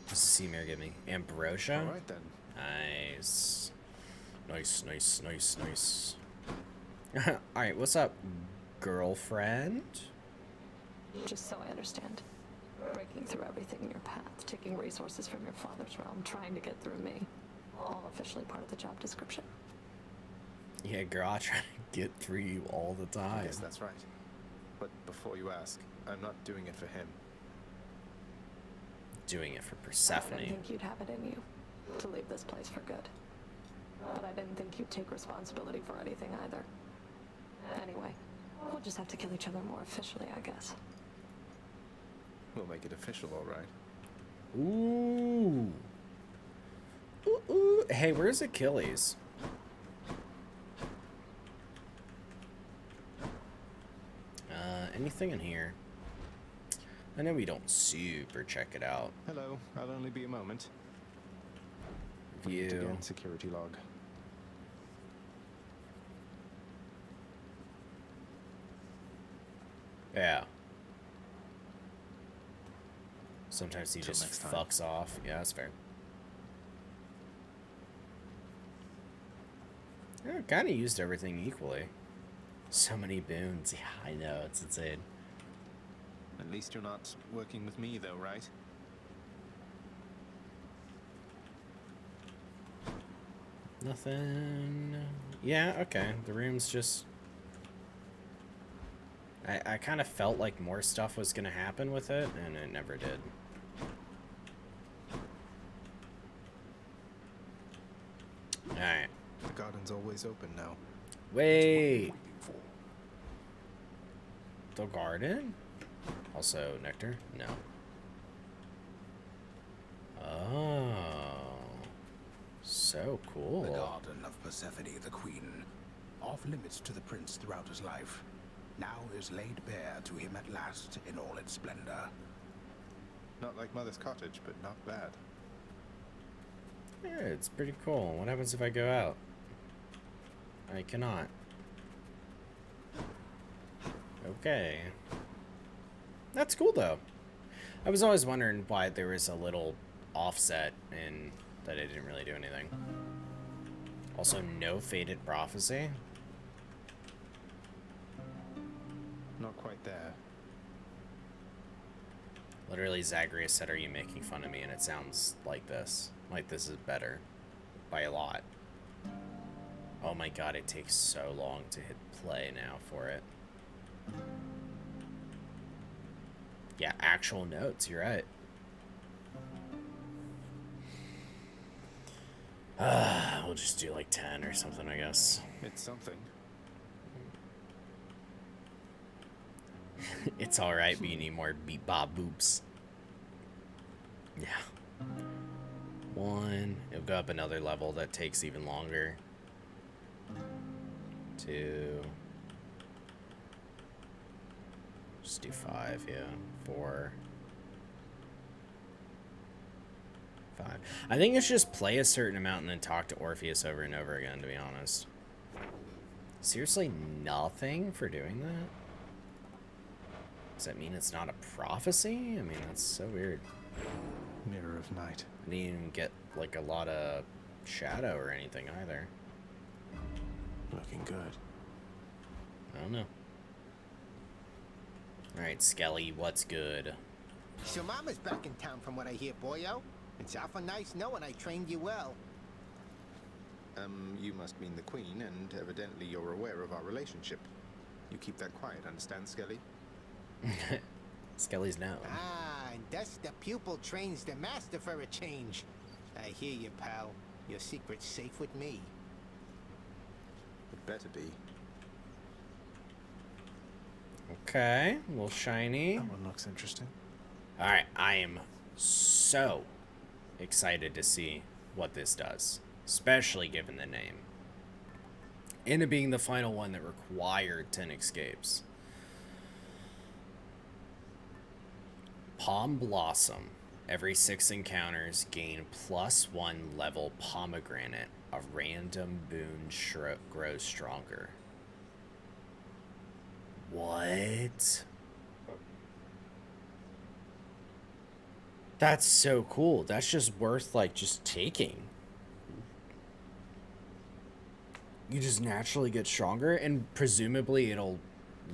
What's the sea mirror give me? Ambrosia?
Alright then.
Nice. Nice. Alright, what's up, girlfriend?
Just so I understand. Breaking through everything in your path, taking resources from your father's realm, trying to get through me. All officially part of the job description.
Yeah, girl, I try to get through you all the time.
Yes, that's right. But before you ask, I'm not doing it for him.
Doing it for
I
Persephone.
didn't think you'd have it in you to leave this place for good. But I didn't think you'd take responsibility for anything either. Anyway, we'll just have to kill each other more officially, I guess.
We'll make it official, alright.
Ooh. Ooh. Hey, where's Achilles? Anything in here? I know we don't super check it out.
Hello, I'll only be a moment.
View.
Again, security log.
Yeah. Sometimes he
Till
just
next time.
fucks off. Yeah, that's fair. Yeah, kind of used everything equally. So many boons. Yeah, I know. It's insane.
At least you're not working with me, though, right?
Nothing. Yeah, okay. The room's just... I kind of felt like more stuff was going to happen with it, and it never did. Alright.
The garden's always open now.
Wait. The garden? Also nectar? No. Oh. So cool.
The garden of Persephone the Queen, off limits to the prince throughout his life, now is laid bare to him at last in all its splendor.
Not like Mother's cottage, but not bad.
Yeah, it's pretty cool. What happens if I go out? I cannot. Okay. That's cool, though. I was always wondering why there was a little offset and that it didn't really do anything. Also, no faded prophecy.
Not quite there.
Literally, Zagreus said, "Are you making fun of me?" And it sounds like this. Like this is better. By a lot. Oh my god, it takes so long to hit play now for it. Yeah, actual notes, you're right. We'll just do like 10 or something, I guess.
It's something.
It's alright, but you need more beep bob boops. Yeah. 1. It'll go up another level that takes even longer. 2. Just do 5, yeah. 4. 5. I think it's just play a certain amount and then talk to Orpheus over and over again, to be honest. Seriously, nothing for doing that? Does that mean it's not a prophecy? I mean, that's so weird.
Mirror of Night.
I didn't even get, like, a lot of shadow or anything either.
Looking good.
I don't know. Alright, Skelly, what's good?
So Mama's back in town from what I hear, boyo. It's awful nice knowing I trained you well.
You must mean the Queen, and evidently you're aware of our relationship. You keep that quiet, understand, Skelly?
Skelly's no.
Ah, and thus the pupil trains the master for a change. I hear you, pal. Your secret's safe with me.
It better be.
Okay, a little shiny.
That one looks interesting.
Alright, I am so excited to see what this does, especially given the name. And it being the final one that required 10 escapes. Palm Blossom. Every 6 encounters gain +1 level pomegranate. A random boon grows stronger. What? That's so cool. That's just worth, like, just taking. You just naturally get stronger, and presumably it'll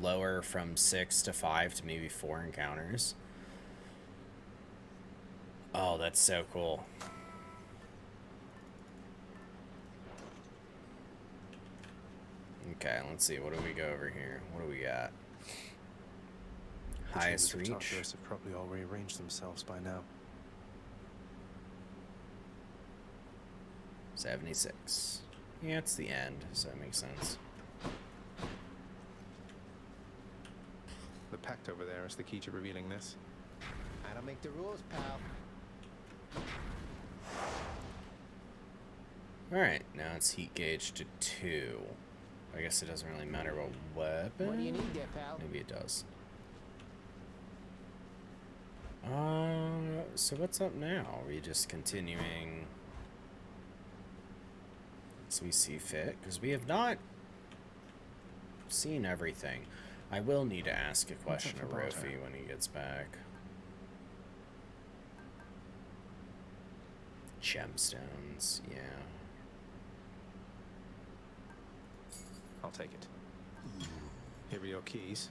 lower from 6 to 5 to maybe 4 encounters. Oh, that's so cool. Okay, let's see. What do we go over here? What do we got? Highest reach.
The Tartarus have probably all rearranged themselves by now.
76. Yeah, it's the end, so that makes sense.
The pact over there is the key to revealing this.
I don't make the rules, pal.
Alright, now it's heat gauge to 2. I guess it doesn't really matter what weapon.
What do you need there, pal?
Maybe it does. So what's up now? Are we just continuing as we see fit? Because we have not seen everything. I will need to ask a question of Rofi when he gets back. Gemstones, yeah.
I'll take it. Here are your keys.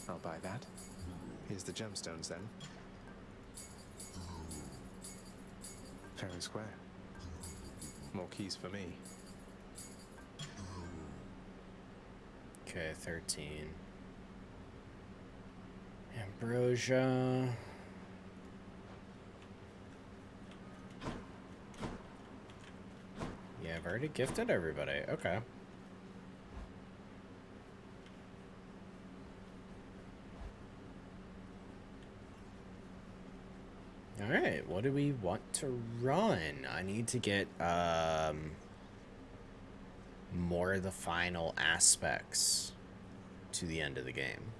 I'll buy that. Here's the gemstones then. Fair and square. More keys for me.
Okay, 13. Ambrosia. Yeah, I've already gifted everybody. Okay. Alright, what do we want to run? I need to get more of the final aspects to the end of the game.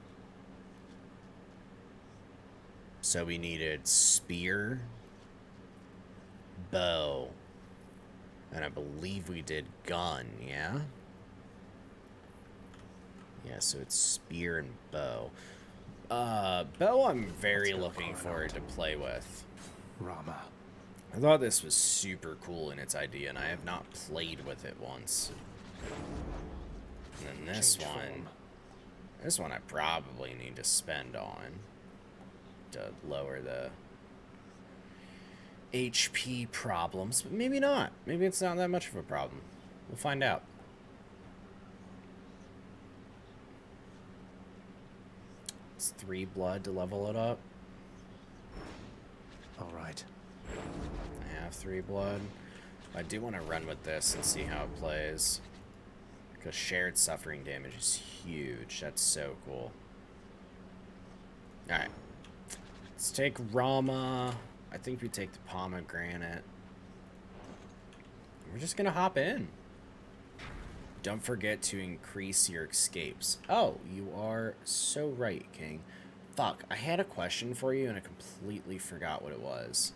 So we needed spear, bow, and I believe we did gun, yeah? Yeah, so it's spear and bow. Bow I'm very looking forward to play with.
Rama.
I thought this was super cool in its idea, and I have not played with it once. And then this one I probably need to spend on to lower the HP problems, but maybe not. Maybe it's not that much of a problem. We'll find out. It's 3 blood to level it up.
Alright.
I have 3 blood. I do want to run with this and see how it plays. Because shared suffering damage is huge. That's so cool. Alright. Let's take Rama. I think we take the pomegranate. We're just going to hop in. Don't forget to increase your escapes. Oh, you are so right, King. Fuck, I had a question for you and I completely forgot what it was.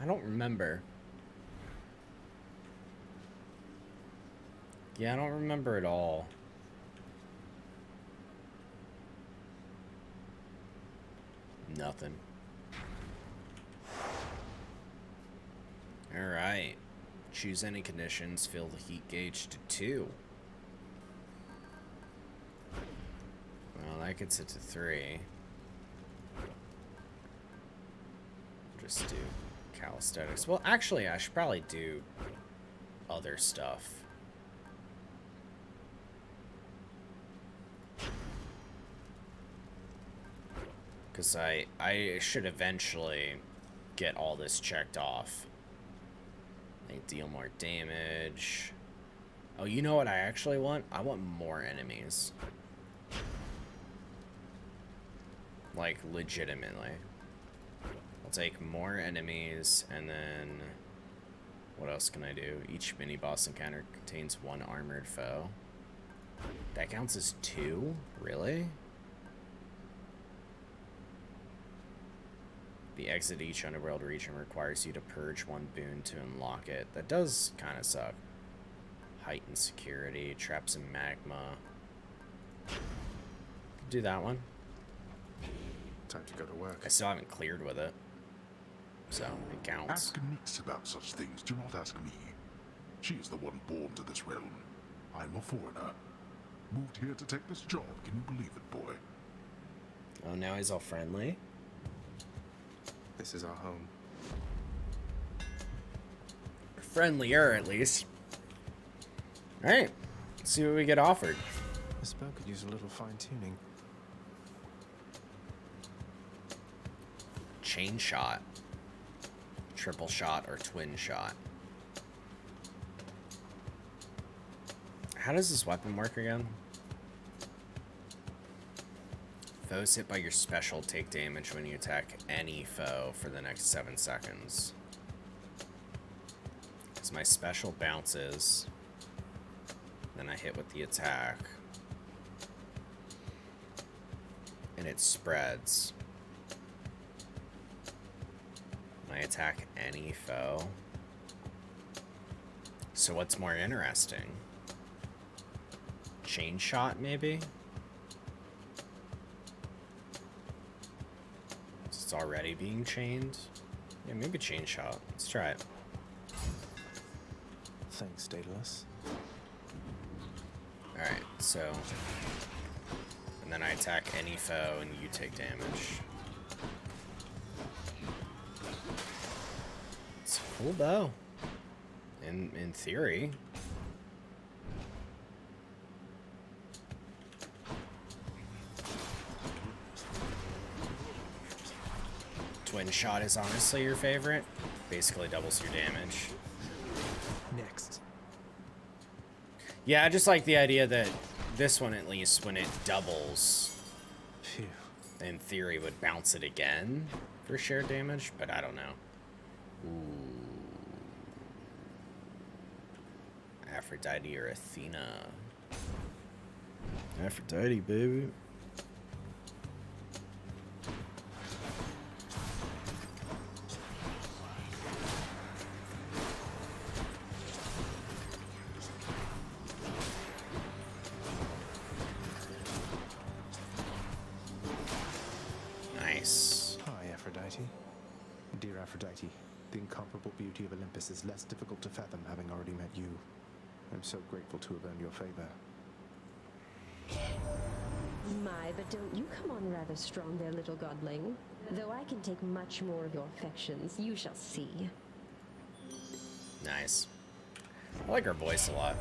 I don't remember. Yeah, I don't remember at all. Nothing. Alright. Choose any conditions, fill the heat gauge to 2. Well, that gets it to 3. Just do calisthenics. Well, actually, I should probably do other stuff. Because I should eventually get all this checked off. They deal more damage. Oh, you know what I actually want? I want more enemies. Like, legitimately. I'll take more enemies, and then... What else can I do? Each mini-boss encounter contains 1 armored foe. That counts as 2? Really? The exit each underworld region requires you to purge one boon to unlock it. That does kind of suck. Heightened security, traps in magma. Do that one.
Time to go to work.
I still haven't cleared with it, so it counts.
Ask Nyx about such things. Do not ask me. She is the one born to this realm. I'm a foreigner. Moved here to take this job. Can you believe it, boy?
Oh, now he's all friendly.
This is our home.
Friendlier, at least. Alright, let's see what we get offered.
This bow could use a little fine-tuning.
Chain shot. Triple shot or twin shot. How does this weapon work again? Foes hit by your special take damage when you attack any foe for the next 7 seconds. Because my special bounces, then I hit with the attack, and it spreads. I attack any foe. So what's more interesting? Chain shot, maybe? It's already being chained. Yeah, maybe chain shot. Let's try it.
Thanks, Daedalus.
Alright, so... And then I attack any foe and you take damage. It's a cool bow. In theory. Twin shot is honestly your favorite. Basically doubles your damage.
Next.
Yeah, I just like the idea that this one, at least, when it doubles,
phew,
in theory would bounce it again for shared damage, but I don't know. Ooh. Aphrodite or Athena. Aphrodite, baby. Nice.
Hi, Aphrodite. Dear Aphrodite, the incomparable beauty of Olympus is less difficult to fathom having already met you. I'm so grateful to have earned your favor.
My, but don't you come on rather strong there, little godling. Though I can take much more of your affections, you shall see.
Nice. I like her voice a lot.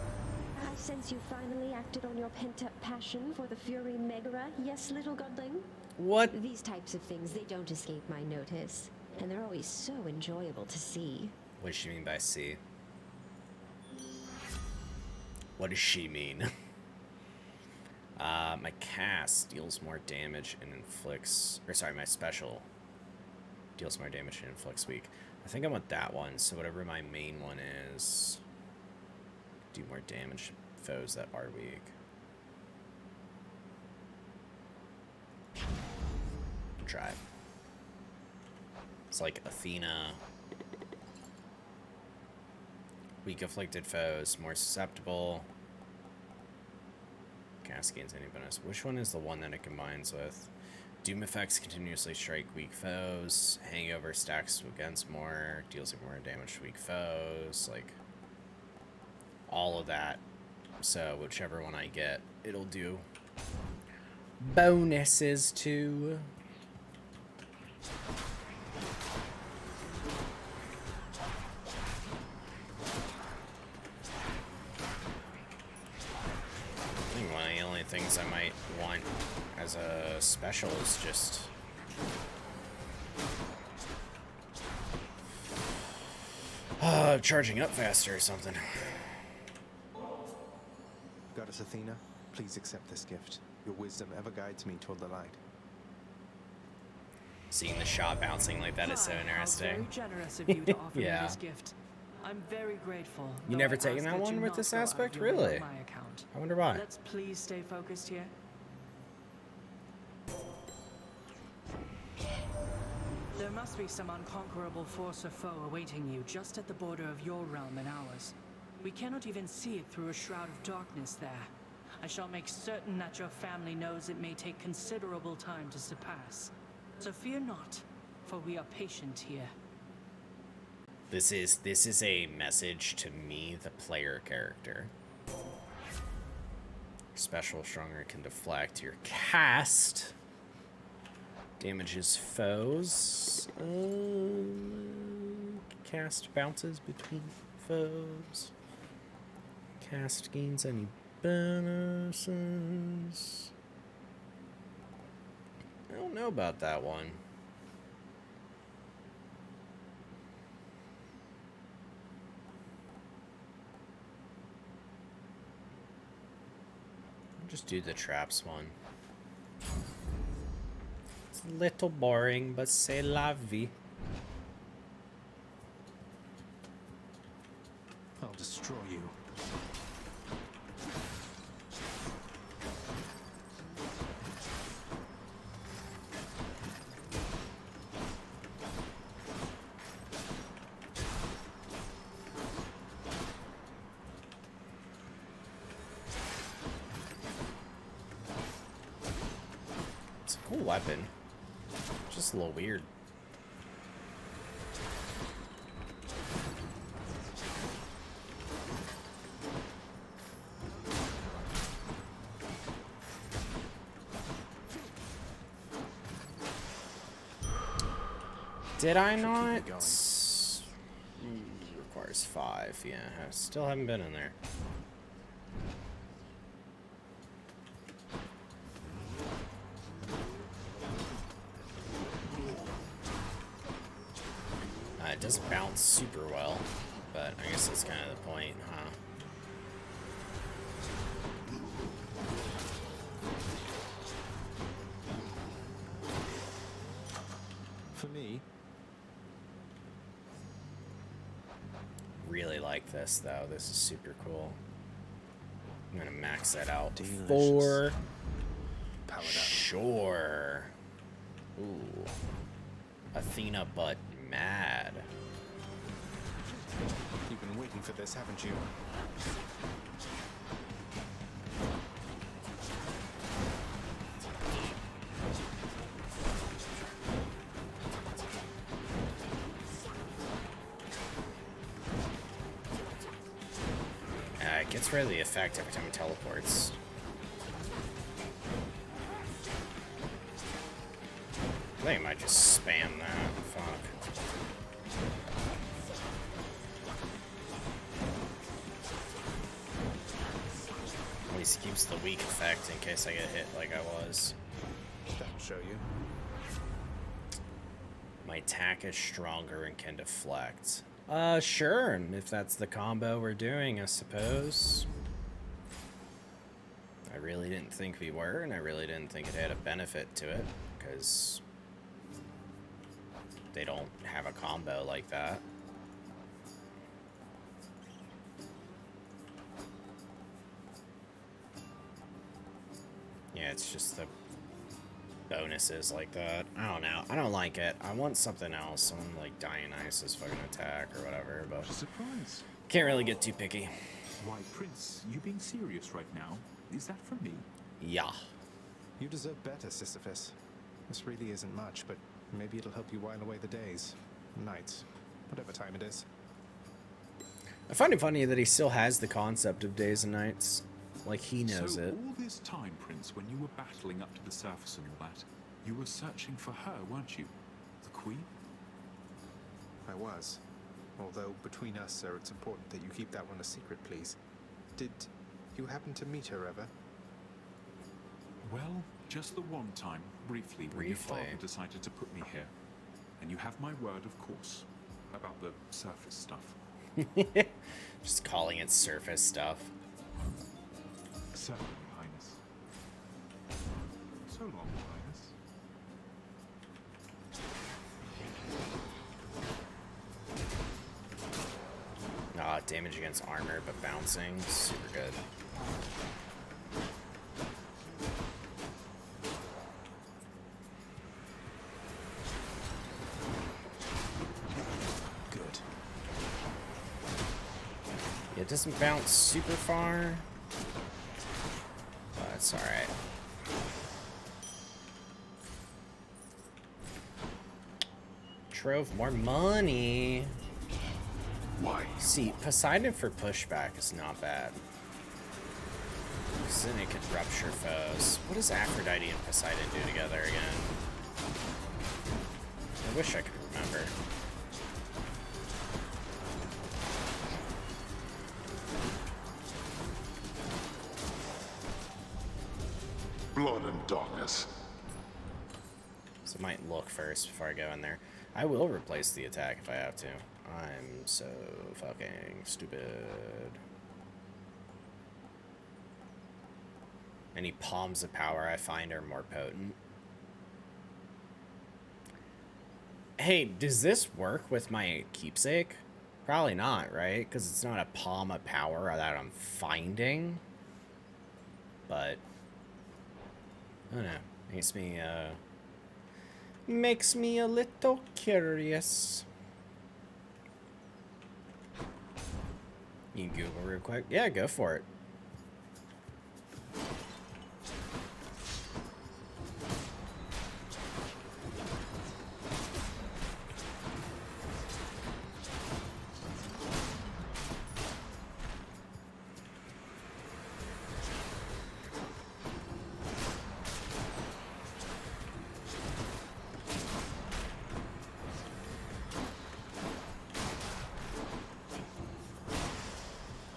I sense you finally acted on your pent-up passion for the Fury Megara, yes, little godling?
What?
These types of things, they don't escape my notice. And they're always so enjoyable to see.
What does she mean by see? What does she mean? My cast deals more damage and inflicts... Or sorry, my special deals more damage and inflicts weak. I think I want that one, so whatever my main one is... Do more damage to foes that are weak. Try it. It's like Athena. Weak afflicted foes, more susceptible. Cast gains any bonus. Which one is the one that it combines with? Doom effects continuously strike weak foes. Hangover stacks against more. Deals more damage to weak foes. Like, all of that. So, whichever one I get, it'll do bonuses to. I think one of the only things I might want as a special is just charging up faster or something.
Goddess Athena, please accept this gift. Your wisdom ever guides me toward the light.
Seeing the shot bouncing like that is so interesting.
How very generous of you to offer
Yeah.
me this gift. I'm very grateful.
You
though
never
I
taken
ask
that
you
one with
not
this
go out of
aspect?
your way on
Really?
my account.
I wonder why.
Let's please stay focused here. There must be some unconquerable force or foe awaiting you just at the border of your realm and ours. We cannot even see it through a shroud of darkness there. I shall make certain that your family knows it may take considerable time to surpass. So fear not, for we are patient here.
This is a message to me, the player character. Special stronger can deflect your cast. Damages foes. Cast bounces between foes. Cast gains any bonuses. I don't know about that one. Just do the traps one. It's a little boring, but c'est la vie.
I'll destroy you.
It's a cool weapon. Just a little weird. Did I not? Requires 5. Yeah, I still haven't been in there. It doesn't bounce super well, but I guess that's kind of the point, huh?
For me,
really like this though. This is super cool. I'm gonna max that out
Delicious.
for
Powered up.
sure. Ooh, Athena, but mad.
You've been waiting for this, haven't you?
It gets rid of the effect every time it teleports. I think I might just spam that. Fuck. At least keeps the weak effect in case I get hit like I was.
That'll show you.
My attack is stronger and can deflect. Sure, if that's the combo we're doing, I suppose. I really didn't think we were, and I really didn't think it had a benefit to it, because they don't have a combo like that. Yeah, it's just the bonuses like that. I don't know. I don't like it. I want something else. Someone like Dionysus' fucking attack or whatever, but
What a surprise.
can't really get too picky.
Why, Prince, you being serious right now? Is that from me?
Yeah.
You deserve better, Sisyphus. This really isn't much, but maybe it'll help you while away the days, nights, whatever time it is.
I find it funny that he still has the concept of days and nights. Like, he knows
so
it.
all this time, Prince, when you were battling up to the surface and all that, you were searching for her, weren't you? The Queen?
I was. Although, between us, sir, it's important that you keep that one a secret, please. Did you happen to meet her ever?
Well, just the one time, briefly, when your father decided to put me here. And you have my word, of course, about the surface stuff.
Just calling it surface stuff.
Certainly, Highness. So long, Highness.
Damage against armor, but bouncing. Super good. It doesn't bounce super far, but it's alright. Trove more money.
Why?
See, Poseidon for pushback is not bad. Because then it could rupture foes. What does Aphrodite and Poseidon do together again? I wish I could remember.
Blood and darkness.
So I might look first before I go in there. I will replace the attack if I have to. I'm so fucking stupid. Any palms of power I find are more potent. Hey, does this work with my keepsake? Probably not, right? Because it's not a palm of power that I'm finding. But I don't know. Makes me a little curious. You can Google real quick. Yeah, go for it.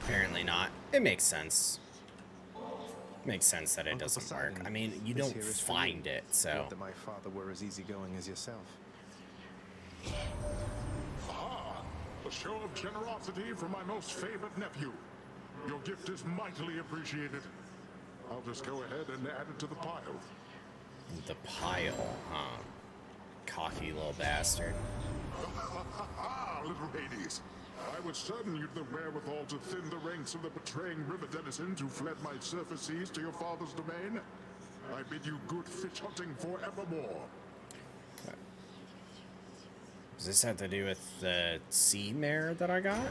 Apparently not. It makes sense. Makes sense that it
Uncle
doesn't
Poseidon,
work. I mean, you
this
don't
here is for
find
you.
it, so.
Would that my father were as easygoing as yourself.
Aha! A show of generosity from my most favored nephew. Your gift is mightily appreciated. I'll just go ahead and add it to the pile.
The pile, huh? Cocky little bastard.
Little Hades. I was certain you'd the wherewithal to thin the ranks of the betraying river denizens who fled my surface seas to your father's domain. I bid you good fish hunting forevermore.
Does this have to do with the sea mare that I got?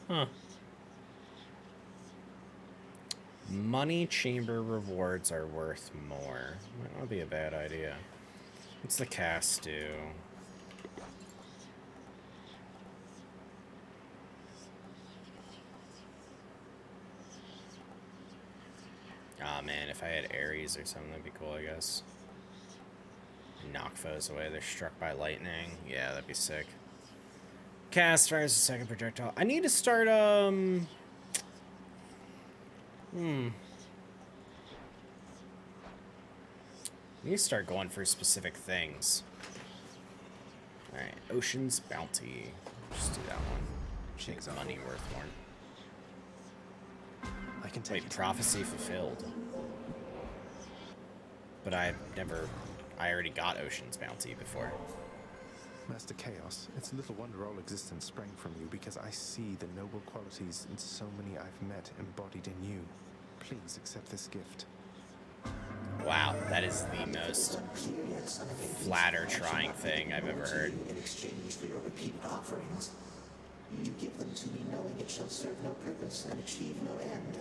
Huh. Money chamber rewards are worth more. Might not be a bad idea. What's the cast do? Aw, man, if I had Ares or something, that'd be cool, I guess. Knock foes away. They're struck by lightning. Yeah, that'd be sick. Cast fires a second projectile. I need to start, I need to start going for specific things. Alright, Ocean's Bounty. Just do that one. Makes money worth more.
I can take
Wait, prophecy fulfilled. But I already got Ocean's Bounty before.
Master Chaos, it's little wonder all existence sprang from you, because I see the noble qualities in so many I've met embodied in you. Please accept this gift.
Wow, that is the most flatter-trying thing I've ever heard.
In exchange for your repeated offerings, you give them to me knowing it shall serve no purpose and achieve no end.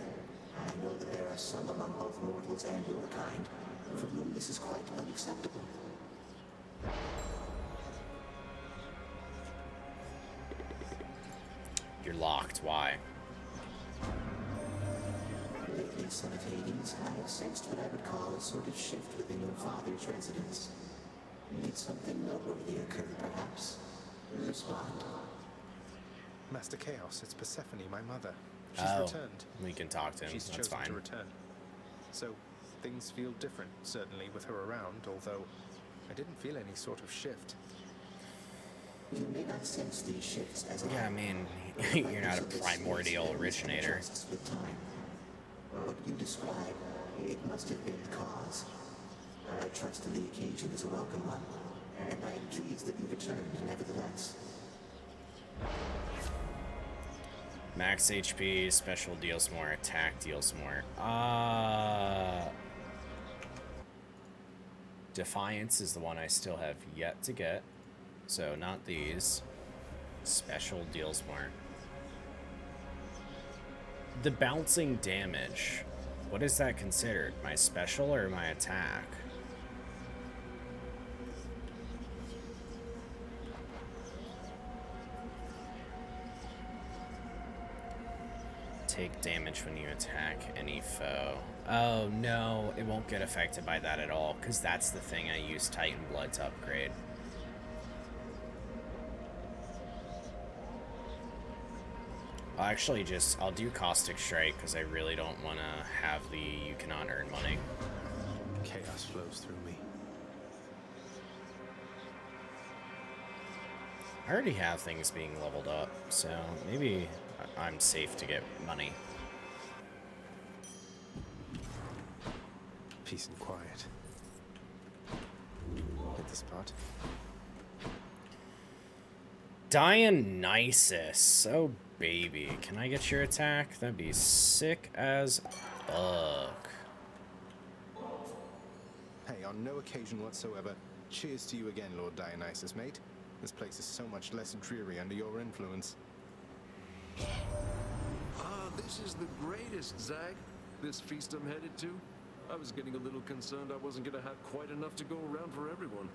I know that there are some among both mortals and your kind for whom this is quite unacceptable.
You're locked. Why?
Lately, son of Hades, I have sensed what I would call a sort of shift within your father's residence. Did something noteworthy occur, perhaps? Respond.
Master Chaos, it's Persephone, my mother. She's
Oh,
returned.
we can talk to him.
She's
That's
chosen
fine.
to return. So, things feel different, certainly, with her around, although I didn't feel any sort of shift.
You may not sense these shifts as
Yeah, I mean, you're not a primordial originator.
with time. What you describe, it must have been the cause. I trust that the occasion is a welcome one, and I am pleased that you returned nevertheless.
Max HP, special deals more, attack deals more. Defiance is the one I still have yet to get. So not these. Special deals more. The bouncing damage. What is that considered? My special or my attack? Take damage when you attack any foe. Oh no, it won't get affected by that at all, because that's the thing I use Titan Blood to upgrade. I'll do Caustic Strike, because I really don't want to have the you cannot earn money.
Chaos flows through me.
I already have things being leveled up, so maybe I'm safe to get money.
Peace and quiet. Hit the spot.
Dionysus. Oh, baby. Can I get your attack? That'd be sick as fuck.
Hey, on no occasion whatsoever, cheers to you again, Lord Dionysus, mate. This place is so much less dreary under your influence.
This is the greatest, Zag. This feast I'm headed to. I was getting a little concerned I wasn't gonna have quite enough to go around for everyone.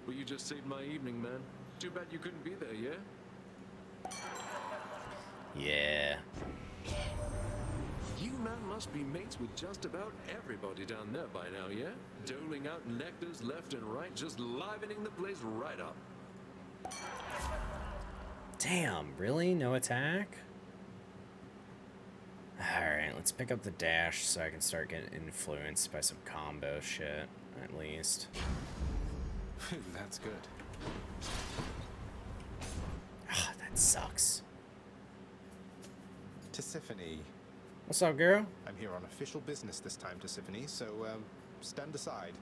Well, you just saved my evening, man. Too bad you couldn't be there, yeah?
Yeah.
You, man, must be mates with just about everybody down there by now, yeah? Doling out nectars left and right, just livening the place right up.
Damn, really? No attack? Alright, let's pick up the dash so I can start getting influenced by some combo shit, at least.
That's good.
Ah, that sucks.
Tisiphone.
What's up, girl?
I'm here on official business this time, Tisiphone, so, stand aside.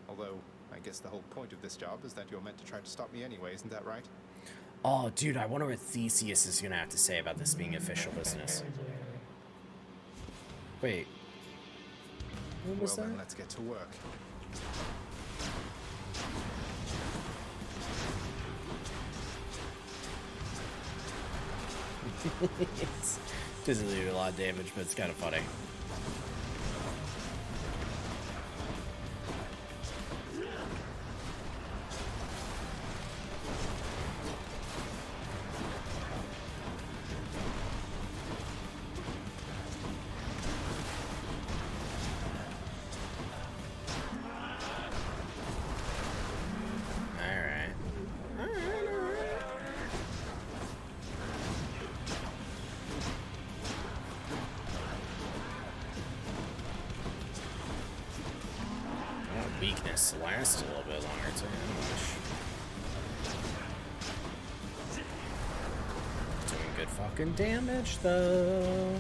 Although, I guess the whole point of this job is that you're meant to try to stop me anyway, isn't that right?
Oh, dude, I wonder what Theseus is gonna have to say about this being official business. Wait. What was
well,
that?
Then let's get to work.
It doesn't do a lot of damage, but it's kind of funny. Weakness lasts a little bit longer too. Doing good fucking damage though.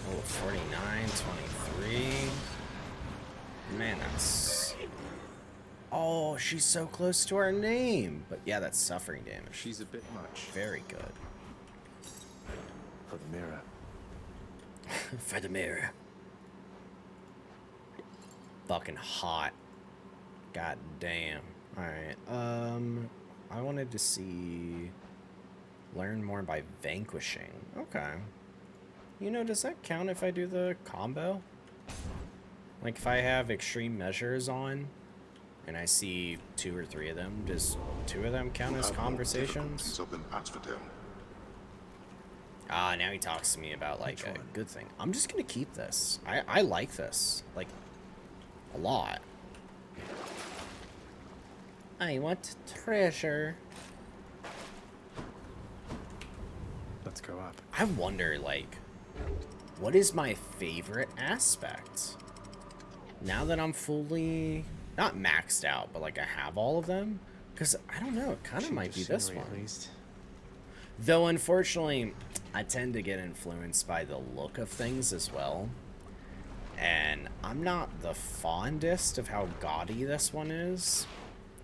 Oh, 49, 23. Man, that's... Oh, she's so close to our name. But yeah, that's suffering damage.
She's a bit much.
Very good.
For the mirror.
For the mirror. Fucking hot. God damn. Alright, I wanted to see... Learn more by vanquishing. Okay. You know, does that count if I do the combo? Like, if I have extreme measures on, and I see 2 or 3 of them, does 2 of them count as conversations? Ah, now he talks to me about, like, a good thing. I'm just gonna keep this. I like this. Like, a lot. I want treasure.
Let's go up.
I wonder, like, what is my favorite aspect? Now that I'm fully, not maxed out, but like I have all of them? Because, I don't know, it kind of might be this one.
At least.
Though, unfortunately, I tend to get influenced by the look of things as well. And I'm not the fondest of how gaudy this one is,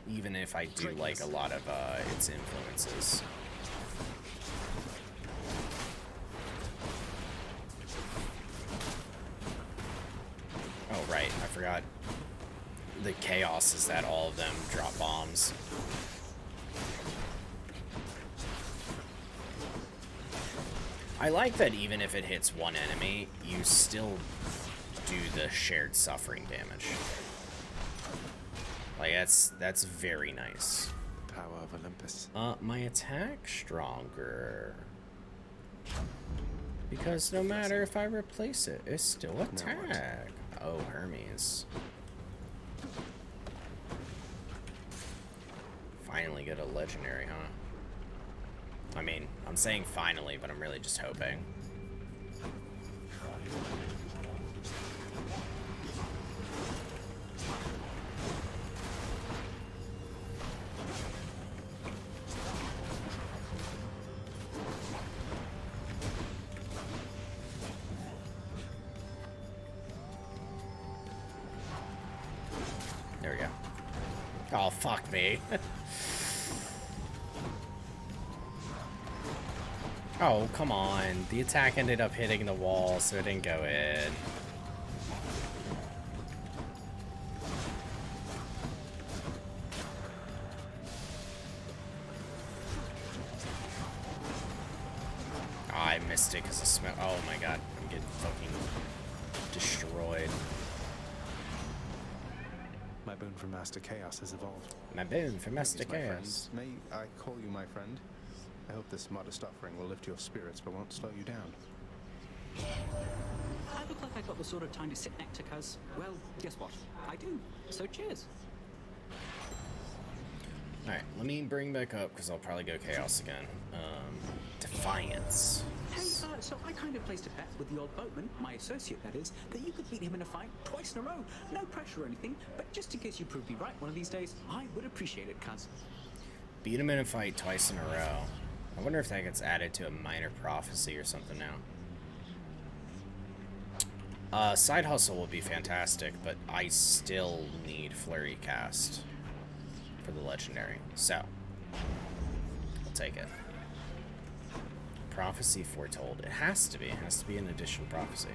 even if I do like a lot of its influences. right. I forgot. The chaos is that all of them drop bombs. I like that even if it hits one enemy, you still do the shared suffering damage. Like, that's very nice.
The power of Olympus.
My attack stronger. Because no matter if I replace it, it's still attack. Oh, Hermes. Finally get a legendary, huh? I mean, I'm saying finally, but I'm really just hoping. There we go. Oh, fuck me. Oh, come on. The attack ended up hitting the wall, so it didn't go in. Oh, I missed it because of smoke. Oh my god, I'm getting fucking destroyed.
My boon from Master Chaos has evolved.
My boon from Master
Chaos.
Chaos.
May I call you my friend? I hope this modest offering will lift your spirits but won't slow you down.
I look like I got the sort of time to sit next to cuz, well, guess what? I do. So cheers.
Alright, let me bring back up because I'll probably go Chaos again. Defiance.
Hey, so I kind of placed a bet with the old boatman, my associate that is, that you could beat him in a fight twice in a row. No pressure or anything, but just in case you prove me right one of these days, I would appreciate it, cuz.
Beat him in a fight twice in a row. I wonder if that gets added to a minor prophecy or something now. Side hustle will be fantastic, but I still need flurry cast for the legendary. So, I'll take it. Prophecy foretold. It has to be. It has to be an additional prophecy.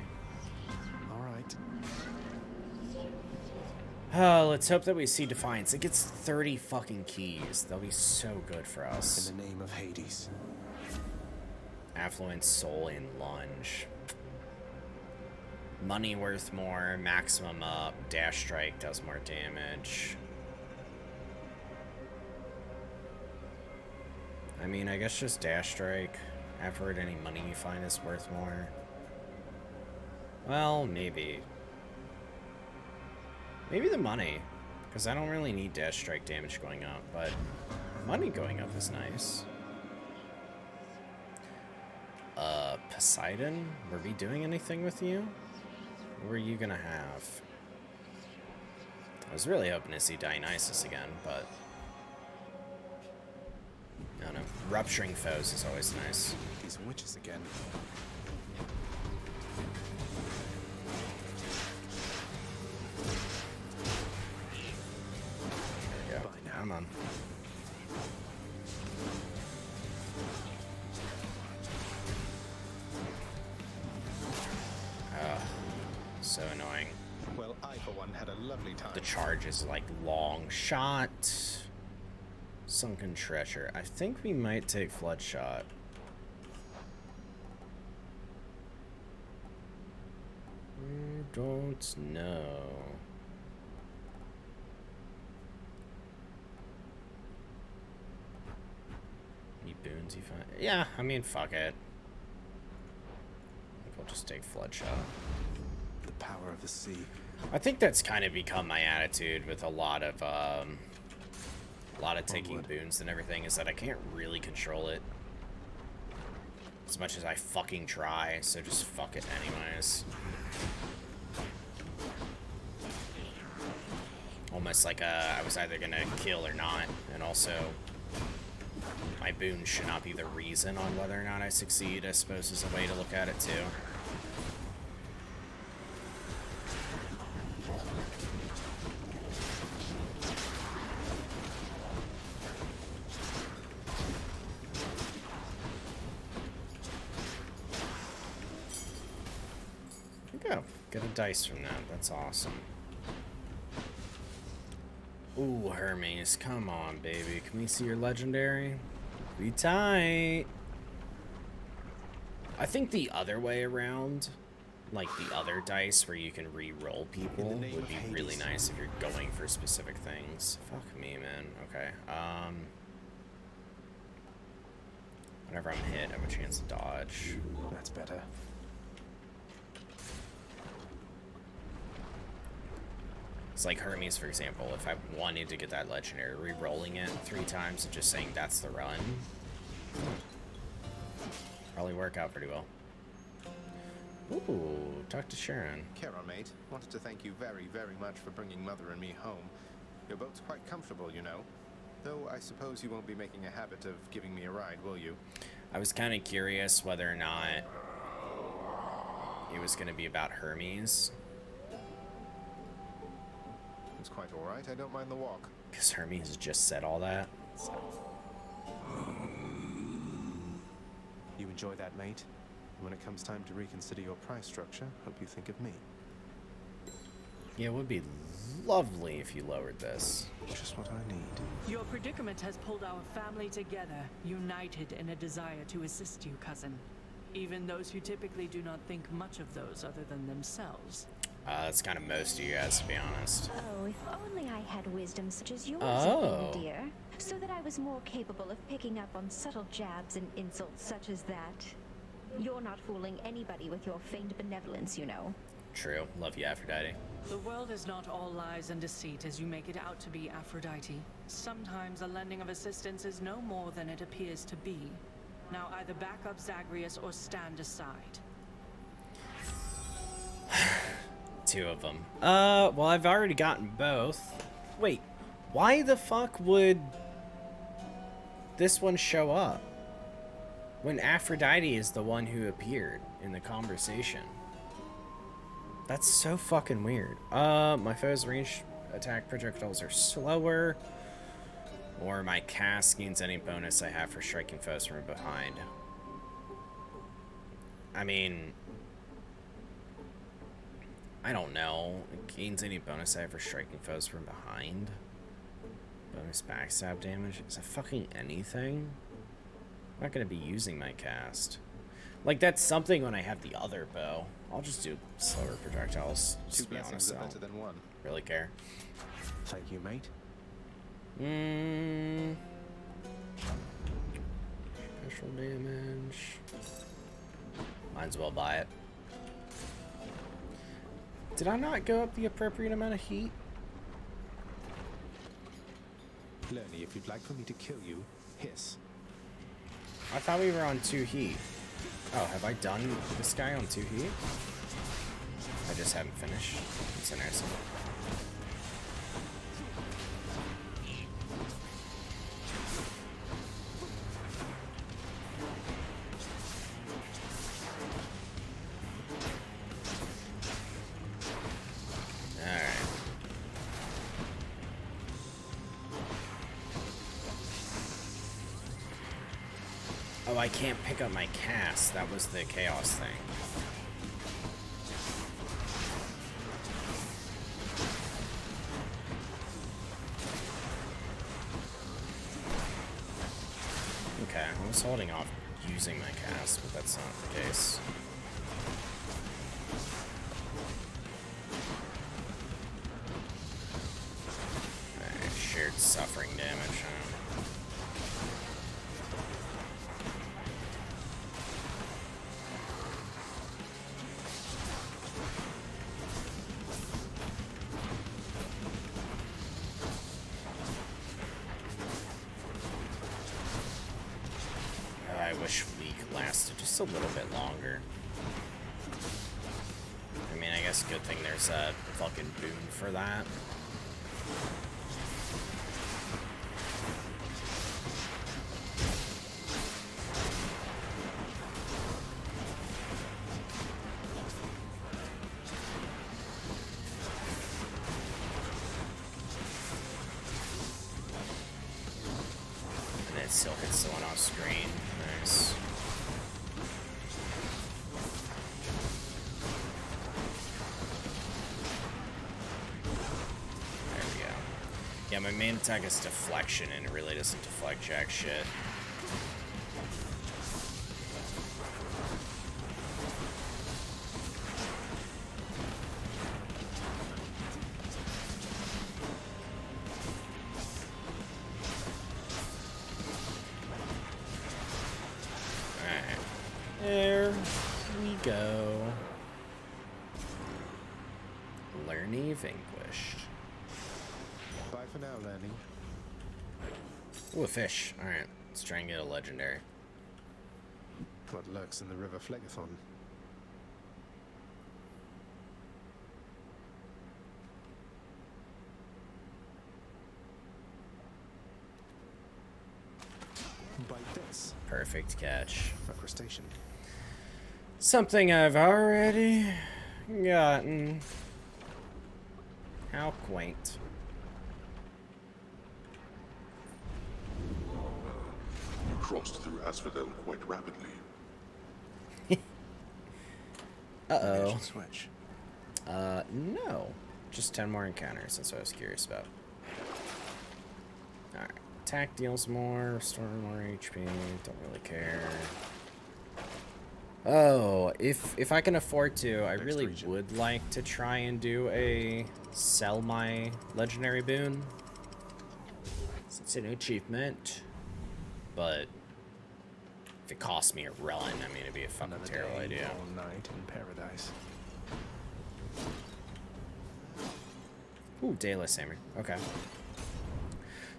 Alright.
Let's hope that we see Defiance. It gets 30 fucking keys. That'll be so good for us.
In the name of Hades.
Affluent, Soul, and Lunge. Money worth more, maximum up, Dash Strike does more damage. I mean, I guess just Dash Strike. Afterward, any money you find is worth more. Well, maybe. Maybe the money, because I don't really need Dash Strike damage going up, but money going up is nice. Poseidon? Were we doing anything with you? What were you gonna have? I was really hoping to see Dionysus again, but I don't know. Rupturing foes is always nice.
These witches again.
There we go. Come on. So annoying.
Well, I for one had a lovely time.
The charge is like long shot. Sunken treasure. I think we might take flood shot. Don't know. Any boons you find? Yeah, I mean, fuck it. I think we'll just take flood shot.
The power of the sea.
I think that's kind of become my attitude with a lot of taking boons and everything, is that I can't really control it as much as I fucking try, so just fuck it anyways. Almost like I was either gonna kill or not, and also my boon should not be the reason on whether or not I succeed, I suppose is a way to look at it too. Go. Get a dice from that. That's awesome. Ooh, Hermes, come on, baby. Can we see your legendary? Be tight. I think the other way around, like the other dice where you can re-roll people, would be really nice if you're going for specific things. Fuck me, man. Okay. Whenever I'm hit, I have a chance to dodge.
That's better.
It's like Hermes, for example. If I wanted to get that legendary, re-rolling it 3 times and just saying that's the run, probably work out pretty well. Ooh, talk to Sharon.
Charon, mate. Wanted to thank you very, very much for bringing Mother and me home. Your boat's quite comfortable, you know. Though I suppose you won't be making a habit of giving me a ride, will you?
I was kind of curious whether or not it was going to be about Hermes.
It's quite alright. I don't mind the walk.
Because Hermes just said all that. So.
You enjoy that, mate? When it comes time to reconsider your price structure, hope you think of me.
Yeah, it would be lovely if you lowered this.
Just what I need.
Your predicament has pulled our family together, united in a desire to assist you, cousin. Even those who typically do not think much of those other than themselves.
That's kind of most of you guys, to be honest.
Oh, if only I had wisdom such as yours, dear. So that I was more capable of picking up on subtle jabs and insults such as that. You're not fooling anybody with your feigned benevolence, you know.
True. Love you, Aphrodite.
The world is not all lies and deceit as you make it out to be, Aphrodite. Sometimes a lending of assistance is no more than it appears to be. Now either back up Zagreus or stand aside.
2 of them. Well, I've already gotten both. Wait, why the fuck would this one show up when Aphrodite is the one who appeared in the conversation? That's so fucking weird. My foe's range attack projectiles are slower, or my cast gains any bonus I have for striking foes from behind. I mean, I don't know. It gains any bonus I have for striking foes from behind. Bonus backstab damage. Is that fucking anything? I'm not gonna be using my cast. Like, that's something when I have the other bow. I'll just do slower projectiles. Just to be honest, I don't really care.
Thank you, mate.
Special damage. Might as well buy it. Did I not go up the appropriate amount of heat?
Lerny, if you'd like for me to kill you, hiss.
I thought we were on 2 heat. Oh, have I done this guy on 2 heat? I just haven't finished. It's interesting. Oh, I can't pick up my cast. That was the chaos thing. Okay, I was holding off using my cast, but that's not the case. Alright, shared suffering damage, huh? A little bit longer. I mean, I guess good thing there's a fucking boon for that. And it still hits the one off screen. Nice. Yeah, Yeah, my main attack is deflection, and it really doesn't deflect jack shit. There we go. Lerny vanquished.
Bye for now, Lerny.
Ooh, a fish. Alright, let's try and get a legendary.
What lurks in the river Phlegathon? Bite this.
Perfect catch.
A crustacean.
Something I've already gotten. How quaint.
You crossed through Asphodel quite rapidly.
Uh-oh.
Switch.
No. Just 10 more encounters. That's what I was curious about. Alright. Attack deals more, restore more HP. Don't really care. Oh, if I can afford to, I really would like to try and do a sell my legendary boon. It's an achievement. But if it costs me a run, I mean, it'd be a fucking terrible idea.
All night in paradise.
Ooh, Dayless Hammer. Okay.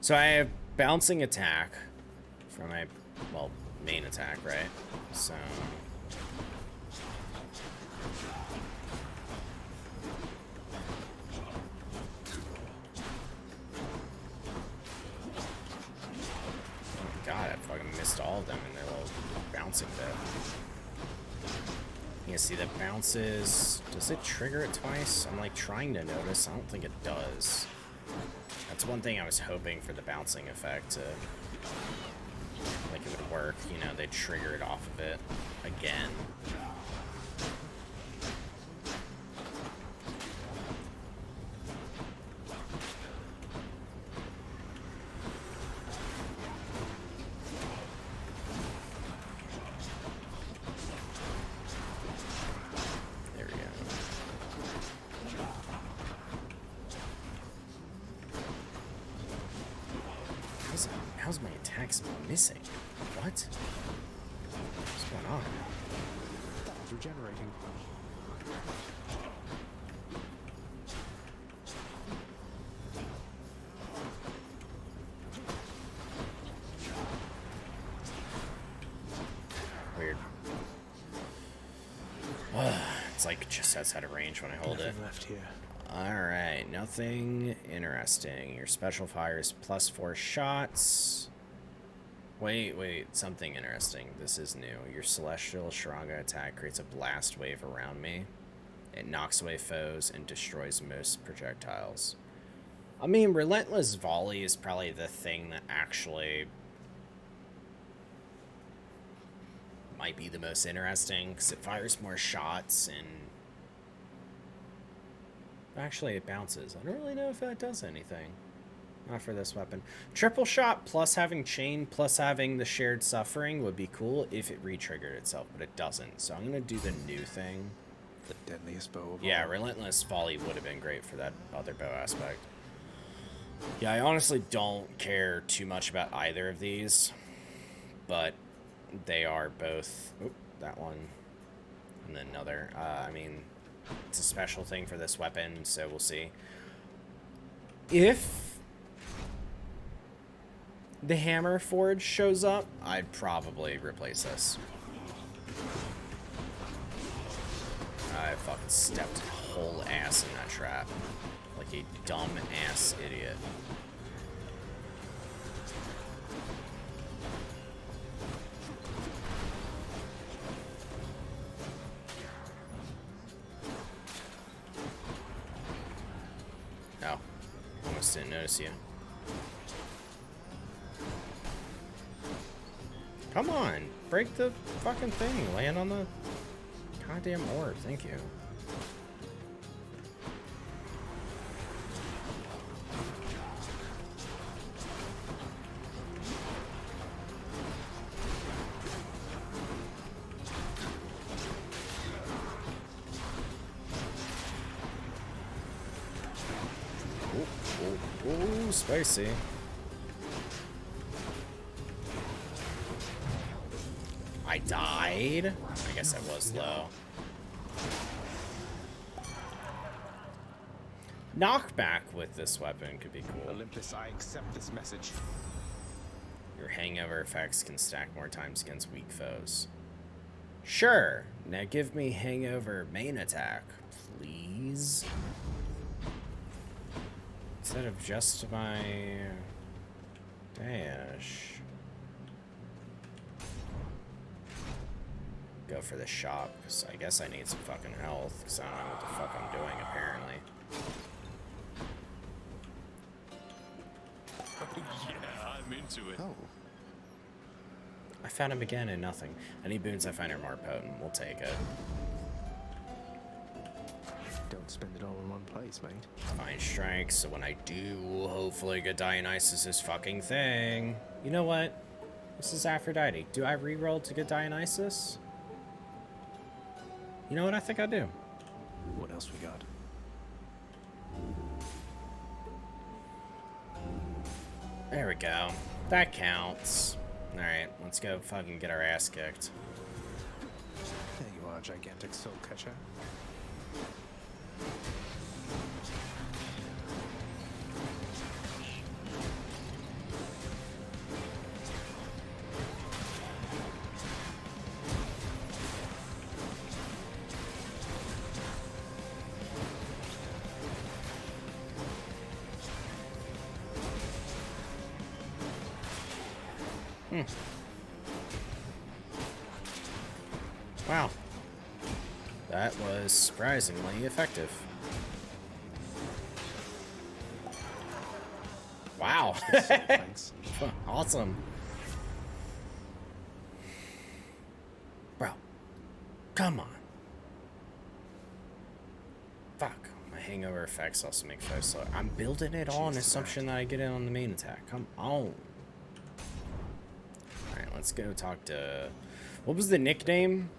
So I have bouncing attack for my, well, main attack, right? So... God, I fucking missed all of them in their little bouncing bit. You can see that bounces. Does it trigger it twice? I'm like trying to notice. I don't think it does. That's one thing I was hoping for the bouncing effect to, like, it would work. You know, they'd trigger it off of it again. How's my attacks missing? What? What's going on?
That was regenerating.
Weird. It's like just outside of range when I hold it.
Left here.
Alright, nothing interesting. Your special fires +4 shots. Wait, something interesting. This is new. Your Celestial Sharanga attack creates a blast wave around me. It knocks away foes and destroys most projectiles. I mean, Relentless Volley is probably the thing that actually might be the most interesting, because it fires more shots and actually, it bounces. I don't really know if that does anything. Not for this weapon. Triple shot plus having chain plus having the shared suffering would be cool if it re-triggered itself, but it doesn't. So I'm going to do the new thing.
The deadliest bow of all.
Yeah, Relentless Volley would have been great for that other bow aspect. Yeah, I honestly don't care too much about either of these, but they are both... Oop, that one. And then another. I mean... It's a special thing for this weapon, so we'll see. If the Hammer Forge shows up, I'd probably replace this. I fucking stepped whole ass in that trap. Like a dumb ass idiot. Oh, almost didn't notice you. Come on, break the fucking thing. Land on the goddamn orb. Thank you. Ooh, spicy. I died? I guess I was low. Knockback with this weapon could be cool.
Olympus, I accept this message.
Your hangover effects can stack more times against weak foes. Sure. Now give me hangover main attack, please. Instead of just my dash. Go for the shop, because I guess I need some fucking health, because I don't know what the fuck I'm doing, apparently.
Yeah, I'm into it.
Oh.
I found him again and nothing. Any boons I find are more potent, we'll take it.
Don't spend it all in one place, mate.
Fine strength, so when I do hopefully get Dionysus' fucking thing. You know what? This is Aphrodite. Do I reroll to get Dionysus? You know what? I think I do.
What else we got?
There we go. That counts. Alright, let's go fucking get our ass kicked.
There you are, gigantic soul catcher.
Wow. That was surprisingly effective. Wow.
Thanks.
Awesome. Bro. Come on. Fuck. My hangover effects also make foes slow. I'm building it on assumption that I get in on the main attack. Come on. Alright, let's go talk to... What was the nickname?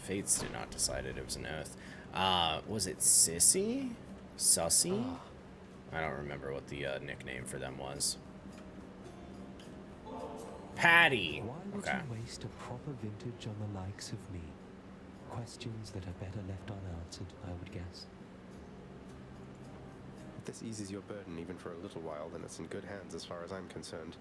Fates did not decide it. It was an oath. Was it Sissy? Sussy? I don't remember what the nickname for them was. Patty.
Why would
Okay.
you waste a proper vintage on the likes of me? Questions that are better left unanswered, I would guess.
If this eases your burden even for a little while, then it's in good hands as far as I'm concerned.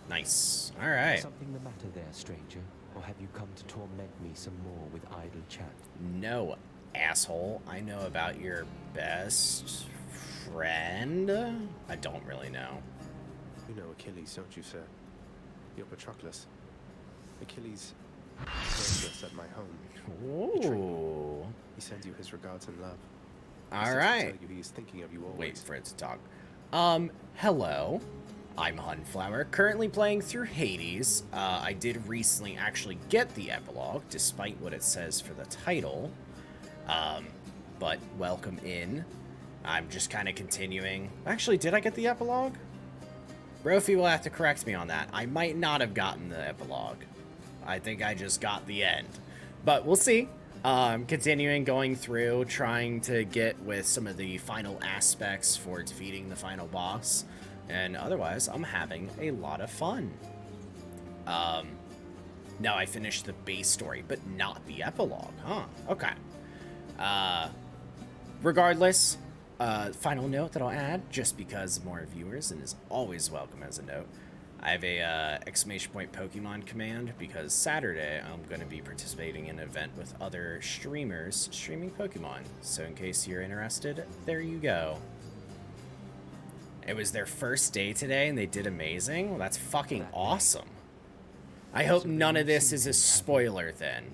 Nice. All right.
Something the matter there, stranger? Or have you come to torment me some more with idle chat?
No, asshole. I know about your best friend. I don't really know.
You know Achilles, don't you, sir? You're Patroclus. Achilles serves us at my home.
Ooh.
He sends you his regards and love.
All right.
Tell you he is thinking of you always.
Wait for it to talk. Hello. I'm Hunflower, currently playing through Hades. I did recently actually get the epilogue, despite what it says for the title. But welcome in. I'm just kind of continuing. Actually, did I get the epilogue? Brophy will have to correct me on that. I might not have gotten the epilogue. I think I just got the end. But we'll see. Continuing going through, trying to get with some of the final aspects for defeating the final boss. And otherwise, I'm having a lot of fun. Now I finished the base story, but not the epilogue, huh? Okay. Regardless, final note that I'll add, just because more viewers, and is always welcome as a note, I have a exclamation point Pokemon command, because Saturday I'm going to be participating in an event with other streamers streaming Pokemon. So in case you're interested, there you go. It was their first day today, and they did amazing. Well, that's fucking awesome. I hope none of this is a spoiler then.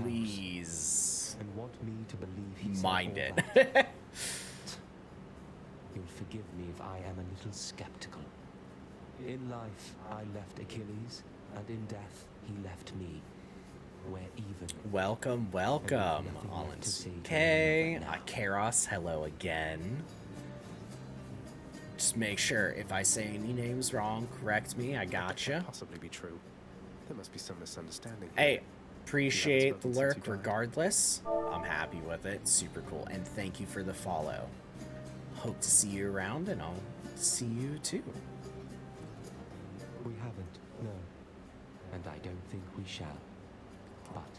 Please.
And want me to believe he's
mind
all
it.
that. You'll forgive me if I am a little skeptical. In life, I left Achilles, and in death, he left me. We're even.
Welcome, welcome. Alan K. Karos, hello again. Just make sure if I say any names wrong, correct me. I gotcha.
Possibly be true. There must be some misunderstanding.
Hey, appreciate the lurk regardless. I'm happy with it. Super cool. And thank you for the follow. Hope to see you around, and I'll see you too.
We haven't, no. And I don't think we shall. But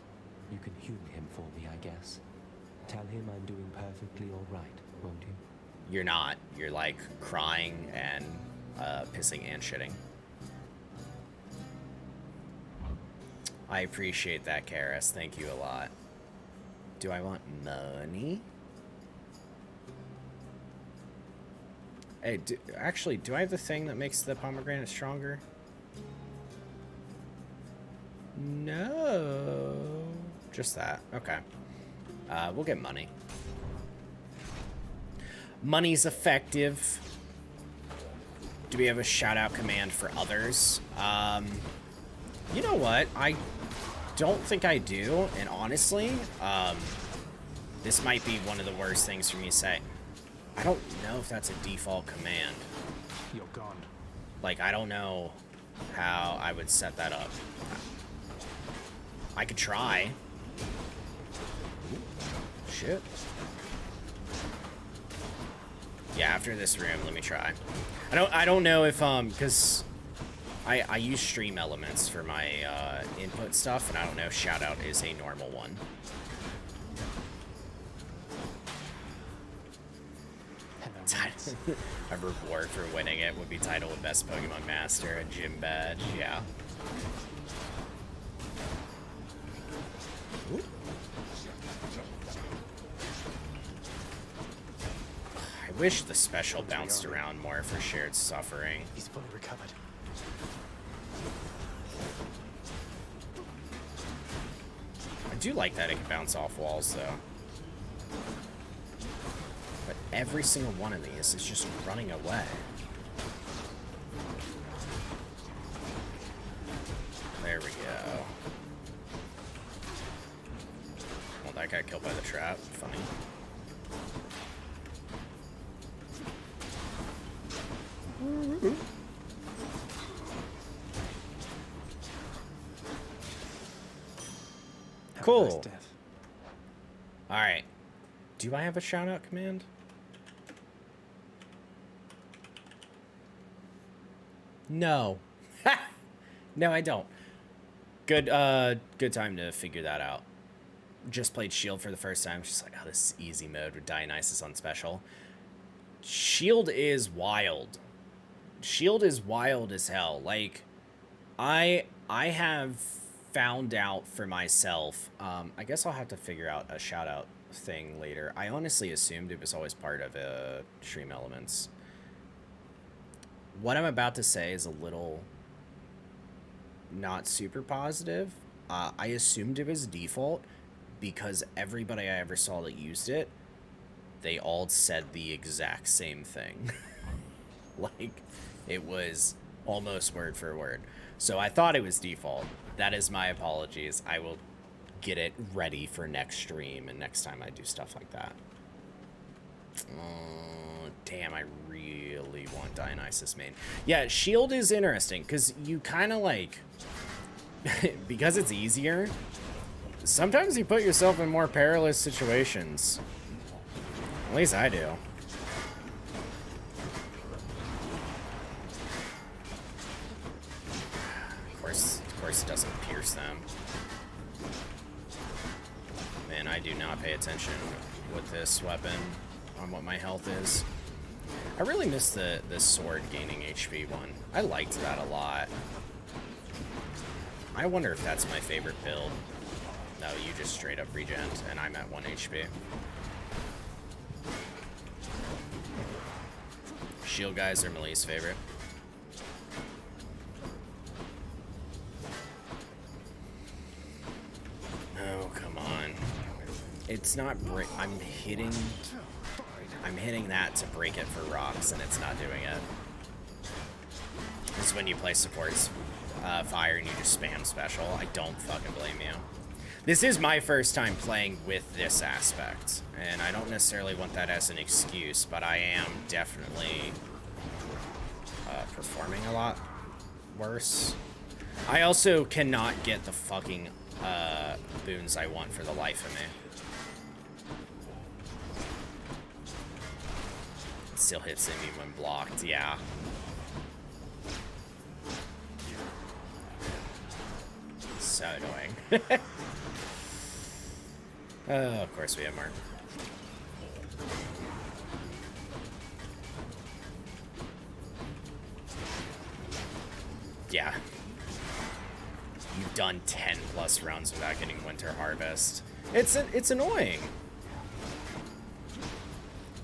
you can humor him for me, I guess. Tell him I'm doing perfectly all right, won't you?
You're not. You're like crying and pissing and shitting. I appreciate that, Karis. Thank you a lot. Do I want money? Hey, actually, do I have the thing that makes the pomegranate stronger? No. Just that. Okay. We'll get money. Money's effective. Do we have a shout-out command for others? You know what? I don't think I do, and honestly, this might be one of the worst things for me to say. I don't know if that's a default command.
You're gone.
Like, I don't know how I would set that up. I could try. Shit. Yeah, after this room, let me try. I don't know if, because I use stream elements for my input stuff, and I don't know if shout-out is a normal one. A reward for winning it would be title of Best Pokemon Master, a gym badge, yeah. Ooh. I wish the special bounced around more for shared suffering.
He's fully recovered.
I do like that it can bounce off walls, though. But every single one of these is just running away. There we go. Well, that got killed by the trap. Funny. Cool. Alright. Do I have a shout-out command? No. No, I don't. Good time to figure that out. Just played Shield for the first time. Just like, oh, this is easy mode with Dionysus on special. Shield is wild. Shield is wild as hell. Like, I have found out for myself. I guess I'll have to figure out a shout-out thing later. I honestly assumed it was always part of stream elements. What I'm about to say is a little not super positive. I assumed it was default because everybody I ever saw that used it, they all said the exact same thing. Like, it was almost word for word. So I thought it was default. That is my apologies. I will get it ready for next stream and next time I do stuff like that. Damn, I really want Dionysus main. Yeah, Shield is interesting because you kind of like, because it's easier, sometimes you put yourself in more perilous situations. At least I do. Of course it doesn't pierce them. Man, I do not pay attention with this weapon on what my health is. I really miss the sword gaining HP one. I liked that a lot. I wonder if that's my favorite build. No, you just straight up regen, and I'm at 1 HP. Shield guys are my least favorite. Oh, come on. It's not I'm hitting that to break it for rocks, and it's not doing it. This is when you play supports fire and you just spam special. I don't fucking blame you. This is my first time playing with this aspect, and I don't necessarily want that as an excuse, but I am definitely performing a lot worse. I also cannot get the fucking boons I want for the life of me. It still hits me when blocked, yeah. So annoying. Of course we have more. Yeah. You've done 10 plus rounds without getting Winter Harvest. It's annoying.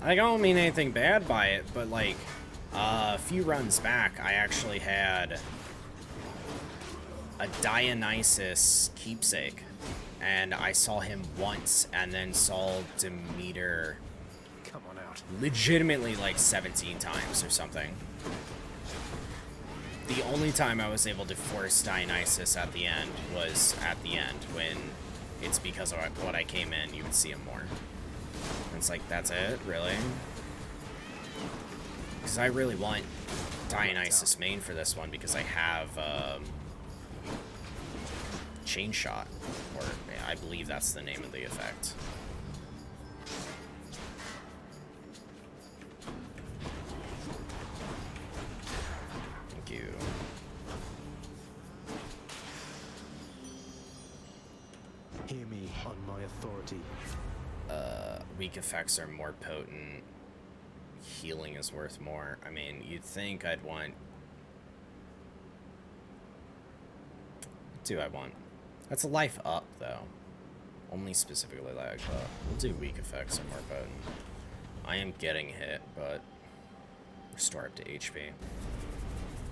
I don't mean anything bad by it, but like a few runs back, I actually had a Dionysus keepsake, and I saw him once, and then saw Demeter
Come on out.
legitimately like 17 times or something. The only time I was able to force Dionysus at the end was at the end, when it's because of what I came in, you would see him more. And it's like, that's it? Really? Because I really want Dionysus main for this one, because I have Chain Shot, or I believe that's the name of the effect. Thank you.
Hear me on my authority.
Weak effects are more potent. Healing is worth more. I mean, you'd think I'd want... What do I want? That's a life up, though. Only specifically life up. We'll do weak effects are more potent. I am getting hit, but... Restore up to HP.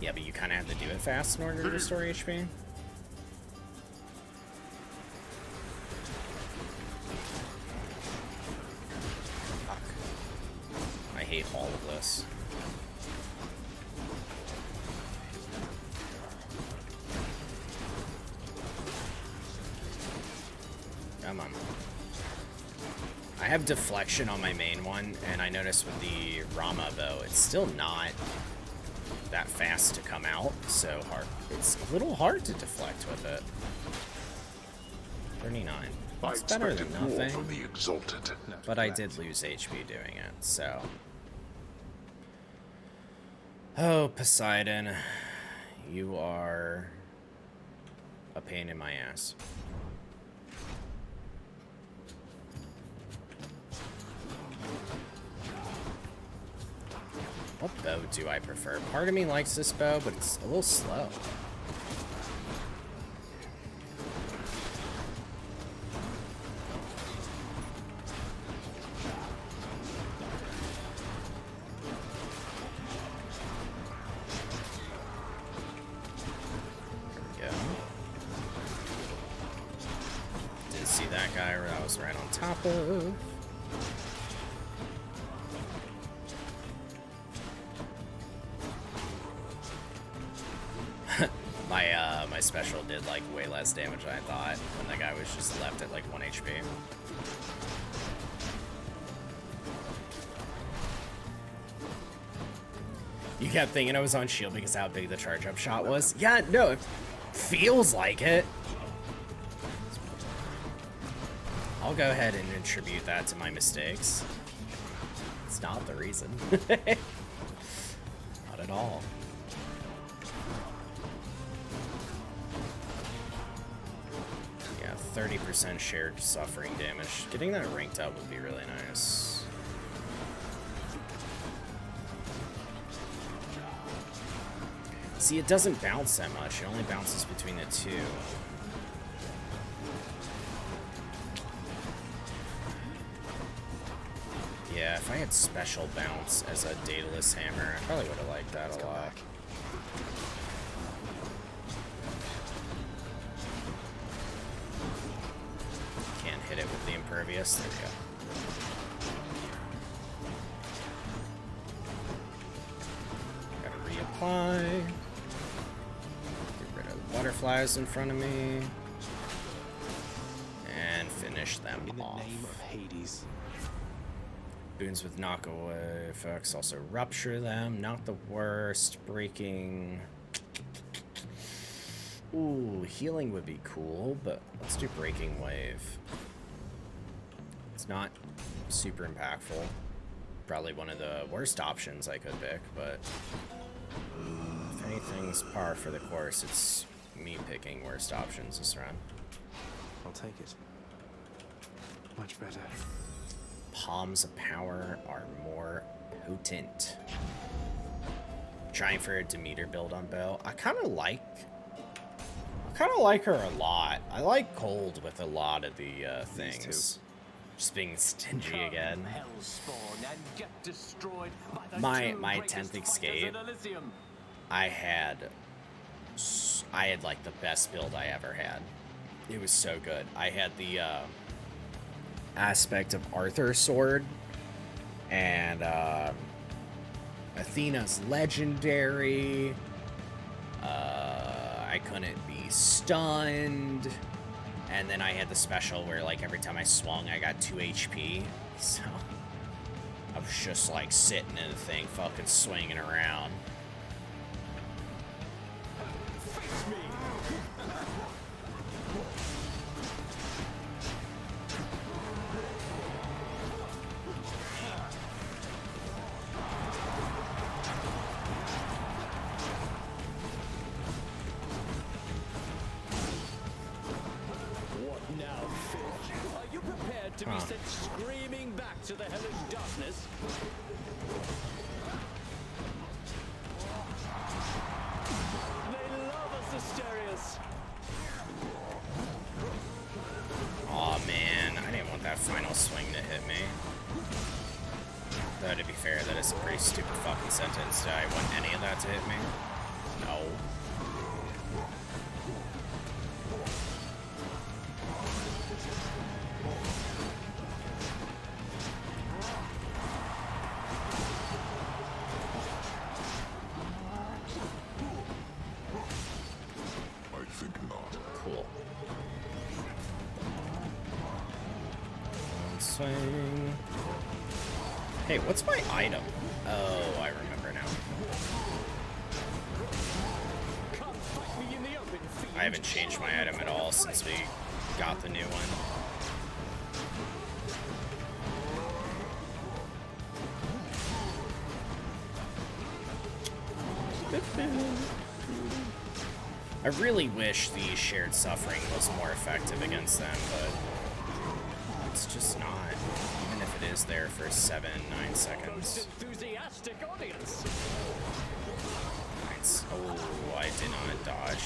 Yeah, but you kind of have to do it fast in order to restore HP. Fuck. I hate all of this. Come on. I have deflection on my main one, and I noticed with the Rama bow, it's still not that fast to come out, so hard. It's a little hard to deflect with it. 39. It's better than nothing.
From the exalted.
But I did lose HP doing it, so. Oh, Poseidon. You are a pain in my ass. What bow do I prefer? Part of me likes this bow, but it's a little slow. There we go. Didn't see that guy, or I was right on top of. My special did like way less damage than I thought when the guy was just left at like 1 HP. You kept thinking I was on shield because of how big the charge up shot was? Yeah, no, it feels like it. I'll go ahead and attribute that to my mistakes. It's not the reason. Not at all. Yeah, 30% shared suffering damage. Getting that ranked up would be really nice. See, it doesn't bounce that much. It only bounces between the two. Yeah, if I had special bounce as a Daedalus hammer, I probably would have liked that a lot. Can't hit it with the impervious. There we go. Gotta reapply. Get rid of the butterflies in front of me. And finish them off.
In the name of Hades.
Boons with knockaway effects also rupture them. Not the worst. Breaking. Ooh, healing would be cool, but let's do Breaking Wave. It's not super impactful. Probably one of the worst options I could pick, but if anything's par for the course, it's me picking worst options this round.
I'll take it. Much better.
Palms of Power are more potent. Trying for a Demeter build on Bow. I kind of like her a lot. I like Cold with a lot of the things. Just being stingy again. My 10th escape, I had like the best build I ever had. It was so good. I had the aspect of Arthur's sword and Athena's legendary. I couldn't be stunned. And then I had the special where, like, every time I swung, I got 2 HP. So I was just, like, sitting in the thing, fucking swinging around.
Face me. To be sent screaming back to the hellish darkness. They love us, Asterius.
Aw, man, I didn't want that final swing to hit me. Though, to be fair, that is a pretty stupid fucking sentence. Did I want any of that to hit me? No. Hey, what's my item? Oh, I remember now. I haven't changed my item at all since we got the new one. I really wish the shared suffering was more effective against them, but it's just not. Even if it is there for 7-9 seconds.
Enthusiastic audience.
Nice. Oh, I did not dodge.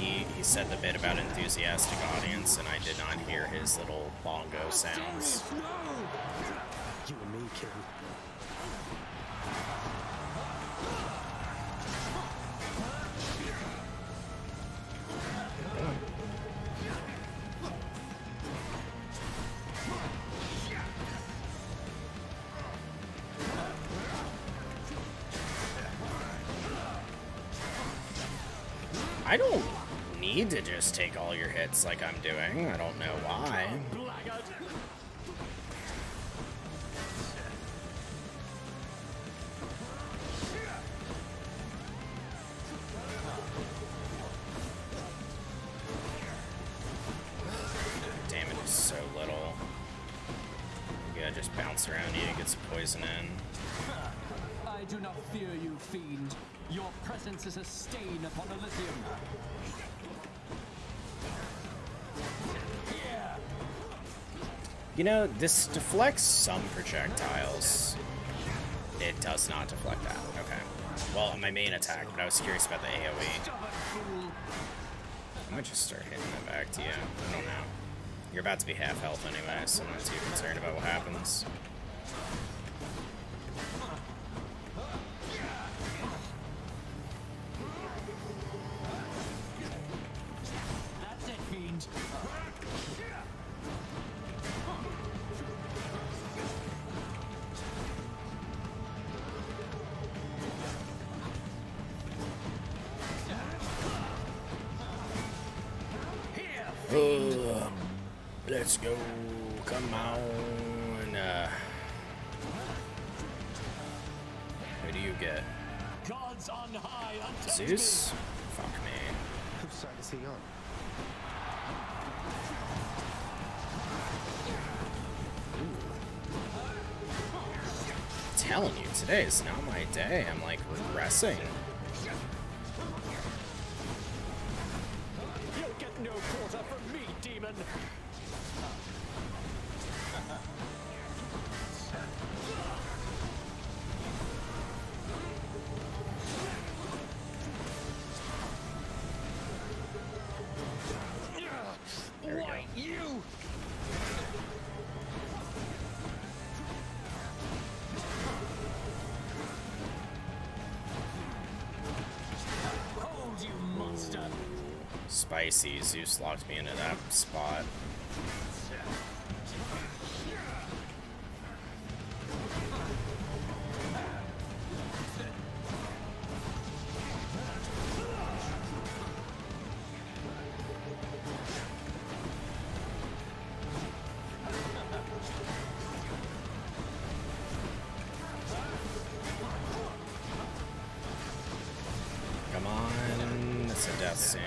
He said the bit about enthusiastic audience, and I did not hear his little bongo sounds.
You and me, kid.
I don't need to just take all your hits like I'm doing. I don't know why. Damage is so little. You gotta just bounce around you and get some poison in.
I do not fear you, fiend. Your presence is a stain upon Elysium.
You know, this deflects some projectiles. It does not deflect that. Okay. Well, on my main attack, but I was curious about the AoE. I might just start hitting that back to you. I don't know. You're about to be half health anyway, so I'm not too concerned about what happens.
That's it, fiend.
Let's go. Come on. Who do you get?
Gods on high,
Zeus? Fuck me.
side is he on?
I'm telling you, today is not my day. I'm like regressing.
You'll get no quarter from me, demon! Why, you! Hold, you monster!
Spicy. Zeus locked me into that spot. Come on. That's a death soon.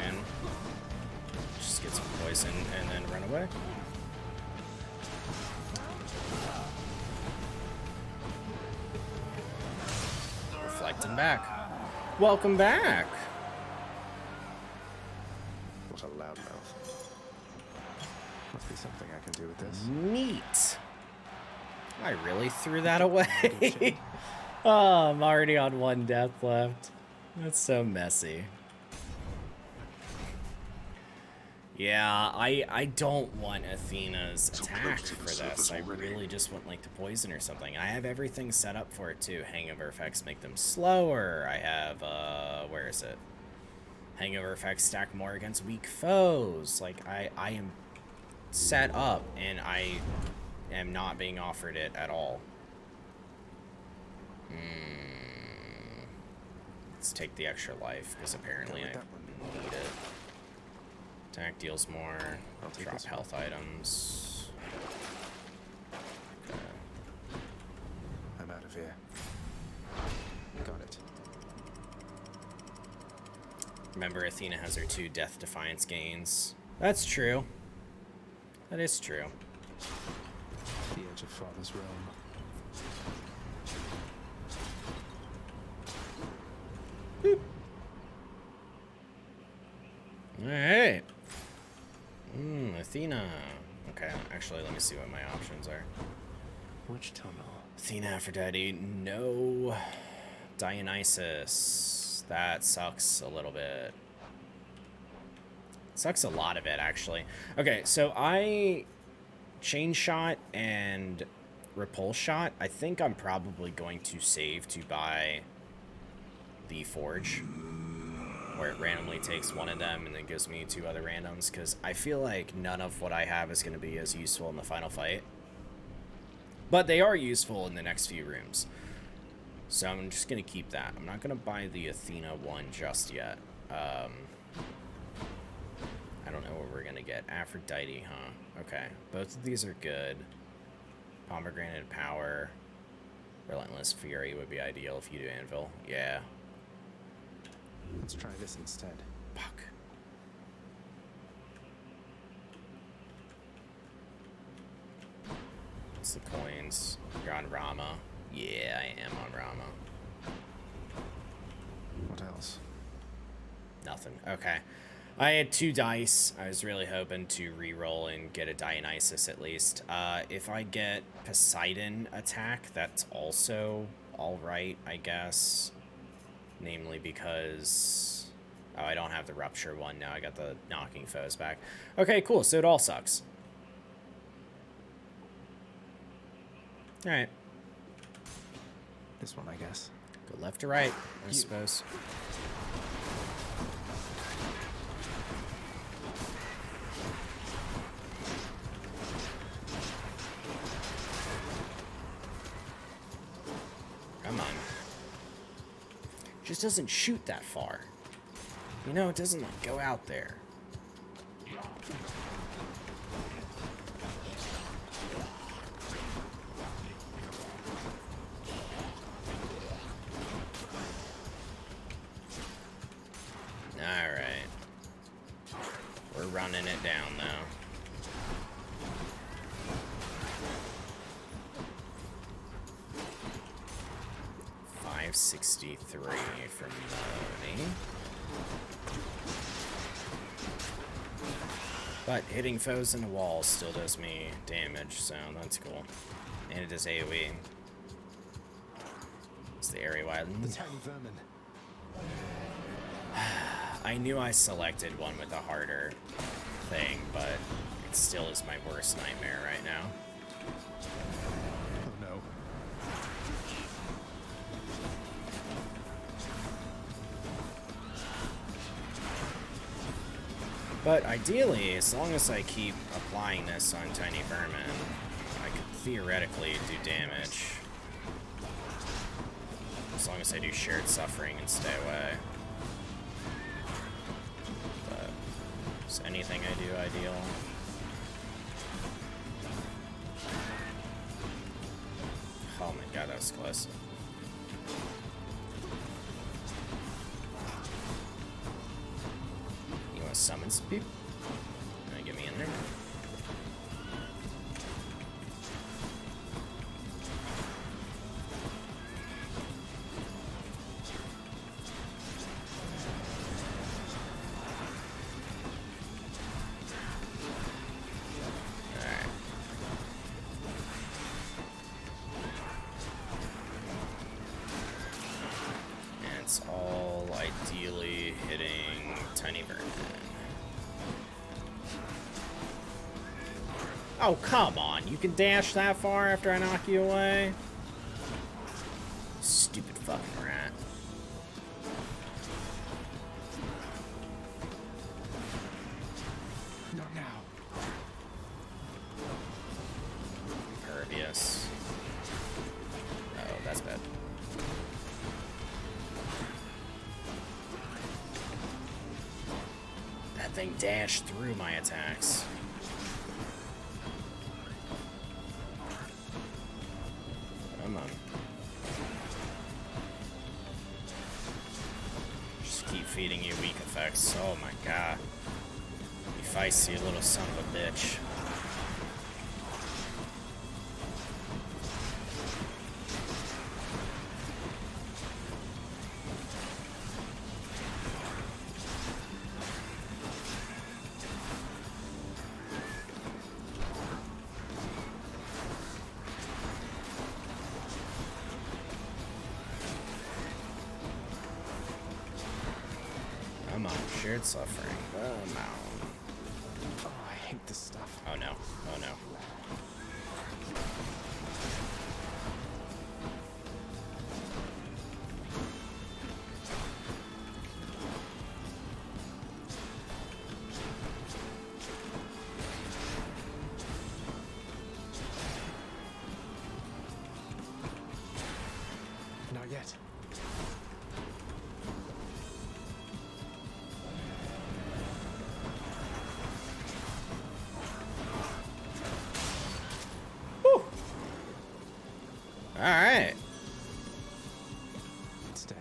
Just get some poison and then run away. Reflecting back. Welcome back.
What a loudmouth. Must be something I can do with this.
Neat. I really threw that away. Oh, I'm already on one death left. That's so messy. Yeah, I don't want Athena's attack for this. I really just want like the poison or something. I have everything set up for it too. Hangover effects make them slower. I have where is it? Hangover effects stack more against weak foes. Like I am set up and I am not being offered it at all. Let's take the extra life because apparently I need it. Attack deals more. Drop health items. Okay.
I'm out of here. Got it.
Remember, Athena has her 2 Death Defiance gains. That's true. That is true.
The edge of Father's realm.
Alright. Athena. Okay, actually, let me see what my options are.
Which tunnel?
Athena, Aphrodite, no. Dionysus. That sucks a little bit. Sucks a lot of it, actually. Okay, so I... Chain Shot and Repulse Shot. I think I'm probably going to save to buy the Forge, where it randomly takes one of them and then gives me 2 other randoms, because I feel like none of what I have is going to be as useful in the final fight. But they are useful in the next few rooms. So I'm just going to keep that. I'm not going to buy the Athena one just yet. I don't know what we're going to get. Aphrodite, huh? Okay. Both of these are good. Pomegranate Power. Relentless Fury would be ideal if you do Anvil. Yeah.
Let's try this instead.
Fuck. What's the coins? You're on Rama. Yeah, I am on Rama.
What else?
Nothing. Okay. I had 2 dice. I was really hoping to re-roll and get a Dionysus at least. If I get Poseidon attack, that's also alright, I guess. Namely because... Oh, I don't have the Rupture one now. I got the Knocking Foes back. Okay, cool. So it all sucks. Alright.
This one, I guess.
Go left to right, I suppose. Come on. Just doesn't shoot that far. You know, it doesn't like go out there. Alright. running it down, though. $563 for money. But hitting foes in the wall still does me damage, so that's cool. And it is AoE. It's the area widen.
The tiny vermin.
I knew I selected one with a harder thing, but it still is my worst nightmare right now.
Oh no.
But ideally, as long as I keep applying this on tiny vermin, I could theoretically do damage. As long as I do shared suffering and stay away. But is anything I do ideal? Oh my god, that was close. You want to summon some people? Get me in there. It's all ideally hitting tiny vermin. Oh, come on. You can dash that far after I knock you away? Stupid fucking rat.
Not now.
Impervious. Oh, that's bad. That thing dashed through my attacks. Come on. Just keep feeding you weak effects. Oh my god. You feisty little son of a bitch. Come on, shared suffering. Come on.
Oh, I hate this stuff.
Oh no. Oh no.
Not yet.
Alright.
It's dead.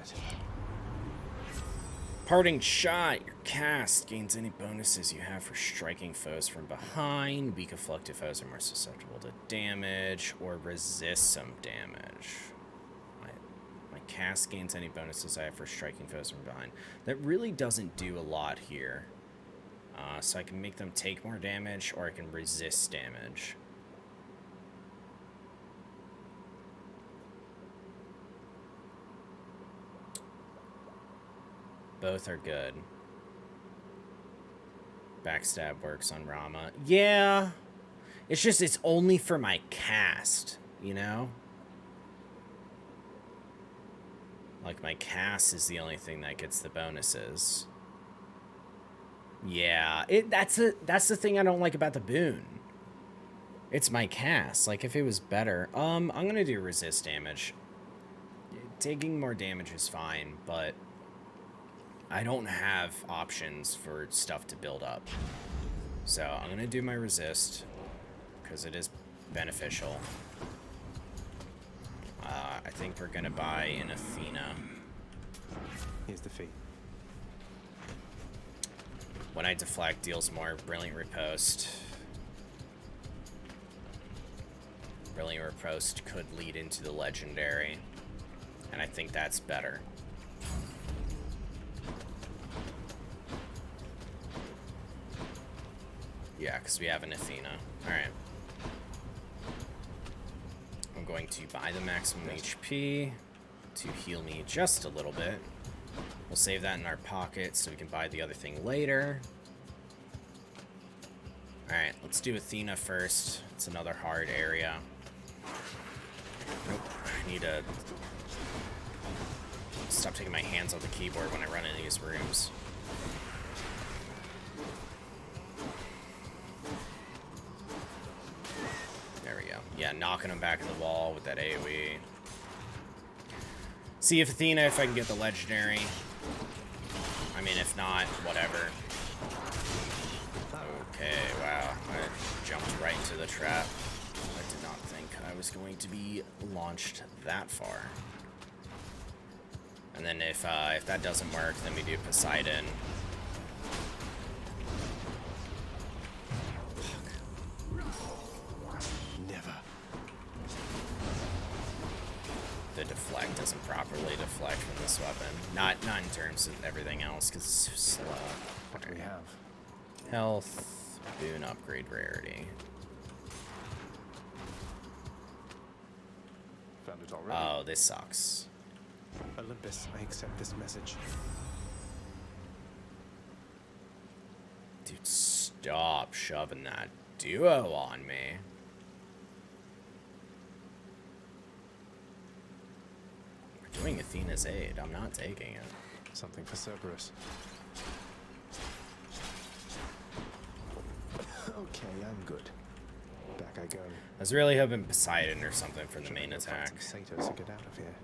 Parting shot. Your cast gains any bonuses you have for striking foes from behind. Weak afflicted foes are more susceptible to damage or resist some damage. My cast gains any bonuses I have for striking foes from behind. That really doesn't do a lot here. So I can make them take more damage or I can resist damage. Both are good. Backstab works on Rama. Yeah. It's just, it's only for my cast, you know? Like, my cast is the only thing that gets the bonuses. Yeah. That's the thing I don't like about the boon. It's my cast. Like, if it was better. I'm gonna do resist damage. Taking more damage is fine, but I don't have options for stuff to build up. So I'm going to do my resist because it is beneficial. I think we're going to buy an Athena.
Here's the fee.
When I deflect, deals more. Brilliant Riposte. Brilliant Riposte could lead into the legendary, and I think that's better. Yeah, because we have an Athena. Alright. I'm going to buy the maximum HP to heal me just a little bit. We'll save that in our pocket so we can buy the other thing later. Alright, let's do Athena first. It's another hard area. Nope. I need to stop taking my hands off the keyboard when I run into these rooms. There we go. Yeah, knocking him back in the wall with that AoE. See if Athena, if I can get the legendary. I mean, if not, whatever. Okay, wow. I jumped right into the trap. I did not think I was going to be launched that far. And then if that doesn't work, then we do Poseidon.
Never.
The deflect doesn't properly deflect from this weapon. Not in terms of everything else, because it's so slow.
What do we have?
Health, boon upgrade rarity.
Found it already.
Oh, this sucks.
Olympus, I accept this message.
Dude, stop shoving that duo on me. We're doing Athena's aid. I'm not taking it.
Something for Cerberus. Okay, I'm good. Back I go.
I was really hoping Poseidon or something for the main attack.
Sato to get out of here.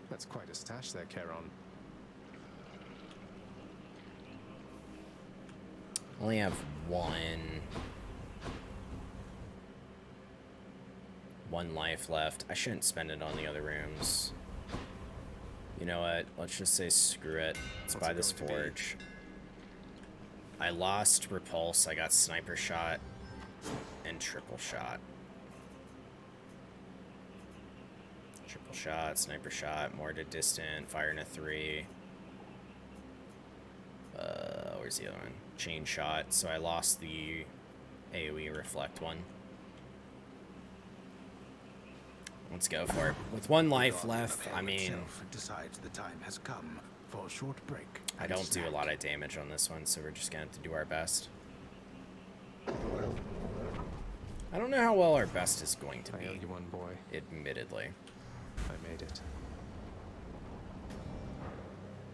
That's quite a stash there, Charon.
Only have one life left. I shouldn't spend it on the other rooms. You know what? Let's just say screw it. Let's buy this forge. I lost repulse. I got sniper shot and triple shot. Triple shot, sniper shot, more to distant, fire in a 3. Where's the other one? Chain shot. So I lost the AoE reflect one. Let's go for it. With one life left, I mean,
decides the time has come for a short break.
I don't do a lot of damage on this one, so we're just gonna have to do our best. I don't know how well our best is going to be.
I owe you one, boy.
Admittedly.
I made it.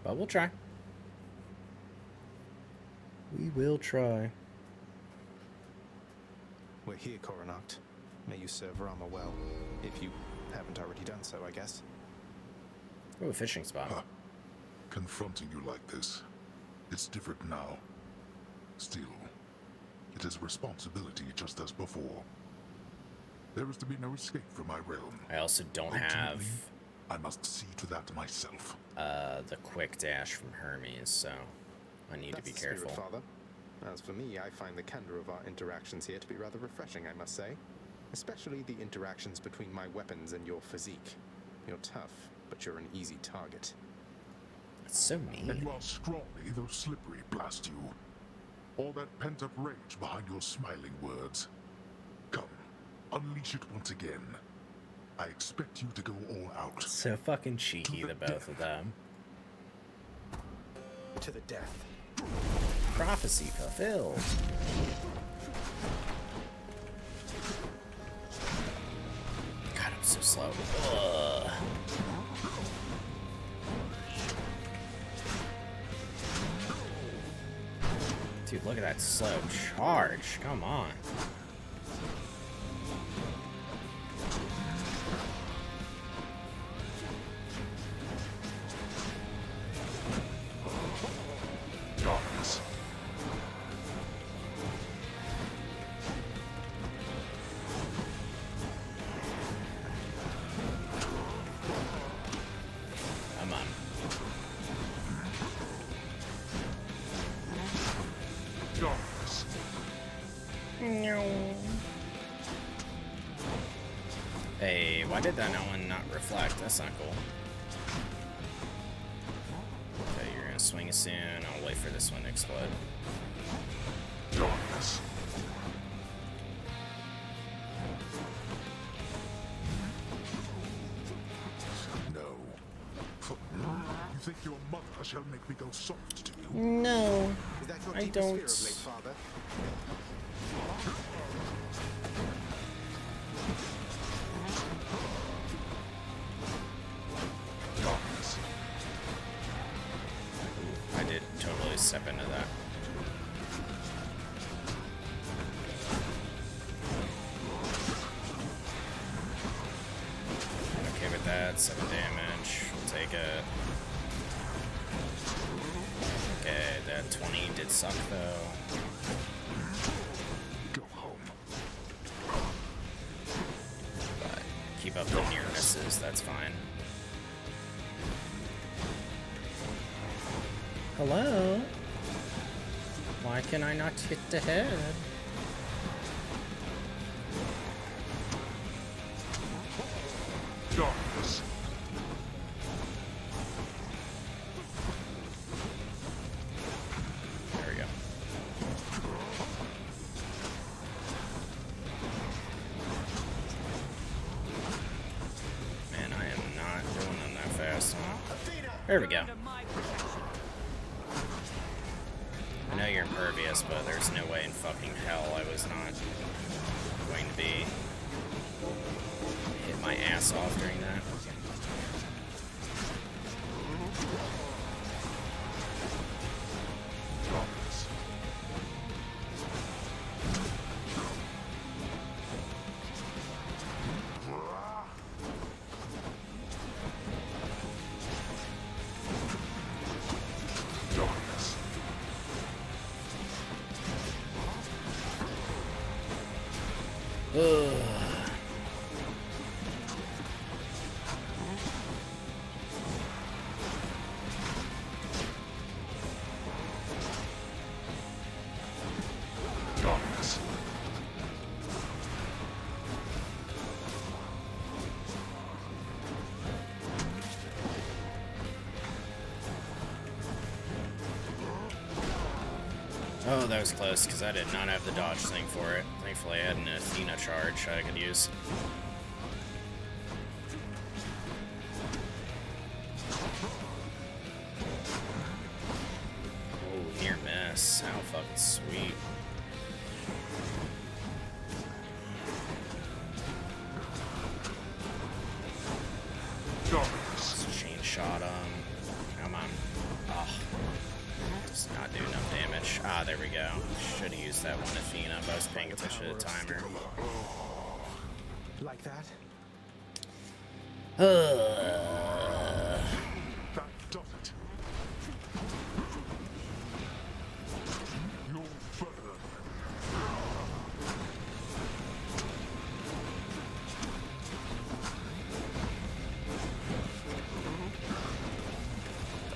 But we'll try. We will try.
We're here, Coronacht. May you serve Rama well. If you haven't already done so, I guess.
Oh, a fishing spot.
Huh. Confronting you like this, it's different now. Still, it is a responsibility just as before. There is to be no escape from my realm.
I also don't have
I must see to that myself.
The quick dash from Hermes, so I need to be careful.
Spirit, Father. As for me, I find the candor of our interactions here to be rather refreshing, I must say. Especially the interactions between my weapons and your physique. You're tough, but you're an easy target.
That's so mean.
And you are scrawny, though slippery, blast you. All that pent-up rage behind your smiling words. Come, unleash it once again. I expect you to go all out.
So fucking cheeky, the both of them.
To the death.
Prophecy fulfilled. God, I'm so slow. Ugh. Dude, look at that slow charge. Come on.
Darkness.
Come on.
Darkness.
Hey, why did that one not reflect? That's not cool. Okay, you're gonna swing soon. I'll wait for this one to explode.
Darkness. No. You think your mother shall make me go soft to you?
No,
Is that your
I
deepest
don't.
fear of late father?
Darkness.
I did totally step into that. Okay with that, 7 damage. We'll take it. Okay, that 20 did suck though.
Go home.
But keep up the near misses, that's fine. Hello? Why can I not hit the head?
Darkness.
There we go. Man, I am not doing them that fast, huh? There we go. I know you're impervious, but there's no way in fucking hell I was not going to be hit my ass off during that. Ugh.
Darkness.
Oh, that was close, because I did not have the dodge thing for it. Thankfully, I had an Athena charge I could use. Oh, near miss. How fucking sweet. Just chain shot him. Come on. Oh. Does not do enough damage. Ah, there we go. Should have used that one Athena if I was paying attention to the timer.
Like that?
That does it. You'll burn.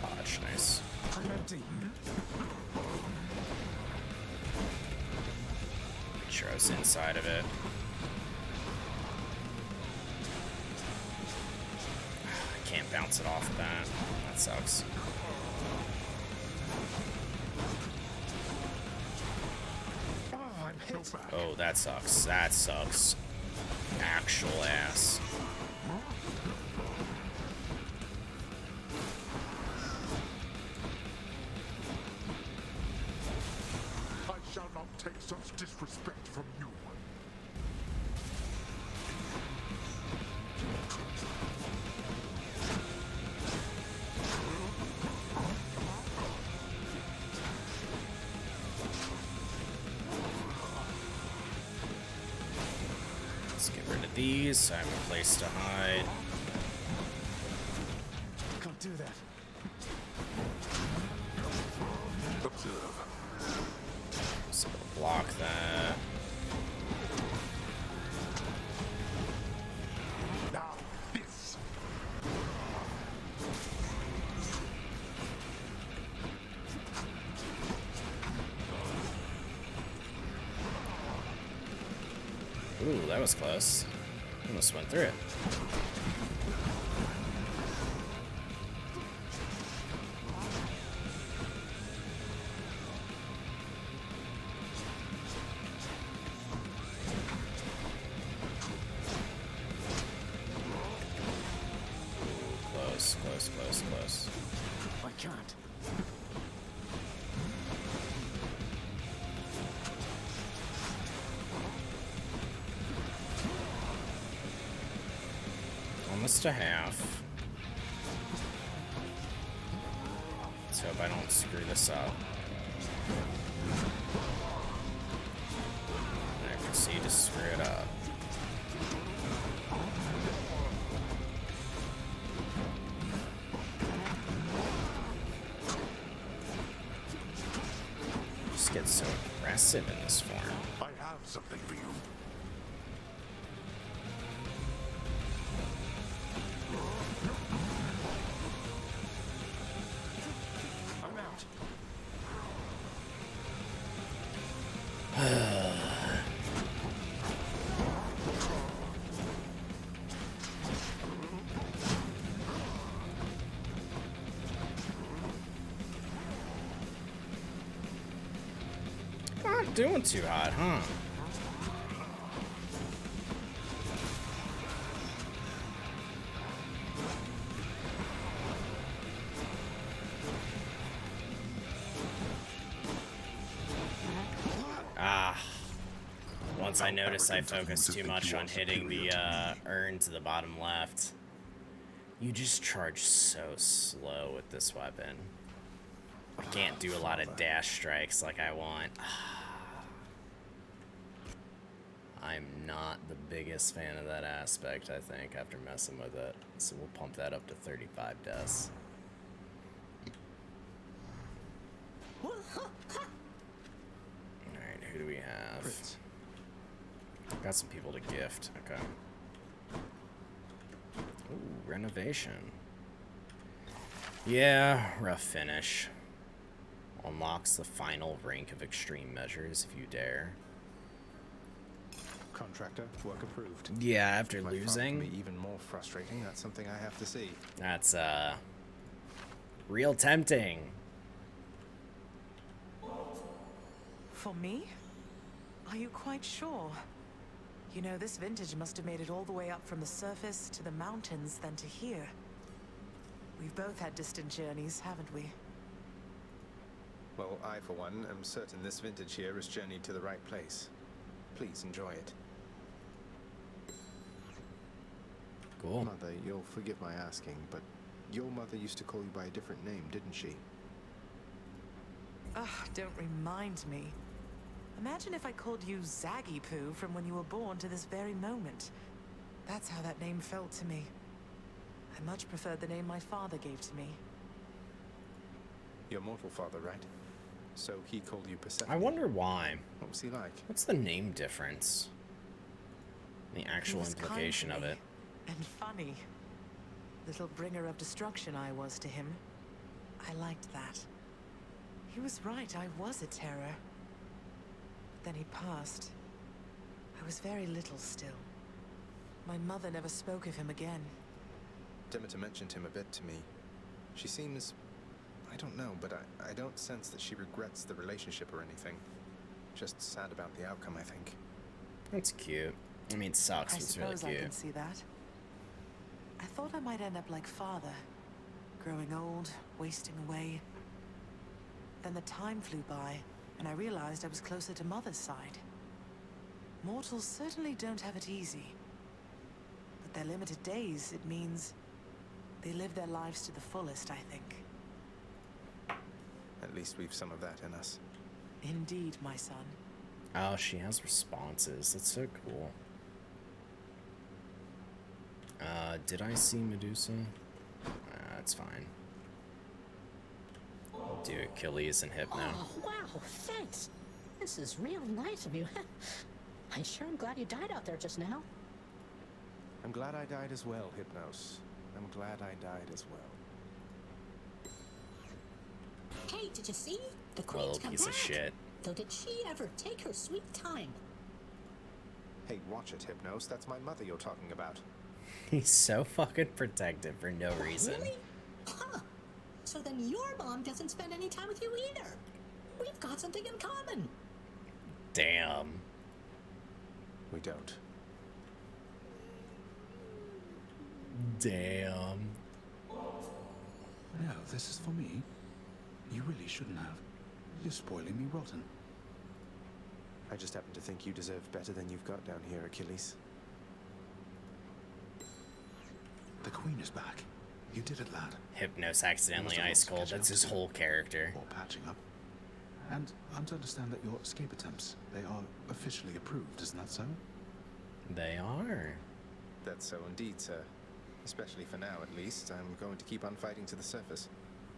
Dodge, nice.
I'm empty.
Make sure I was inside of it. I can't bounce it off of that. That sucks.
Oh, I'm hit.
Oh, that sucks. That sucks. Actual ass.
I shall not take such disrespect from you.
Let's get rid of these so I have a place to hide.
Can't do that.
Observe.
So block that.
Now, this.
Ooh, that was close. Almost went through it. Close, close, close, close.
I can't.
Almost a half. Let's hope I don't screw this up. I proceed to screw it up. Just get so aggressive in this form.
I have something for you.
I'm out.
Not doing too hot, huh? Once I notice I focus too much on hitting the urn to the bottom left. You just charge so slow with this weapon. I can't do a lot of dash strikes like I want. I'm not the biggest fan of that aspect, I think, after messing with it. So we'll pump that up to 35 deaths. Alright, who do we have?
Prince.
Got some people to gift. Okay. Ooh, renovation. Yeah, rough finish. Unlocks the final rank of extreme measures if you dare.
Contractor, work approved.
Yeah, after
My
losing.
father can be even more frustrating. That's something I have to see.
That's real tempting.
For me? Are you quite sure? You know, this vintage must have made it all the way up from the surface to the mountains, then to here. We've both had distant journeys, haven't we?
Well, I, for one, am certain this vintage here has journeyed to the right place. Please enjoy it.
Cool.
Mother, you'll forgive my asking, but your mother used to call you by a different name, didn't she?
Ugh, don't remind me. Imagine if I called you Zaggy Poo from when you were born to this very moment. That's how that name felt to me. I much preferred the name my father gave to me.
Your mortal father, right? So he called you Persephone.
I wonder why.
What was he like?
What's the name difference? The actual
He was kind
implication
to
of
me,
it.
And funny. Little bringer of destruction I was to him. I liked that. He was right, I was a terror. Then he passed. I was very little still. My mother never spoke of him again.
Demeter mentioned him a bit to me. She seems... I don't know, but I don't sense that she regrets the relationship or anything. Just sad about the outcome, I think.
That's cute. I mean, it sucks,
I
but it's really
suppose I
cute.
can see that. I thought I might end up like father. Growing old, wasting away. Then the time flew by, and I realized I was closer to Mother's side. Mortals certainly don't have it easy. With their limited days, it means they live their lives to the fullest, I think.
At least we've some of that in us.
Indeed, my son.
Oh, she has responses. That's so cool. Did I see Medusa? That's fine. I'll do Achilles and Hypno.
Oh, wow, thanks. This is real nice of you. I sure am glad you died out there just now.
I'm glad I died as well, Hypnos. I'm glad I died as well.
Hey, did you see? The
Little
Queen's come
piece
back.
of shit.
Though did she ever take her sweet time?
Hey, watch it, Hypnos. That's my mother you're talking about.
He's so fucking protective for no reason.
Really? Huh. So then your mom doesn't spend any time with you either. We've got something in common.
Damn.
We don't.
Damn.
No, this is for me. You really shouldn't have. You're spoiling me rotten.
I just happen to think you deserve better than you've got down here, Achilles.
The Queen is back. You did it, lad.
Hypnos accidentally ice cold. That's his whole character.
Or patching up. And I'm to understand that your escape attempts, they are officially approved, isn't that so?
They are.
That's so indeed, sir. Especially for now, at least. I'm going to keep on fighting to the surface.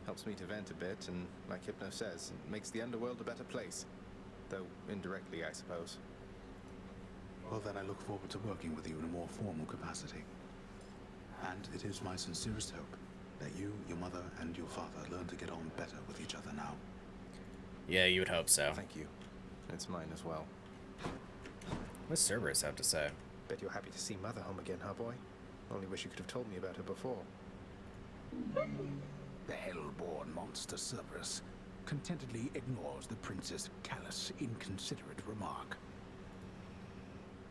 Helps me to vent a bit, and like Hypno says, it makes the underworld a better place. Though indirectly, I suppose.
Well, then I look forward to working with you in a more formal capacity. And it is my sincerest hope that you, your mother, and your father learn to get on better with each other now.
Yeah, you would hope so.
Thank you. It's mine as well.
What's Cerberus have to say?
Bet you're happy to see Mother home again, huh, boy? Only wish you could have told me about her before.
The hell-born monster Cerberus contentedly ignores the prince's callous, inconsiderate remark.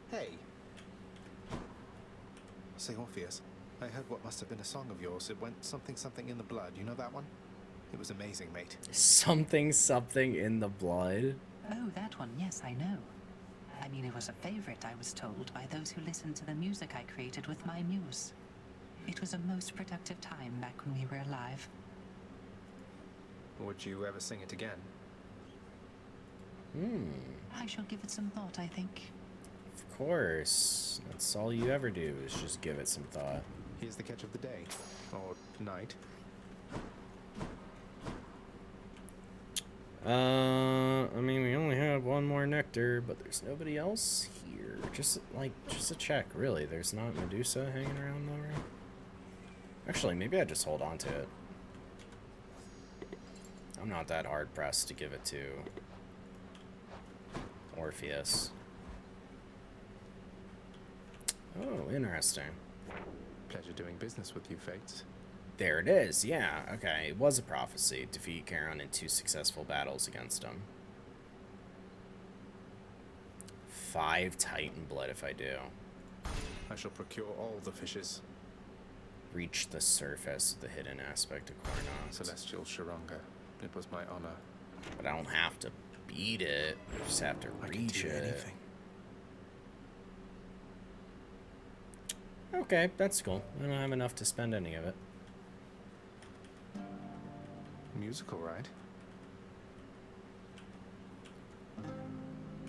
Hey. Say, Orpheus, I heard what must have been a song of yours. It went something something in the blood. You know that one? It was amazing, mate.
Something something in the blood?
Oh, that one, yes, I know. I mean, it was a favorite, I was told, by those who listened to the music I created with my muse. It was a most productive time back when we were alive.
Would you ever sing it again?
I shall give it some thought, I think.
Of course. That's all you ever do, is just give it some thought.
Here's the catch of the day. Or night.
I mean, we only have one more nectar, but there's nobody else here. Just a check, really. There's not Medusa hanging around nowhere. Actually, maybe I just hold on to it. I'm not that hard pressed to give it to Orpheus. Oh, interesting.
Pleasure doing business with you, Fates.
There it is, yeah, okay. It was a prophecy. Defeat Charon in 2 successful battles against him. 5 Titan blood if I do.
I shall procure all the fishes.
Reach the surface of the hidden aspect of Cornot.
Celestial Sharonga. It was my honor.
But I don't have to beat it. I just have to reach it.
Anything.
Okay, that's cool. I don't have enough to spend any of it.
Musical, right?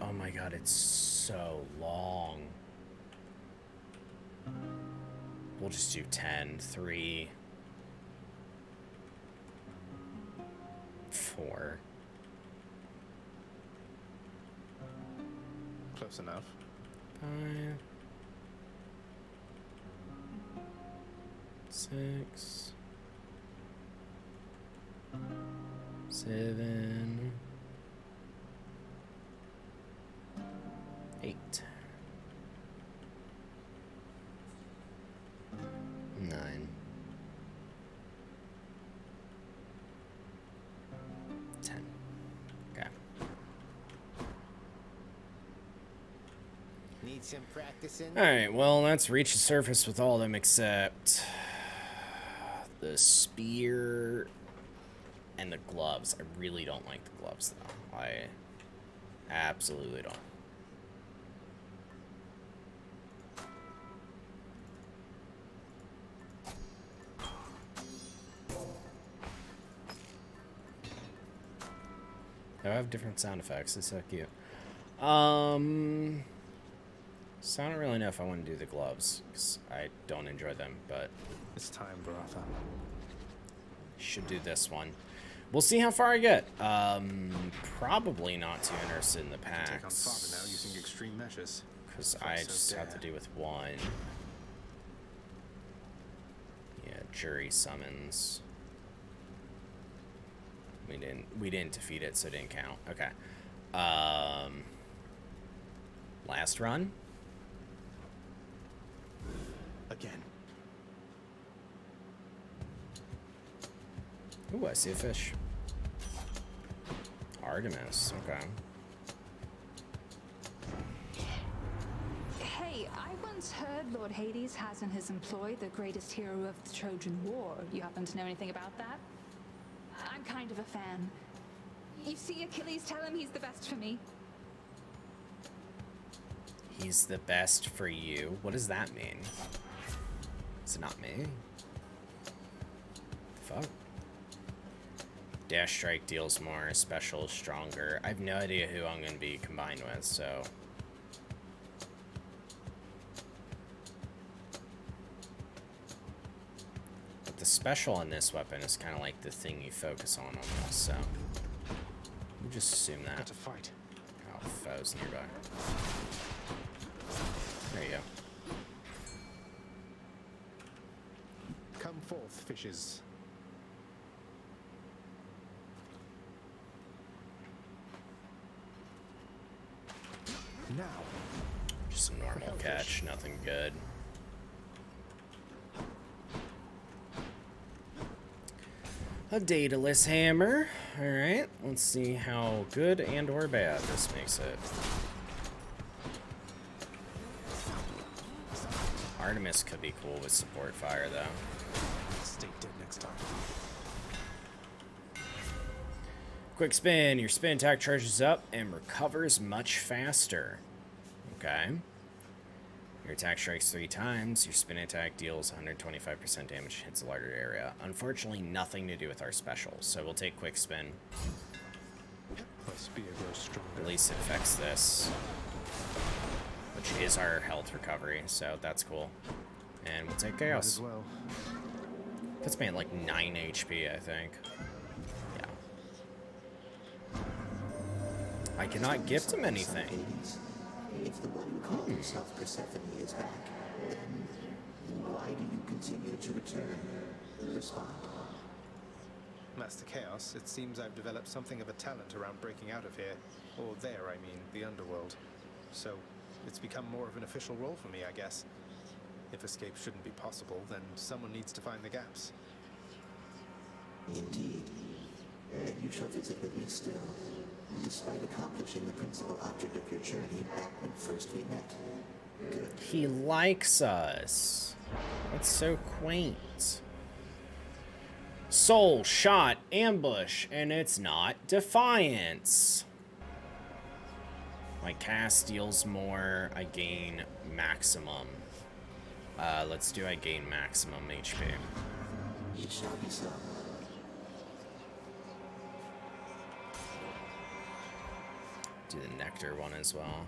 Oh my god, it's so long. We'll just do 10, 3, 4.
Close enough.
5, 6, 7, 8, 9, 10. Okay.
Need some practicing?
Alright, well, let's reach the surface with all of them except the spear and the gloves. I really don't like the gloves, though. I absolutely don't. They have different sound effects. It's so cute. So I don't really know if I want to do the gloves, because I don't enjoy them, but
it's time, Baratha.
Should do this one. We'll see how far I get. Probably not too interested in the packs.
Take on Father now using extreme measures.
Because I just have to do with one. Yeah, jury summons. We didn't defeat it, so it didn't count. Okay. Last run.
again.
Ooh, I see a fish. Artemis, okay.
Hey, I once heard Lord Hades has in his employ the greatest hero of the Trojan War. You happen to know anything about that? I'm kind of a fan. You see Achilles, tell him he's the best for me.
He's the best for you? What does that mean? Is it not me? Fuck. Dash strike deals more, special is stronger. I have no idea who I'm gonna be combined with, so. But the special on this weapon is kind of like the thing you focus on almost, so. We'll just assume that.
Got to fight.
Oh, foes nearby. There you go.
Come forth, fishes. Now.
Just a normal catch, nothing good. A dataless hammer. Alright, let's see how good and or bad this makes it. Artemis could be cool with support fire, though.
Stay dead next time.
Quick spin. Your spin attack charges up and recovers much faster. Okay. Your attack strikes 3 times. Your spin attack deals 125% damage, hits a larger area. Unfortunately, nothing to do with our special, so we'll take quick spin.
My spear grows stronger.
At least it affects this, which is our health recovery, so that's cool. And we'll take chaos.
As well.
Puts me at like 9 HP, I think. Yeah. I cannot gift him anything.
If the one who called himself Persephone is back, then why do you continue to return? Respond.
Master Chaos, it seems I've developed something of a talent around breaking out of here. Or there, I mean, the underworld. So, it's become more of an official role for me, I guess. If escape shouldn't be possible, then someone needs to find the gaps.
Indeed. And you shall visit with me still, despite accomplishing the principal object of your journey back when first we met. Good.
He likes us. That's so quaint. Soul, shot, ambush, and it's not defiance. My cast deals more, I gain maximum. Let's do I gain maximum HP.
It shall be so.
Do the nectar one as well.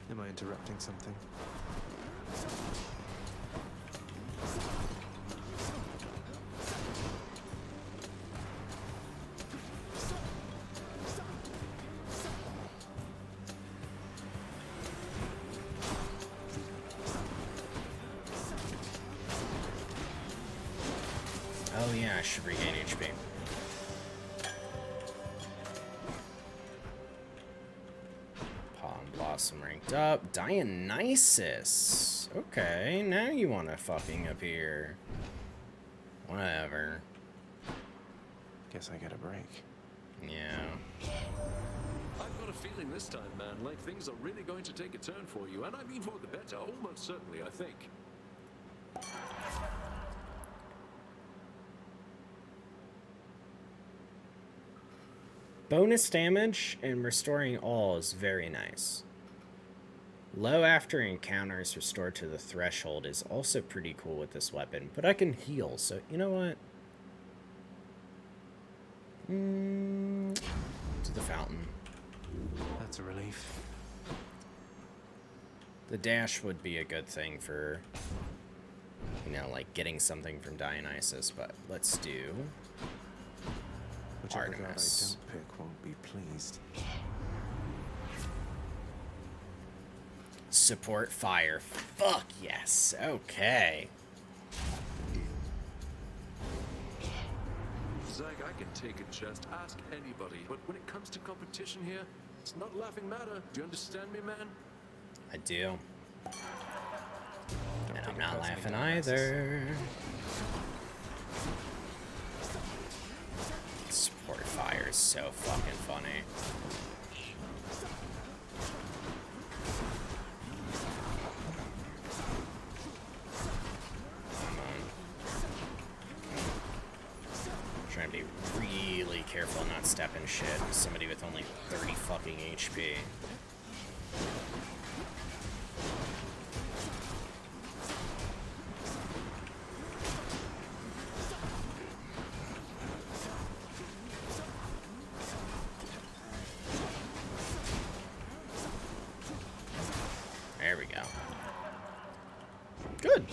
Am I interrupting something?
Oh yeah, I should regain HP. Palm Blossom ranked up. Dionysus. Okay, now you want to fucking appear. Whatever.
Guess I get a break.
Yeah.
I've got a feeling this time, man, like things are really going to take a turn for you, and I mean for the better, almost certainly, I think.
Bonus damage and restoring all is very nice. Low after encounters restored to the threshold is also pretty cool with this weapon, but I can heal, so you know what? To the fountain.
That's a relief.
The dash would be a good thing for, you know, like getting something from Dionysus, but let's do
Whichever god I
Artemis.
don't pick won't be pleased.
Support fire. Fuck yes. Okay.
Zach, I can take a jest, ask anybody, but when it comes to competition here, it's not a laughing matter. Do you understand me, man?
I do. And I'm not laughing either. Support fire is so fucking funny. Come on. I'm trying to be really careful not stepping shit with somebody with only 30 fucking HP. There we go. Good.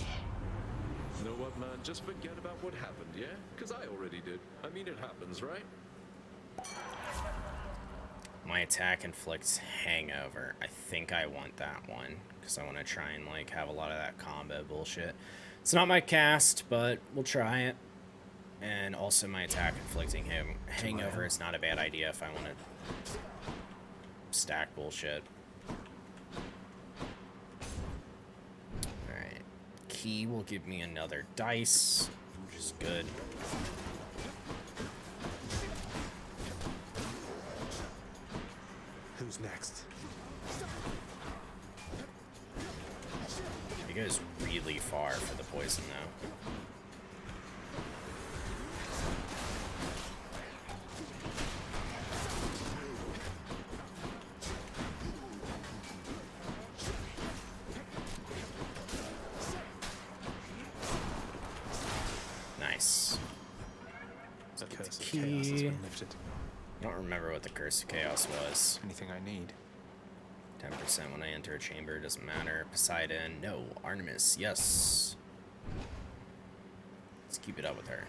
You know what, man? Just forget about what happened, yeah? Because I already did. I mean, it happens, right?
My attack inflicts hangover. I think I want that one because I want to try and like have a lot of that combo bullshit. It's not my cast, but we'll try it. And also my attack inflicting hangover is not a bad idea if I want to stack bullshit. Alright. Key will give me another dice, which is good.
Who's next?
He goes really far for the poison though. Nice.
The curse of
Key.
chaos has been lifted.
I don't remember what the Curse of Chaos was.
Anything I need.
10% when I enter a chamber, doesn't matter. Poseidon, no. Artemis, yes. Let's keep it up with her.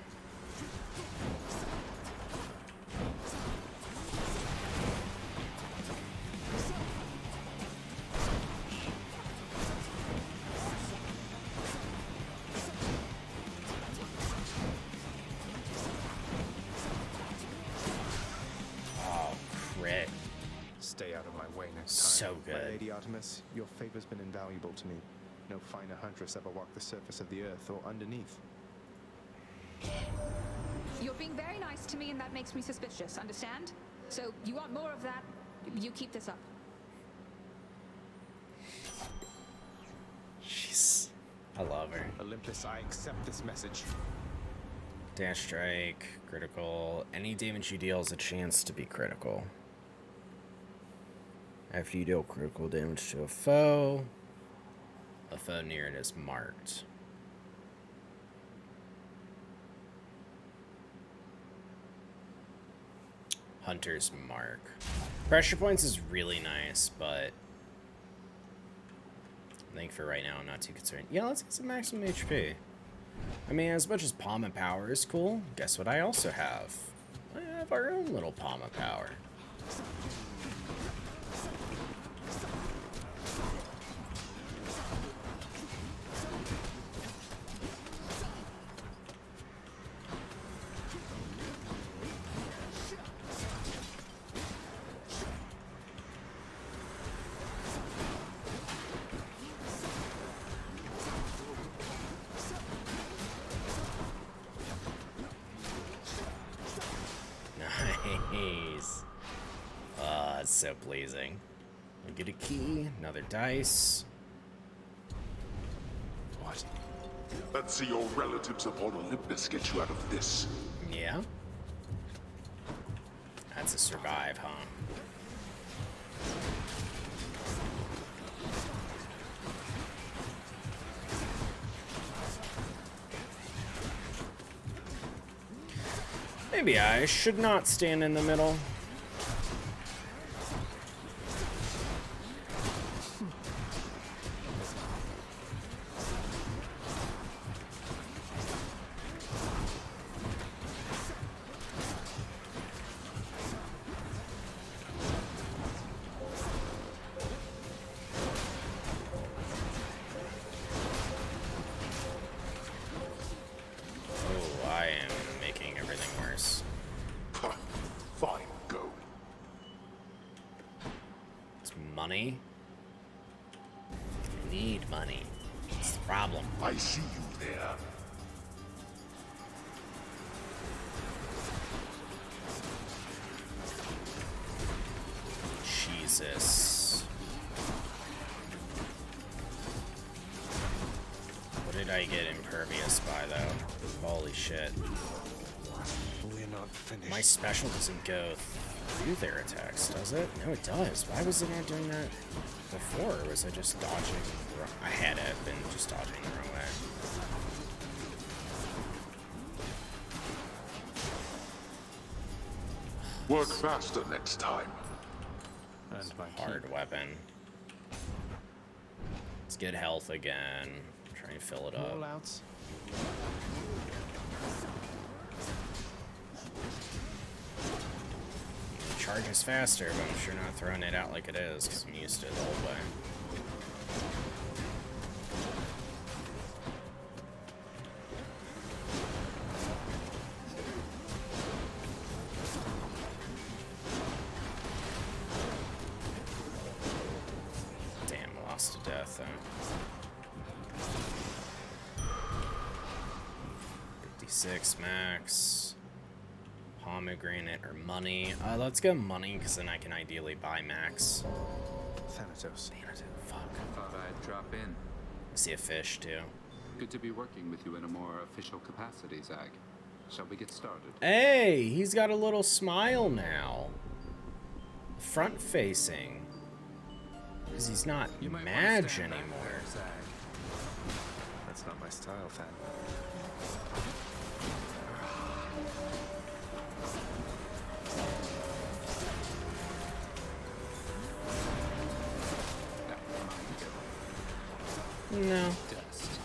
Stay out of my way next
So
time.
good.
My Lady Artemis, your favor's been invaluable to me. No finer huntress ever walked the surface of the earth or underneath.
You're being very nice to me and that makes me suspicious, understand? So you want more of that, you keep this up.
Jeez. I love her.
Olympus, I accept this message.
Dash strike, critical. Any damage you deal is a chance to be critical. After you deal critical damage to a foe near it is marked. Hunter's Mark. Pressure points is really nice, but I think for right now I'm not too concerned. Yeah, let's get some maximum HP. I mean, as much as Palm of Power is cool, guess what I also have? I have our own little Palm of Power. Nice. That's so pleasing. I get a key, another dice.
What? Let's see your relatives upon Olympus get you out of this.
Yeah. That's a survive, huh? Maybe I should not stand in the middle. Oh, I am making everything worse.
Fine, go.
It's money. I need money. It's the problem?
I see you there.
Jesus. What did I get impervious by, though? Holy shit.
We're not finished.
My special doesn't go through their attacks, does it? No, it does. Why was it not doing that before? Or was I just dodging? I had it been just dodging the wrong way.
Work faster next time.
And my
Hard weapon. Let's get health again. Try and fill it up.
Rollouts.
Charges faster, but I'm sure not throwing it out like it is because I'm used to it the whole way. Damn, lost to death though. 56 max. Pomegranate or money. Let's go money because then I can ideally buy max.
Thanatos.
Fuck.
Thought I'd drop in.
I see a fish too.
Good to be working with you in a more official capacity, Zag. Shall we get started?
Hey, he's got a little smile now. Front facing. Because he's not Madge anymore.
That's not my style, Fan.
No.
Dust.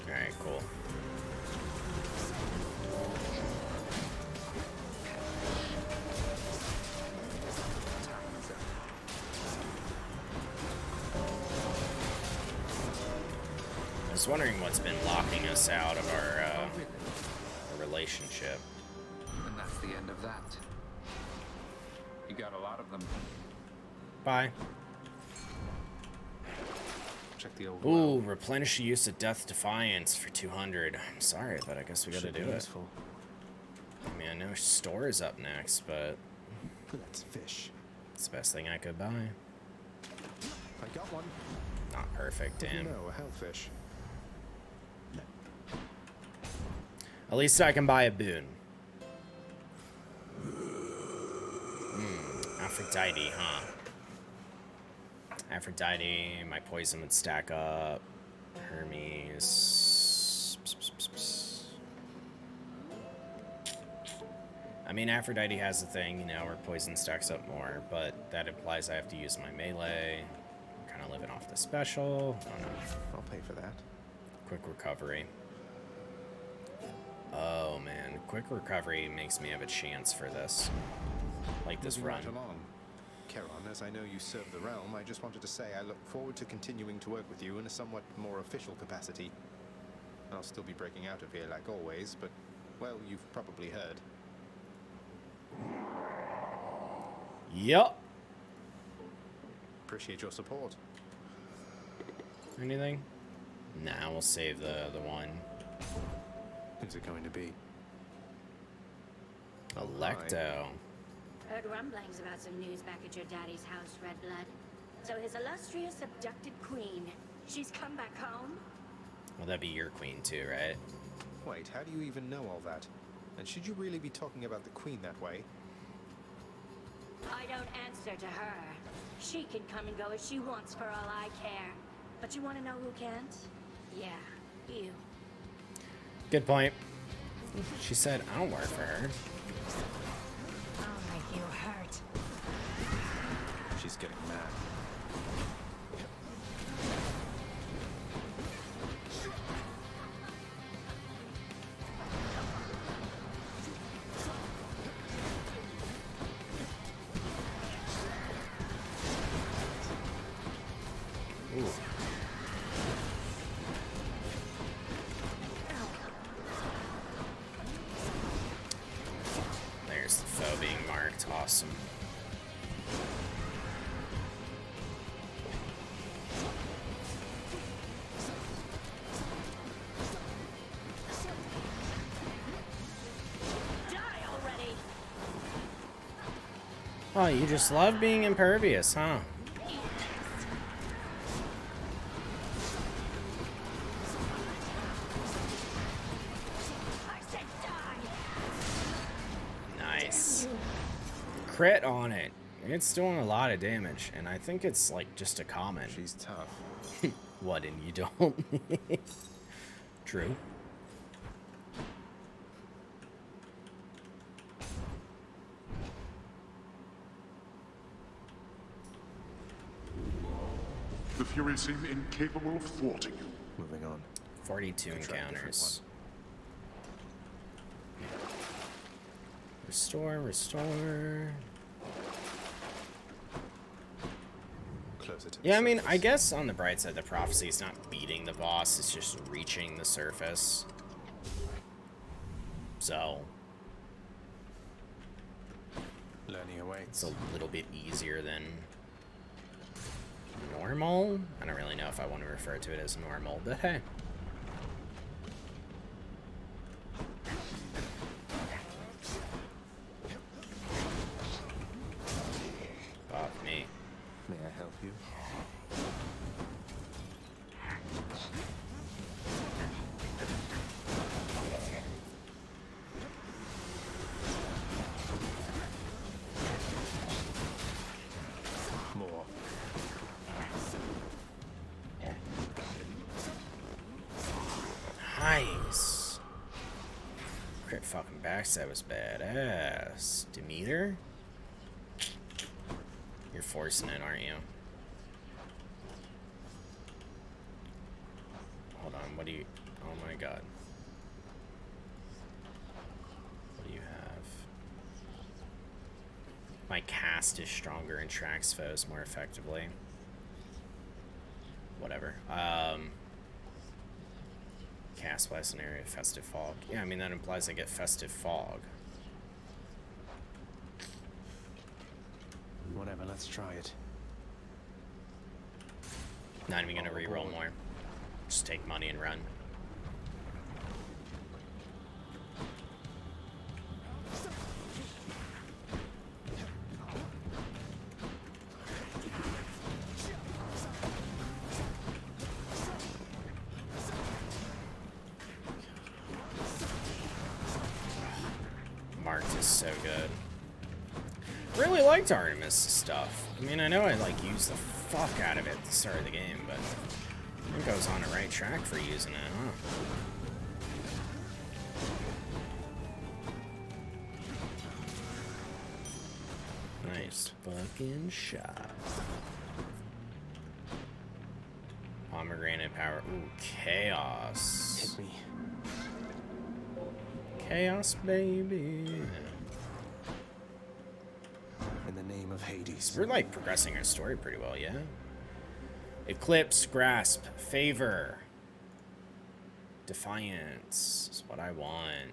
Alright, cool. I was wondering what's been locking us out of our relationship.
And that's the end of that. You got a lot of them.
Bye.
Check the old.
Ooh, replenish the use of Death Defiance for 200. I'm sorry, but I guess we gotta do it.
Useful.
I mean, I know store is up next, but
That's fish.
it's the best thing I could buy.
I got one.
Not perfect, damn.
No, a hellfish.
At least I can buy a boon. Aphrodite, huh? Aphrodite, my poison would stack up. Hermes. I mean, Aphrodite has a thing, you know, where poison stacks up more, but that implies I have to use my melee. I'm kind of living off the special. I don't know.
I'll pay for that.
Quick recovery. Oh man, quick recovery makes me have a chance for this. Like this
Moving
run.
right along. Charon, as I know you serve the realm, I just wanted to say I look forward to continuing to work with you in a somewhat more official capacity. I'll still be breaking out of here like always, but, well, you've probably heard.
Yup.
Appreciate your support.
Anything? Nah, we'll save the one.
Who's it going to be?
Electo.
Heard rumblings about some news back at your daddy's house, Redblood. So his illustrious abducted queen, she's come back home?
Well, that'd be your queen too, right?
Wait, how do you even know all that? And should you really be talking about the queen that way?
I don't answer to her. She can come and go as she wants for all I care. But you want to know who can't? Yeah, you.
Good point. She said, I don't work for her.
I'll make you hurt.
She's getting mad.
Ooh. Oh, you just love being impervious, huh? Nice. Crit on it. It's doing a lot of damage, and I think it's like just a common.
She's tough.
What, and you don't? True.
The Furies seem incapable of thwarting you.
Moving on.
42 encounters. Restore, restore.
Closer to
Yeah, I mean, I guess on the bright side, the prophecy is not beating the boss, it's just reaching the surface. So,
learning away.
It's a little bit easier than normal. I don't really know if I want to refer to it as normal, but hey. Fuck me.
May I help you? More.
Nice. Crit fucking backstab was badass. Demeter? You're forcing it, aren't you? Hold on, what do you... Oh my god. What do you have? My cast is stronger and tracks foes more effectively. Whatever. Cast blast an area of festive fog. Yeah, I mean that implies I get festive fog.
Whatever, let's try it.
Not even gonna reroll more. Just take money and run. Marked is so good. Really liked Artemis stuff. I mean, I know I like used the fuck out of it at the start of the game, but I think I was on the right track for using it, huh? Nice fucking shot. Pomegranate power. Ooh, chaos.
Hit me.
Chaos, baby.
In the name of Hades.
We're like progressing our story pretty well, yeah? Eclipse, grasp, favor. Defiance is what I want.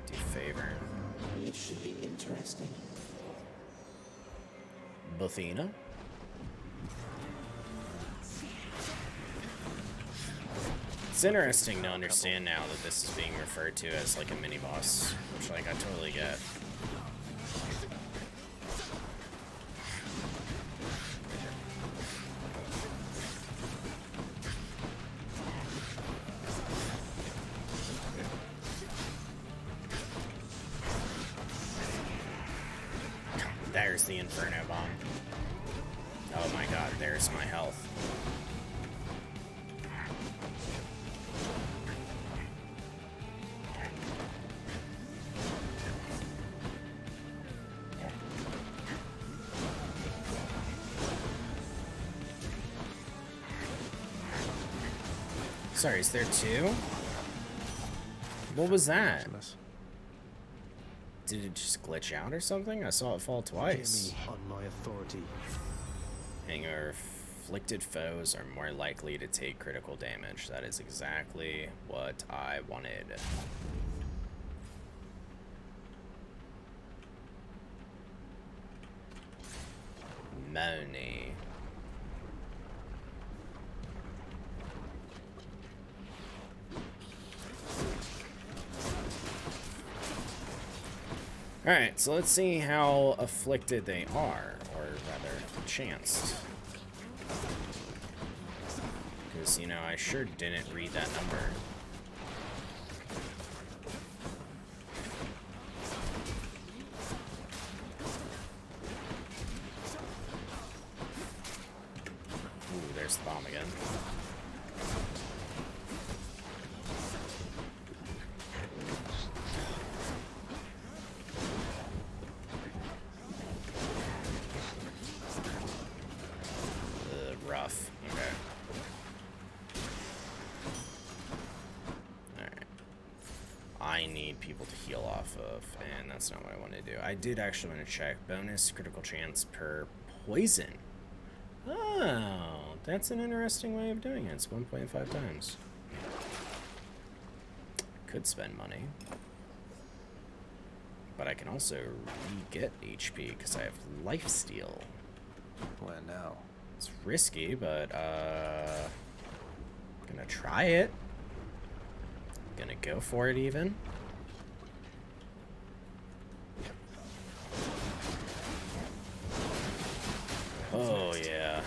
Do favor.
It should be interesting.
Buthina. It's interesting to understand now that this is being referred to as like a mini boss, which like I totally get. There's the Inferno Bomb. Oh my god, there's my health. Sorry, is there two? What was that? Did it just glitch out or something? I saw it fall twice.
On my authority.
Hanger, afflicted foes are more likely to take critical damage. That is exactly what I wanted. Money. Alright, so let's see how afflicted they are, or rather, chanced. Because, you know, I sure didn't read that number. Ooh, there's the bomb again. Rough. Okay. Alright. I need people to heal off of, and that's not what I want to do. I did actually want to check. Bonus critical chance per poison. Oh, that's an interesting way of doing it. It's 1.5 times. Could spend money. But I can also re-get HP because I have lifesteal.
When now?
It's risky, but gonna try it. Gonna go for it even. Oh yeah.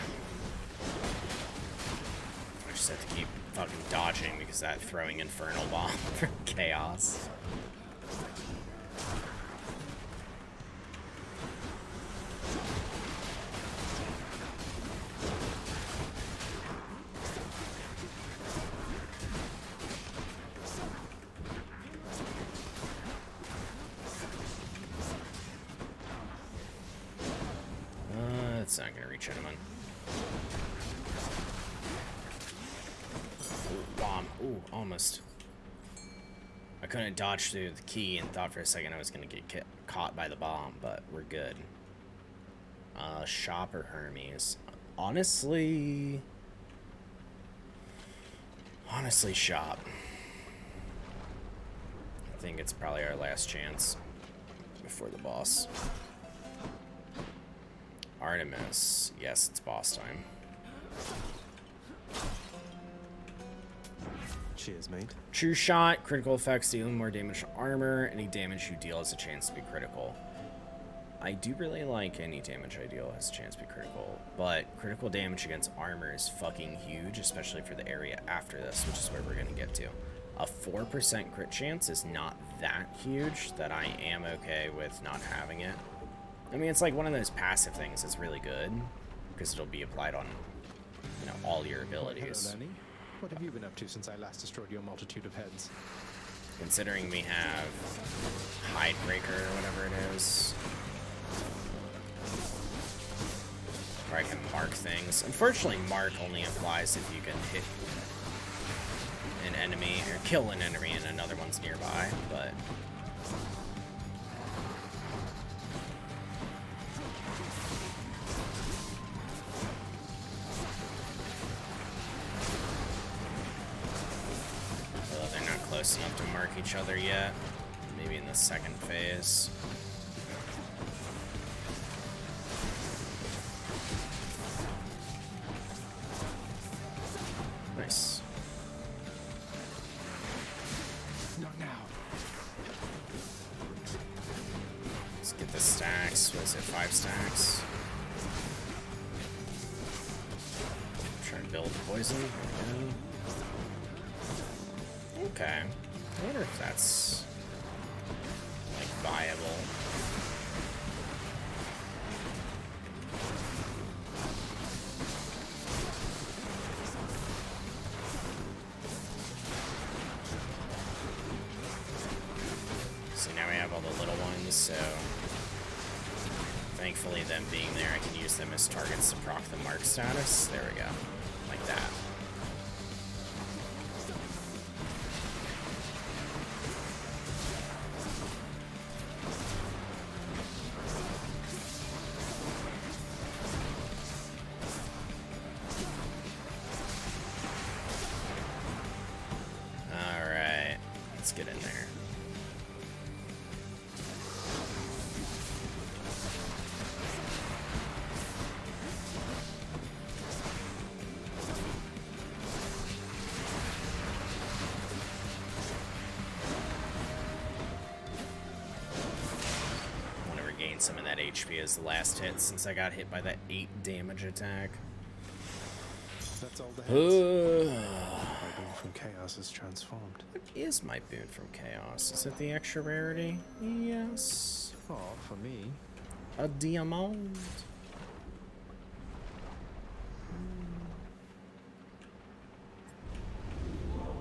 I just have to keep fucking dodging because that throwing infernal bomb for chaos. It's not gonna reach anyone. Ooh, bomb. Ooh, almost. I couldn't dodge through the key and thought for a second I was gonna get caught by the bomb, but we're good. Shop or Hermes? Honestly, shop. I think it's probably our last chance before the boss. Artemis. Yes, it's boss time.
Cheers, mate.
True shot, critical effects, dealing more damage to armor. Any damage you deal has a chance to be critical. I do really like any damage I deal has a chance to be critical, but critical damage against armor is fucking huge, especially for the area after this, which is where we're gonna get to. A 4% crit chance is not that huge that I am okay with not having it. I mean, it's like one of those passive things that's really good, because it'll be applied on, you know, all your abilities.
Hello, Lenny. What have you been up to since I last destroyed your multitude of heads?
Considering we have Hidebreaker or whatever it is. Or I can mark things. Unfortunately, mark only applies if you can hit an enemy, or kill an enemy and another one's nearby, but... close enough to mark each other yet. Maybe in the second phase. Nice.
Not now.
Let's get the stacks. What is it? 5 stacks. Try and build poison. Okay. I wonder if that's, like, viable. So now we have all the little ones, so thankfully them being there, I can use them as targets to proc the mark status. There we go. Like that. Let's get in there. regain some of that HP as the last hit since I got hit by that 8 damage attack.
That's all the heads.
My
My boon from chaos is transformed.
What is my boon from chaos? Is it the extra rarity? Yes.
Oh, for me.
A diamond.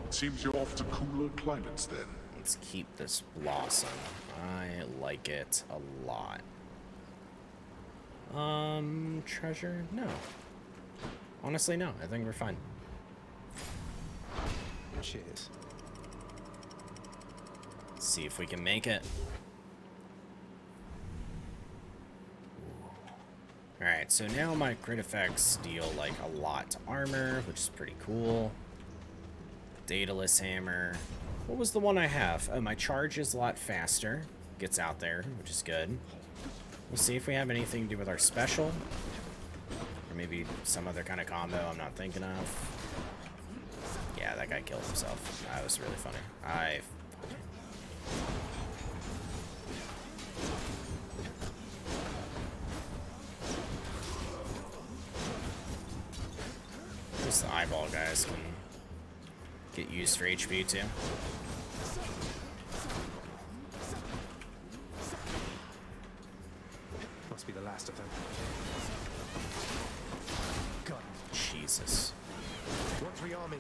Seems you're off to cooler climates then.
Let's keep this blossom. I like it a lot. Treasure? No. Honestly, no. I think we're fine.
Cheers.
Let's see if we can make it. Alright, so now my crit effects deal like a lot to armor, which is pretty cool. Daedalus hammer. What was the one I have? Oh, my charge is a lot faster. Gets out there, which is good. We'll see if we have anything to do with our special. Or maybe some other kind of combo I'm not thinking of. Yeah, that guy killed himself. That was really funny. Just the eyeball guys can get used for HP too.
Must be the last of them. God.
Jesus.
What's rearming?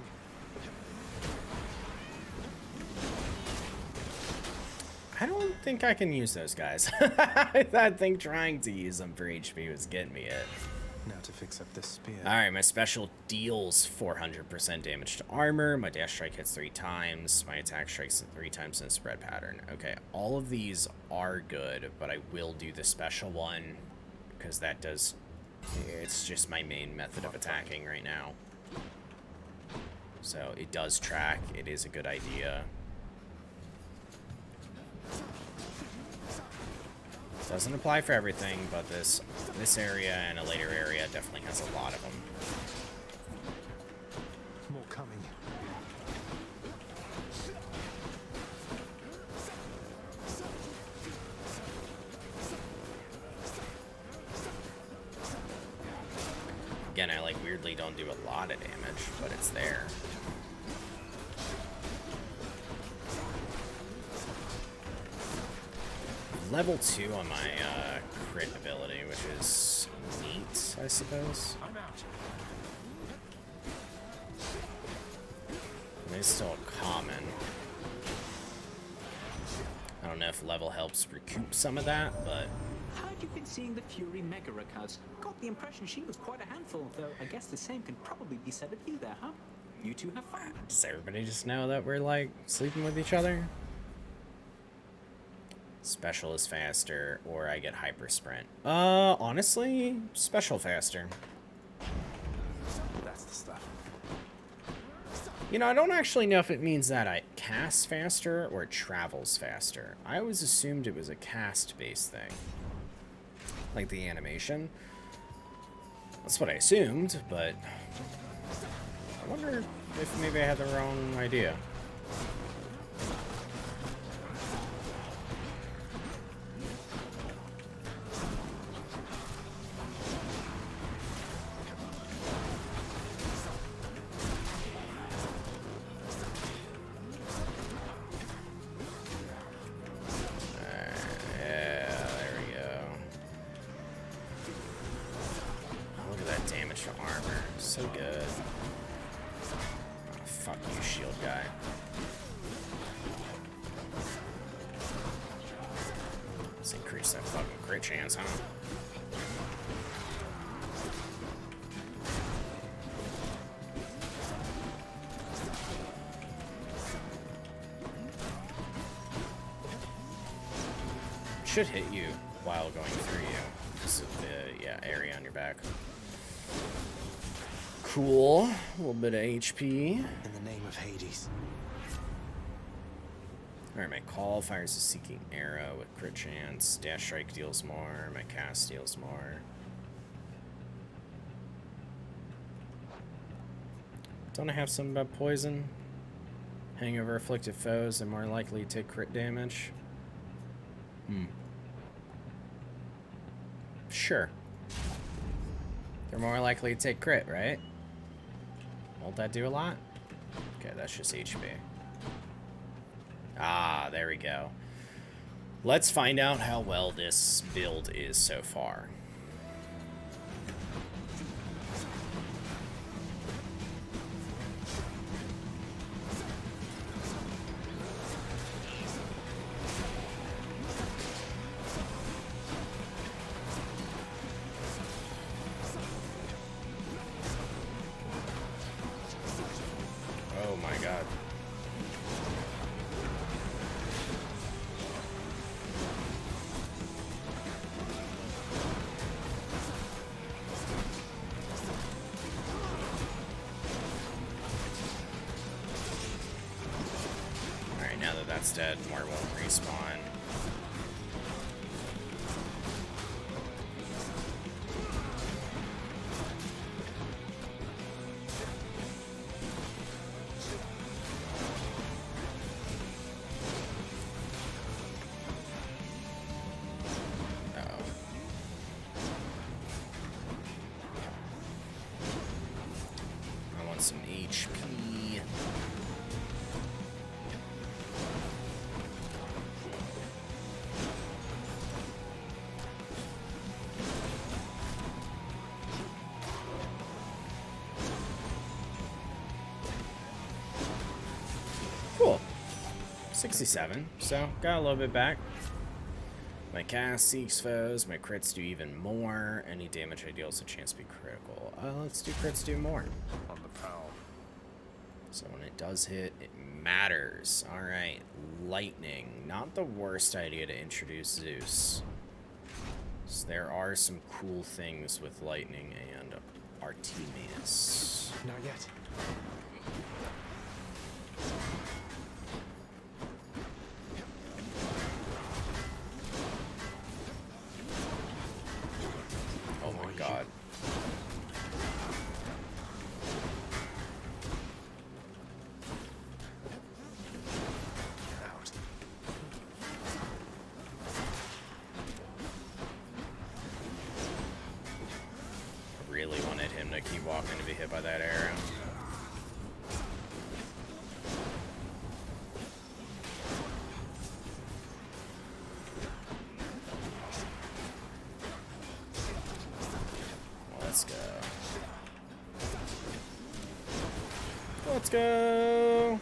I don't think I can use those guys. I think trying to use them for HP was getting me it.
Now to fix up this spear.
Alright, my special deals 400% damage to armor. My dash strike hits 3 times. My attack strikes 3 times in a spread pattern. Okay, all of these are good, but I will do the special one because that does... It's just my main method of attacking right now. So it does track. It is a good idea. Doesn't apply for everything, but this area and a later area definitely has a lot of them.
More coming.
Again, I like weirdly don't do a lot of damage, but it's there. Level 2 on my crit ability, which is neat, I suppose.
I'm out.
It is still common. I don't know if level helps recoup some of that, but...
How'd you been seeing the Fury Mega Recus? Got the impression she was quite a handful, though I guess the same can probably be said of you there, huh? You two have fun.
Does everybody just know that we're, like, sleeping with each other? Special is faster, or I get hyper sprint. Honestly, special faster.
That's the stuff.
You know, I don't actually know if it means that I cast faster or it travels faster. I always assumed it was a cast-based thing. Like the animation. That's what I assumed, but... I wonder if maybe I had the wrong idea. Chance, huh? Should hit you while going through you. This is the area on your back. Cool. A little bit of HP.
In the name of Hades.
Alright, my call fires a seeking arrow with crit chance. Dash strike deals more. My cast deals more. Don't I have something about poison? Hangover afflicted foes are more likely to take crit damage. Sure. They're more likely to take crit, right? Won't that do a lot? Okay, that's just HP. Ah, there we go. Let's find out how well this build is so far. Oh my god. Alright, now that that's dead, more won't respawn. I want some HP. Cool. 67, so got a little bit back. My cast seeks foes, my crits do even more. Any damage I deal is a chance to be critical. Let's do crits do more.
On the prowl.
So when it does hit, it matters. Alright, lightning. Not the worst idea to introduce Zeus. So there are some cool things with lightning and Artemius.
Not yet.
Oh my god. I really wanted him to keep walking to be hit by that arrow. Let's go. Let's go.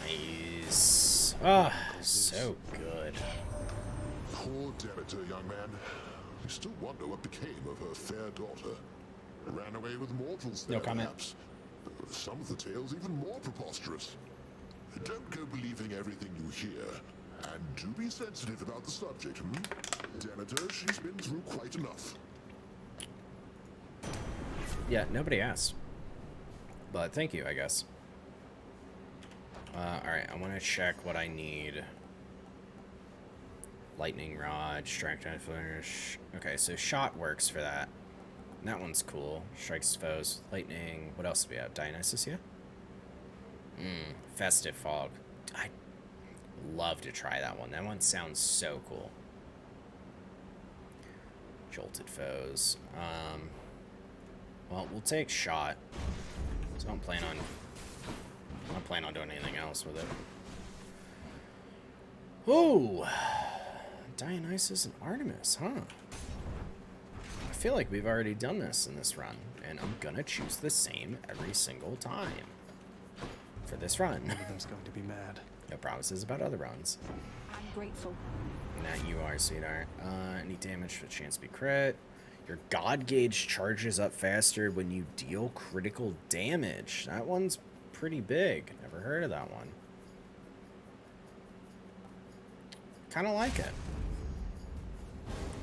Nice. Ah, so good.
Poor Demeter, young man. I still wonder what became of her fair daughter. Ran away with mortals there,
No comment.
perhaps. Some of the tales even more preposterous. Don't go believing everything you hear. And do be sensitive about the subject, Demeter, she's been through quite enough.
Yeah, nobody asked. But thank you, I guess. Alright, I want to check what I need. Lightning Rod, Strike, Flash. Okay, so Shot works for that. And that one's cool. Strikes foes, Lightning. What else do we have? Dionysus, yeah? Festive Fog. I'd love to try that one. That one sounds so cool. Jolted foes. Well, we'll take Shot. So I don't plan on doing anything else with it. Oh, Dionysus and Artemis, huh? I feel like we've already done this in this run, and I'm gonna choose the same every single time for this run.
One of them's going to be mad.
No promises about other runs.
I'm grateful.
That you are, sweetheart. Any damage for chance to be crit. Your God Gauge charges up faster when you deal critical damage. That one's pretty big. Never heard of that one. Kind of like it.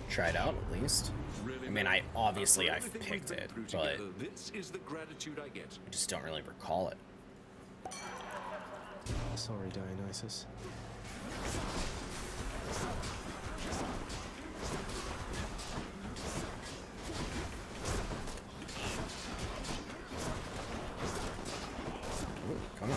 Try it out at least.
Really,
I mean,
man?
I've
After everything
picked
we've been
it,
through
but
together, this is the gratitude I get.
I just don't really recall it.
Sorry, Dionysus.
Ooh, come on.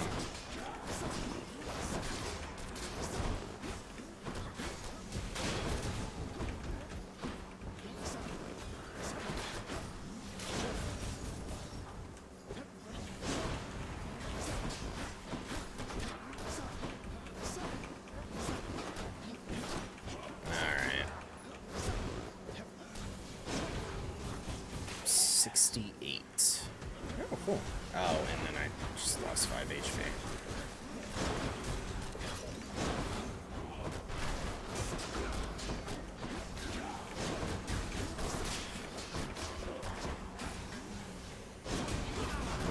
Alright. 68. Oh, cool. Oh, and then I just lost 5 HP.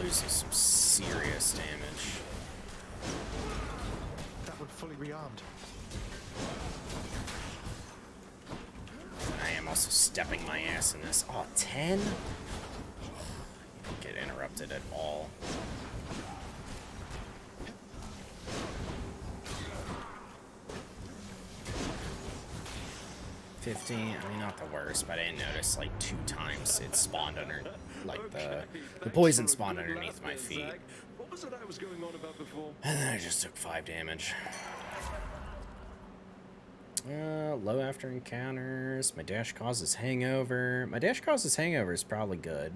Losing some serious damage.
That one fully rearmed.
I am also stepping my ass in this. Oh, 10? Get interrupted at all. 15, I mean, not the worst, but I didn't notice like 2 times it spawned under, like the poison spawned underneath my feet.
What was it I was going on about before?
And then I just took 5 damage. Low after encounters. My dash causes hangover. My dash causes hangover is probably good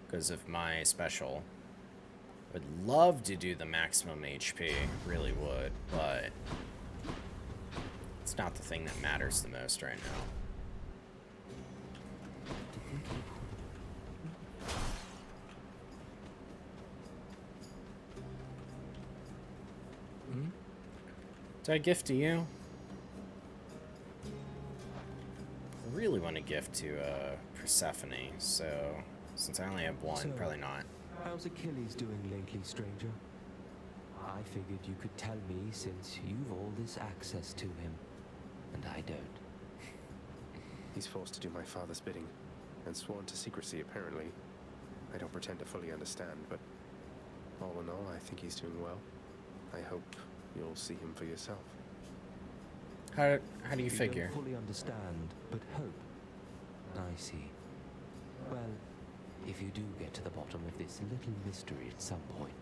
because of my special. Would love to do the maximum HP, really would, but it's not the thing that matters the most right now. Did I gift to you? I really want to gift to Persephone, so since I only have one,
So,
probably not.
How's Achilles doing lately, stranger? I figured you could tell me since you've all this access to him, and I don't.
He's forced to do my father's bidding, and sworn to secrecy, apparently. I don't pretend to fully understand, but all in all, I think he's doing well. I hope you'll see him for yourself.
How do you figure?
Don't fully understand, but hope. I see. Well, if you do get to the bottom of this little mystery at some point,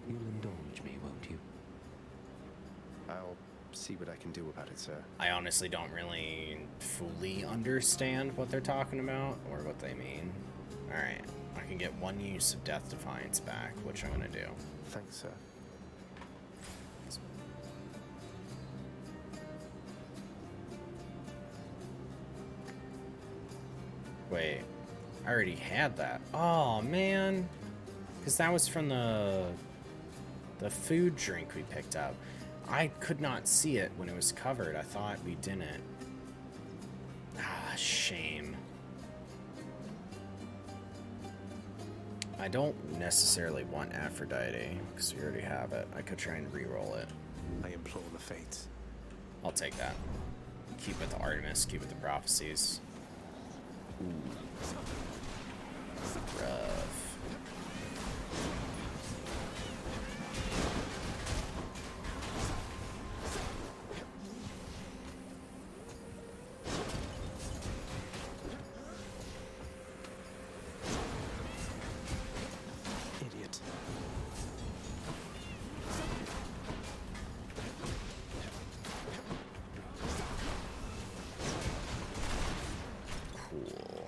you'll indulge me, won't you?
I'll see what I can do about it, sir.
I honestly don't really fully understand what they're talking about or what they mean. Alright, I can get 1 use of Death Defiance back, which I'm gonna do.
Thanks, sir.
Wait, I already had that. Oh, man. Because that was from the food drink we picked up. I could not see it when it was covered. I thought we didn't. Ah, shame. I don't necessarily want Aphrodite, because we already have it. I could try and re-roll it.
I implore the fates.
I'll take that. Keep with the Artemis, keep with the prophecies. Ooh. Rough.
Idiot.
Cool.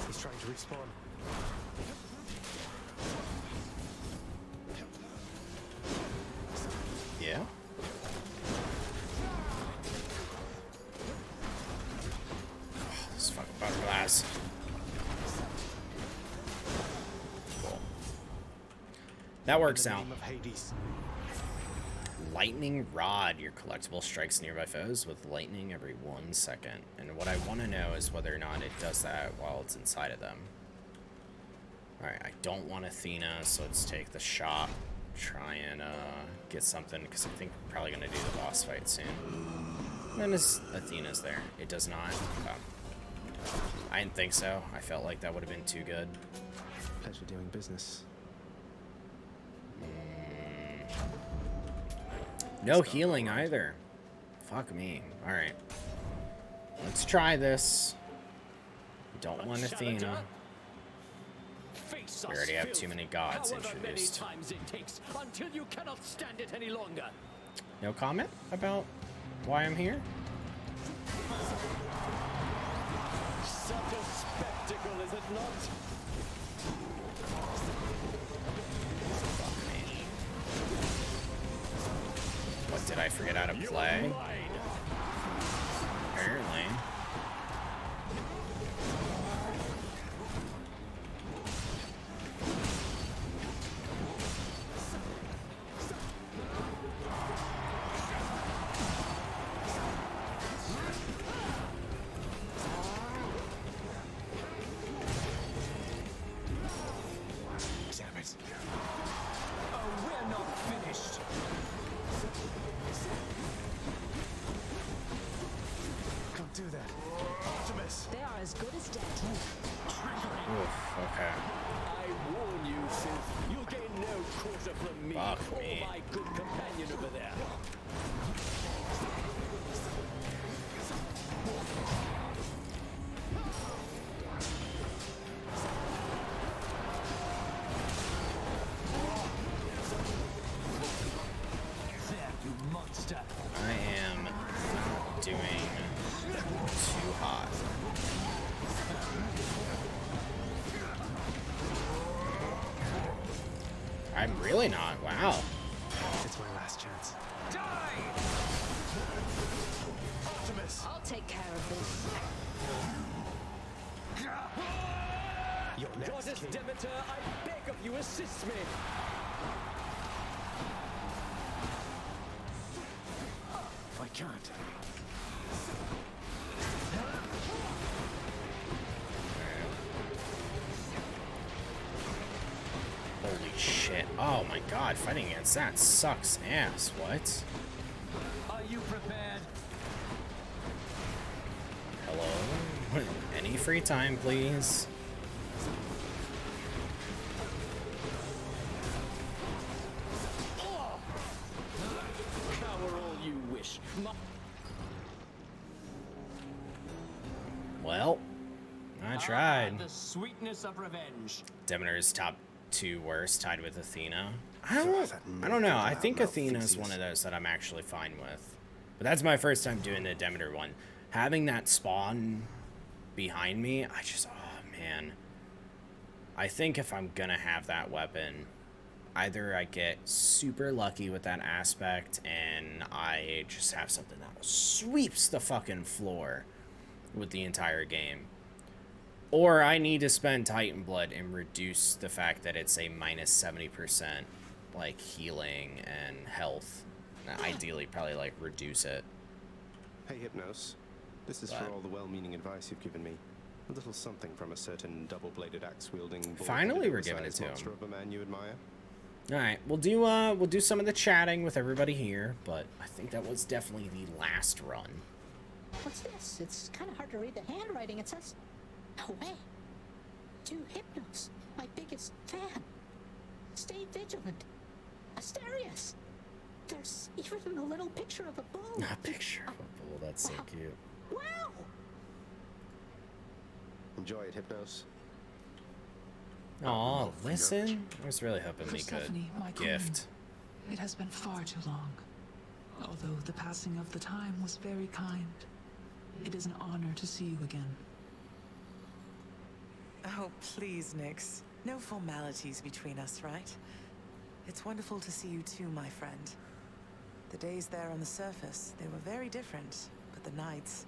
He's trying to respawn.
Yeah? This fucking butterflies. Cool. That works out.
In the name of Hades.
Lightning Rod. Your collectible strikes nearby foes with lightning every 1 second. And what I want to know is whether or not it does that while it's inside of them. Alright, I don't want Athena, so let's take the shop. Try and get something, because I think we're probably going to do the boss fight soon. When is Athena's there? It does not? Oh. I didn't think so. I felt like that would have been too good.
Pleasure doing business.
No healing either. Fuck me. Alright. Let's try this. We don't want Athena. We already have too many gods introduced.
Many times it takes until you cannot stand it any longer.
No comment about why I'm here?
Such a spectacle, is it not?
What, did I forget how to play? Apparently.
We're not finished.
Don't do that. Optimus!
They are as good as dead.
Oof, okay.
I warn you, Sith. You'll gain no quarter from me
Fuck
or
me.
my good companion over there. There, you monster.
I am not doing too hot. I'm really not. Wow.
It's my last chance.
Optimus! I'll take care of this.
You're next,
Goddess
King.
Demeter, I beg of you, assist me.
I can't.
Holy shit. Oh my god, fighting against that sucks ass. What?
Are you prepared?
Hello? Any free time, please?
Cower all you wish.
Well, I tried.
The sweetness of revenge.
Demeter's top 2 worst, tied with Athena. I don't know. I think Athena's one of those that I'm actually fine with. But that's my first time doing the Demeter one. Having that spawn behind me, oh man. I think if I'm gonna have that weapon, either I get super lucky with that aspect and I just have something that sweeps the fucking floor with the entire game. Or I need to spend Titan Blood and reduce the fact that it's a minus 70% like healing and health. Ideally, probably like reduce it.
Hey, Hypnos. This is for all the well-meaning advice you've given me. A little something from a certain double-bladed axe-wielding.
Finally, we're giving it to him.
Monster of a man you admire.
All right, we'll do some of the chatting with everybody here, but I think that was definitely the last run.
What's this? It's kind of hard to read the handwriting. It says, "No way. To Hypnos, my biggest fan. Stay vigilant. Asterius." There's even a little picture of a bull.
A picture of a bull. That's so cute.
Wow.
Enjoy it, Hypnos.
Aw, listen. I was really hoping we could
Persephone, my
gift.
queen, it has been far too long. Although the passing of the time was very kind, it is an honor to see you again.
Oh, please, Nyx. No formalities between us, right? It's wonderful to see you too, my friend. The days there on the surface, they were very different, but the nights...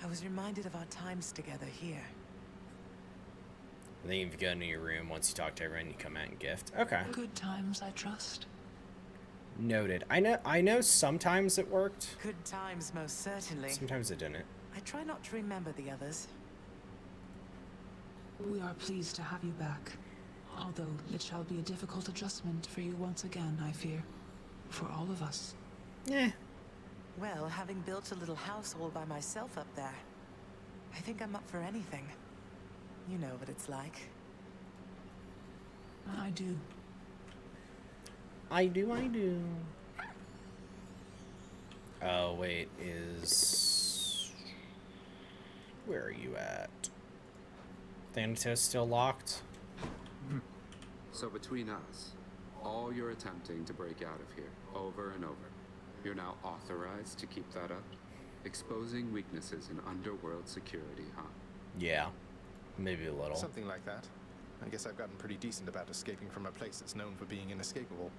I was reminded of our times together here.
And then you go into your room, once you talk to everyone, you come out and gift. Okay.
Good times, I trust.
Noted. I know sometimes it worked.
Good times, most certainly.
Sometimes it didn't.
I try not to remember the others.
We are pleased to have you back. Although it shall be a difficult adjustment for you once again, I fear. For all of us.
Yeah.
Well, having built a little house all by myself up there, I think I'm up for anything. You know what it's like.
I do.
I do. Oh, wait, is... Where are you at? Thanatos still locked?
So between us, all you're attempting to break out of here, over and over, you're now authorized to keep that up? Exposing weaknesses in underworld security, huh?
Yeah, maybe a little.
Something like that. I guess I've gotten pretty decent about escaping from a place that's known for being inescapable.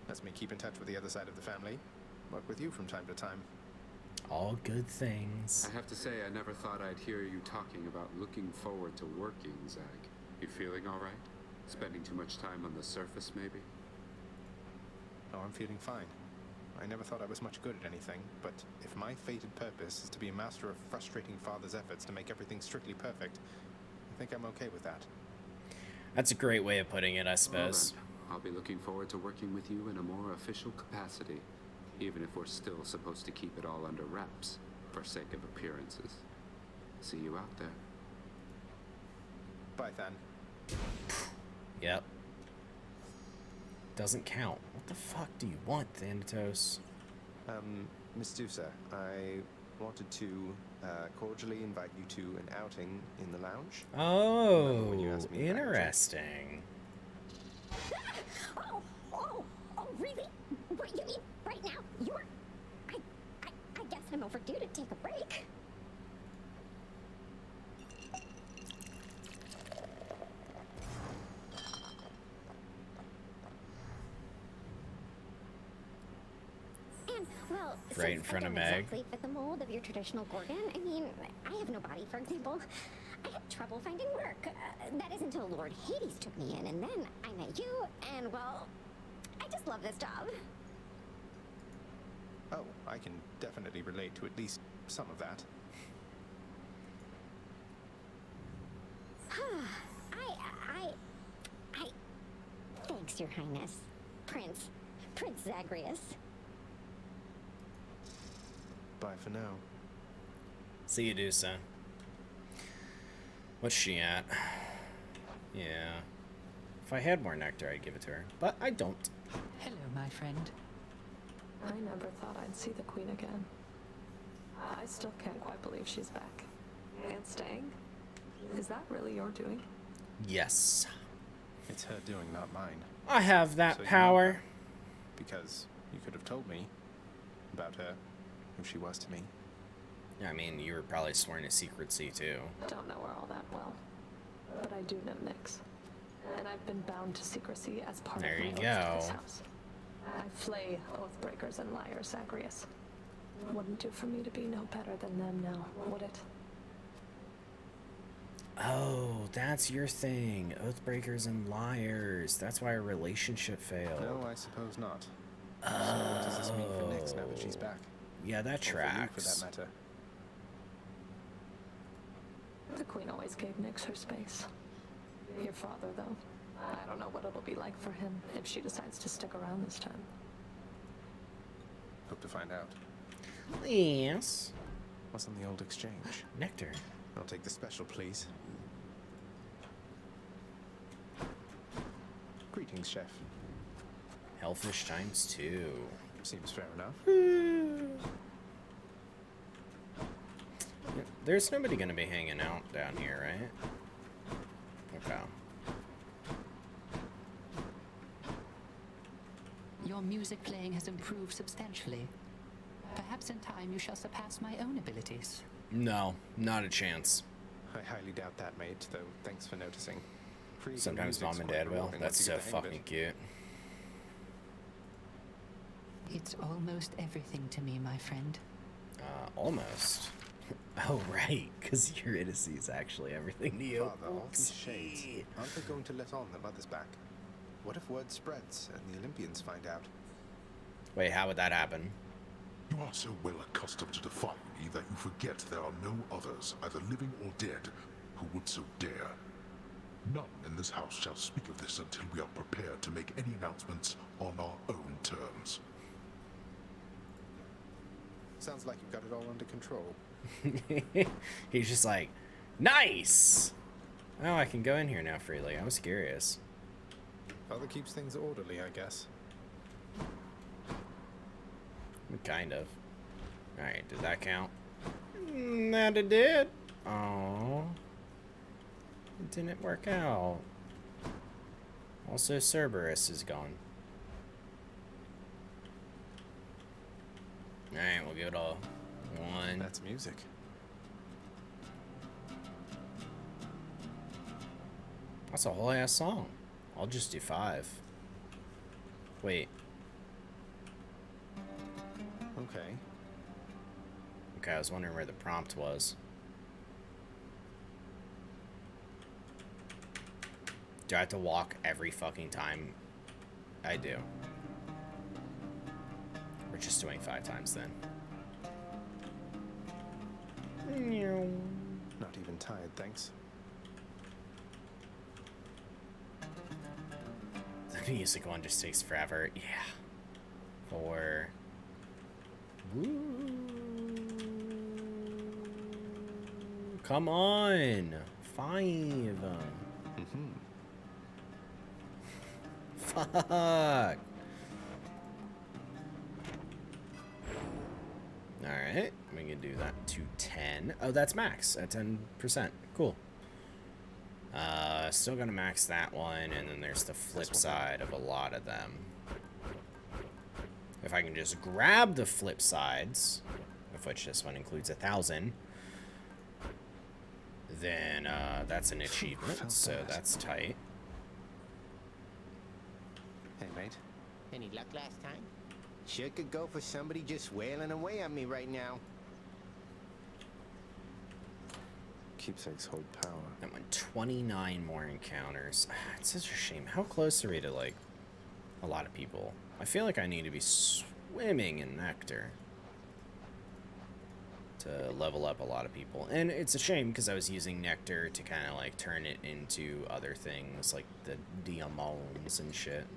Lets me keep in touch with the other side of the family. Work with you from time to time.
All good things.
I have to say, I never thought I'd hear you talking about looking forward to working, Zag. You feeling all right? Spending too much time on the surface, maybe?
Oh, I'm feeling fine. I never thought I was much good at anything, but if my fated purpose is to be a master of frustrating father's efforts to make everything strictly perfect, I think I'm okay with that.
That's a great way of putting it, I suppose.
Well then, I'll be looking forward to working with you in a more official capacity, even if we're still supposed to keep it all under wraps, for sake of appearances. See you out there.
Bye, Than.
Yep. Doesn't count. What the fuck do you want, Thanatos?
Miss Dusa, I wanted to cordially invite you to an outing in the lounge.
Oh, interesting.
Oh, really? What, you mean right now? You're... I guess I'm overdue to take a break. And, well,
right in front of Meg.
Exactly fit the mold of your traditional Gorgon. I mean, I have no body, for example. I had trouble finding work. That is until Lord Hades took me in, and then I met you, and, well, I just love this job.
Oh, I can definitely relate to at least some of that.
Thanks, Your Highness. Prince Zagreus.
Bye for now.
See you, Dusa. What's she at? Yeah. If I had more nectar, I'd give it to her. But I don't.
Hello, my friend.
I never thought I'd see the Queen again. I still can't quite believe she's back. And staying? Is that really your doing?
Yes.
It's her doing, not mine.
I have that
So
power.
Because you could have told me about her, who she was to me.
I mean, you were probably sworn to secrecy, too.
Don't know her all that well. But I do know Nyx. And I've been bound to secrecy as part
There
of my
you
oath to
go.
this house. I flay oathbreakers and liars, Zagreus. Wouldn't do for me to be no better than them now, would it?
Oh, that's your thing. Oathbreakers and liars. That's why our relationship failed.
No, I suppose not. So what does this mean for Nyx now that she's back?
Yeah, that
Or for you,
tracks.
for that matter.
The Queen always gave Nyx her space. Your father, though, I don't know what it'll be like for him if she decides to stick around this time.
Hope to find out.
Yes.
What's on the old exchange?
Nectar.
I'll take the special, please. Greetings, Chef.
Hellfish times 2.
Seems fair enough.
There's nobody gonna be hanging out down here, right? Okay.
Your music playing has improved substantially. Perhaps in time you shall surpass my own abilities.
No, not a chance.
I highly doubt that, mate, though thanks for noticing. Creating
Sometimes
music's
mom and
quite
dad will.
rewarding
That's
once you
so
get the hang of
fucking
it.
cute.
It's almost everything to me, my friend.
Almost. Oh, right, because Eurydice is actually everything to you.
Father, all these shades. Aren't they going to let on their mother's back? What if word spreads and the Olympians find out?
Wait, how would that happen?
You are so well accustomed to defying me that you forget there are no others, either living or dead, who would so dare. None in this house shall speak of this until we are prepared to make any announcements on our own terms.
Sounds like you've got it all under control.
He's just like, nice! Oh, I can go in here now freely. I was curious.
Father keeps things orderly, I guess.
Kind of. Alright, did that count? That it did. Oh, it didn't work out. Also, Cerberus is gone. Alright, we'll give it a 1.
That's music.
That's a whole ass song. I'll just do 5. Wait.
Okay.
Okay, I was wondering where the prompt was. Do I have to walk every fucking time? I do. We're just doing 5 times then.
Not even tired, thanks.
The music one just takes forever. Yeah. 4. Woo. Come on. 5. Fuck. Alright, we can do that to 10. Oh, that's max at 10%. Cool. Still gonna max that one, and then there's the flip side of a lot of them. If I can just grab the flip sides, of which this one includes 1,000, then that's an achievement, so that's tight.
Hey, mate.
Any luck last time? Sure could go for somebody just wailing away on me right now.
Keepsakes hold power.
That one, 29 more encounters. It's such a shame. How close are we to, like, a lot of people? I feel like I need to be swimming in nectar to level up a lot of people. And it's a shame because I was using nectar to kind of, like, turn it into other things, like the diamonds and shit.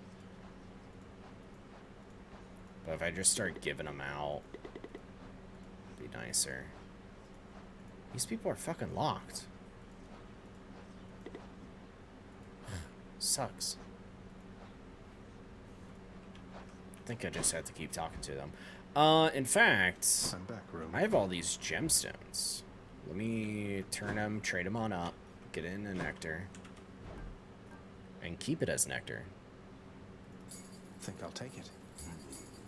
But if I just start giving them out, it'd be nicer. These people are fucking locked. Sucks. I think I just have to keep talking to them. In fact,
I'm back, room.
I have all these gemstones. Let me turn them, trade them on up, get it into nectar, and keep it as nectar.
Think I'll take it.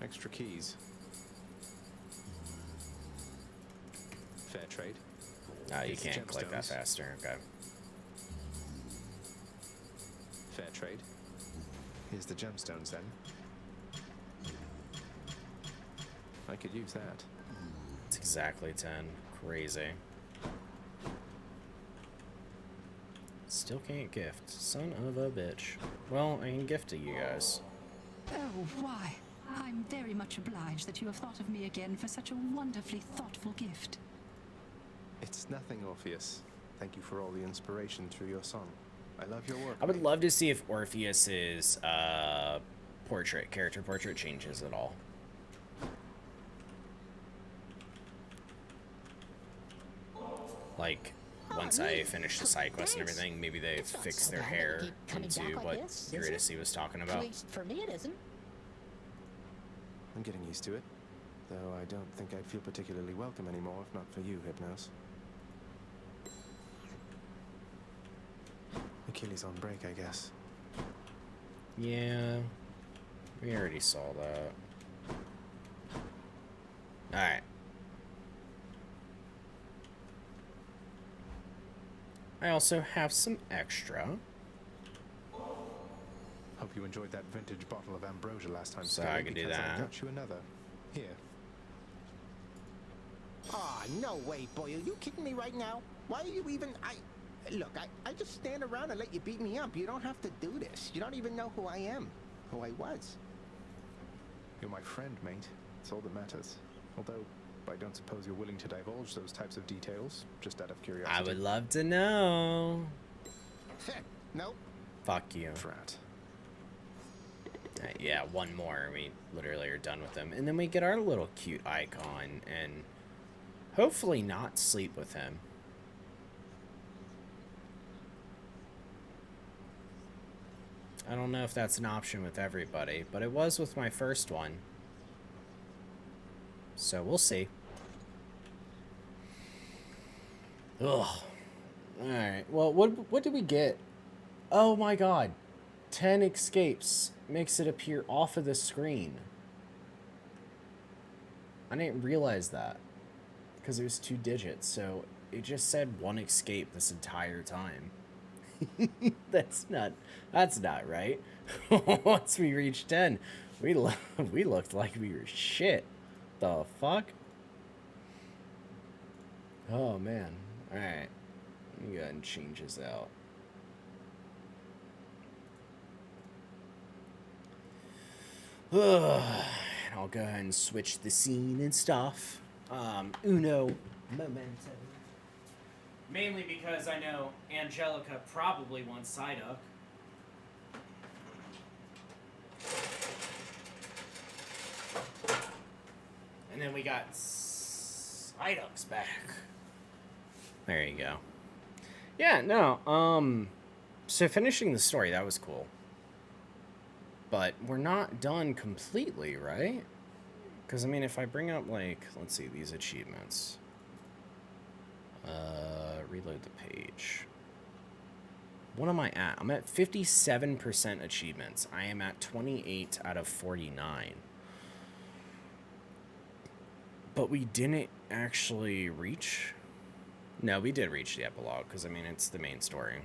Extra keys. Fair trade.
No, you
Here's the
can't click that
gemstones.
faster. Okay.
Fair trade. Here's the gemstones then. I could use that.
It's exactly 10. Crazy. Still can't gift. Son of a bitch. Well, I can gift to you guys.
Oh, why? I'm very much obliged that you have thought of me again for such a wonderfully thoughtful gift.
It's nothing, Orpheus. Thank you for all the inspiration through your song. I love your work.
I would love to see if Orpheus's character portrait changes at all. Like, once I finish the side quest and everything, maybe they fix their hair into what Eurydice was talking about.
At least for me, it isn't.
I'm getting used to it, though I don't think I'd feel particularly welcome anymore if not for you, Hypnos. Achilles on break, I guess.
Yeah, we already saw that. Alright. I also have some extra.
Hope you enjoyed that vintage bottle of ambrosia last time.
So
Scully,
I can do
because I
that.
got you another. Here.
Aw, no way, boy. Are you kidding me right now? Why are you even... Look, I just stand around and let you beat me up. You don't have to do this. You don't even know who I am. Who I was.
You're my friend, mate. It's all that matters. Although, I don't suppose you're willing to divulge those types of details, just out of curiosity.
I would love to know.
Nope.
Fuck you.
Frat.
Yeah, one more. We literally are done with him. And then we get our little cute icon and hopefully not sleep with him. I don't know if that's an option with everybody, but it was with my first one. So we'll see. Ugh. Alright, well, what did we get? Oh my god. 10 escapes makes it appear off of the screen. I didn't realize that because it was 2 digits, so it just said 1 escape this entire time. That's not right. Once we reached 10, we looked like we were shit. The fuck? Oh man. All right. Let me go ahead and change this out. And I'll go ahead and switch the scene and stuff. Uno momento. Mainly because I know Angelica probably wants Psyduck. And then we got Psyduck's back. There you go. Yeah, no, so finishing the story, that was cool. But we're not done completely, right? Because, I mean, if I bring up, like, let's see, these achievements. Reload the page. What am I at? I'm at 57% achievements. I am at 28 out of 49. But we didn't actually reach... No, we did reach the epilogue, because, I mean, it's the main story.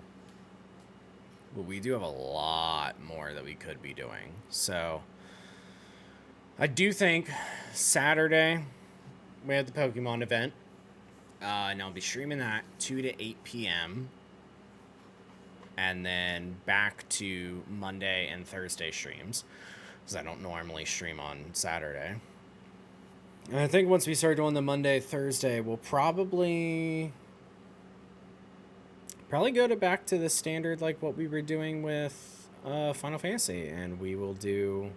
But we do have a lot more that we could be doing. So, I do think Saturday, we have the Pokemon event. And I'll be streaming that 2 to 8 p.m. And then back to Monday and Thursday streams. Because I don't normally stream on Saturday. And I think once we start doing the Monday, Thursday, we'll probably go back to the standard, like what we were doing with Final Fantasy. And we will do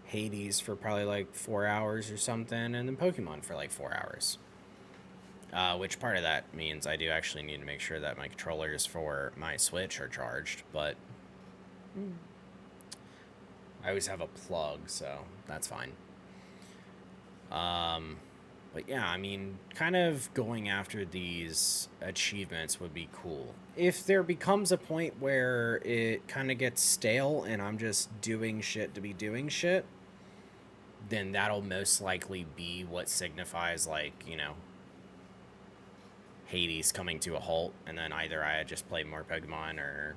Hades for probably like 4 hours or something, and then Pokemon for like 4 hours. Which part of that means I do actually need to make sure that my controllers for my Switch are charged, but I always have a plug, so that's fine. But yeah, I mean, kind of going after these achievements would be cool. If there becomes a point where it kind of gets stale and I'm just doing shit to be doing shit, then that'll most likely be what signifies, like, you know, Hades coming to a halt, and then either I just play more Pokemon or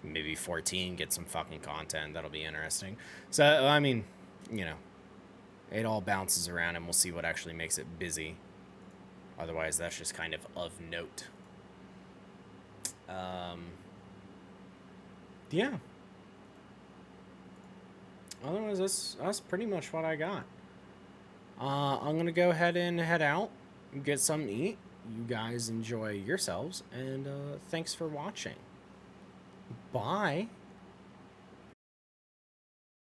maybe 14, get some fucking content. That'll be interesting. So, I mean, you know, it all bounces around, and we'll see what actually makes it busy. Otherwise, that's just kind of note. Yeah. Otherwise, that's pretty much what I got. I'm going to go ahead and head out and get something to eat. You guys enjoy yourselves, and thanks for watching. Bye.